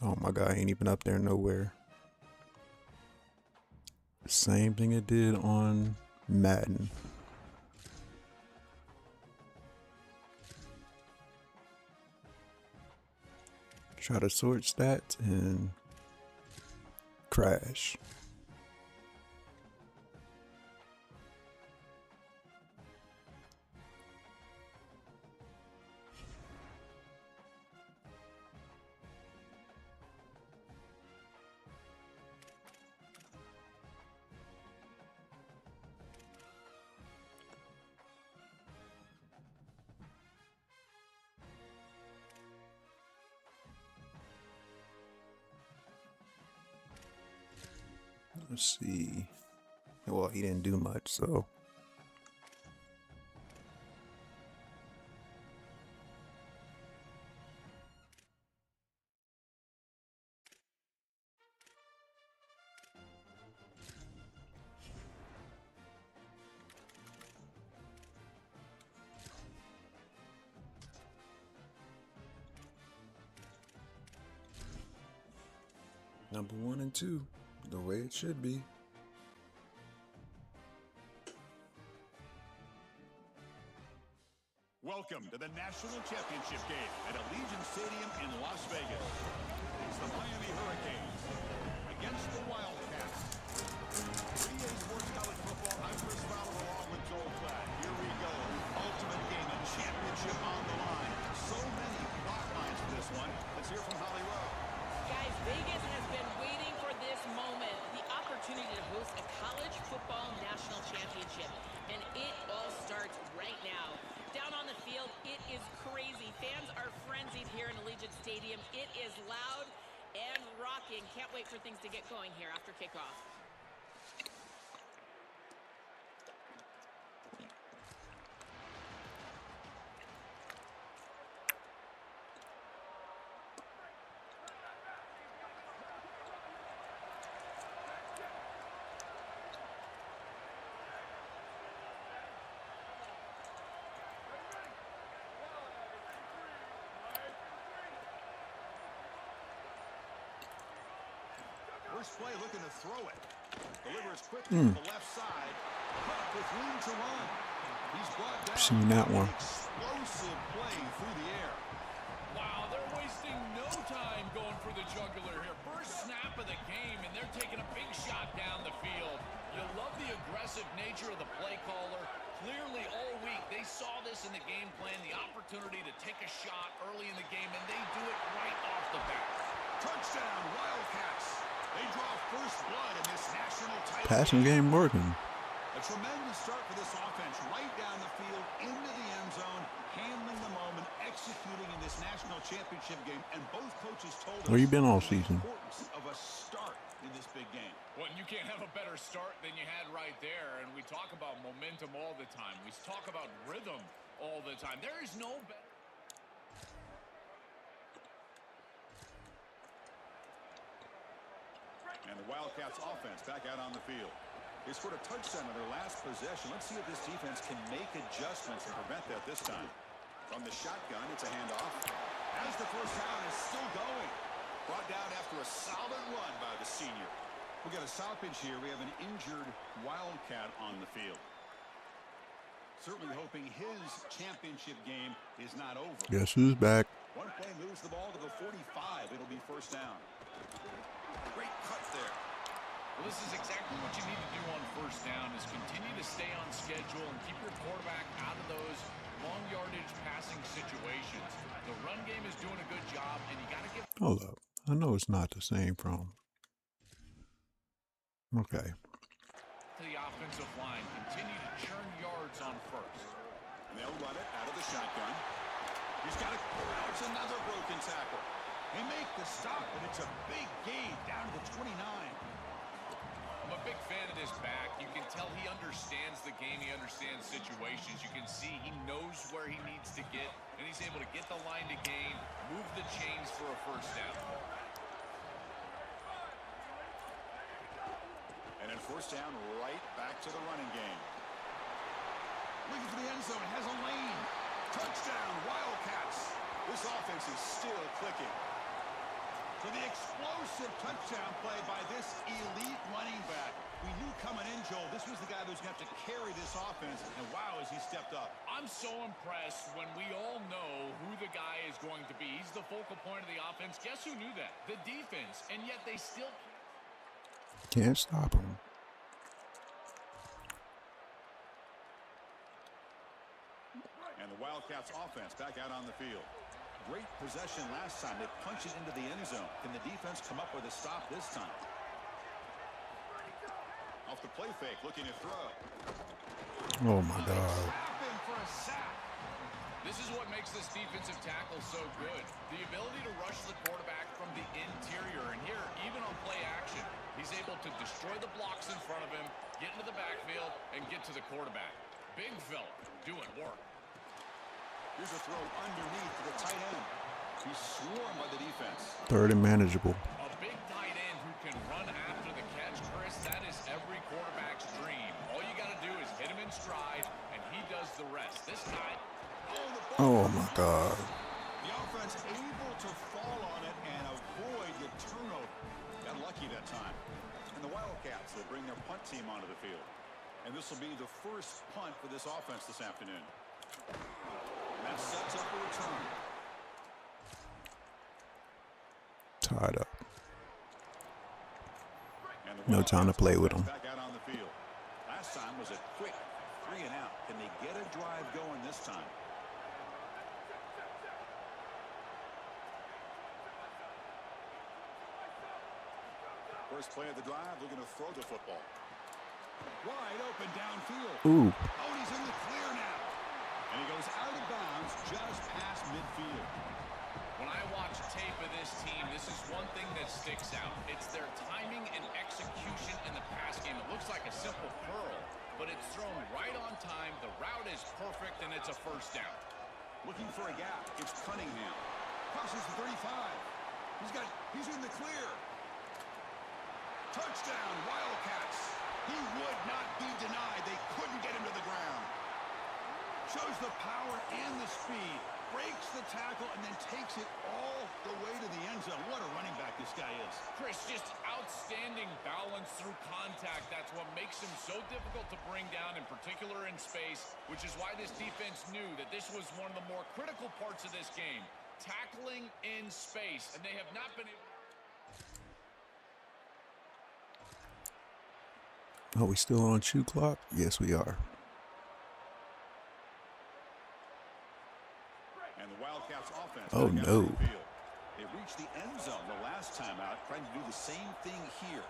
Oh my God, ain't even up there nowhere. Same thing it did on Madden. Try to sort stats and crash. Let's see. Well, he didn't do much, so. Number 1 and 2, the way it should be. Welcome to the National Championship game at Allegiant Stadium in Las Vegas. It's the Miami Hurricanes against the Wildcats. For EA Sports College Football, I'm Chris Fowler along with Joel Platt. Here we go. Ultimate game, a championship on the line. So many plot lines for this one. Let's hear from Holly Rowe. Guys, Vegas has been waiting for this moment, the opportunity to host a college football national championship. And it all starts right now. Down on the field, it is crazy. Fans are frenzied here in Allegiant Stadium. It is loud and rocking. Can't wait for things to get going here after kickoff. First play looking to throw it. Delivers quickly to the left side. Cut with room to run. He's brought down. Seen that one. Explosive play through the air. Wow, they're wasting no time going for the jugular here. First snap of the game, and they're taking a big shot down the field. You love the aggressive nature of the play caller. Clearly, all week, they saw this in the game plan, the opportunity to take a shot early in the game, and they do it right off the bat. Touchdown, Wildcats. They draw first blood in this national title. Passing game working. A tremendous start for this offense, right down the field, into the end zone, handling the moment, executing in this national championship game, and both coaches told us Where you been all the season? importance of a start in this big game. Well, you can't have a better start than you had right there, and we talk about momentum all the time. We talk about rhythm all the time. There is no better. And the Wildcats offense back out on the field. They scored a touchdown on their last possession. Let's see if this defense can make adjustments and prevent that this time. From the shotgun, it's a handoff. As the first down is still going. Brought down after a solid run by the senior. We got a stoppage here. We have an injured Wildcat on the field. Certainly hoping his championship game is not over. Guess who's back? One play moves the ball to the 45. It'll be first down. Great cut there. Well, this is exactly what you need to do on first down is continue to stay on schedule and keep your quarterback out of those long yardage passing situations. The run game is doing a good job, and you got to give. Hold up. I know it's not the same from. Okay. The offensive line continue to churn yards on first. And they'll run it out of the shotgun. He's got it. It's another broken tackle. They make the stop, but it's a big gain down to the 29. I'm a big fan of this back. You can tell he understands the game. He understands situations. You can see he knows where he needs to get, and he's able to get the line to gain, move the chains for a first down. And then first down, right back to the running game. Looking for the end zone, has a lane. Touchdown, Wildcats. This offense is still clicking. So the explosive touchdown play by this elite running back. We knew coming in, Joel, this was the guy that was going to have to carry this offense. And wow, has he stepped up. I'm so impressed when we all know who the guy is going to be. He's the focal point of the offense. Guess who knew that? The defense. And yet they still can't stop him. And the Wildcats offense back out on the field. Great possession last time. They punched it into the end zone. Can the defense come up with a stop this time? Off the play fake, looking to throw. Oh my God. This is what makes this defensive tackle so good. The ability to rush the quarterback from the interior. And here, even on play action, he's able to destroy the blocks in front of him, get into the backfield, and get to the quarterback. Big fella doing work. Here's a throw underneath to the tight end. He's swarmed by the defense. Third and manageable. A big tight end who can run after the catch, Chris. That is every quarterback's dream. All you got to do is hit him in stride, and he does the rest. This guy. Oh my God. The offense able to fall on it and avoid the turnover. Got lucky that time. And the Wildcats will bring their punt team onto the field. And this will be the first punt for this offense this afternoon. And that sets up a return. Tied up. No time to play with him. Back out on the field. Last time was a quick 3 and out. Can they get a drive going this time? First play of the drive, looking to throw the football. Wide open downfield. Ooh. Oh, he's in the clear now. And he goes out of bounds just past midfield. When I watch tape of this team, this is one thing that sticks out. It's their timing and execution in the pass game. It looks like a simple curl, but it's thrown right on time. The route is perfect, and it's a first down. Looking for a gap. It's Cunningham. Crosses the 35. He's in the clear. Touchdown, Wildcats. He would not be denied. They couldn't get him to the ground. Shows the power and the speed. Breaks the tackle and then takes it all the way to the end zone. What a running back this guy is. Chris, just outstanding balance through contact. That's what makes him so difficult to bring down, in particular in space, which is why this defense knew that this was one of the more critical parts of this game. Tackling in space, and they have not been able. Are we still on shoe clock? Yes, we are. And the Wildcats offense. Oh, no. They reached the end zone the last time out, trying to do the same thing here.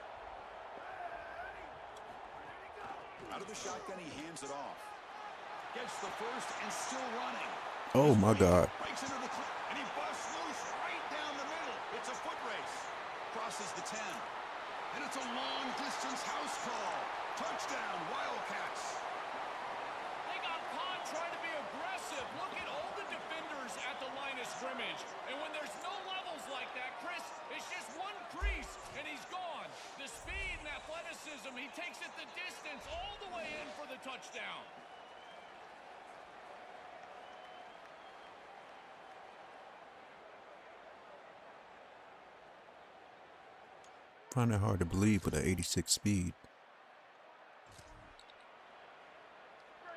Out of the shotgun, he hands it off. Gets the first and still running. Oh, my God. Breaks into the clip, and he busts loose right down the middle. It's a foot race. Crosses the 10. And it's a long-distance house call. Touchdown, Wildcats. They got caught trying to be aggressive. Look at all the defenders at the line of scrimmage. And when there's no levels like that, Chris, it's just one crease, and he's gone. The speed and athleticism, he takes it the distance all the way in for the touchdown. Find it hard to believe with an 86 speed.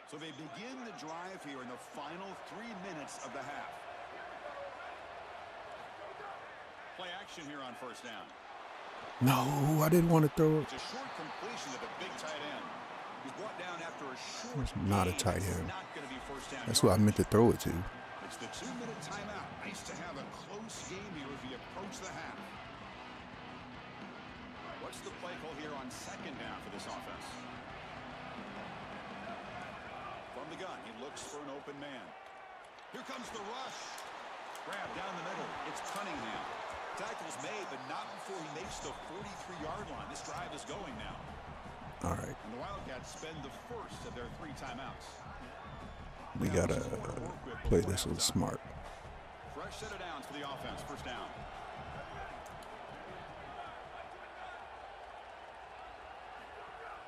So they begin the drive here in the final 3 minutes of the half. Play action here on first down. No, I didn't want to throw it. It's a short completion to the big tight end. He's brought down after a short. It's not a tight end. Not going to be first down. That's what I meant to throw it to. It's the 2-minute timeout. Nice to have a close game here as we approach the half. What's the play call here on second down for this offense? From the gun, he looks for an open man. Here comes the rush. Grab down the middle. It's Cunningham. Tackle's made, but not before he makes the 43-yard line. This drive is going now. All right. And the Wildcats spend the first of their 3 timeouts. We gotta play this a little smart. Fresh set of downs for the offense. First down.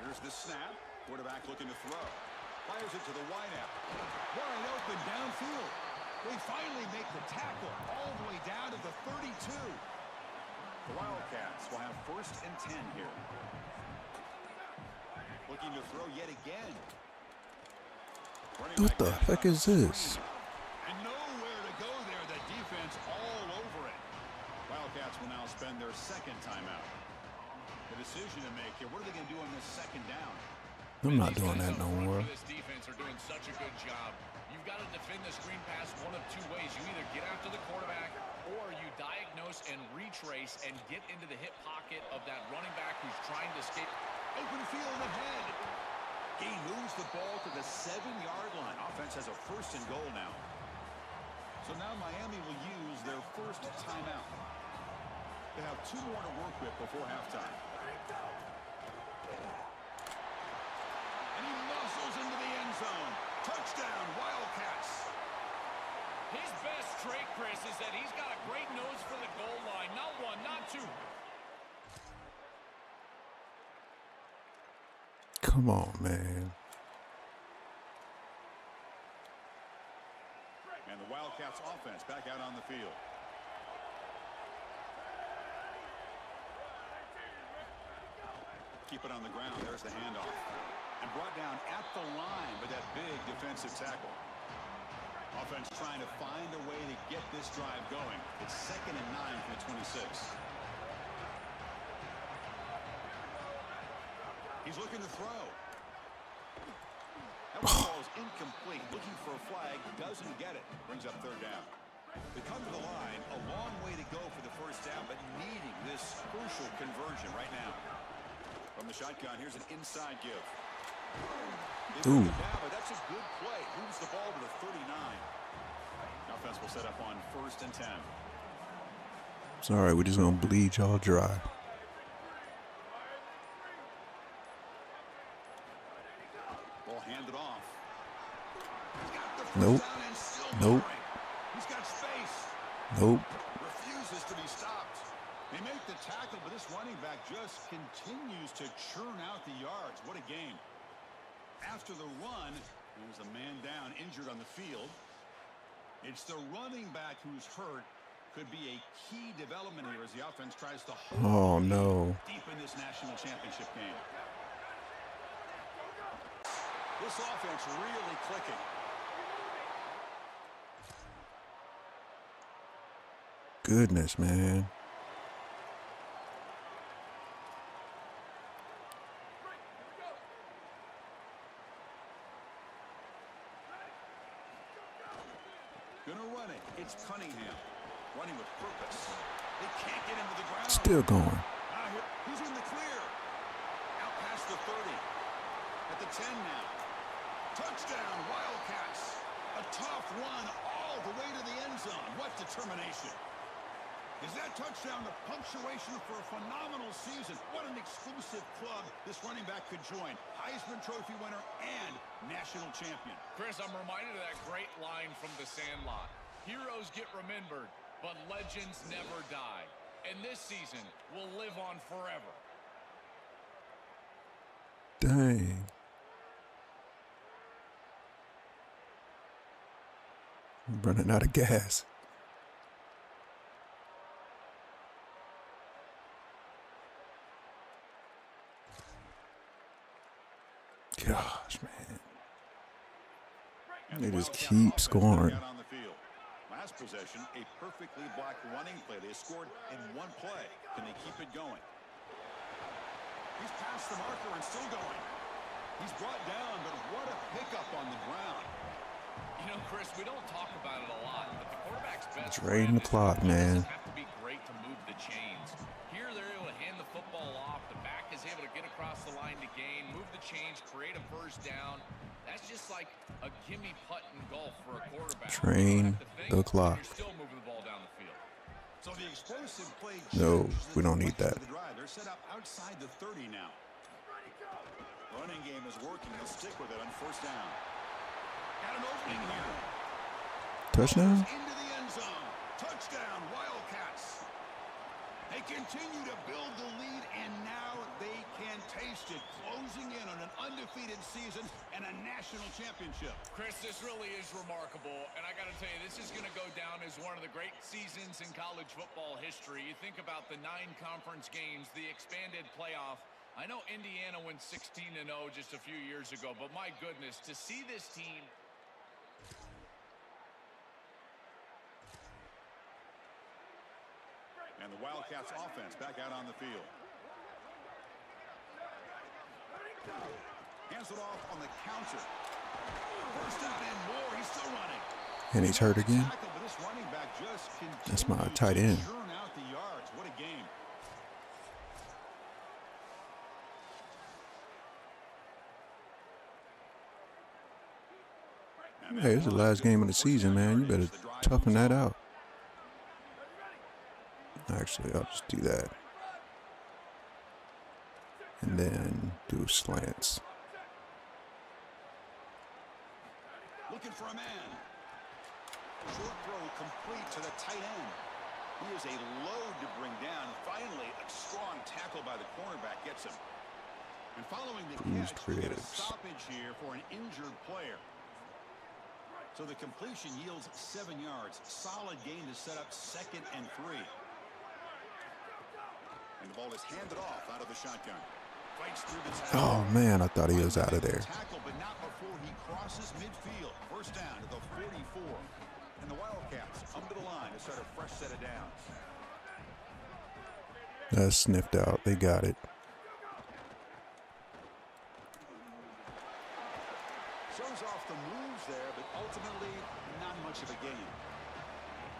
Here's the snap. Quarterback looking to throw. Fires it to the wideout. Wide open downfield. They finally make the tackle all the way down to the 32. The Wildcats will have first and 10 here. Looking to throw yet again. What the heck is this? And nowhere to go there. The defense all over it. Wildcats will now spend their second timeout. The decision to make here. What are they going to do on this second down? I'm not doing that no more. This defense are doing such a good job. You've got to defend the screen pass one of 2 ways. You either get after the quarterback or you diagnose and retrace and get into the hip pocket of that running back who's trying to escape. Open field ahead. He moves the ball to the 7-yard line. Offense has a first and goal now. So now Miami will use their first timeout. They have 2 more to work with before halftime. And he muscles into the end zone. Touchdown, Wildcats. His best trait, Chris, is that he's got a great nose for the goal line. Not 1, not 2. Come on, man. And the Wildcats offense back out on the field. Keep it on the ground. There's the handoff. And brought down at the line with that big defensive tackle. Offense trying to find a way to get this drive going. It's 2nd and 9 for the 26. He's looking to throw. That ball is incomplete. Looking for a flag. Doesn't get it. Brings up 3rd down. They come to the line. A long way to go for the first down, but needing this crucial conversion right now. From the shotgun, here's an inside give. Ooh. Down, but that's a good play. Moves the ball to the 39. Offense will set up on 1st and 10. It's all right. We're just gonna bleed y'all dry. Ball handed off. Nope. Nope. He's got space. Nope. Refuses to be stopped. They make the tackle, but this running back just continues to churn out the yards. What a game. After the run, there's a man down, injured on the field. It's the running back who's hurt. Could be a key development here as the offense tries to hold deep in this national championship game. This offense really clicking. Goodness, man. Gonna run it. It's Cunningham. Running with purpose. They can't get into the ground. Still going. He's in the clear. Out past the 30. At the 10 now. Touchdown, Wildcats. A tough run all the way to the end zone. What determination. Is that touchdown the punctuation for a phenomenal season? What an exclusive club this running back could join. Heisman Trophy winner and national champion. Chris, I'm reminded of that great line from The Sandlot. Heroes get remembered, but legends never die. And this season will live on forever. Dang. I'm running out of gas. Gosh, man. They just keep scoring. Last possession, a perfectly blocked running play. They scored in one play. Can they keep it going? He's past the marker and still going. He's brought down, but what a pickup on the ground. You know, Chris, we don't talk about it a lot, but the quarterback's best Drain the clock, man. have to be great to move the chains. Here, they're able to hand the football off. The change, create a first down. That's just like a gimme putt in golf for a quarterback. Train the clock. You're still moving the ball down the field. So the explosive play No, changes we don't the need length that. of the drive. They're set up outside the 30 now. Running game is working. They'll stick with it on first down. Got an opening here. Touchdown? Into the end zone. Touchdown, Wildcats. They continue to build the lead, and now they can taste it. Closing in on an undefeated season and a national championship. Chris, this really is remarkable, and I got to tell you, this is going to go down as one of the great seasons in college football history. You think about the 9 conference games, the expanded playoff. I know Indiana went 16-0 just a few years ago, but my goodness, to see this team... And the Wildcats offense back out on the field. Hands it off on the counter. First up and more. He's still running. And he's hurt again. Tackle, but this running back just That's my continues tight to end. churn out the yards. What a game. Hey, it's the last game of the season, man. You better toughen that out. Actually, I'll just do that. And then do slants. Looking for a man. Short throw complete to the tight end. He is a load to bring down. Finally, a strong tackle by the cornerback gets him. And following the Bruised catch, we get a creatives. stoppage here for an injured player. So the completion yields 7 yards. Solid gain to set up 2nd and 3. And the ball is handed off out of the shotgun. Fights through the tackle. Oh, man, I thought he was out of there. Tackle, but not before he crosses midfield. First down to the 44. And the Wildcats up to the line to start a fresh set of downs. That's sniffed out. They got it. Shows off the moves there, but ultimately not much of a gain.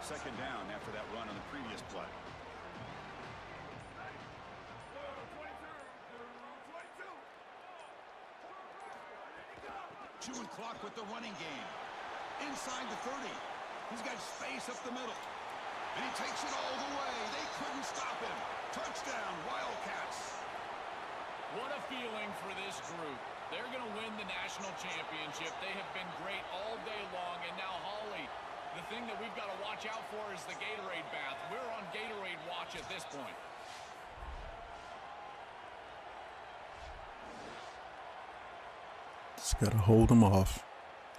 Second down after that run on the previous play. Chewing clock with the running game. Inside the 30. He's got space up the middle. And he takes it all the way. They couldn't stop him. Touchdown, Wildcats. What a feeling for this group. They're going to win the national championship. They have been great all day long. And now, Holly, the thing that we've got to watch out for is the Gatorade bath. We're on Gatorade watch at this point. Just got to hold them off.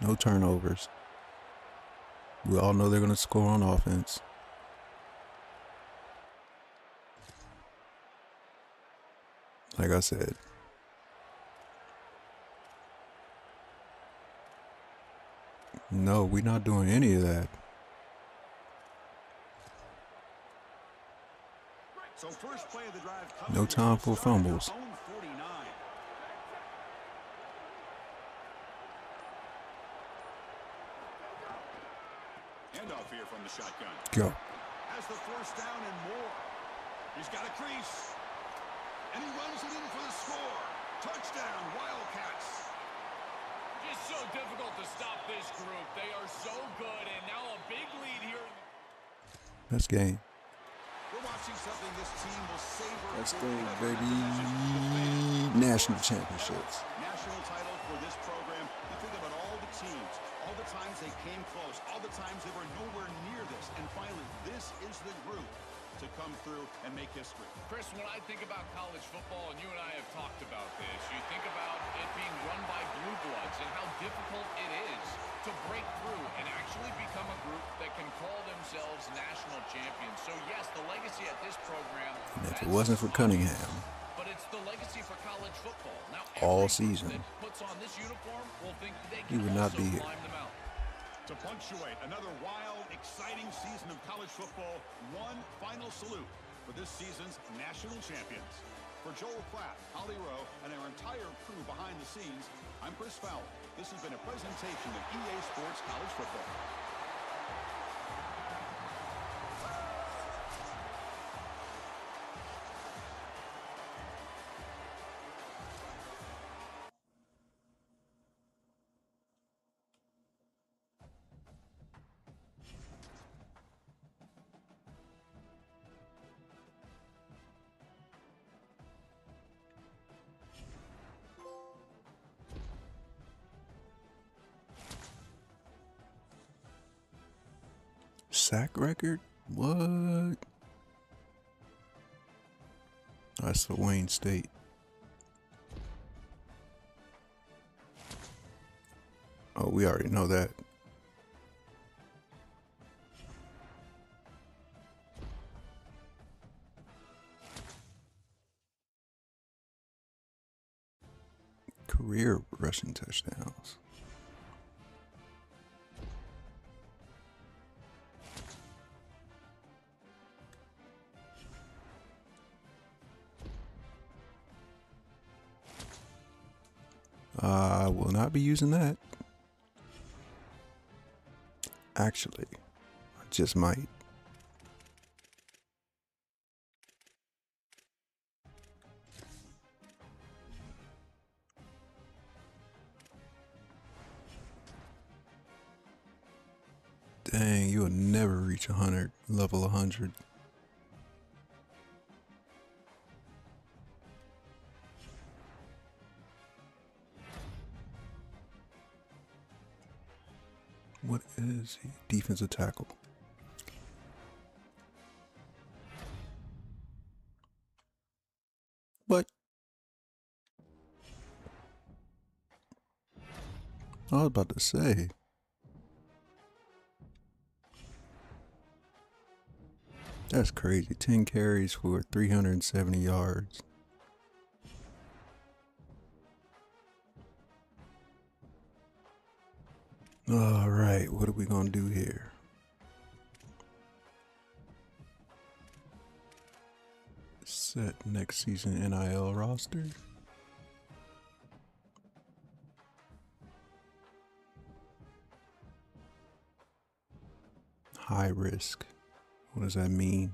No turnovers. We all know they're going to score on offense. Like I said. No, we're not doing any of that. So first play of the drive. No time for fumbles. Own 49. Handoff here from the shotgun. Go. Has the first down and more. He's got a crease. And he runs it in for the score. Touchdown, Wildcats. Just so difficult to stop this group. They are so good, and now a big lead here. Let's game. We're watching something this team will savor. Let's go, baby. National championships. National title for this program. You think about all the teams, all the times they came close, all the times they were nowhere near this, and finally, this is the group to come through and make history. Chris, when I think about college football, and you and I have talked about this, you think about it being run by blue bloods and how difficult it is to break through and actually become a group that can call themselves national champions. So yes, the legacy at this program. And if it wasn't for Cunningham, but it's the legacy for college football. Now, all every group season, that puts on this uniform will think they he can would not also be here. climb the mountain. To punctuate another wild, exciting season of college football, one final salute for this season's national champions. For Joel Klatt, Holly Rowe, and our entire crew behind the scenes, I'm Chris Fowler. This has been a presentation of EA Sports College Football. sack record? What? That's for Wayne State. Oh, we already know that. Career rushing touchdowns. I will not be using that. Actually, I just might. Dang, you'll never reach 100, level 100. What is he? Defensive tackle. What? I was about to say. That's crazy. 10 carries for 370 yards. All right, what are we gonna do here? Set next season NIL roster. High risk. What does that mean?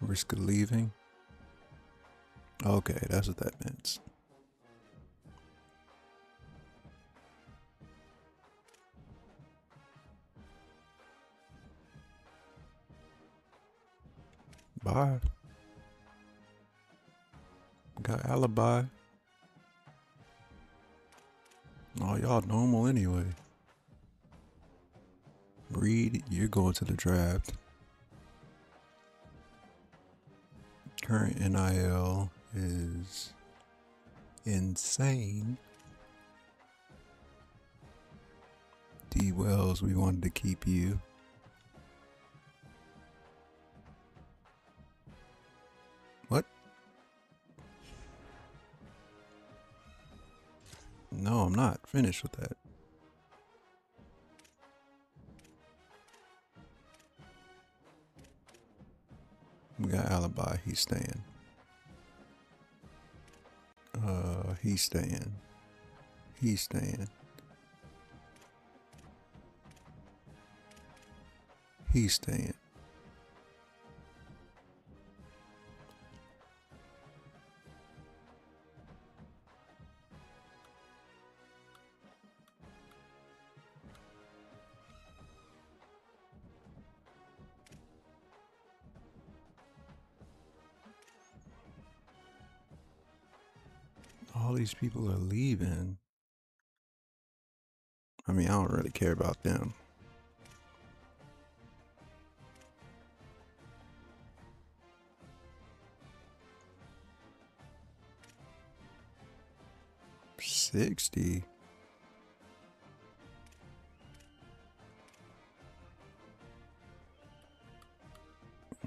Risk of leaving. Okay, that's what that meant. Bye. Got alibi. Oh, y'all normal anyway. Reed, you're going to the draft. Current NIL is insane. D Wells, we wanted to keep you. What? No, I'm not finished with that. We got alibi, he's staying. He's staying. He's staying. He's staying. All these people are leaving. I mean, I don't really care about them. $60.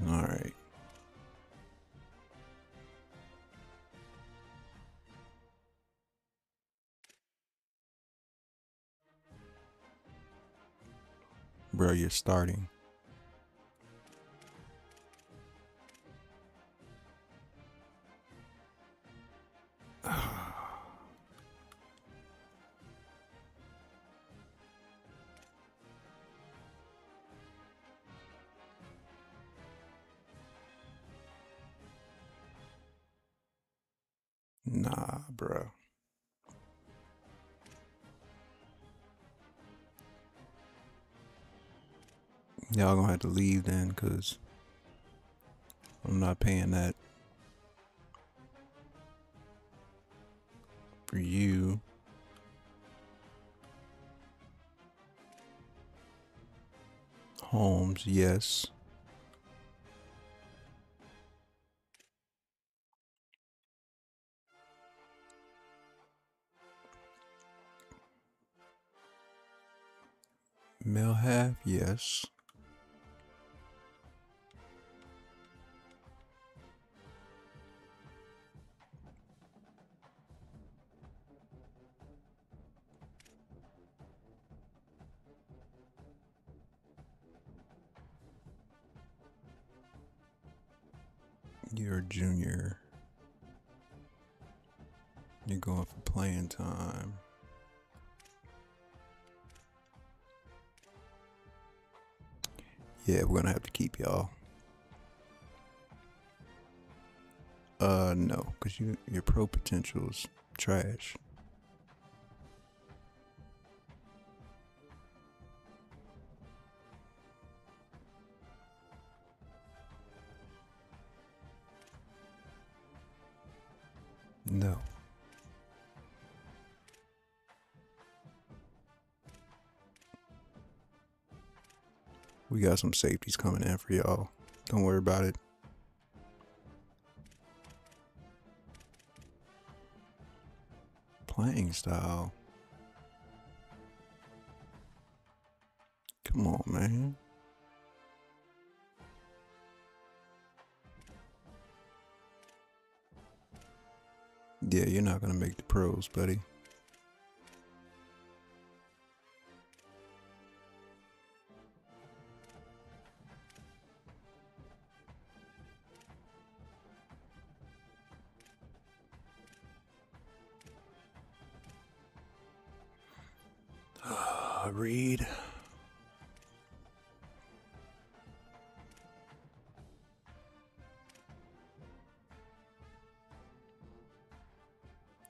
All right. Bro, you're starting. Nah, bro. Y'all gonna have to leave then, cause I'm not paying that Mahomes, yes. Male half, yes. You're a junior. You're going for playing time. Yeah, we're gonna have to keep y'all. No, because your pro potential's trash. No. We got some safeties coming in for y'all. Don't worry about it. Playing style. Come on, man. Yeah, you're not gonna make the pros, buddy. Reed.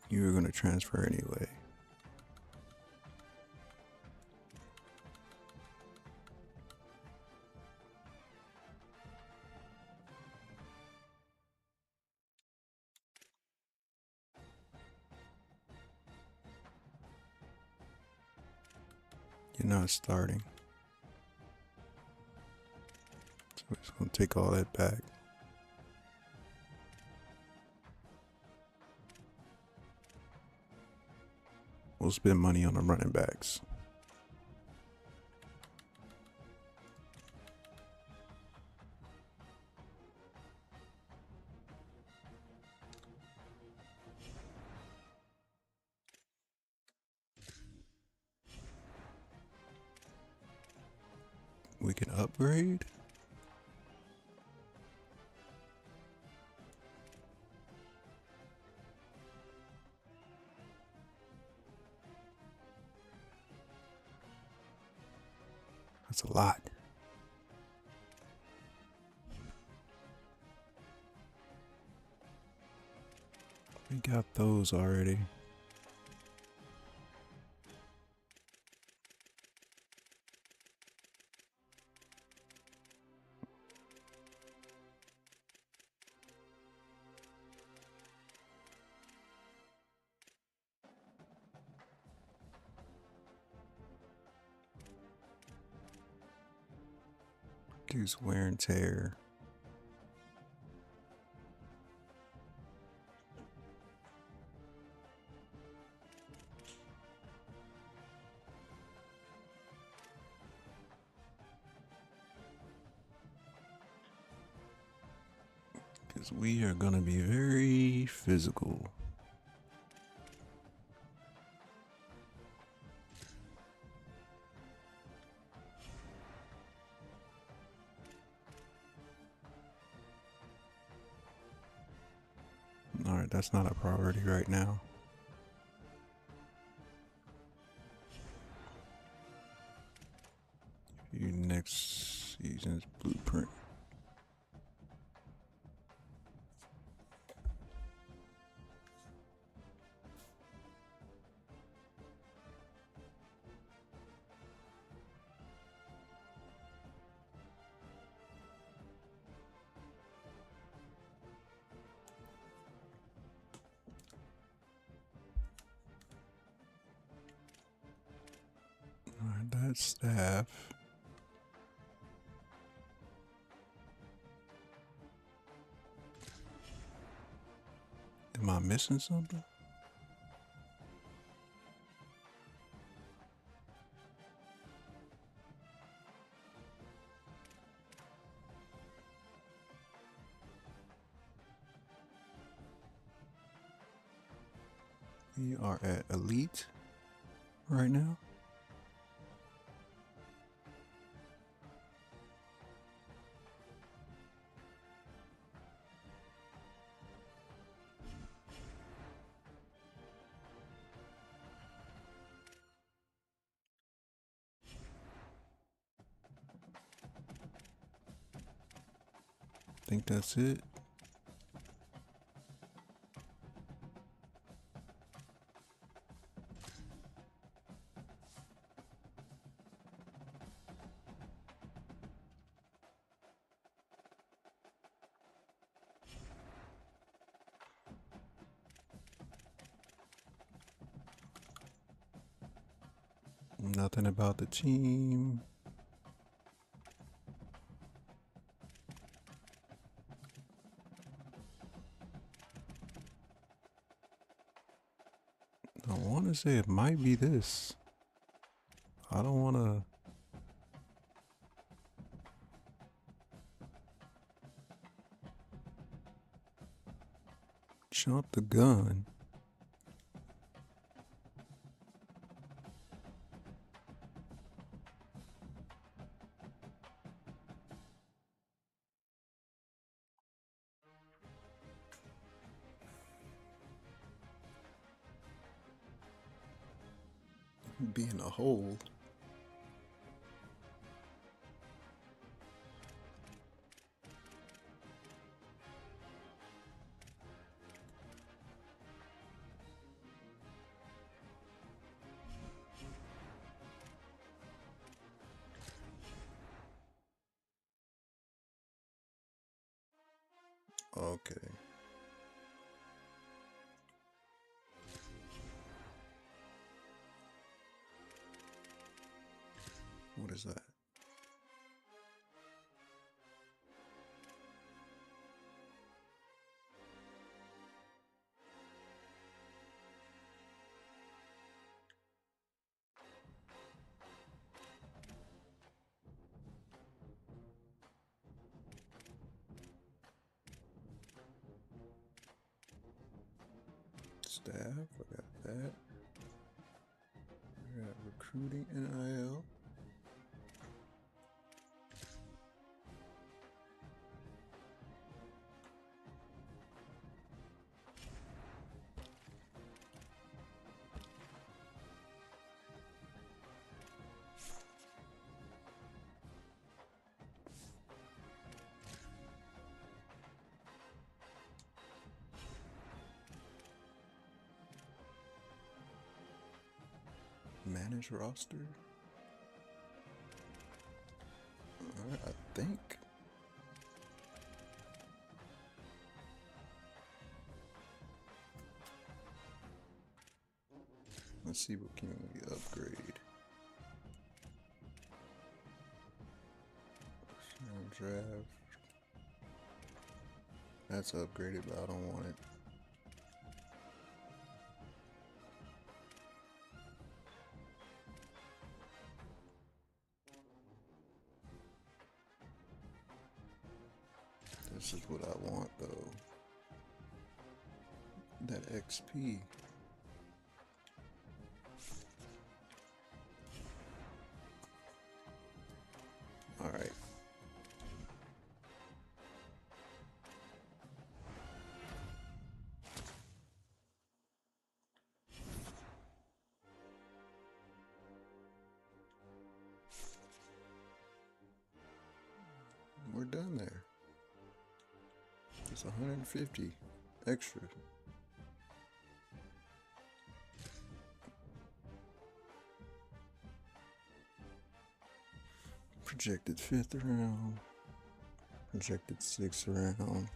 You were gonna transfer anyway. You're not starting. So we're just gonna take all that back. We'll spend money on the running backs. We can upgrade. That's a lot. We got those already. Reduce wear and tear. Because we are going to be very physical. Alright, that's not a priority right now. Your next season's blueprint. Alright, that's staff. Am I missing something? We are at Elite right now. I think that's it. Nothing about the team. I want to say it might be this. I don't want to. Jump the gun. Be in a hole. Okay. What is that? Staff, I got that. I got recruiting NIL. Manage roster. Alright, I think. Let's see what can we upgrade. Draft. That's upgraded, but I don't want it. This is what I want though. That XP. All right. We're done there. It's 150 extra. Projected 5th round. Projected 6th round.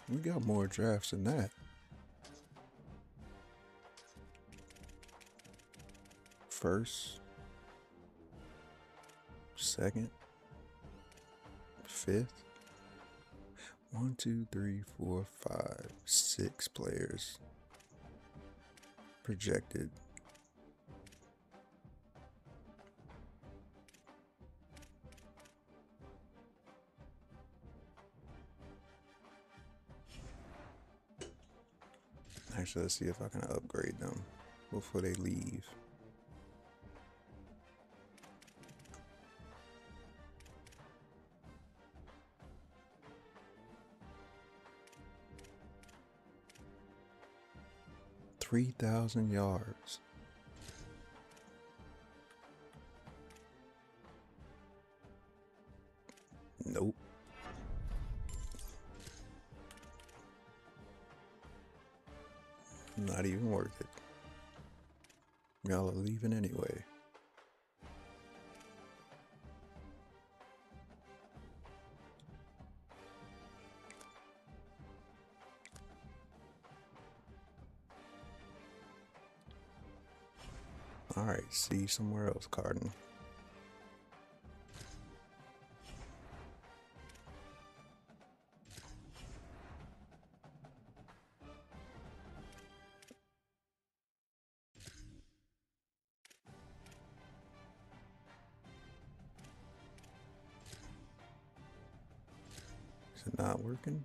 We got more drafts than that. First, second, 5th. 1, 2, 3, 4, 5, 6 players projected. Actually, let's see if I can upgrade them before they leave. $3,000 yards. Nope. Not even worth it. Y'all are leaving anyway. Alright, see you somewhere else, Carden. Is it not working?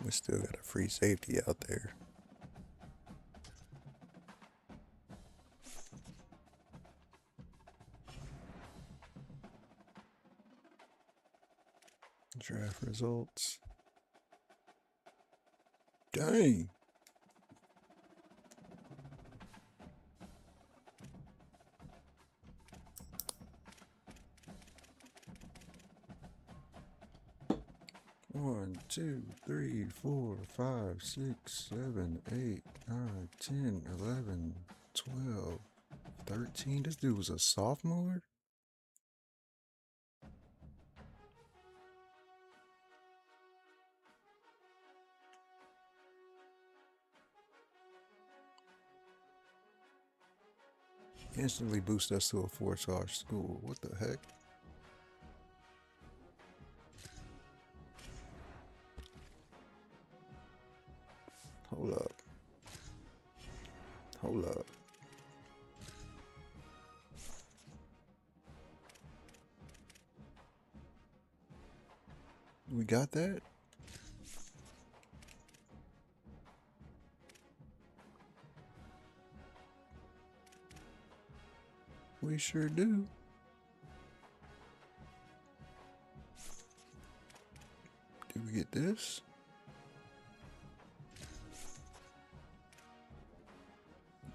We still got a free safety out there. Draft results. Dang. One, 2, 3, 4, 5, 6, 7, 8, 9, 10, 11, 12, 13. This dude was a sophomore? Instantly boost us to a 4-star school. What the heck? Hold up. Hold up. We got that? We sure do. Did we get this?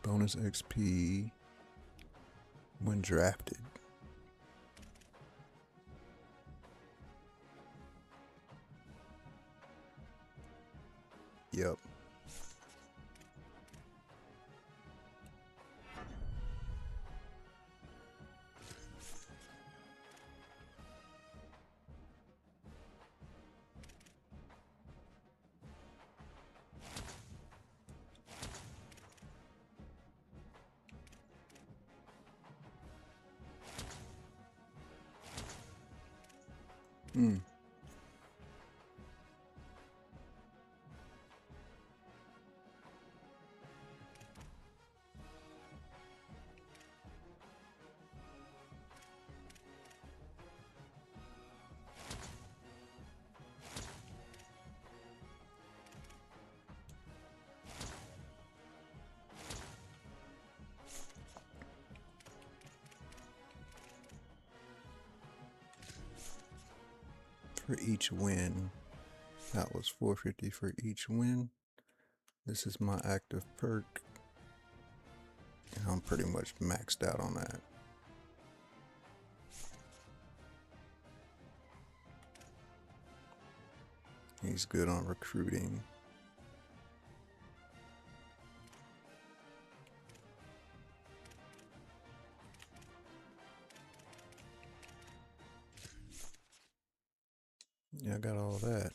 Bonus XP when drafted. Yep. Hmm. For each win. That was $450 for each win. This is my active perk. And I'm pretty much maxed out on that. He's good on recruiting. Yeah, I got all that.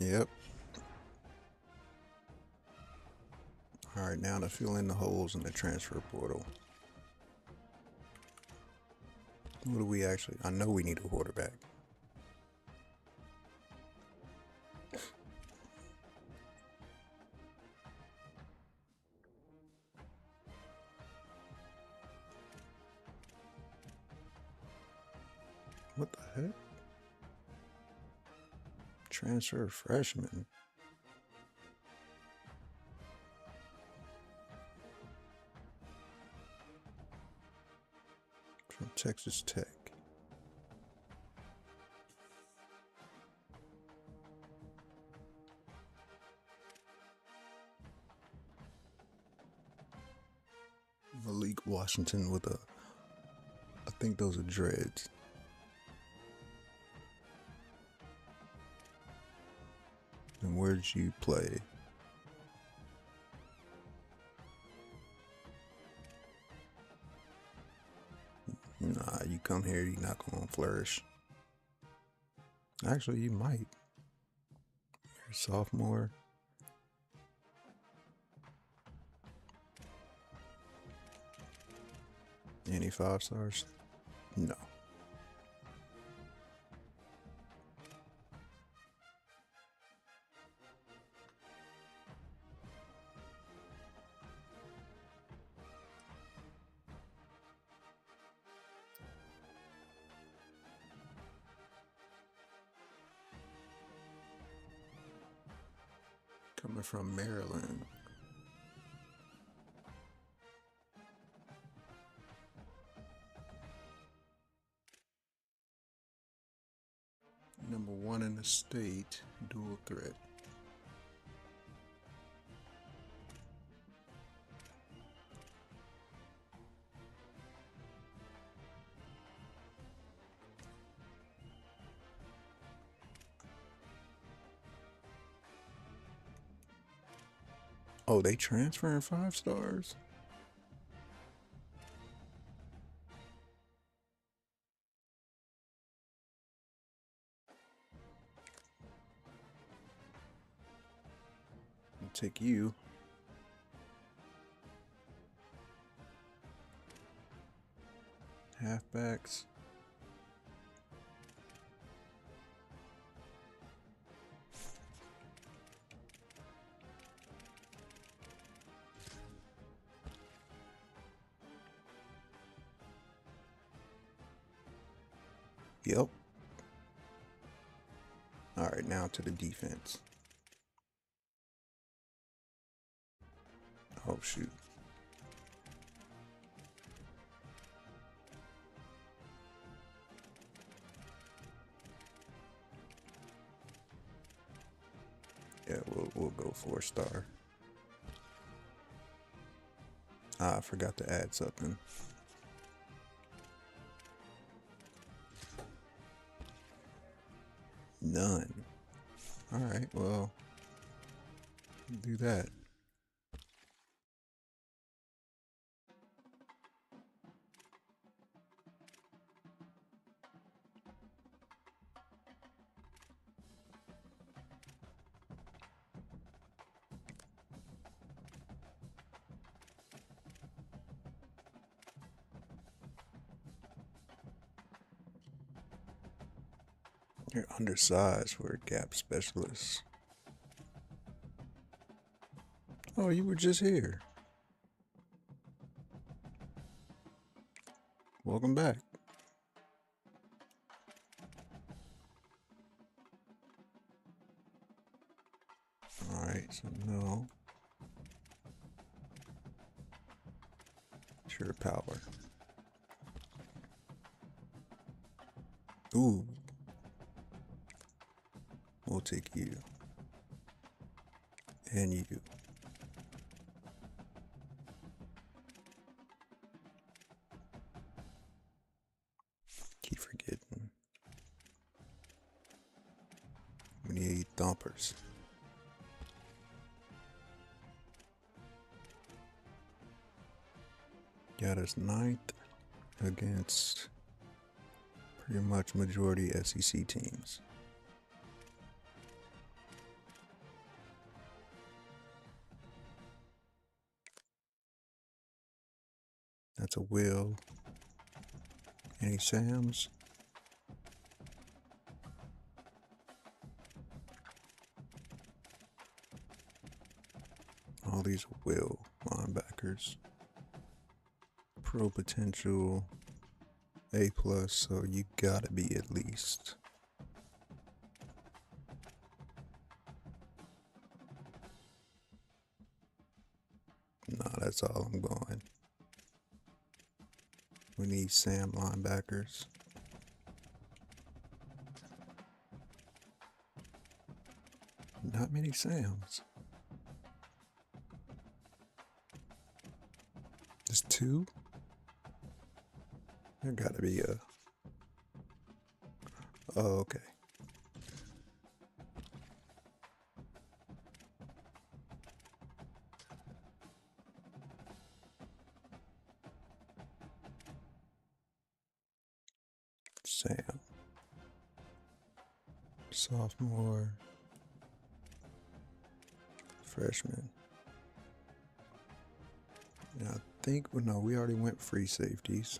Yep. All right, now to fill in the holes in the transfer portal. What do we actually? I know we need a quarterback. What the heck? Transfer freshman. From Texas Tech. Malik Washington with I think those are dreads. And where'd you play? Nah, you come here, you're not gonna flourish. Actually, you might. You're a sophomore. Any 5 stars? No. Coming from Maryland. Number 1 in the state, dual threat. Oh, they transferring 5 stars? I'll take you. Halfbacks. Yep. All right, now to the defense. Oh, shoot. Yeah, we'll go 4-star. Ah, I forgot to add something. None. All right, well, do that. You're undersized for a gap specialist. Oh, you were just here. Welcome back. All right, so no. Sure power. Ooh. We'll take you. And you. Keep forgetting. We need thumpers. Got us 9th against pretty much majority SEC teams. That's a Will. Any Sams? All these Will linebackers. Pro potential A+, so you gotta be at least. Nah, that's all I'm going. We need Sam linebackers. Not many Sams. Just 2? There gotta be a... Oh, okay. Sam. Sophomore. Freshman. And I think, well, no, we already went free safeties.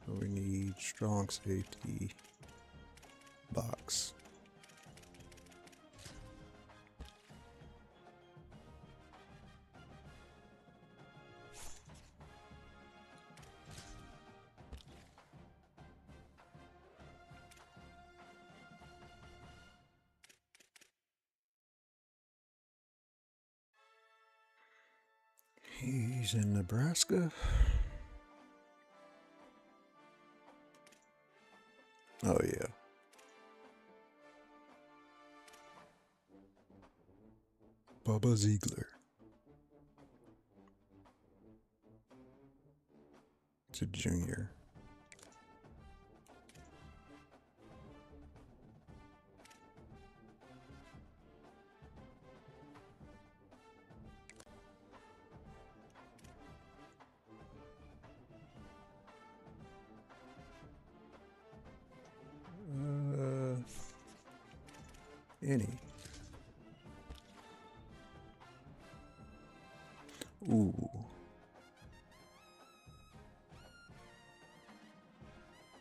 So we need strong safety box. He's in Nebraska. Oh, yeah. Bubba Ziegler. It's a junior. Any. Ooh.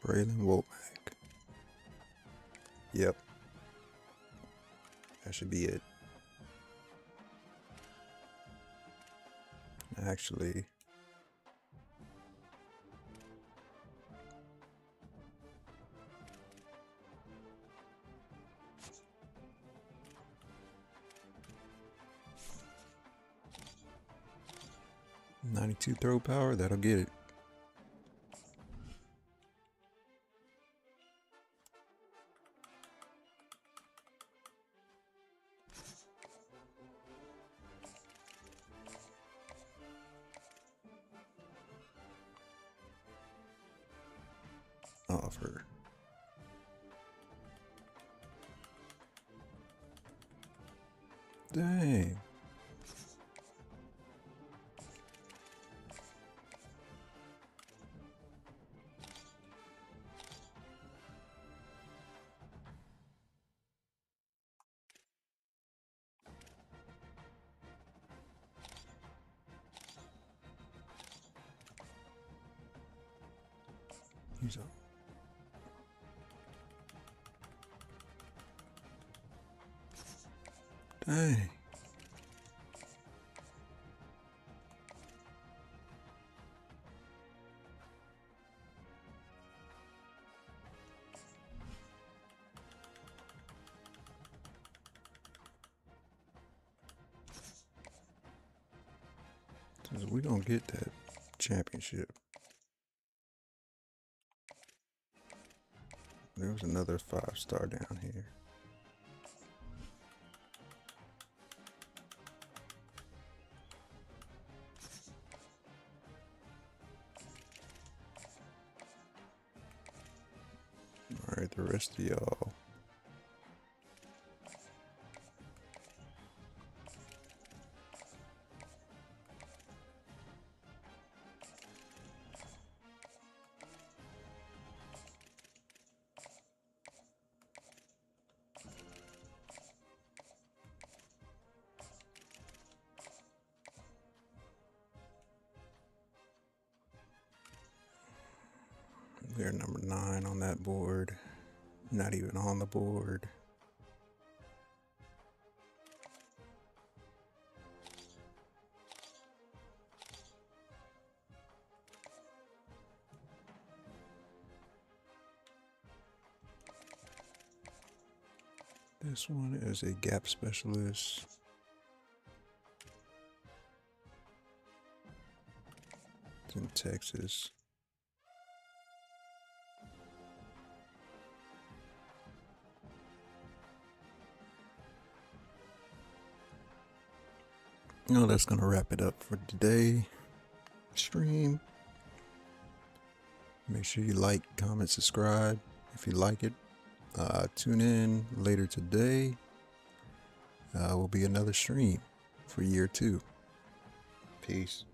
Braylon Womack. Yep. That should be it. Actually, .92 throw power, that'll get it. Offer. Dang. He's up. Dang. We don't get that championship. There was another 5-star down here. All right, the rest of y'all. We're number 9 on that board. Not even on the board. This one is a gap specialist. It's in Texas. No, that's gonna wrap it up for today. Stream. Make sure you like, comment, subscribe if you like it. Tune in later today. Will be another stream for year 2. Peace.